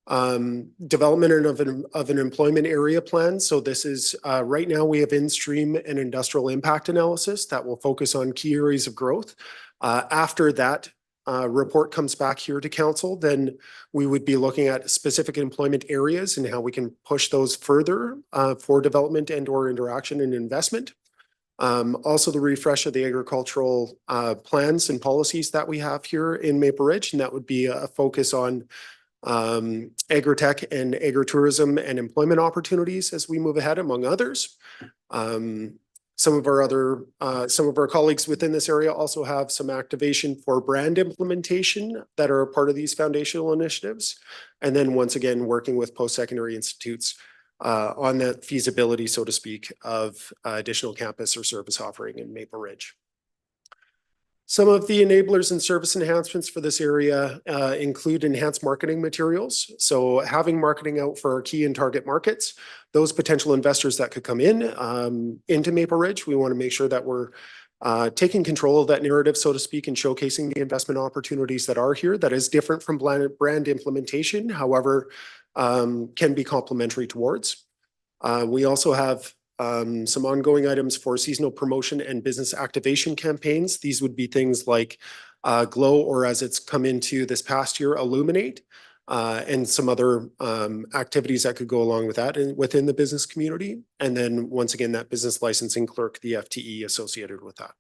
Development of an employment area plan. So this is right now we have in-stream and industrial impact analysis that will focus on key areas of growth. After that report comes back here to council, then we would be looking at specific employment areas and how we can push those further for development and or interaction and investment. Also the refresh of the agricultural plans and policies that we have here in Maple Ridge, and that would be a focus on agritech and agritourism and employment opportunities as we move ahead, among others. Some of our colleagues within this area also have some activation for brand implementation that are a part of these foundational initiatives. And then once again, working with post-secondary institutes on that feasibility, so to speak, of additional campus or service offering in Maple Ridge. Some of the enablers and service enhancements for this area include enhanced marketing materials. So having marketing out for our key and target markets, those potential investors that could come in into Maple Ridge, we want to make sure that we're taking control of that narrative, so to speak, and showcasing the investment opportunities that are here. That is different from brand implementation. However, can be complementary towards. We also have some ongoing items for seasonal promotion and business activation campaigns. These would be things like Glow, or as it's come into this past year, Illuminate, and some other activities that could go along with that within the business community. And then once again, that business licensing clerk, the FTE associated with that.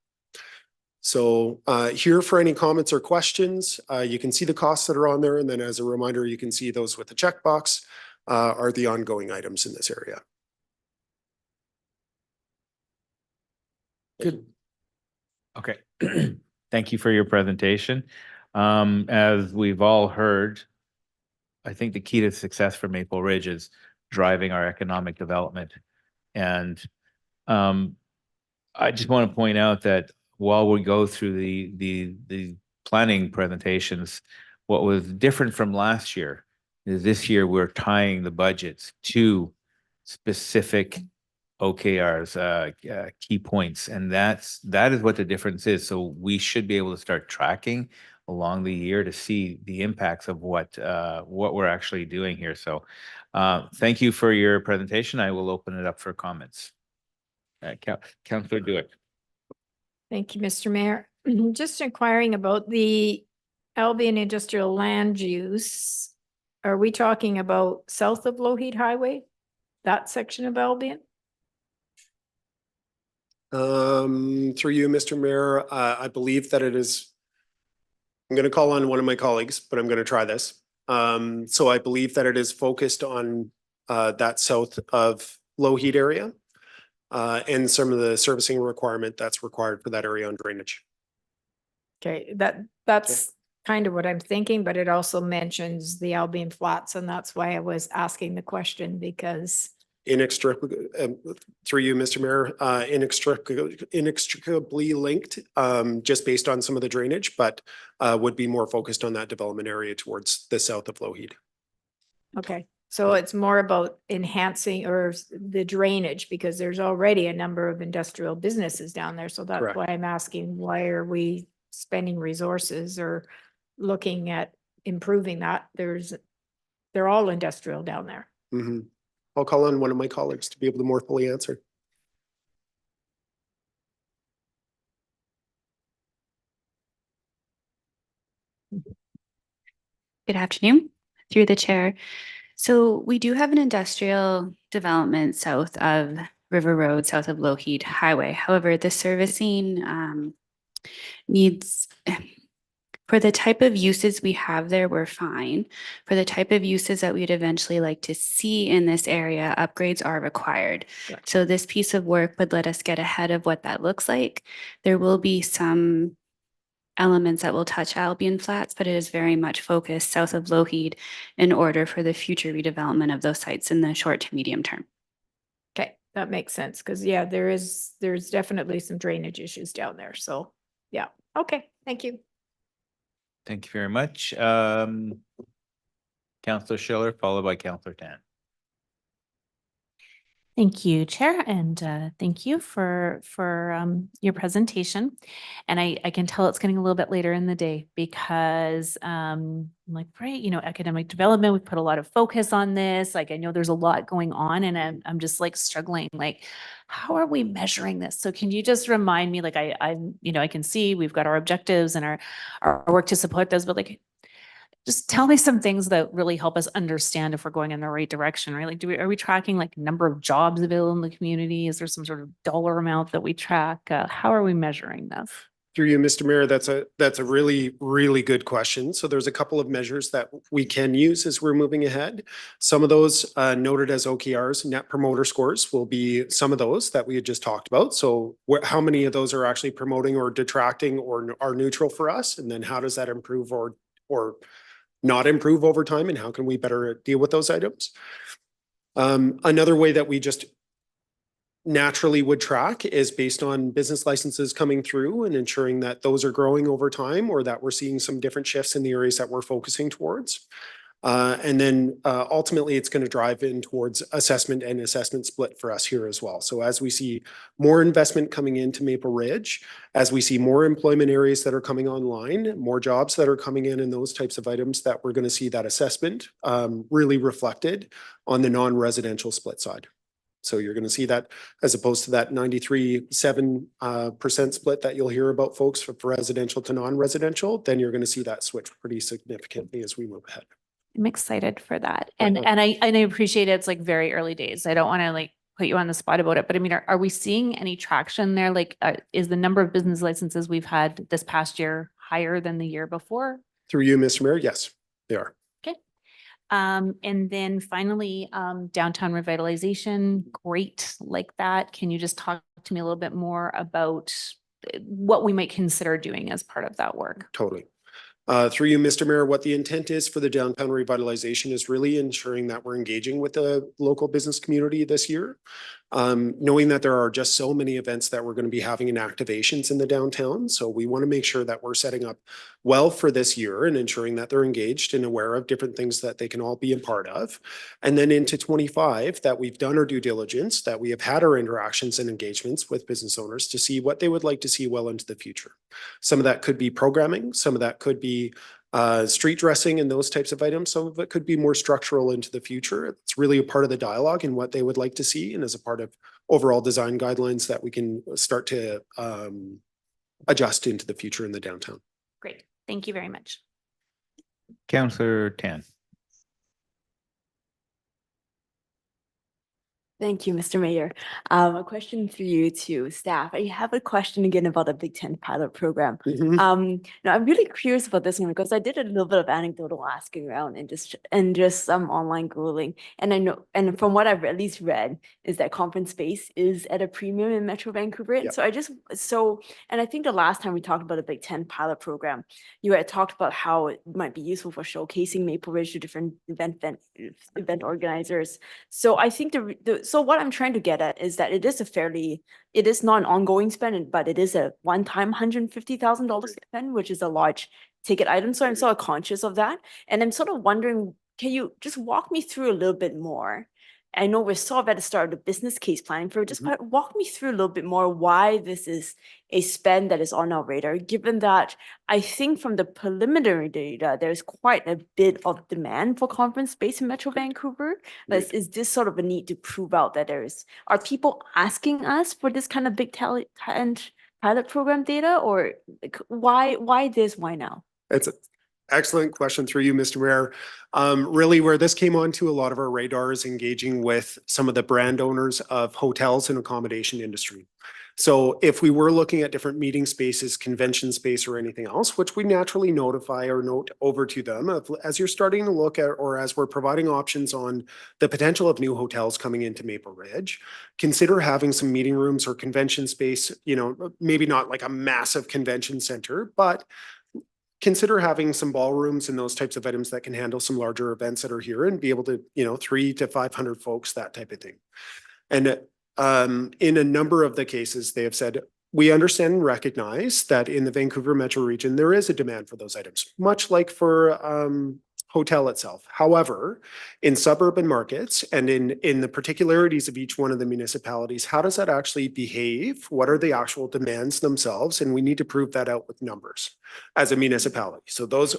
So here for any comments or questions, you can see the costs that are on there. And then as a reminder, you can see those with the checkbox are the ongoing items in this area. Good. Okay. Thank you for your presentation. As we've all heard, I think the key to success for Maple Ridge is driving our economic development. And I just want to point out that while we go through the planning presentations, what was different from last year is this year we're tying the budgets to specific OKRs, key points, and that is what the difference is. So we should be able to start tracking along the year to see the impacts of what we're actually doing here. So thank you for your presentation. I will open it up for comments. Councillor Dewitt. Thank you, Mr. Mayor. Just inquiring about the Albion industrial land use. Are we talking about south of Lougheed Highway? That section of Albion? Through you, Mr. Mayor, I believe that it is. I'm going to call on one of my colleagues, but I'm going to try this. So I believe that it is focused on that south of Lougheed area and some of the servicing requirement that's required for that area on drainage. Okay, that's kind of what I'm thinking, but it also mentions the Albion Flats, and that's why I was asking the question, because Inextricably, through you, Mr. Mayor, inextricably linked, just based on some of the drainage, but would be more focused on that development area towards the south of Lougheed. okay, so it's more about enhancing or the drainage, because there's already a number of industrial businesses down there. So that's Correct. why I'm asking, why are we spending resources or looking at improving that? They're all industrial down there. Mm-hmm. I'll call on one of my colleagues to be able to more fully answer. Good afternoon, through the chair. So we do have an industrial development south of River Road, south of Lougheed Highway. However, the servicing needs, for the type of uses we have there, we're fine. For the type of uses that we'd eventually like to see in this area, upgrades are required. Gotcha. So this piece of work would let us get ahead of what that looks like. There will be some elements that will touch Albion Flats, but it is very much focused south of Lougheed in order for the future redevelopment of those sites in the short to medium term. Okay, that makes sense, because yeah, there's definitely some drainage issues down there. So yeah, okay, thank you. Thank you very much. Councillor Schiller, followed by Councillor Tan. Thank you, Chair, and thank you for your presentation. And I can tell it's getting a little bit later in the day because I'm like, right, academic development, we put a lot of focus on this. Like, I know there's a lot going on, and I'm just like struggling, like, how are we measuring this? So can you just remind me, like, I can see we've got our objectives and our work to support those, but like, just tell me some things that really help us understand if we're going in the right direction, right? Like, are we tracking like number of jobs available in the community? Is there some sort of dollar amount that we track? How are we measuring this? Through you, Mr. Mayor, that's a really, really good question. So there's a couple of measures that we can use as we're moving ahead. Some of those noted as OKRs, net promoter scores, will be some of those that we had just talked about. So how many of those are actually promoting or detracting or are neutral for us? And then how does that improve or not improve over time, and how can we better deal with those items? Another way that we just naturally would track is based on business licenses coming through and ensuring that those are growing over time, or that we're seeing some different shifts in the areas that we're focusing towards. And then ultimately it's going to drive in towards assessment and assessment split for us here as well. So as we see more investment coming into Maple Ridge, as we see more employment areas that are coming online, more jobs that are coming in and those types of items, that we're going to see that assessment really reflected on the non-residential split side. So you're going to see that as opposed to that 93.7% split that you'll hear about folks for residential to non-residential, then you're going to see that switch pretty significantly as we move ahead. I'm excited for that. And I appreciate it. It's like very early days. I don't want to like put you on the spot about it, but I mean, are we seeing any traction there? Like, is the number of business licenses we've had this past year higher than the year before? Through you, Mr. Mayor, yes, they are. Okay. And then finally, downtown revitalization, great, like that. Can you just talk to me a little bit more about what we might consider doing as part of that work? Totally. Through you, Mr. Mayor, what the intent is for the downtown revitalization is really ensuring that we're engaging with the local business community this year. Knowing that there are just so many events that we're going to be having in activations in the downtown. So we want to make sure that we're setting up well for this year and ensuring that they're engaged and aware of different things that they can all be a part of. And then into 25, that we've done our due diligence, that we have had our interactions and engagements with business owners to see what they would like to see well into the future. Some of that could be programming, some of that could be street dressing and those types of items. Some of it could be more structural into the future. It's really a part of the dialogue and what they would like to see, and as a part of overall design guidelines that we can start to adjust into the future in the downtown. Great. Thank you very much. Councillor Tan. Thank you, Mr. Mayor. A question for you to staff. I have a question again about the Big Ten pilot program. Now I'm really curious about this one because I did a little bit of anecdotal asking around and just some online Googling. And I know, and from what I've at least read, is that conference space is at a premium in Metro Vancouver. And so and I think the last time we talked about a Big Ten pilot program, you had talked about how it might be useful for showcasing Maple Ridge to different event organizers. So I think so what I'm trying to get at is that it is not an ongoing spend, but it is a one-time $150,000 spend, which is a large ticket item. So I'm sort of conscious of that. And I'm sort of wondering, can you just walk me through a little bit more? I know we're sort of at the start of the business case planning for just walk me through a little bit more why this is a spend that is on our radar, given that I think from the preliminary data, there's quite a bit of demand for conference space in Metro Vancouver. Is this sort of a need to prove out that are people asking us for this kind of big talent pilot program data, or like, why this, why now? It's an excellent question through you, Mr. Mayor. Really where this came onto a lot of our radar is engaging with some of the brand owners of hotels and accommodation industry. So if we were looking at different meeting spaces, convention space, or anything else, which we naturally notify or note over to them as you're starting to look at, or as we're providing options on the potential of new hotels coming into Maple Ridge, consider having some meeting rooms or convention space, you know, maybe not like a massive convention center, but consider having some ballrooms and those types of items that can handle some larger events that are here and be able to, you know, 300 to 500 folks, that type of thing. And in a number of the cases, they have said, we understand and recognize that in the Vancouver metro region, there is a demand for those items, much like for hotel itself. However, in suburban markets and in the particularities of each one of the municipalities, how does that actually behave? What are the actual demands themselves? And we need to prove that out with numbers as a municipality. So those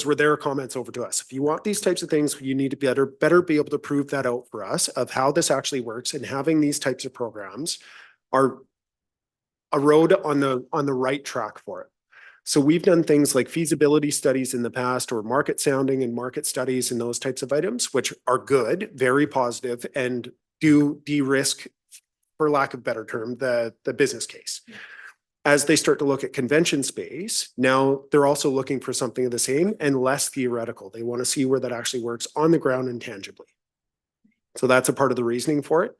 were their comments over to us. If you want these types of things, you need to better be able to prove that out for us of how this actually works, and having these types of programs are a road on the right track for it. So we've done things like feasibility studies in the past, or market sounding and market studies and those types of items, which are good, very positive, and do de-risk, for lack of a better term, the business case. As they start to look at convention space, now they're also looking for something of the same and less theoretical. They want to see where that actually works on the ground and tangibly. So that's a part of the reasoning for it.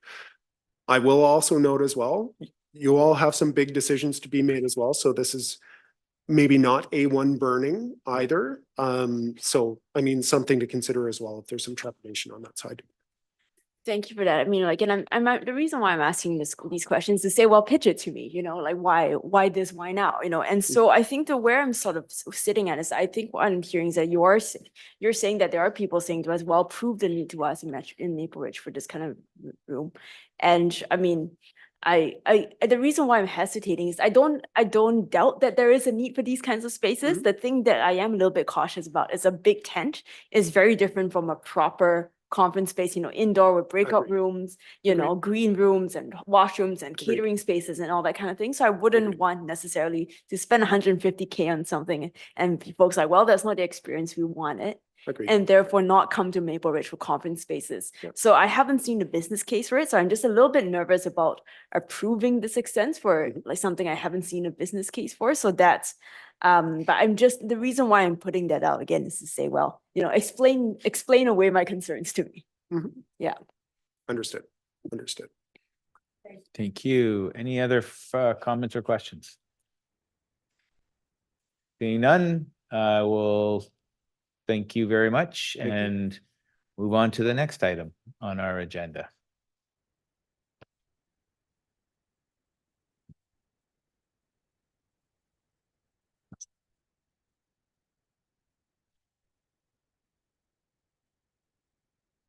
I will also note as well, you all have some big decisions to be made as well. So this is maybe not A1 burning either. So, I mean, something to consider as well if there's some trepidation on that side. Thank you for that. I mean, like, and I'm the reason why I'm asking these questions is to say, well, pitch it to me, you know, like why this, why now, you know? And so I think where I'm sort of sitting at is, I think what I'm hearing is that you're saying that there are people saying to us, well, prove the need to us in Maple Ridge for this kind of room. And I mean, the reason why I'm hesitating is I don't doubt that there is a need for these kinds of spaces. The thing that I am a little bit cautious about is a big tent is very different from a proper conference space, you know, indoor with breakout rooms, you know, green rooms and washrooms and catering spaces and all that kind of thing. So I wouldn't want necessarily to spend $150K on something and folks like, well, that's not the experience we wanted. And therefore not come to Maple Ridge for conference spaces. So I haven't seen the business case for it. So I'm just a little bit nervous about approving this extent for like something I haven't seen a business case for. So that's, but I'm just, the reason why I'm putting that out again is to say, well, you know, explain away my concerns to me. Yeah. Understood. Thank you. Any other comments or questions? Seeing none, we'll thank you very much and move on to the next item on our agenda.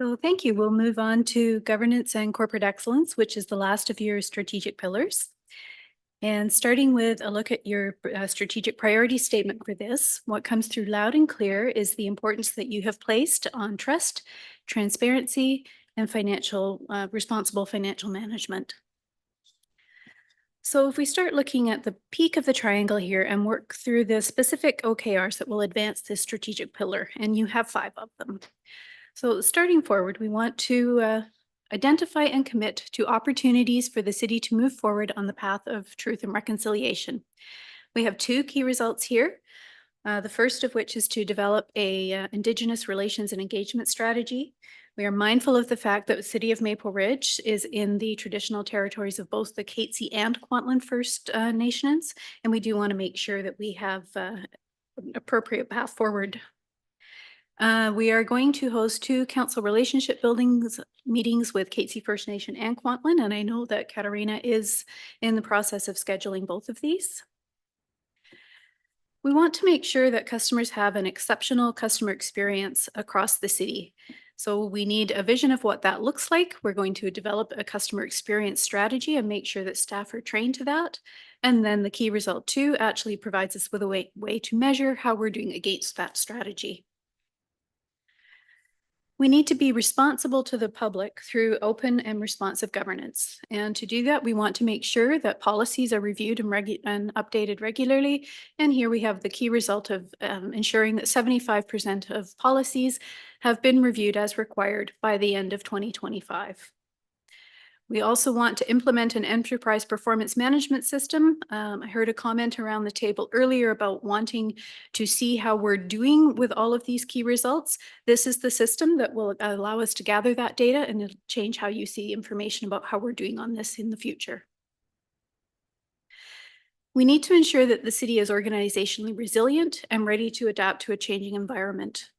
So thank you. We'll move on to governance and corporate excellence, which is the last of your strategic pillars. And starting with a look at your strategic priority statement for this, what comes through loud and clear is the importance that you have placed on trust, transparency, and responsible financial management. So if we start looking at the peak of the triangle here and work through the specific OKRs that will advance this strategic pillar, and you have 5 of them. So starting forward, we want to identify and commit to opportunities for the city to move forward on the path of truth and reconciliation. We have 2 key results here. The first of which is to develop a Indigenous relations and engagement strategy. We are mindful of the fact that the City of Maple Ridge is in the traditional territories of both the Katzie and Kwantlen First Nations, and we do want to make sure that we have an appropriate path forward. We are going to host 2 council relationship buildings meetings with Katzie First Nation and Kwantlen, and I know that Katarina is in the process of scheduling both of these. We want to make sure that customers have an exceptional customer experience across the city. So we need a vision of what that looks like. We're going to develop a customer experience strategy and make sure that staff are trained to that. And then the key result 2 actually provides us with a way to measure how we're doing against that strategy. We need to be responsible to the public through open and responsive governance. And to do that, we want to make sure that policies are reviewed and updated regularly. And here we have the key result of ensuring that 75% of policies have been reviewed as required by the end of 2025. We also want to implement an enterprise performance management system. I heard a comment around the table earlier about wanting to see how we're doing with all of these key results. This is the system that will allow us to gather that data, and it'll change how you see information about how we're doing on this in the future. We need to ensure that the city is organizationally resilient and ready to adapt to a changing environment.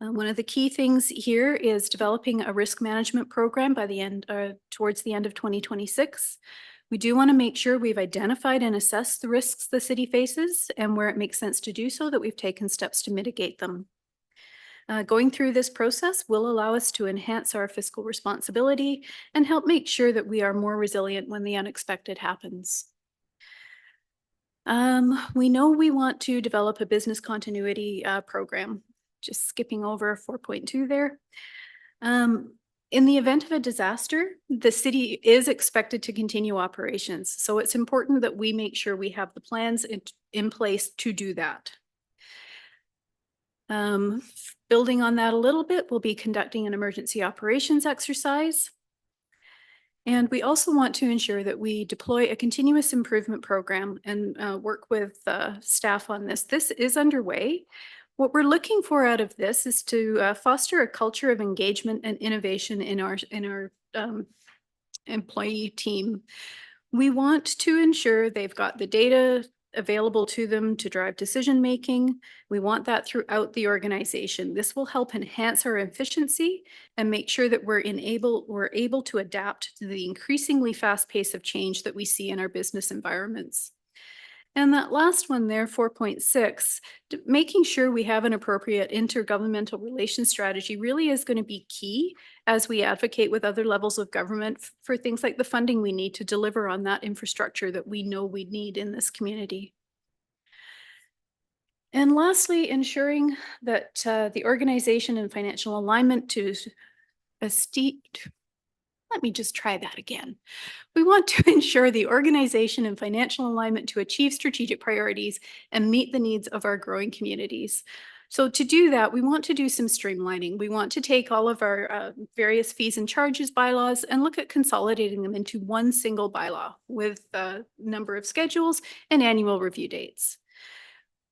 One of the key things here is developing a risk management program by the end, towards the end of 2026. We do want to make sure we've identified and assessed the risks the city faces, and where it makes sense to do so, that we've taken steps to mitigate them. Going through this process will allow us to enhance our fiscal responsibility and help make sure that we are more resilient when the unexpected happens. We know we want to develop a business continuity program. Just skipping over 4.2 there. In the event of a disaster, the city is expected to continue operations. So it's important that we make sure we have the plans in place to do that. Building on that a little bit, we'll be conducting an emergency operations exercise. And we also want to ensure that we deploy a continuous improvement program and work with staff on this. This is underway. What we're looking for out of this is to foster a culture of engagement and innovation in our employee team. We want to ensure they've got the data available to them to drive decision making. We want that throughout the organization. This will help enhance our efficiency and make sure that we're able to adapt to the increasingly fast pace of change that we see in our business environments. And that last one there, 4.6, making sure we have an appropriate intergovernmental relations strategy really is going to be key as we advocate with other levels of government for things like the funding we need to deliver on that infrastructure that we know we need in this community. And lastly, ensuring that the organization and financial alignment to let me just try that again. We want to ensure the organization and financial alignment to achieve strategic priorities and meet the needs of our growing communities. So to do that, we want to do some streamlining. We want to take all of our various fees and charges bylaws and look at consolidating them into one single bylaw with a number of schedules and annual review dates.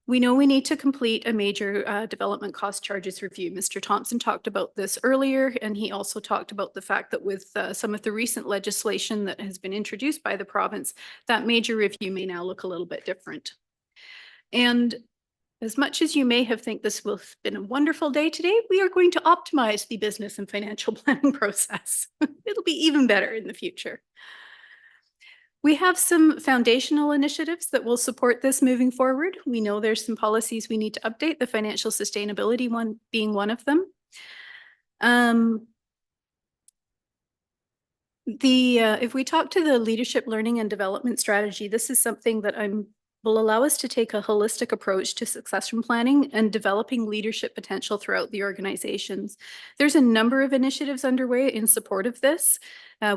We know we need to complete a major development cost charges review. Mr. Thompson talked about this earlier, and he also talked about the fact that with some of the recent legislation that has been introduced by the province, that major review may now look a little bit different. And as much as you may have think this will have been a wonderful day today, we are going to optimize the business and financial planning process. It'll be even better in the future. We have some foundational initiatives that will support this moving forward. We know there's some policies we need to update, the financial sustainability one being one of them. If we talk to the leadership learning and development strategy, this is something that I'm will allow us to take a holistic approach to succession planning and developing leadership potential throughout the organizations. There's a number of initiatives underway in support of this.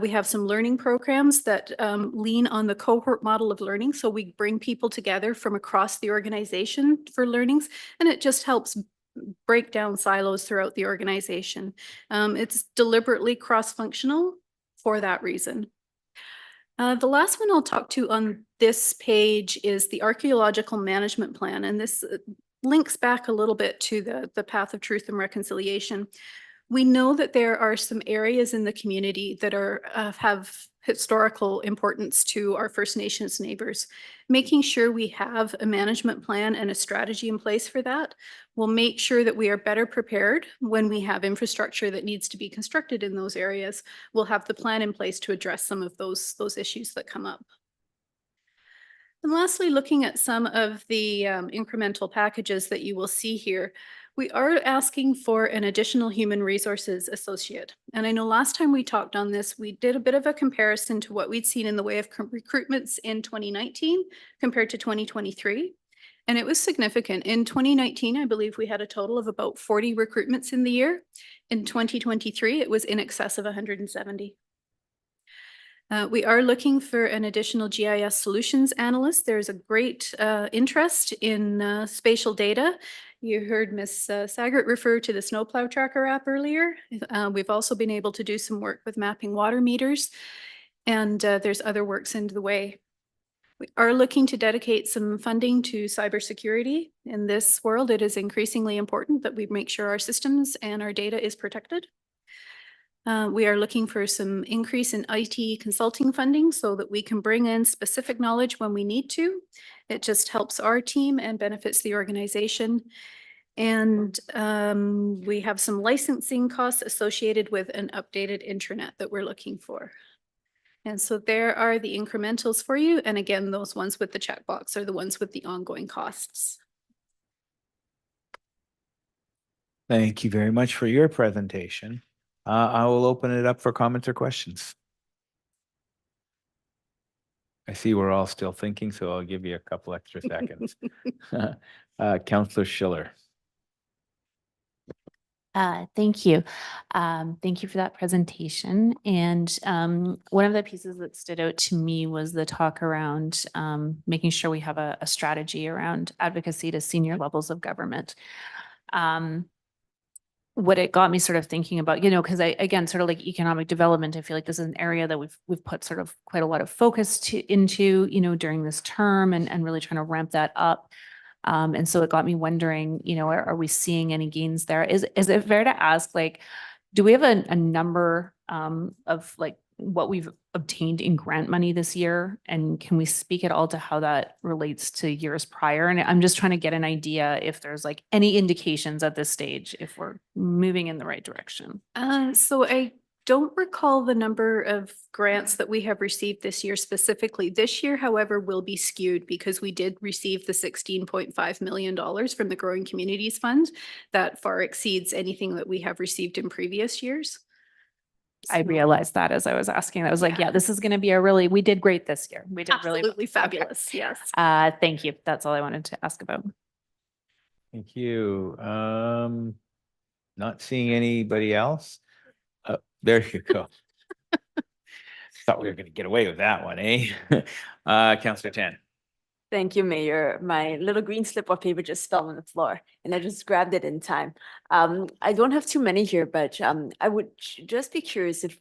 We have some learning programs that lean on the cohort model of learning. So we bring people together from across the organization for learnings, and it just helps break down silos throughout the organization. It's deliberately cross-functional for that reason. The last one I'll talk to on this page is the archaeological management plan, and this links back a little bit to the path of truth and reconciliation. We know that there are some areas in the community that are have historical importance to our First Nations neighbors. Making sure we have a management plan and a strategy in place for that will make sure that we are better prepared when we have infrastructure that needs to be constructed in those areas. We'll have the plan in place to address some of those issues that come up. And lastly, looking at some of the incremental packages that you will see here, we are asking for an additional human resources associate. And I know last time we talked on this, we did a bit of a comparison to what we'd seen in the way of recruitments in 2019 compared to 2023. And it was significant. In 2019, I believe we had a total of about 40 recruitments in the year. In 2023, it was in excess of 170. We are looking for an additional GIS solutions analyst. There's a great interest in spatial data. You heard Ms. Saggart refer to the snowplow tracker app earlier. We've also been able to do some work with mapping water meters, and there's other works into the way. We are looking to dedicate some funding to cybersecurity. In this world, it is increasingly important that we make sure our systems and our data is protected. We are looking for some increase in IT consulting funding so that we can bring in specific knowledge when we need to. It just helps our team and benefits the organization. And we have some licensing costs associated with an updated intranet that we're looking for. And so there are the incrementals for you. And again, those ones with the checkbox are the ones with the ongoing costs. Thank you very much for your presentation. I will open it up for comments or questions. I see we're all still thinking, so I'll give you a couple extra seconds. Councillor Schiller. Thank you. Thank you for that presentation. And one of the pieces that stood out to me was the talk around making sure we have a strategy around advocacy to senior levels of government. What it got me sort of thinking about, you know, because again, sort of like economic development, I feel like this is an area that we've put sort of quite a lot of focus into, you know, during this term and really trying to ramp that up. And so it got me wondering, you know, are we seeing any gains there? Is it fair to ask, like, do we have a number of like what we've obtained in grant money this year? And can we speak at all to how that relates to years prior? And I'm just trying to get an idea if there's like any indications at this stage, if we're moving in the right direction. So I don't recall the number of grants that we have received this year specifically. This year, however, will be skewed because we did receive the $16.5 million from the Growing Communities Fund. That far exceeds anything that we have received in previous years. I realized that as I was asking, I was like, yeah, this is going to be we did great this year. We did Absolutely fabulous. Yes. Thank you. That's all I wanted to ask about. Thank you. Not seeing anybody else. There you go. Thought we were going to get away with that one, eh? Councillor Tan. Thank you, Mayor. My little green slip of paper just fell on the floor and I just grabbed it in time. I don't have too many here, but I would just be curious if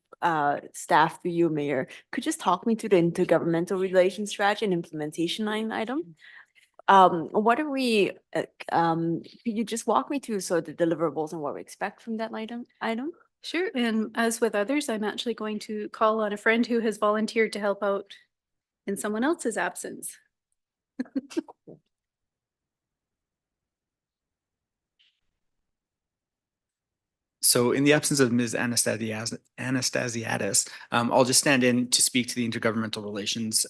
staff through you, Mayor, could just talk me through the intergovernmental relations strategy and implementation line item. What are we, could you just walk me through sort of the deliverables and what we expect from that item? Sure. And as with others, I'm actually going to call on a friend who has volunteered to help out in someone else's absence. So in the absence of Ms. Anastasiadis, I'll just stand in to speak to the intergovernmental relations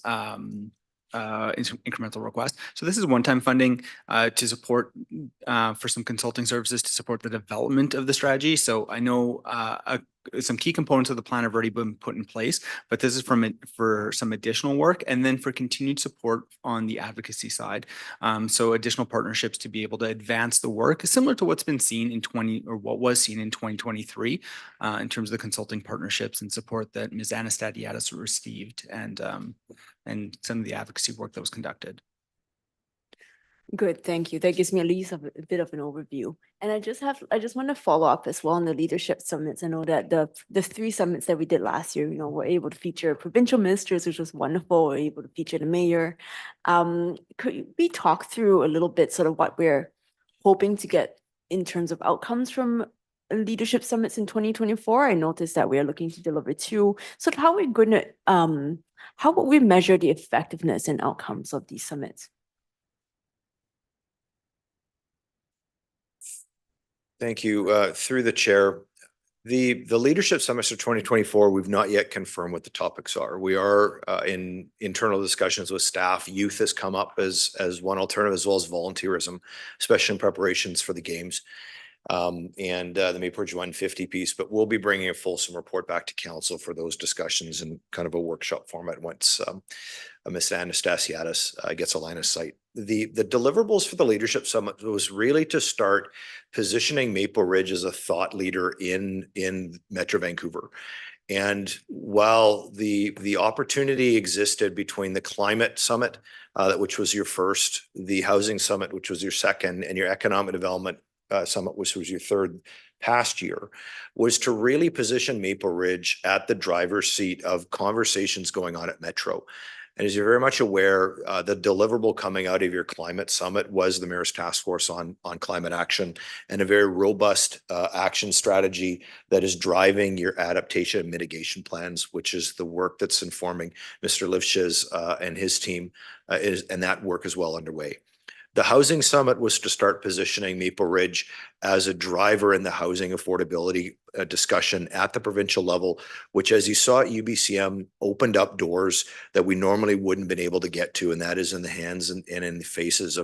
incremental request. So this is one-time funding to support for some consulting services to support the development of the strategy. So I know some key components of the plan have already been put in place, but this is for some additional work and then for continued support on the advocacy side. So additional partnerships to be able to advance the work, similar to what's been seen in what was seen in 2023 in terms of the consulting partnerships and support that Ms. Anastasiadis received and some of the advocacy work that was conducted. Good, thank you. That gives me at least a bit of an overview. And I just want to follow up as well on the leadership summits. I know that the 3 summits that we did last year, were able to feature provincial ministers, which was wonderful. We're able to feature the mayor. Could we talk through a little bit sort of what we're hoping to get in terms of outcomes from leadership summits in 2024? I noticed that we are looking to deliver 2. So how are we going to, how will we measure the effectiveness and outcomes of these summits? Thank you. Through the chair, the leadership summits of 2024, we've not yet confirmed what the topics are. We are in internal discussions with staff. Youth has come up as one alternative, as well as volunteerism, especially in preparations for the games. And the Maple Ridge 150 piece, but we'll be bringing a fulsome report back to council for those discussions in kind of a workshop format once Ms. Anastasiadis gets a line of sight. The deliverables for the leadership summit was really to start positioning Maple Ridge as a thought leader in Metro Vancouver. And while the opportunity existed between the climate summit, which was your first, the housing summit, which was your second, and your economic development summit, which was your third past year, was to really position Maple Ridge at the driver's seat of conversations going on at Metro. And as you're very much aware, the deliverable coming out of your climate summit was the Mayor's Task Force on Climate Action, and a very robust action strategy that is driving your adaptation and mitigation plans, which is the work that's informing Mr. Lifshitz and his team, and that work is well underway. The housing summit was to start positioning Maple Ridge as a driver in the housing affordability discussion at the provincial level, which, as you saw at UBCM, opened up doors that we normally wouldn't been able to get to, and that is in the hands and in the faces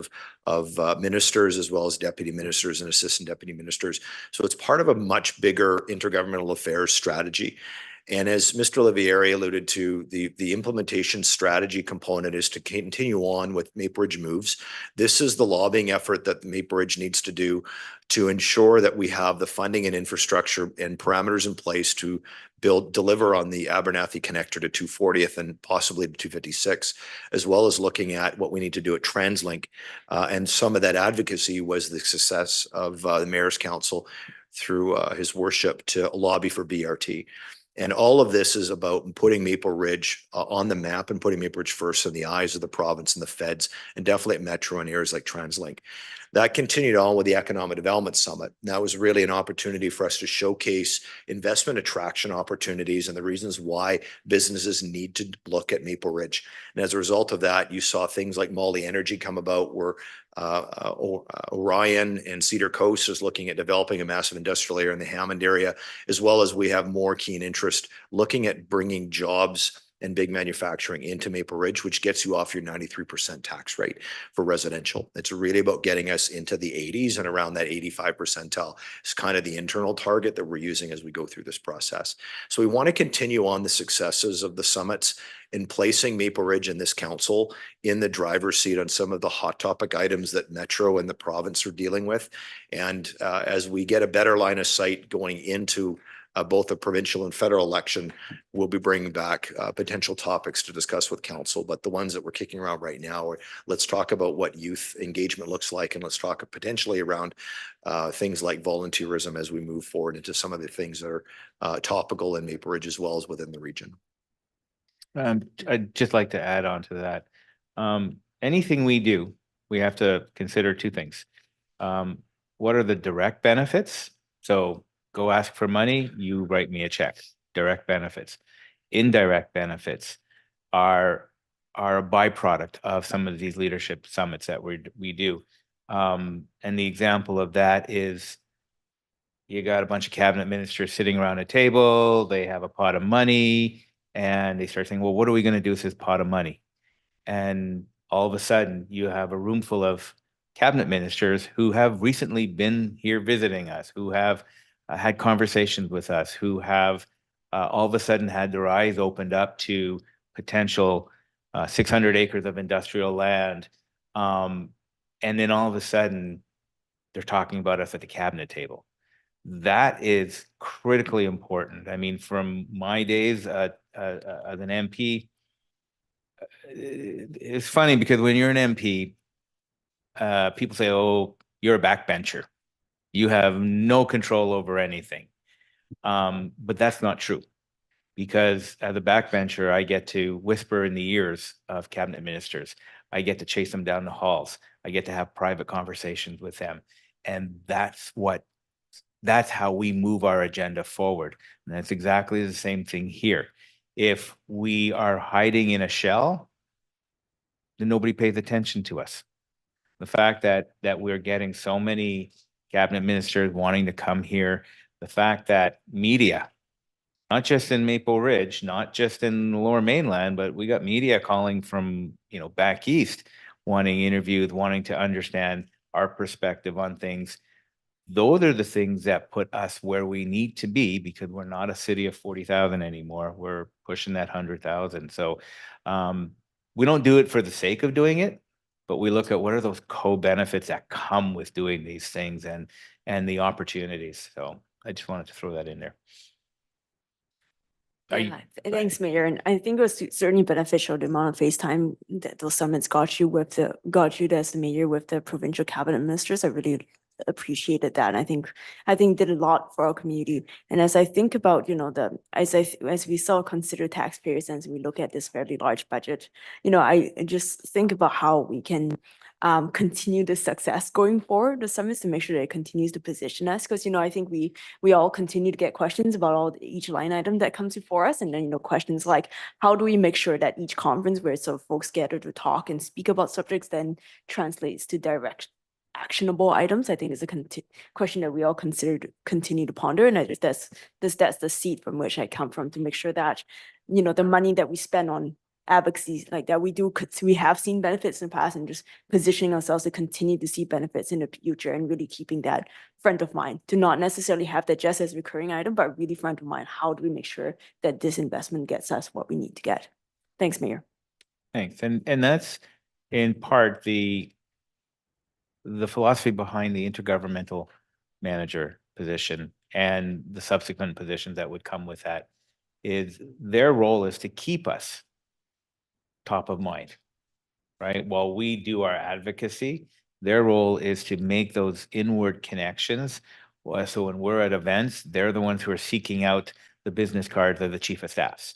of ministers, as well as deputy ministers and assistant deputy ministers. So it's part of a much bigger intergovernmental affairs strategy. And as Mr. Olivieri alluded to, the implementation strategy component is to continue on with Maple Ridge Moves. This is the lobbying effort that Maple Ridge needs to do to ensure that we have the funding and infrastructure and parameters in place to deliver on the Abernathy connector to 240th and possibly to 256, as well as looking at what we need to do at TransLink. And some of that advocacy was the success of the Mayor's Council through his worship to lobby for BRT. And all of this is about putting Maple Ridge on the map and putting Maple Ridge first in the eyes of the province and the feds, and definitely at Metro and areas like TransLink. That continued on with the Economic Development Summit. And that was really an opportunity for us to showcase investment attraction opportunities and the reasons why businesses need to look at Maple Ridge. And as a result of that, you saw things like Molly Energy come about, where Orion and Cedar Coast is looking at developing a massive industrial area in the Hammond area, as well as we have more keen interest looking at bringing jobs and big manufacturing into Maple Ridge, which gets you off your 93% tax rate for residential. It's really about getting us into the 80s and around that 85 percentile is kind of the internal target that we're using as we go through this process. So we want to continue on the successes of the summits in placing Maple Ridge and this council in the driver's seat on some of the hot topic items that Metro and the province are dealing with. And as we get a better line of sight going into both the provincial and federal election, we'll be bringing back potential topics to discuss with council. But the ones that we're kicking around right now are, let's talk about what youth engagement looks like, and let's talk potentially around things like volunteerism as we move forward into some of the things that are topical in Maple Ridge as well as within the region. I'd just like to add on to that. Anything we do, we have to consider 2 things. What are the direct benefits? So go ask for money, you write me a check. Direct benefits. Indirect benefits are a byproduct of some of these leadership summits that we do. And the example of that is you got a bunch of cabinet ministers sitting around a table, they have a pot of money, and they start saying, well, what are we going to do with this pot of money? And all of a sudden you have a room full of cabinet ministers who have recently been here visiting us, who have had conversations with us, who have all of a sudden had their eyes opened up to potential 600 acres of industrial land. And then all of a sudden, they're talking about us at the cabinet table. That is critically important. I mean, from my days as an MP, it's funny because when you're an MP, people say, oh, you're a backbencher. You have no control over anything. But that's not true, because as a backbencher, I get to whisper in the ears of cabinet ministers. I get to chase them down the halls. I get to have private conversations with them. And that's how we move our agenda forward. And that's exactly the same thing here. If we are hiding in a shell, then nobody pays attention to us. The fact that we're getting so many cabinet ministers wanting to come here, the fact that media, not just in Maple Ridge, not just in the Lower Mainland, but we got media calling from, back east, wanting interviews, wanting to understand our perspective on things. Those are the things that put us where we need to be, because we're not a city of 40,000 anymore. We're pushing that 100,000. So we don't do it for the sake of doing it, but we look at what are those co-benefits that come with doing these things and the opportunities. So I just wanted to throw that in there. Yeah, thanks, Mayor. And I think it was certainly beneficial, the amount of face time that those summits got you as the mayor with the provincial cabinet ministers. I really appreciated that. And I think did a lot for our community. And as I think about, as we saw consider taxpayers, and as we look at this fairly large budget, I just think about how we can continue the success going forward, the summits, to make sure that it continues to position us. Because, I think we all continue to get questions about each line item that comes before us. And then, questions like, how do we make sure that each conference where sort of folks gather to talk and speak about subjects then translates to direct actionable items? I think is a question that we all continue to ponder. And that's the seed from which I come from, to make sure that, the money that we spend on advocacy like that, we have seen benefits in the past, and just positioning ourselves to continue to see benefits in the future, and really keeping that front of mind, to not necessarily have that just as a recurring item, but really front of mind. How do we make sure that this investment gets us what we need to get? Thanks, Mayor. Thanks. And that's in part the philosophy behind the intergovernmental manager position and the subsequent positions that would come with that. Is their role is to keep us top of mind, right? While we do our advocacy, their role is to make those inward connections. So when we're at events, they're the ones who are seeking out the business cards of the chief of staffs.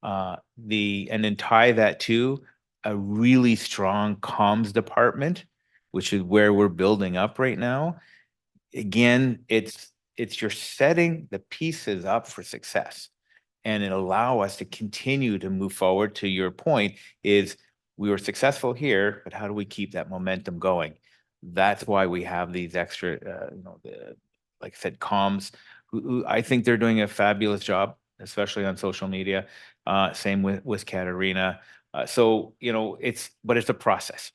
And then tie that to a really strong comms department, which is where we're building up right now. Again, it's you're setting the pieces up for success, and it allow us to continue to move forward. To your point, is we were successful here, but how do we keep that momentum going? That's why we have these extra, like I said, comms, who I think they're doing a fabulous job, especially on social media. Same with Katarina. So, it's a process.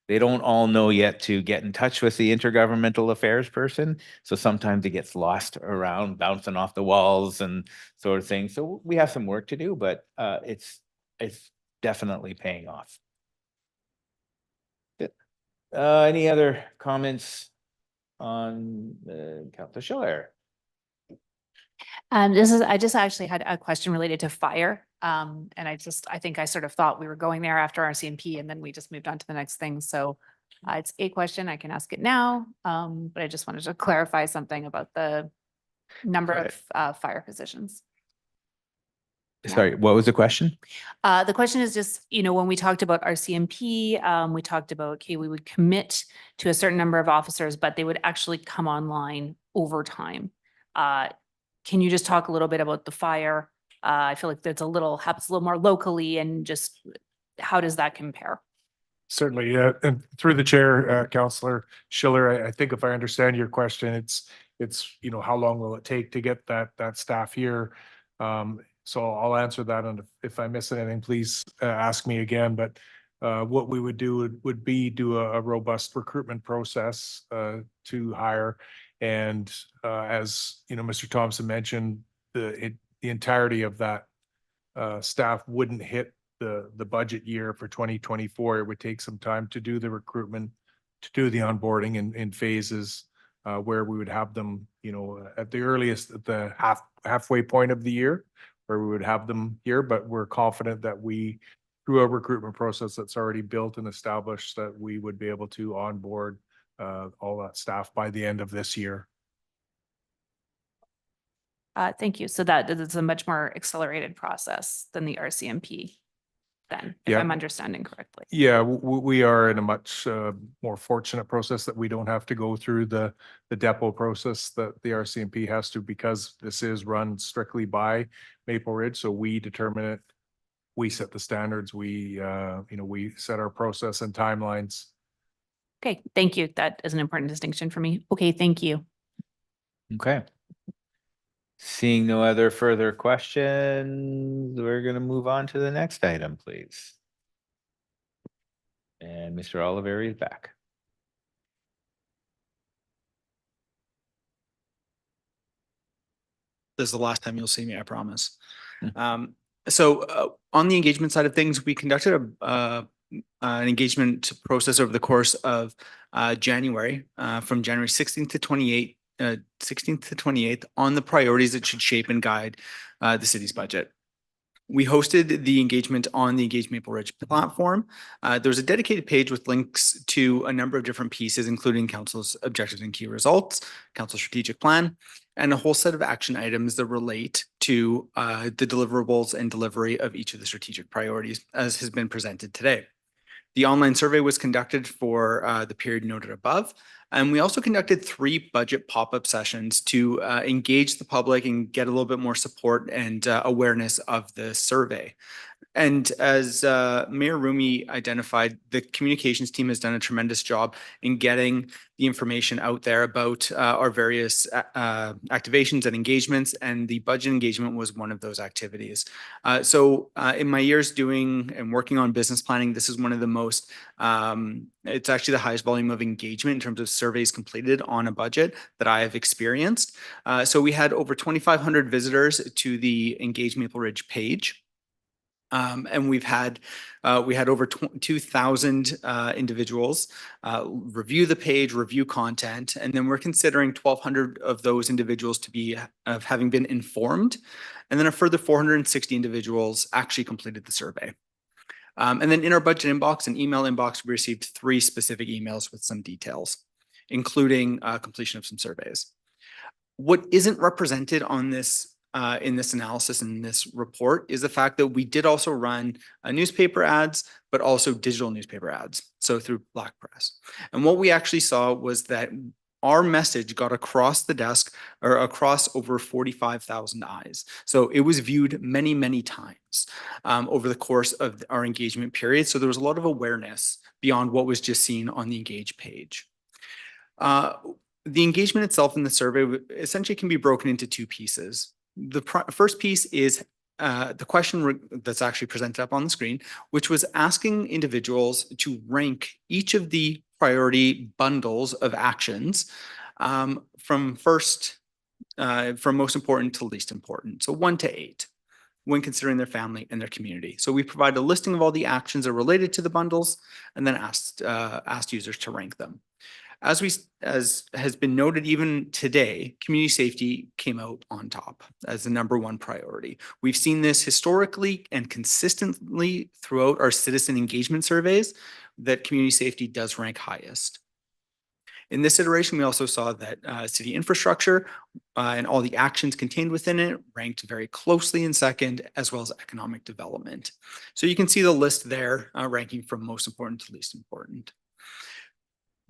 They don't all know yet to get in touch with the intergovernmental affairs person. So sometimes it gets lost around, bouncing off the walls and sort of thing. So we have some work to do, but it's definitely paying off. Any other comments on Councilor Schiller? I just actually had a question related to fire. And I think I sort of thought we were going there after RCMP, and then we just moved on to the next thing. So it's a question, I can ask it now. But I just wanted to clarify something about the number of fire positions. Sorry, what was the question? The question is just, when we talked about RCMP, we talked about, okay, we would commit to a certain number of officers, but they would actually come online over time. Can you just talk a little bit about the fire? I feel like happens a little more locally, and just how does that compare? Certainly, yeah. And through the chair, Councillor Schiller, I think if I understand your question, it's how long will it take to get that staff here? So I'll answer that, and if I miss anything, please ask me again. But what we would do would be do a robust recruitment process to hire. And as you know, Mr. Thompson mentioned, the entirety of that staff wouldn't hit the budget year for 2024. It would take some time to do the recruitment, to do the onboarding in phases, where we would have them, you know, at the earliest at the halfway point of the year, where we would have them here. But we're confident that we, through a recruitment process that's already built and established, that we would be able to onboard all that staff by the end of this year. Thank you. So that is a much more accelerated process than the RCMP then, if Yeah. I'm understanding correctly. Yeah, we are in a much more fortunate process that we don't have to go through the depot process that the RCMP has to, because this is run strictly by Maple Ridge. So we determine it, we set the standards, we we set our process and timelines. Okay, thank you. That is an important distinction for me. Okay, thank you. Okay. Seeing no other further questions, we're gonna move on to the next item, please. And Mr. Oliveri is back. This is the last time you'll see me, I promise. So on the engagement side of things, we conducted an engagement process over the course of January, from January 16th to 28th on the priorities that should shape and guide the city's budget. We hosted the engagement on the Engage Maple Ridge platform. There's a dedicated page with links to a number of different pieces, including council's objectives and key results, council strategic plan, and a whole set of action items that relate to the deliverables and delivery of each of the strategic priorities, as has been presented today. The online survey was conducted for the period noted above. And we also conducted 3 budget pop-up sessions to engage the public and get a little bit more support and awareness of the survey. And as Mayor Rumi identified, the communications team has done a tremendous job in getting the information out there about our various activations and engagements, and the budget engagement was one of those activities. So in my years doing and working on business planning, this is one of the most, it's actually the highest volume of engagement in terms of surveys completed on a budget that I have experienced. So we had over 2,500 visitors to the Engage Maple Ridge page. And we had over 2,000 individuals review the page, review content, and then we're considering 1,200 of those individuals to be of having been informed, and then a further 460 individuals actually completed the survey. And then in our budget inbox and email inbox, we received 3 specific emails with some details, including completion of some surveys. What isn't represented on this in this analysis and this report is the fact that we did also run newspaper ads, but also digital newspaper ads, so through Black Press. And what we actually saw was that our message got across the desk or across over 45,000 eyes. So it was viewed many, many times over the course of our engagement period. So there was a lot of awareness beyond what was just seen on the Engage page. The engagement itself in the survey essentially can be broken into 2 pieces. The first piece is the question that's actually presented up on the screen, which was asking individuals to rank each of the priority bundles of actions from most important to least important. So 1 to 8 when considering their family and their community. So we provide a listing of all the actions that are related to the bundles and then asked users to rank them. As has been noted even today, community safety came out on top as the #1 priority. We've seen this historically and consistently throughout our citizen engagement surveys that community safety does rank highest. In this iteration, we also saw that city infrastructure and all the actions contained within it ranked very closely in second, as well as economic development. So you can see the list there ranking from most important to least important.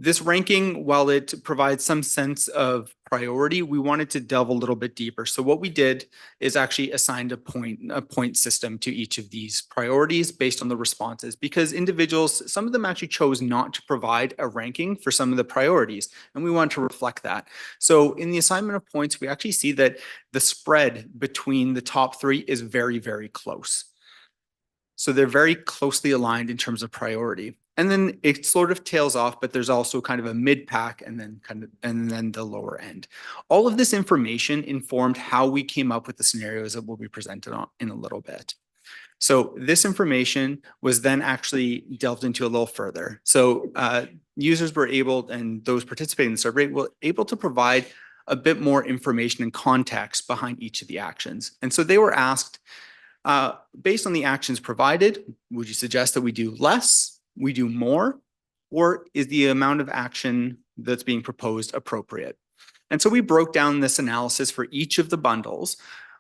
This ranking, while it provides some sense of priority, we wanted to delve a little bit deeper. So what we did is actually assigned a point system to each of these priorities based on the responses, because individuals, some of them actually chose not to provide a ranking for some of the priorities, and we want to reflect that. So in the assignment of points, we actually see that the spread between the top 3 is very, very close. So they're very closely aligned in terms of priority. And then it sort of tails off, but there's also kind of a mid pack and then the lower end. All of this information informed how we came up with the scenarios that will be presented on in a little bit. So this information was then actually delved into a little further. So users were able, and those participating in the survey were able to provide a bit more information and context behind each of the actions. And so they were asked, based on the actions provided, would you suggest that we do less, we do more, or is the amount of action that's being proposed appropriate? And so we broke down this analysis for each of the bundles.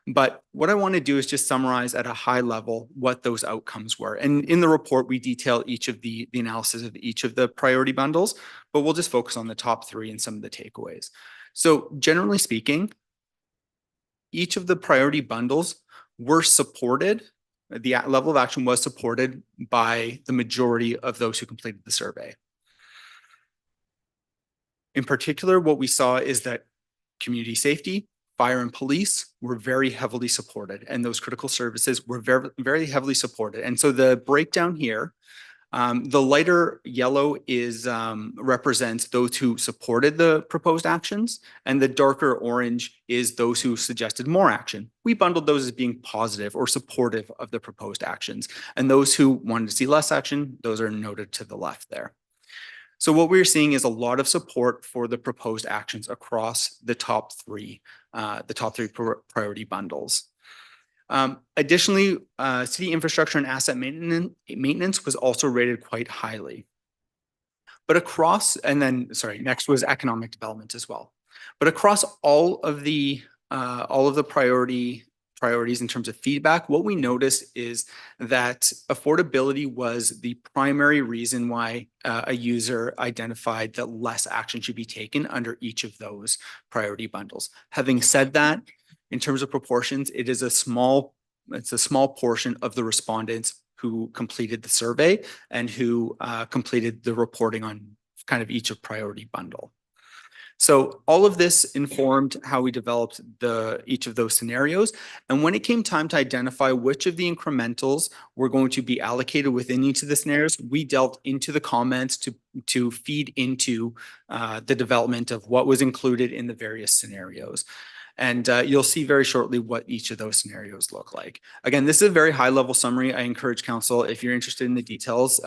But what I want to do is just summarize at a high level what those outcomes were. And in the report, we detail each of the analysis of each of the priority bundles, but we'll just focus on the top three and some of the takeaways. So generally speaking, each of the priority bundles were supported. The level of action was supported by the majority of those who completed the survey. In particular, what we saw is that community safety, fire and police were very heavily supported, and those critical services were very, very heavily supported. And so the breakdown here, the lighter yellow is represents those who supported the proposed actions, and the darker orange is those who suggested more action. We bundled those as being positive or supportive of the proposed actions, and those who wanted to see less action, those are noted to the left there. So what we're seeing is a lot of support for the proposed actions across the top three priority bundles. Additionally, city infrastructure and asset maintenance was also rated quite highly. But across, and then, sorry, next was economic development as well. But across all of the priorities in terms of feedback, what we noticed is that affordability was the primary reason why a user identified that less action should be taken under each of those priority bundles. Having said that, in terms of proportions, it's a small portion of the respondents who completed the survey and who completed the reporting on kind of each of priority bundle. So all of this informed how we developed each of those scenarios. And when it came time to identify which of the incrementals were going to be allocated within each of the scenarios, we delved into the comments to feed into the development of what was included in the various scenarios. And you'll see very shortly what each of those scenarios look like. Again, this is a very high level summary. I encourage council, if you're interested in the details,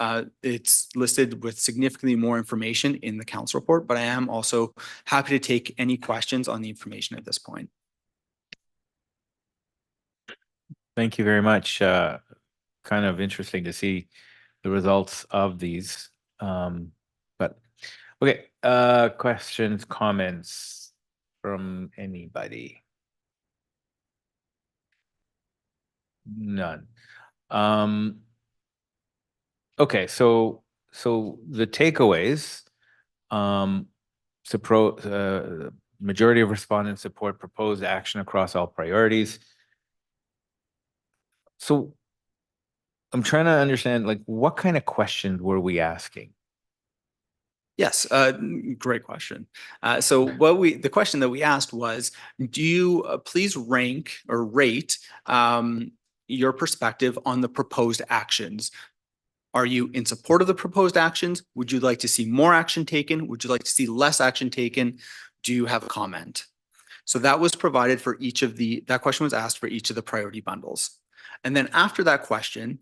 it's listed with significantly more information in the council report, but I am also happy to take any questions on the information at this point. Thank you very much. Kind of interesting to see the results of these. But okay, questions, comments from anybody? None. Okay, so the takeaways, majority of respondents support proposed action across all priorities. So I'm trying to understand, like, what kind of questions were we asking? Yes, great question. So the question that we asked was, do you please rank or rate your perspective on the proposed actions? Are you in support of the proposed actions? Would you like to see more action taken? Would you like to see less action taken? Do you have a comment? So that was provided for that question was asked for each of the priority bundles. And then after that question,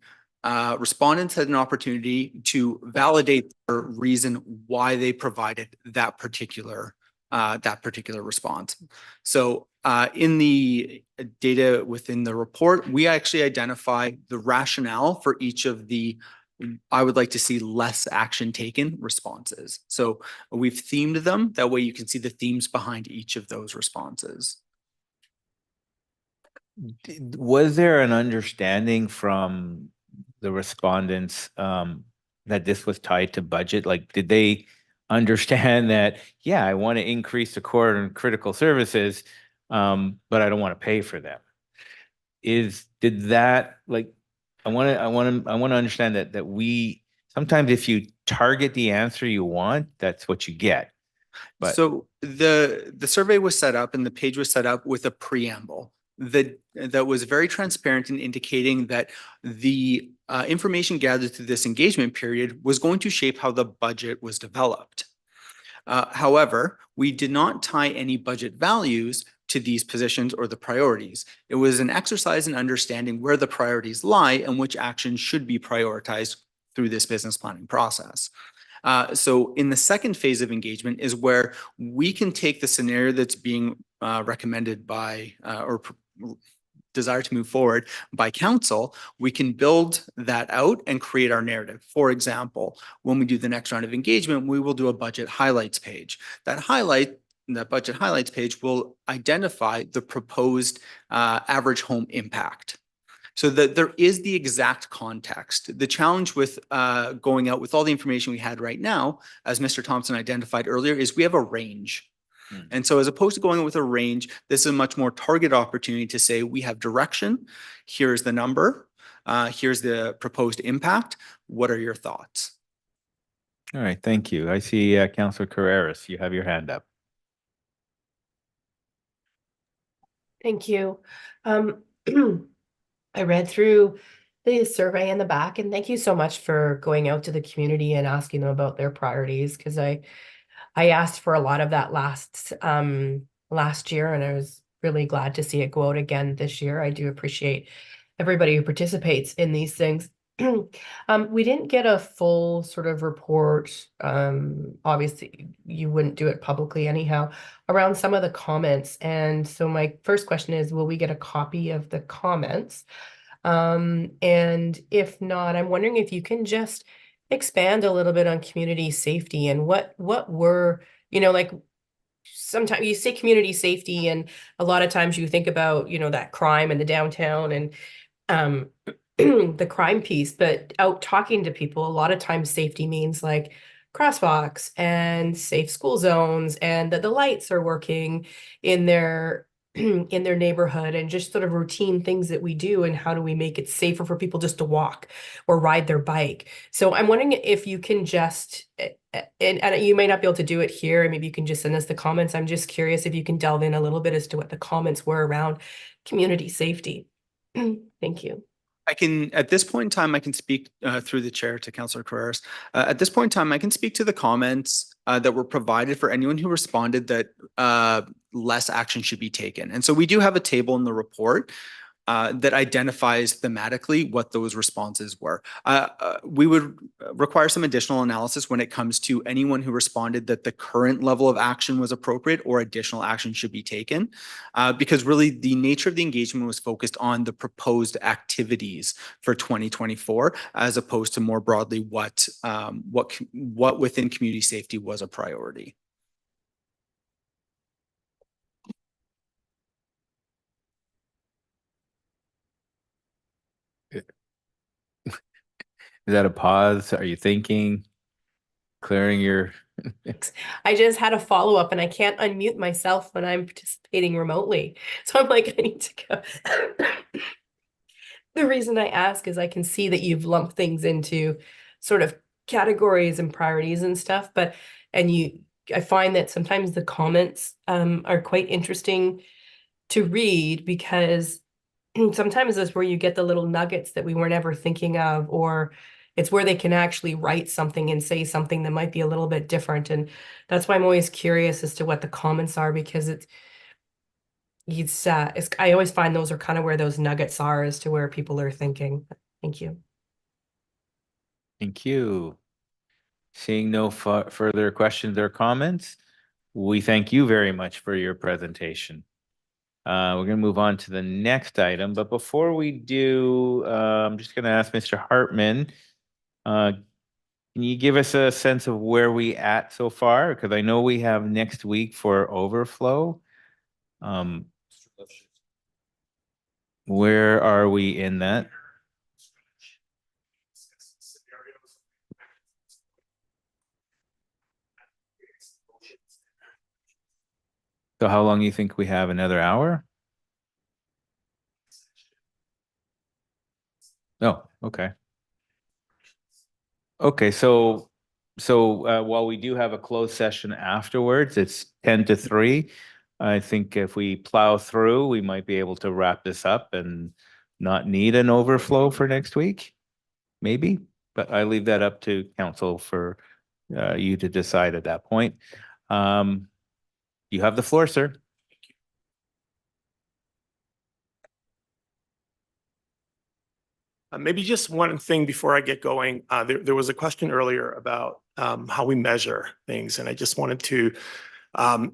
respondents had an opportunity to validate their reason why they provided that particular response. So in the data within the report, we actually identify the rationale for each of the I would like to see less action taken responses. So we've themed them. That way you can see the themes behind each of those responses. Was there an understanding from the respondents that this was tied to budget? Like, did they understand that, yeah, I want to increase the core and critical services, but I don't want to pay for them? Did that, like, I want to understand that we sometimes, if you target the answer you want, that's what you get. But so the survey was set up and the page was set up with a preamble. that was very transparent in indicating that the information gathered through this engagement period was going to shape how the budget was developed. However, we did not tie any budget values to these positions or the priorities. It was an exercise in understanding where the priorities lie and which actions should be prioritized through this business planning process. So in the second phase of engagement is where we can take the scenario that's being recommended by or desire to move forward by council, we can build that out and create our narrative. For example, when we do the next round of engagement, we will do a budget highlights page. That budget highlights page will identify the proposed average home impact, so that there is the exact context. The challenge with going out with all the information we had right now, as Mr. Thompson identified earlier, is we have a range. And so as opposed to going with a range, this is a much more targeted opportunity to say, we have direction, here's the number, here's the proposed impact. What are your thoughts? All right, thank you. I see Councillor Carreras, you have your hand up. Thank you. I read through the survey in the back, and thank you so much for going out to the community and asking them about their priorities, because I asked for a lot of that last year, and I was really glad to see it go out again this year. I do appreciate everybody who participates in these things. We didn't get a full sort of report. Obviously, you wouldn't do it publicly anyhow, around some of the comments. And so my first question is, will we get a copy of the comments? And if not, I'm wondering if you can just expand a little bit on community safety and what were, like, sometimes you say community safety and a lot of times you think about, that crime in the downtown and the crime piece, but out talking to people, a lot of times safety means like crosswalks and safe school zones and that the lights are working in their in their neighborhood, and just sort of routine things that we do, and how do we make it safer for people just to walk or ride their bike. So I'm wondering if you can just, and you may not be able to do it here, and maybe you can just send us the comments. I'm just curious if you can delve in a little bit as to what the comments were around community safety. Thank you. At this point in time, I can speak through the chair to Councillor Carreras. At this point in time, I can speak to the comments that were provided for anyone who responded that less action should be taken. And so we do have a table in the report that identifies thematically what those responses were. We would require some additional analysis when it comes to anyone who responded that the current level of action was appropriate or additional action should be taken, because really the nature of the engagement was focused on the proposed activities for 2024, as opposed to more broadly what within community safety was a priority. Is that a pause? Are you thinking, clearing your? I just had a follow-up and I can't unmute myself when I'm participating remotely. So I'm like, I need to go. The reason I ask is I can see that you've lumped things into sort of categories and priorities and stuff, I find that sometimes the comments are quite interesting to read, because sometimes that's where you get the little nuggets that we weren't ever thinking of, or it's where they can actually write something and say something that might be a little bit different. And that's why I'm always curious as to what the comments are, because I always find those are kind of where those nuggets are as to where people are thinking. Thank you. Thank you. Seeing no further questions or comments, we thank you very much for your presentation. We're going to move on to the next item, but before we do, I'm just going to ask Mr. Hartman, can you give us a sense of where we at so far? Because I know we have next week for overflow. Where are we in that? So how long do you think we have? Another hour? Oh, okay. Okay, so while we do have a closed session afterwards, it's 10 to 3. I think if we plow through, we might be able to wrap this up and not need an overflow for next week. Maybe, but I leave that up to council for you to decide at that point. You have the floor, sir. Maybe just one thing before I get going. There was a question earlier about how we measure things, and I just wanted to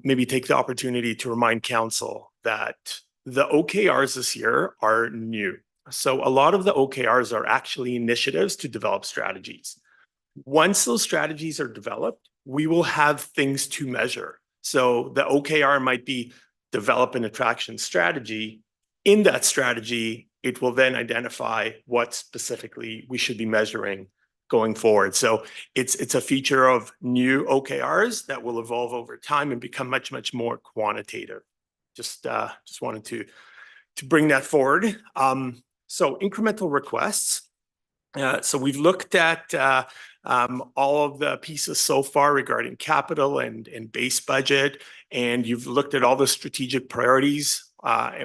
maybe take the opportunity to remind council that the OKRs this year are new. So a lot of the OKRs are actually initiatives to develop strategies. Once those strategies are developed, we will have things to measure. So the OKR might be develop an attraction strategy. In that strategy, it will then identify what specifically we should be measuring going forward. So it's a feature of new OKRs that will evolve over time and become much, much more quantitative. Just wanted to bring that forward. So incremental requests. So we've looked at all of the pieces so far regarding capital and base budget, and you've looked at all the strategic priorities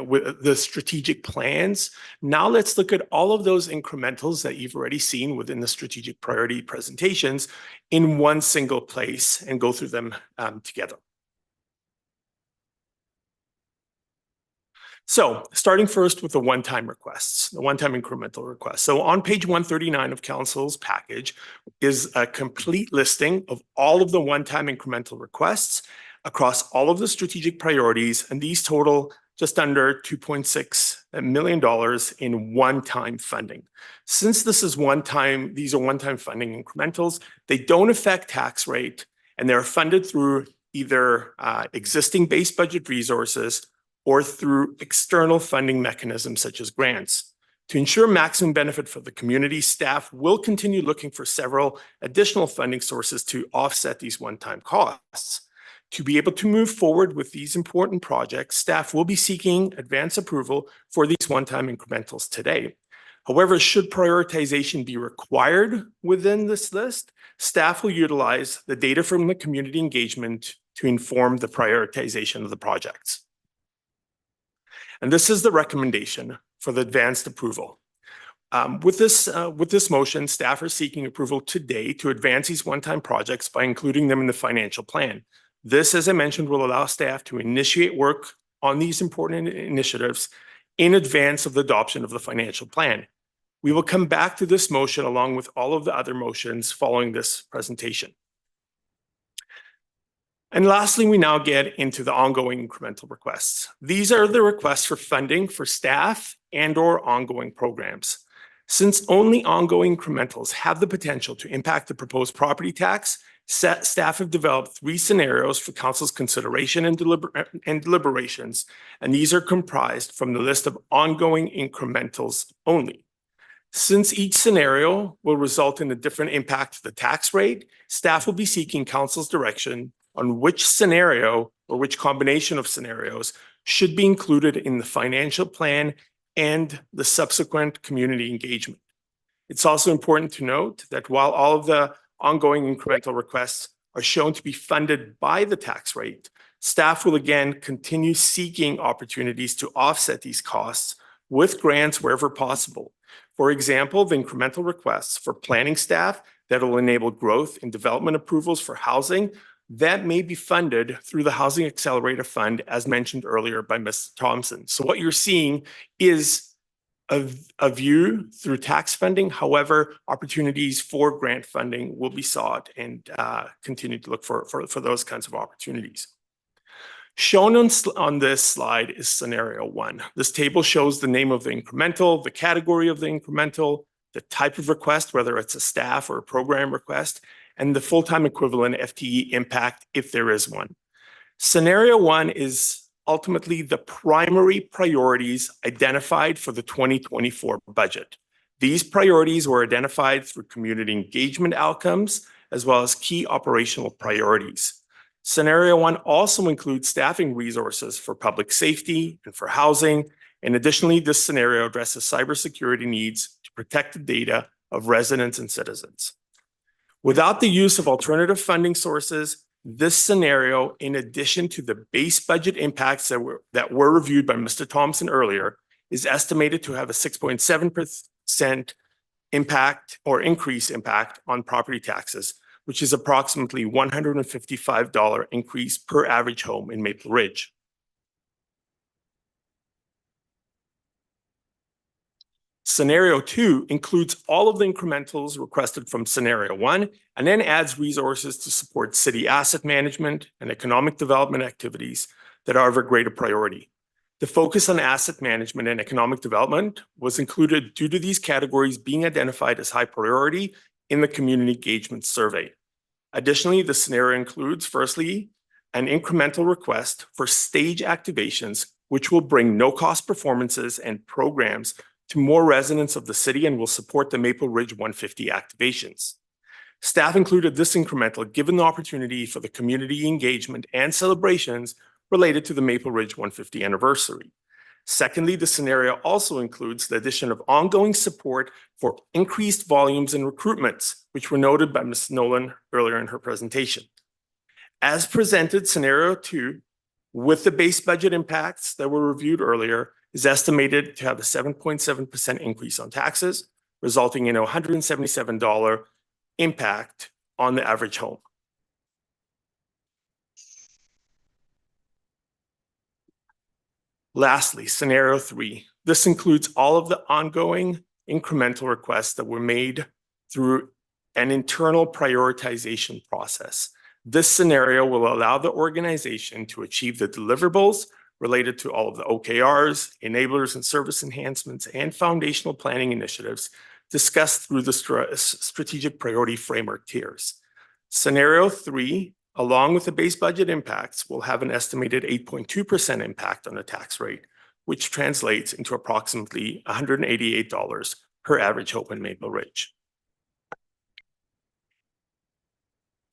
with the strategic plans. Now let's look at all of those incrementals that you've already seen within the strategic priority presentations in one single place and go through them together. So starting first with the one-time requests, the one-time incremental requests. So on page 139 of council's package is a complete listing of all of the one-time incremental requests across all of the strategic priorities, and these total just under $2.6 million in one-time funding. Since this is one-time, these are one-time funding incrementals, they don't affect tax rate, and they're funded through either existing base budget resources or through external funding mechanisms such as grants. To ensure maximum benefit for the community, staff will continue looking for several additional funding sources to offset these one-time costs. To be able to move forward with these important projects, staff will be seeking advance approval for these one-time incrementals today. However, should prioritization be required within this list, staff will utilize the data from the community engagement to inform the prioritization of the projects. And this is the recommendation for the advanced approval. With this motion, staff are seeking approval today to advance these one-time projects by including them in the financial plan. This, as I mentioned, will allow staff to initiate work on these important initiatives in advance of the adoption of the financial plan. We will come back to this motion along with all of the other motions following this presentation. And lastly, we now get into the ongoing incremental requests. These are the requests for funding for staff and/or ongoing programs. Since only ongoing incrementals have the potential to impact the proposed property tax, staff have developed 3 scenarios for council's consideration and deliberations, and these are comprised from the list of ongoing incrementals only. Since each scenario will result in a different impact to the tax rate, staff will be seeking council's direction on which scenario or which combination of scenarios should be included in the financial plan and the subsequent community engagement. It's also important to note that while all of the ongoing incremental requests are shown to be funded by the tax rate, staff will again continue seeking opportunities to offset these costs with grants wherever possible. For example, the incremental requests for planning staff that will enable growth in development approvals for housing that may be funded through the Housing Accelerator Fund, as mentioned earlier by Ms. Thompson. So what you're seeing is a view through tax funding. However, opportunities for grant funding will be sought and continue to look for those kinds of opportunities. Shown on this slide is scenario 1. This table shows the name of the incremental, the category of the incremental, the type of request, whether it's a staff or a program request, and the full-time equivalent FTE impact if there is one. Scenario 1 is ultimately the primary priorities identified for the 2024 budget. These priorities were identified through community engagement outcomes as well as key operational priorities. Scenario 1 also includes staffing resources for public safety and for housing, and additionally, this scenario addresses cybersecurity needs to protect the data of residents and citizens. Without the use of alternative funding sources, This scenario, in addition to the base budget impacts that were reviewed by Mr. Thompson earlier, is estimated to have a 6.7% impact or increase impact on property taxes, which is approximately $155 increase per average home in Maple Ridge. Scenario 2 includes all of the incrementals requested from Scenario 1 and then adds resources to support city asset management and economic development activities that are of a greater priority. The focus on asset management and economic development was included due to these categories being identified as high priority in the community engagement survey. Additionally, the scenario includes, firstly, an incremental request for stage activations, which will bring no-cost performances and programs to more residents of the city and will support the Maple Ridge 150 activations. Staff included this incremental given the opportunity for the community engagement and celebrations related to the Maple Ridge 150 anniversary. Secondly, the scenario also includes the addition of ongoing support for increased volumes and recruitments, which were noted by Ms. Nolan earlier in her presentation. As presented, Scenario 2, with the base budget impacts that were reviewed earlier, is estimated to have a 7.7% increase on taxes, resulting in a $177 impact on the average home. Lastly, Scenario 3. This includes all of the ongoing incremental requests that were made through an internal prioritization process. This scenario will allow the organization to achieve the deliverables related to all of the OKRs, enablers and service enhancements, and foundational planning initiatives discussed through the strategic priority framework tiers. Scenario 3, along with the base budget impacts, will have an estimated 8.2% impact on the tax rate, which translates into approximately $188 per average home in Maple Ridge.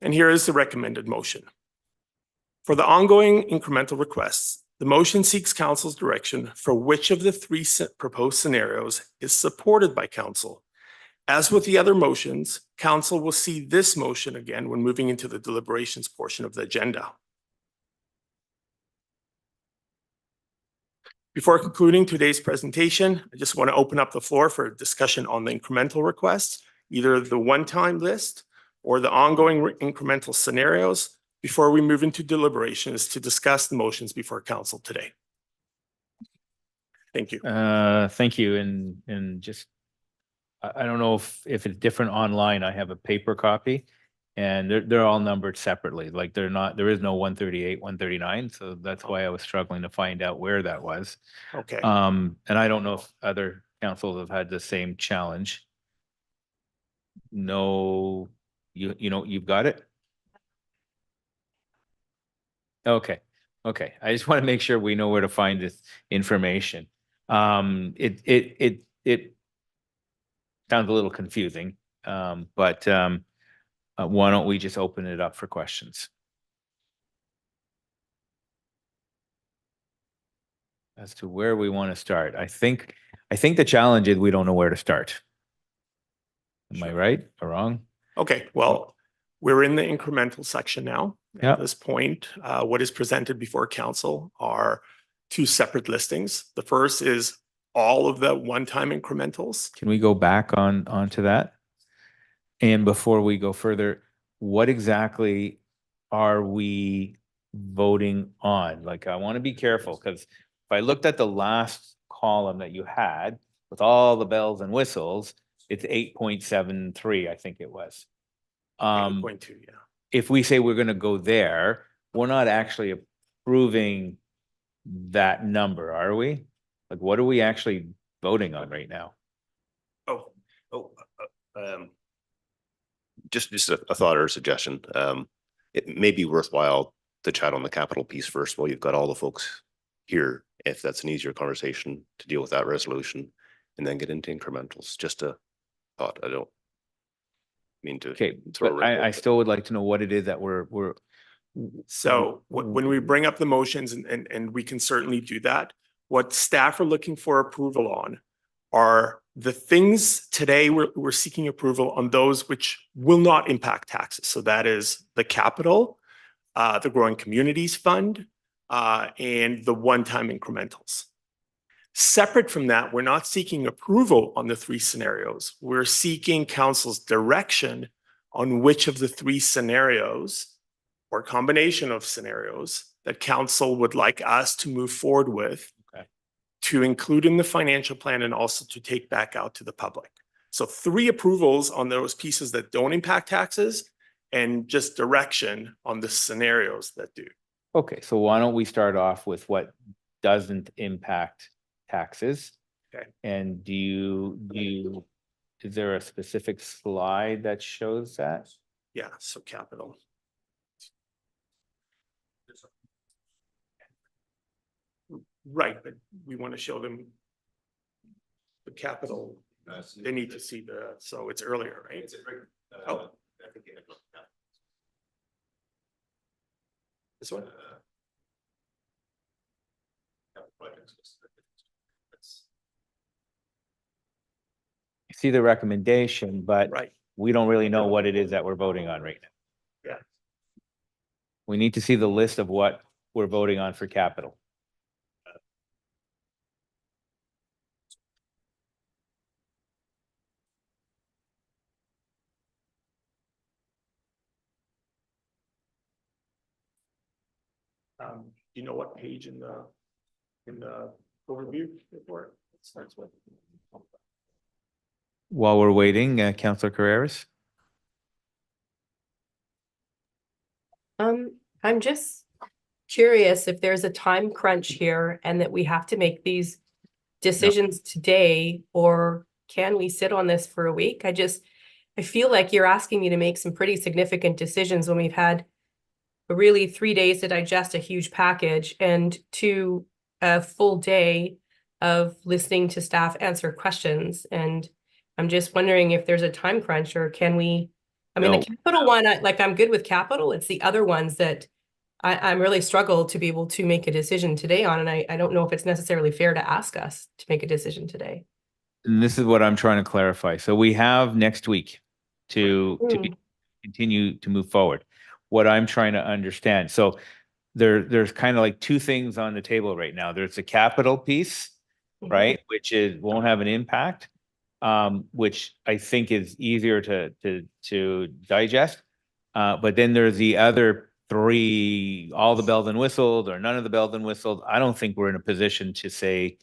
And here is the recommended motion. For the ongoing incremental requests, the motion seeks council's direction for which of the three proposed scenarios is supported by council. As with the other motions, council will see this motion again when moving into the deliberations portion of the agenda. Before concluding today's presentation, I just want to open up the floor for a discussion on the incremental requests, either the one-time list or the ongoing incremental scenarios, before we move into deliberations to discuss the motions before council today. Thank you. Thank you. And just, I don't know if it's different online. I have a paper copy and they're all numbered separately. Like there is no 138, 139. So that's why I was struggling to find out where that was. Okay. And I don't know if other councils have had the same challenge. No, you know, you've got it? Okay. Okay. I just want to make sure we know where to find this information. It sounds a little confusing, but why don't we just open it up for questions? As to where we want to start. I think the challenge is we don't know where to start. Am I right or wrong? Okay, well, we're in the incremental section now. Yeah. At this point, what is presented before council are two separate listings. The first is all of the one-time incrementals. Can we go back onto that? And before we go further, what exactly are we voting on? Like, I want to be careful because if I looked at the last column that you had with all the bells and whistles, it's 8.73, I think it was. 8.2, yeah. If we say we're going to go there, we're not actually approving that number, are we? Like, what are we actually voting on right now? Just a thought or a suggestion. It may be worthwhile to chat on the capital piece first while you've got all the folks here, if that's an easier conversation to deal with that resolution, and then get into incrementals. Just a thought. I don't mean to. Okay, but I still would like to know what it is that we're. So when we bring up the motions, and we can certainly do that, what staff are looking for approval on are the things today we're seeking approval on those which will not impact taxes. So that is the capital, the Growing Communities Fund, and the one-time incrementals. Separate from that, we're not seeking approval on the three scenarios. We're seeking council's direction on which of the three scenarios or combination of scenarios that council would like us to move forward with to include in the financial plan and also to take back out to the public. So 3 approvals on those pieces that don't impact taxes and just direction on the scenarios that do. Okay, so why don't we start off with what doesn't impact taxes? Okay. And is there a specific slide that shows that? Yeah, so capital. Right, but we want to show them the capital. They need to see so it's earlier, right? Oh. This one? You see the recommendation, but Right. we don't really know what it is that we're voting on right now. Yeah. We need to see the list of what we're voting on for capital. Do you know what page in the overview report it starts with? While we're waiting, Councillor Carreras? I'm just curious if there's a time crunch here and that we have to make these decisions today, or can we sit on this for a week? I feel like you're asking me to make some pretty significant decisions when we've had really 3 days to digest a huge package and a full day of listening to staff answer questions. And I'm just wondering if there's a time crunch, or can we, the capital one, I'm good with capital. It's the other ones that I'm really struggle to be able to make a decision today on. And I don't know if it's necessarily fair to ask us to make a decision today. And this is what I'm trying to clarify. So we have next week to continue to move forward. What I'm trying to understand. So there's kind of like 2 things on the table right now. There's the capital piece, right? Which won't have an impact, which I think is easier to digest. But then there's the other 3, all the bells and whistles or none of the bells and whistles. I don't think we're in a position to say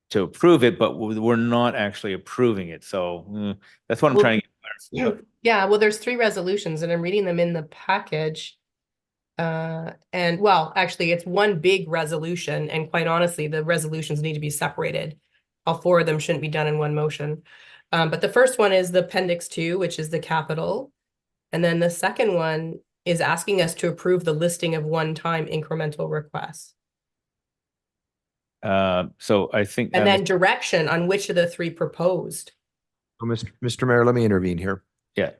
to approve it, but we're not actually approving it. So that's what I'm trying to get. Yeah, well, there's 3 resolutions and I'm reading them in the package. And well, actually it's one big resolution, and quite honestly, the resolutions need to be separated. All 4 of them shouldn't be done in one motion. But the first one is the Appendix 2, which is the capital. And then the second one is asking us to approve the listing of one-time incremental requests. So I think. And then direction on which of the 3 proposed. Mr. Mayor, let me intervene here. Yeah.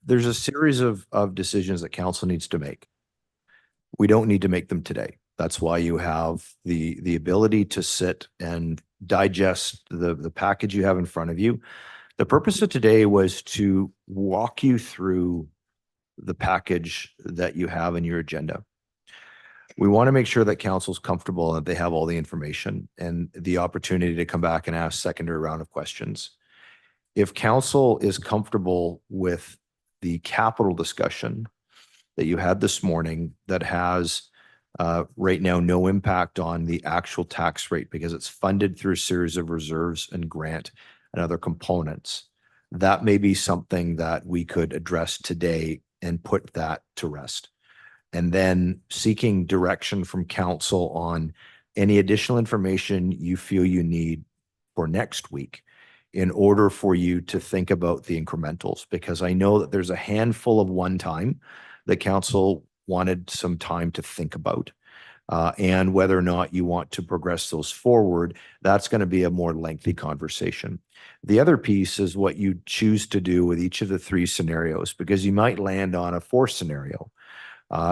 There's a series of decisions that council needs to make. We don't need to make them today. That's why you have the ability to sit and digest the package you have in front of you. The purpose of today was to walk you through the package that you have in your agenda. We want to make sure that council's comfortable that they have all the information and the opportunity to come back and ask secondary round of questions. If council is comfortable with the capital discussion that you had this morning that has right now no impact on the actual tax rate because it's funded through a series of reserves and grant and other components, that may be something that we could address today and put that to rest. And then seeking direction from council on any additional information you feel you need for next week in order for you to think about the incrementals, because I know that there's a handful of one time that council wanted some time to think about. And whether or not you want to progress those forward, that's going to be a more lengthy conversation. The other piece is what you choose to do with each of the 3 scenarios, because you might land on a 4th scenario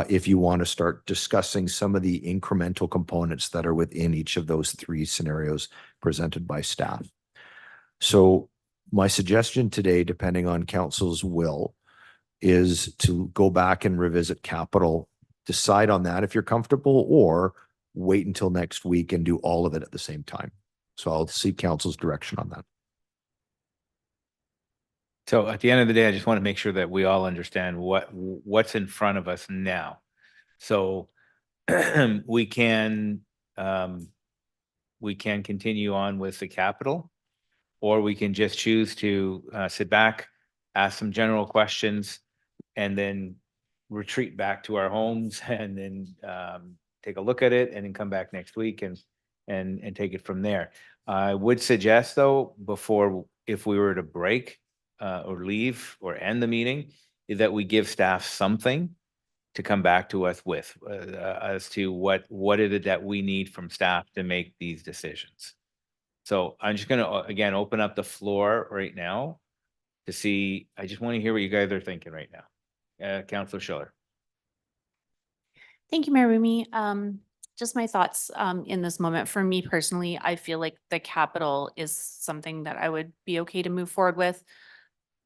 if you want to start discussing some of the incremental components that are within each of those 3 scenarios presented by staff. So my suggestion today, depending on council's will, is to go back and revisit capital decide on that if you're comfortable, or wait until next week and do all of it at the same time. So I'll seek council's direction on that. So at the end of the day, I just want to make sure that we all understand what's in front of us now. So we can continue on with the capital, or we can just choose to sit back, ask some general questions, and then retreat back to our homes and then take a look at it and then come back next week and take it from there. I would suggest though, if we were to break or leave or end the meeting, is that we give staff something to come back to us with as to what is it that we need from staff to make these decisions. So I'm just gonna, again, open up the floor right now to see, I just want to hear what you guys are thinking right now. Councillor Schiller. Thank you, Mayor Remy. Just my thoughts in this moment. For me personally, I feel like the capital is something that I would be okay to move forward with.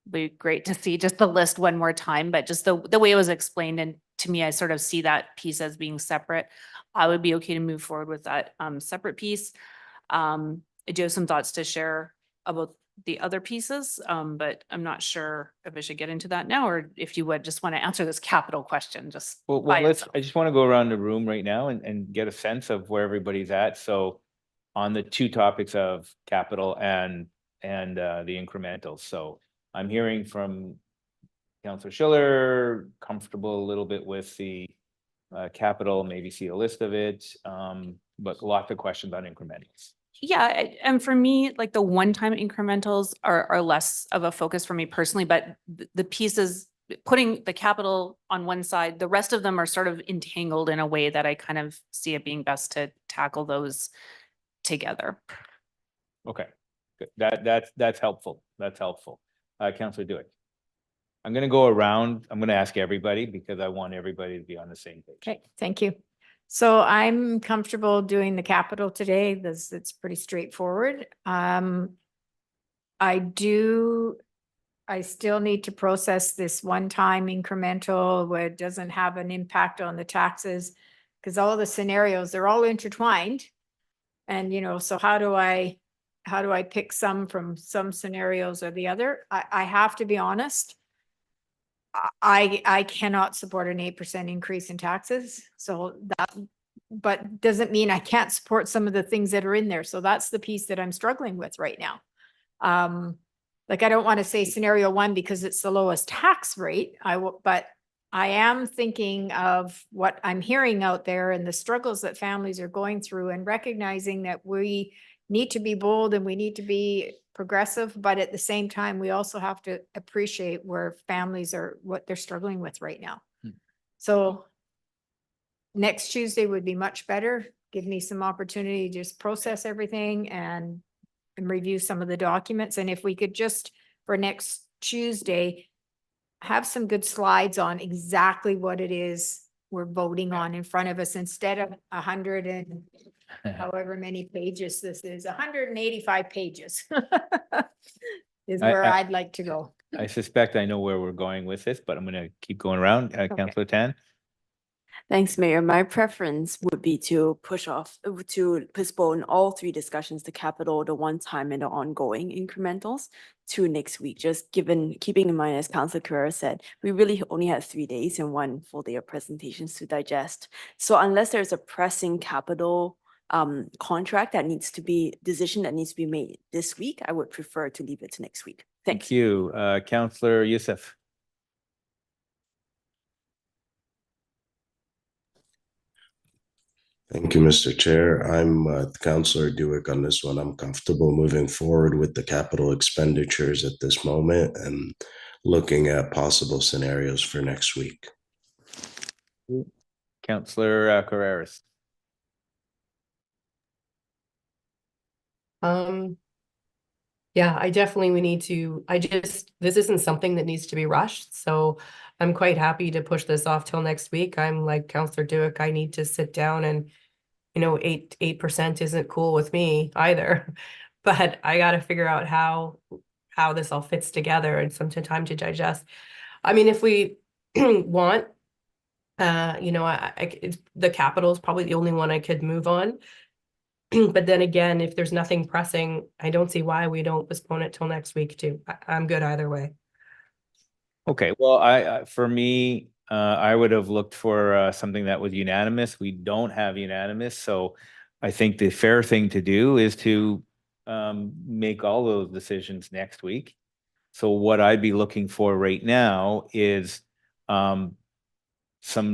Be great to see just the list one more time, but just the way it was explained, and to me, I sort of see that piece as being separate. I would be okay to move forward with that separate piece. I do have some thoughts to share about the other pieces, but I'm not sure if I should get into that now, or if you would just want to answer this capital question just Well, by let's, itself. I just want to go around the room right now and get a sense of where everybody's at. So on the two topics of capital and the incrementals. So I'm hearing from Councillor Schiller, comfortable a little bit with the capital, maybe see a list of it, but lots of questions on incrementals. Yeah, and for me, like the one-time incrementals are less of a focus for me personally, but the pieces, putting the capital on one side, the rest of them are sort of entangled in a way that I kind of see it being best to tackle those together. Okay, good. That's helpful. That's helpful. Councillor Dewitt. I'm going to go around. I'm going to ask everybody because I want everybody to be on the same page. Okay, thank you. So I'm comfortable doing the capital today. It's pretty straightforward. I still need to process this one-time incremental where it doesn't have an impact on the taxes, because all the scenarios, they're all intertwined. And, so how do I pick some from some scenarios or the other? I have to be honest. I cannot support an 8% increase in taxes. So but doesn't mean I can't support some of the things that are in there. So that's the piece that I'm struggling with right now. Like, I don't want to say scenario one because it's the lowest tax rate. But I am thinking of what I'm hearing out there and the struggles that families are going through, and recognizing that we need to be bold and we need to be progressive, but at the same time, we also have to appreciate where families are, what they're struggling with right now. So next Tuesday would be much better. Give me some opportunity to just process everything and review some of the documents. And if we could just, for next Tuesday, have some good slides on exactly what it is we're voting on in front of us, instead of 100 and however many pages this is, 185 pages is where I'd like to go. I suspect I know where we're going with this, but I'm going to keep going around. Councillor Tan. Thanks, Mayor. My preference would be to postpone all three discussions, the capital, the one-time and the ongoing incrementals, to next week. Just keeping in mind, as Councillor Carrera said, we really only had 3 days and 1 full day of presentations to digest. So unless there's a pressing capital contract that needs to be, decision that needs to be made this week, I would prefer to leave it to next week. Thanks. Thank you. Councillor Youssef. Thank you, Mr. Chair. I'm Councillor Dewick on this one. I'm comfortable moving forward with the capital expenditures at this moment and looking at possible scenarios for next week. Councillor Carreras. Yeah, this isn't something that needs to be rushed. So I'm quite happy to push this off till next week. I'm like Councillor Dewick, I need to sit down and, 8% isn't cool with me either, but I got to figure out how this all fits together and some time to digest. I mean, if we want, You know, the capital is probably the only one I could move on. But then again, if there's nothing pressing, I don't see why we don't postpone it till next week too. I'm good either way. Okay, well, for me, I would have looked for something that was unanimous. We don't have unanimous, so I think the fair thing to do is to make all those decisions next week. So what I'd be looking for right now is some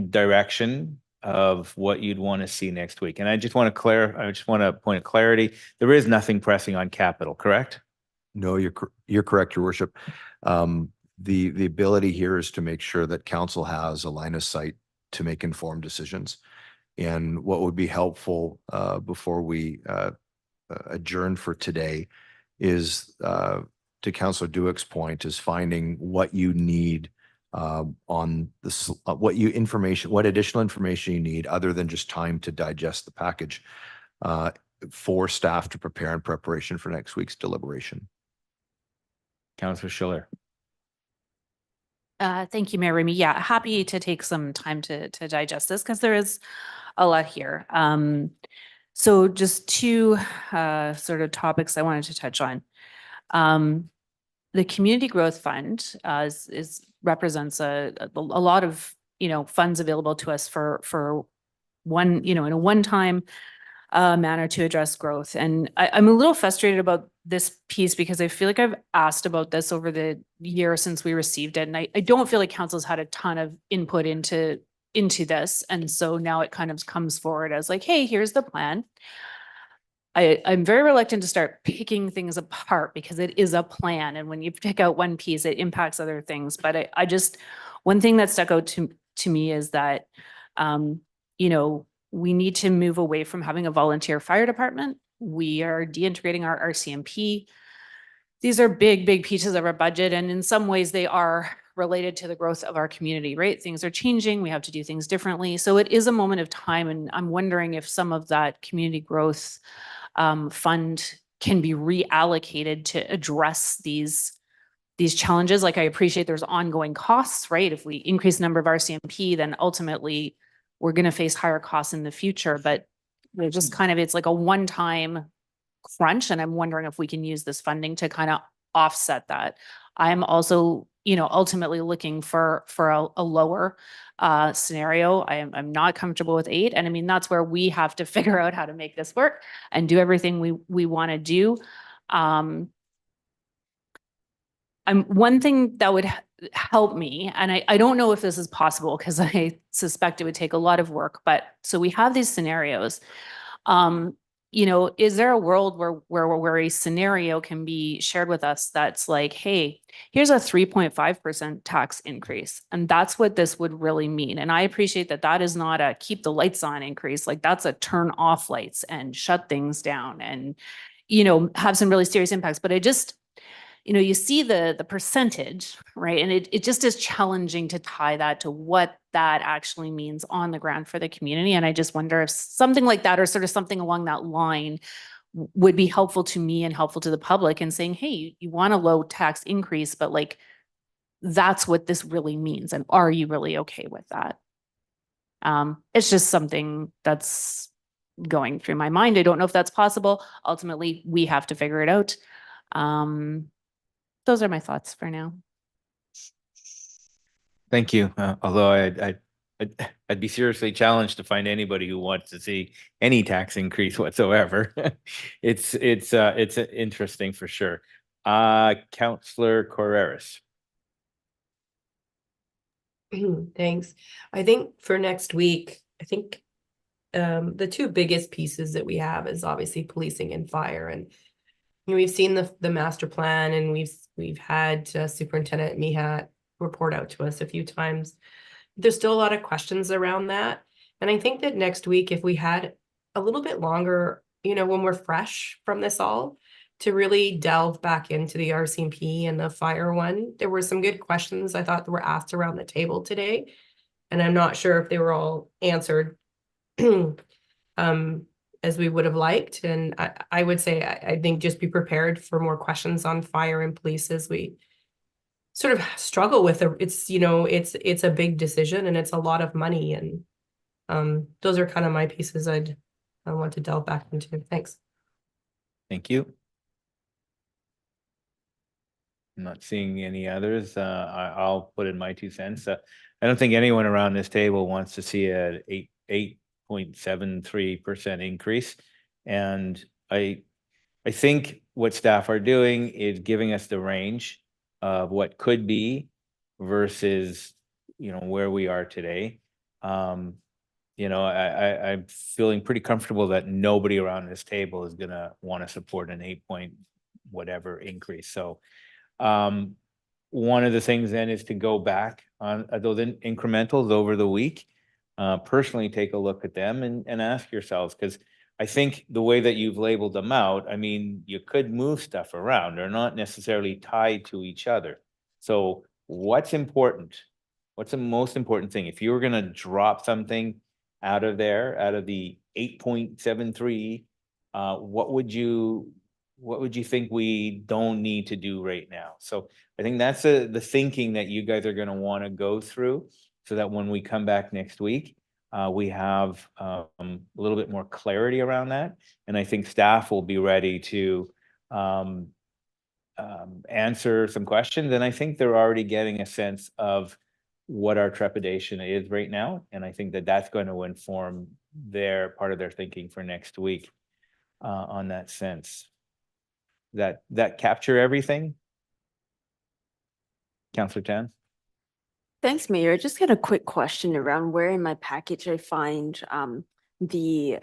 direction of what you'd want to see next week. And I just want to point of clarity. There is nothing pressing on capital, correct? No, you're correct, Your Worship. The ability here is to make sure that council has a line of sight to make informed decisions. And what would be helpful before we adjourn for today is to Councillor Duick's point, is finding what you need on this, what additional information you need other than just time to digest the package for staff to prepare in preparation for next week's deliberation. Councillor Schiller. Thank you, Mayor Remy. Yeah, happy to take some time to digest this because there is a lot here. So just two sort of topics I wanted to touch on. The Community Growth Fund represents a lot of, you know, funds available to us for one, you know, in a one-time manner to address growth. And I'm a little frustrated about this piece because I feel like I've asked about this over the year since we received it. And I don't feel like council's had a ton of input into this. And so now it kind of comes forward as like, hey, here's the plan. I'm very reluctant to start picking things apart because it is a plan. And when you pick out one piece, it impacts other things. But I just, one thing that stuck out to me is that, you know, we need to move away from having a volunteer fire department. We are deintegrating our RCMP. These are big pieces of our budget. And in some ways they are related to the growth of our community, right? Things are changing. We have to do things differently. So it is a moment of time. And I'm wondering if some of that community growth fund can be reallocated to address these challenges. Like I appreciate there's ongoing costs, right? If we increase the number of RCMP, then ultimately we're going to face higher costs in the future, but we're just kind of, it's like a one-time crunch. And I'm wondering if we can use this funding to kind of offset that. I'm also, you know, ultimately looking for a lower scenario. I'm not comfortable with 8. And I mean, that's where we have to figure out how to make this work and do everything we want to do. One thing that would help me, and I don't know if this is possible because I suspect it would take a lot of work, but so we have these scenarios. You know, is there a world where a scenario can be shared with us that's like, hey, here's a 3.5% tax increase. And that's what this would really mean. And I appreciate that that is not a keep the lights on increase. Like that's a turn off lights and shut things down and, you know, have some really serious impacts. But I just, you know, you see the percentage, right? And it just is challenging to tie that to what that actually means on the ground for the community. And I just wonder if something like that or sort of something along that line would be helpful to me and helpful to the public in saying, hey, you want a low tax increase, but like, that's what this really means. And are you really okay with that? It's just something that's going through my mind. I don't know if that's possible. Ultimately, we have to figure it out. Those are my thoughts for now. Thank you. Although I'd be seriously challenged to find anybody who wants to see any tax increase whatsoever. It's interesting for sure. Councillor Correras. Thanks. I think for next week, I think the two biggest pieces that we have is obviously policing and fire. And you know, we've seen the master plan, and we've had Superintendent Mihat report out to us a few times. There's still a lot of questions around that. And I think that next week, if we had a little bit longer, you know, when we're fresh from this all, to really delve back into the RCMP and the fire one, there were some good questions I thought that were asked around the table today. And I'm not sure if they were all answered as we would have liked. And I would say, I think just be prepared for more questions on fire and police as we sort of struggle with it. It's, you know, it's a big decision and it's a lot of money, and those are kind of my pieces I want to delve back into. Thanks. Thank you. I'm not seeing any others. I'll put in my 2 cents. I don't think anyone around this table wants to see a 8.73% increase. And I think what staff are doing is giving us the range of what could be versus, you know, where we are today. You know, I'm feeling pretty comfortable that nobody around this table is gonna want to support an 8 point whatever increase. So one of the things then is to go back on those incrementals over the week, personally take a look at them and ask yourselves, because I think the way that you've labeled them out, I mean, you could move stuff around. They're not necessarily tied to each other. So what's important? What's the most important thing? If you were going to drop something out of there, out of the 8.73, what would you think we don't need to do right now? So I think that's the thinking that you guys are going to want to go through, so that when we come back next week, we have a little bit more clarity around that. And I think staff will be ready to answer some questions. And I think they're already getting a sense of what our trepidation is right now. And I think that that's going to inform their part of their thinking for next week on that sense. That capture everything? Councillor Tan? Thanks, Mayor. I just got a quick question around where in my package I find the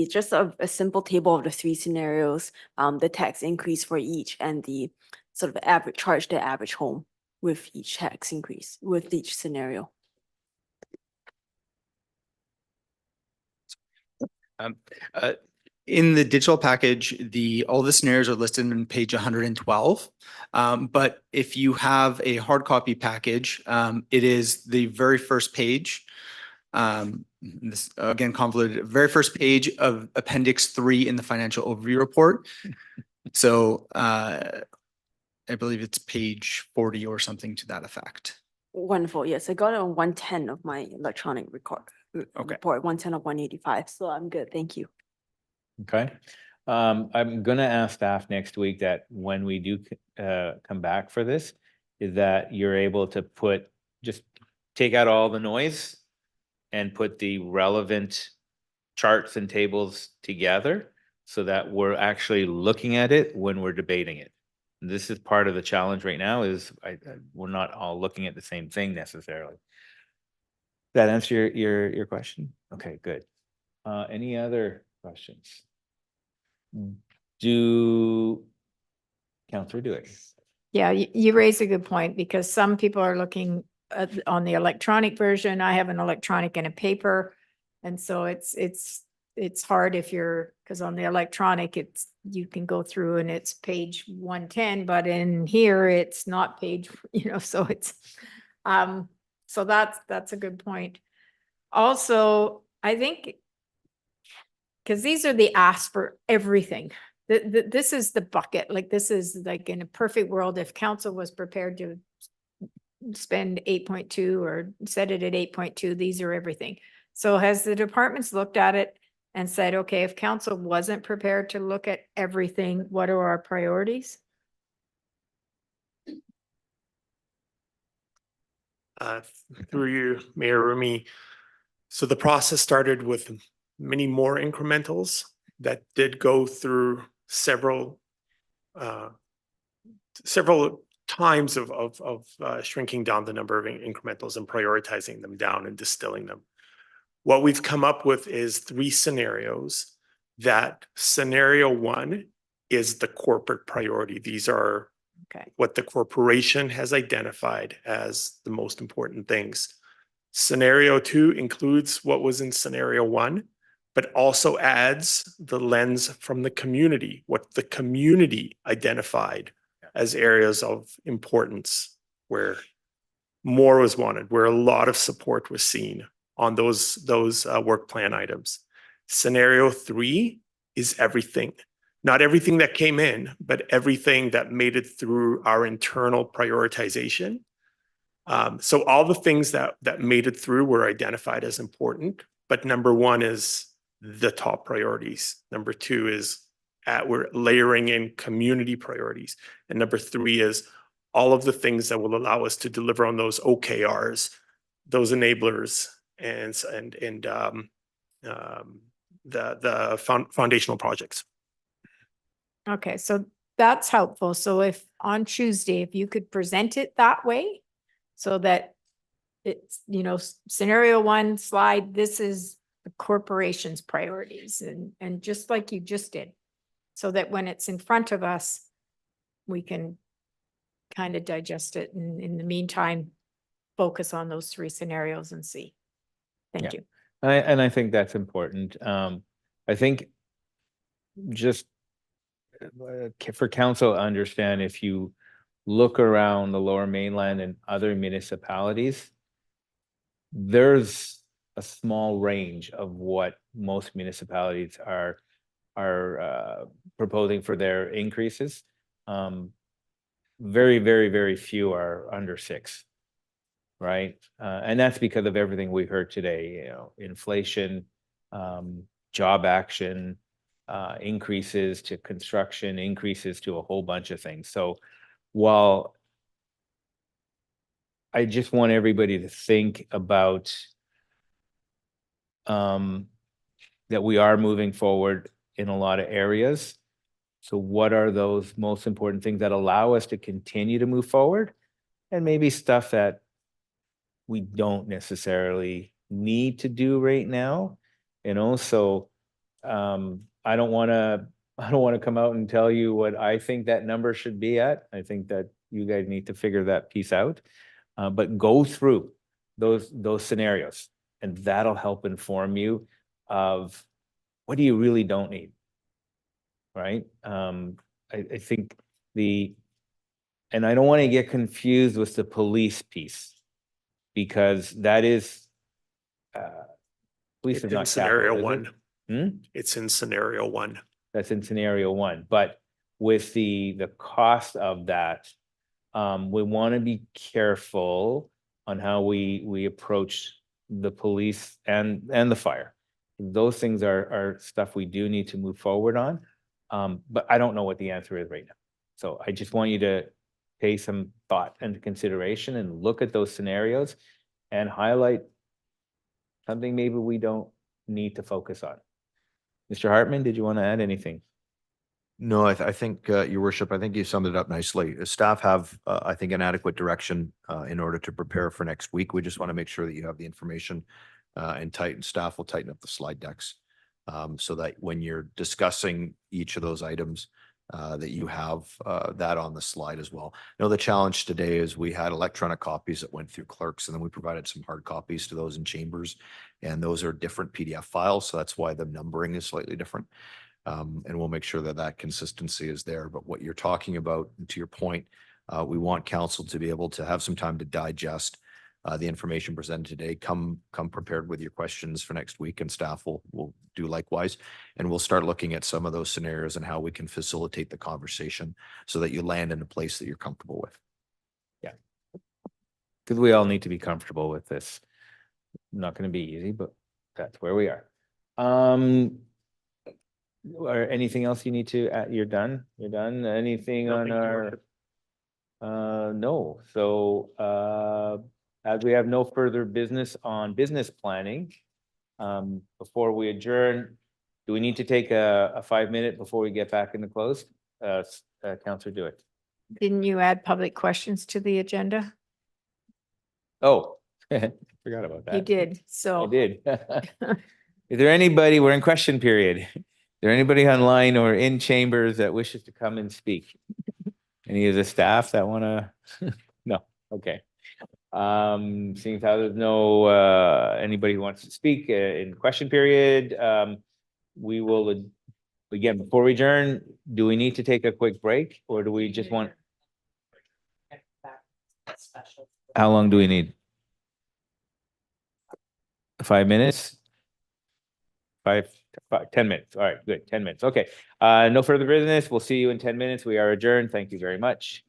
just a simple table of the 3 scenarios, the tax increase for each, and the sort of average charge to average home with each tax increase, with each scenario. In the digital package, all the scenarios are listed on page 112. But if you have a hard copy package, it is the very first page. This again convoluted, very first page of Appendix 3 in the financial overview report. So I believe it's page 40 or something to that effect. Wonderful. Yes, I got it on 110 of my electronic report, 110 of 185. So I'm good. Thank you. Okay. I'm going to ask staff next week that when we do come back for this, is that you're able to just take out all the noise and put the relevant charts and tables together, so that we're actually looking at it when we're debating it. And this is part of the challenge right now, is we're not all looking at the same thing necessarily. That answer your question? Okay, good. Any other questions? Councillor Duick. Yeah, you raise a good point, because some people are looking on the electronic version. I have an electronic and a paper. And so it's hard if because on the electronic, you can go through and it's page 110, but in here it's not page, so it's, so that's a good point. Also, I think, because these are the asks for everything. This is the bucket. Like, this is like, in a perfect world, if council was prepared to spend 8.2 or set it at 8.2, these are everything. So has the departments looked at it and said, okay, if council wasn't prepared to look at everything, what are our priorities? Through you, Mayor Rumi. So the process started with many more incrementals that did go through several times of shrinking down the number of incrementals and prioritizing them down and distilling them. What we've come up with is 3 scenarios. That scenario 1 is the corporate priority. These are what the corporation has identified as the most important things. Scenario 2 includes what was in scenario 1, but also adds the lens from the community, what the community identified as areas of importance, where more was wanted, where a lot of support was seen on those work plan items. Scenario 3 is everything. not everything that came in, but everything that made it through our internal prioritization. So all the things that made it through were identified as important, but number one is the top priorities. Number two is we're layering in community priorities. And number three is all of the things that will allow us to deliver on those OKRs, those enablers, and the foundational projects. Okay, so that's helpful. So if on Tuesday, if you could present it that way, so that it's, you know, scenario one slide, this is the corporation's priorities and just like you just did. So that when it's in front of us, we can kind of digest it and in the meantime, focus on those three scenarios and see. Thank you. And I think that's important. I think just for council to understand, if you look around the Lower Mainland and other municipalities, there's a small range of what most municipalities are proposing for their increases. Very, very, very few are under 6, right? And that's because of everything we heard today, you know, inflation, job action, increases to construction, increases to a whole bunch of things. So while I just want everybody to think about that we are moving forward in a lot of areas. So what are those most important things that allow us to continue to move forward? And maybe stuff that we don't necessarily need to do right now. And also, I don't want to come out and tell you what I think that number should be at. I think that you guys need to figure that piece out. But go through those scenarios, and that'll help inform you of what do you really don't need, right? I think and I don't want to get confused with the police piece, because that is police is not scenario capital, is one. It's in scenario one. That's in scenario one, but with the cost of that, we want to be careful on how we approach the police and the fire. Those things are stuff we do need to move forward on, but I don't know what the answer is right now. So I just want you to pay some thought and consideration and look at those scenarios and highlight something maybe we don't need to focus on. Mr. Hartman, did you want to add anything? No, I think, Your Worship, I think you summed it up nicely. Staff have, I think, an adequate direction in order to prepare for next week. We just want to make sure that you have the information and staff will tighten up the slide decks so that when you're discussing each of those items, that you have that on the slide as well. You know, the challenge today is we had electronic copies that went through clerks, and then we provided some hard copies to those in chambers, and those are different PDF files, so that's why the numbering is slightly different. And we'll make sure that that consistency is there. But what you're talking about, to your point, we want council to be able to have some time to digest the information presented today. Come prepared with your questions for next week, and staff will do likewise. And we'll start looking at some of those scenarios and how we can facilitate the conversation so that you land in a place that you're comfortable with. Yeah, because we all need to be comfortable with this. Not going to be easy, but that's where we are. Or anything else you need to add? You're done? You're done? Anything on our? No. So as we have no further business on business planning, before we adjourn, do we need to take a 5-minute before we get back into closed? Councillor Dewitt. Didn't you add public questions to the agenda? Oh, forgot about that. You did, so. I did. Is there anybody, we're in question period. Is there anybody online or in chambers that wishes to come and speak? Any of the staff that want to? No, okay. Seeing how there's no anybody who wants to speak in question period, we will, again, before we adjourn, do we need to take a quick break, or do we just want? How long do we need? 5 minutes? Five, 10 minutes. All right, good. 10 minutes. Okay. No further business. We'll see you in 10 minutes. We are adjourned. Thank you very much.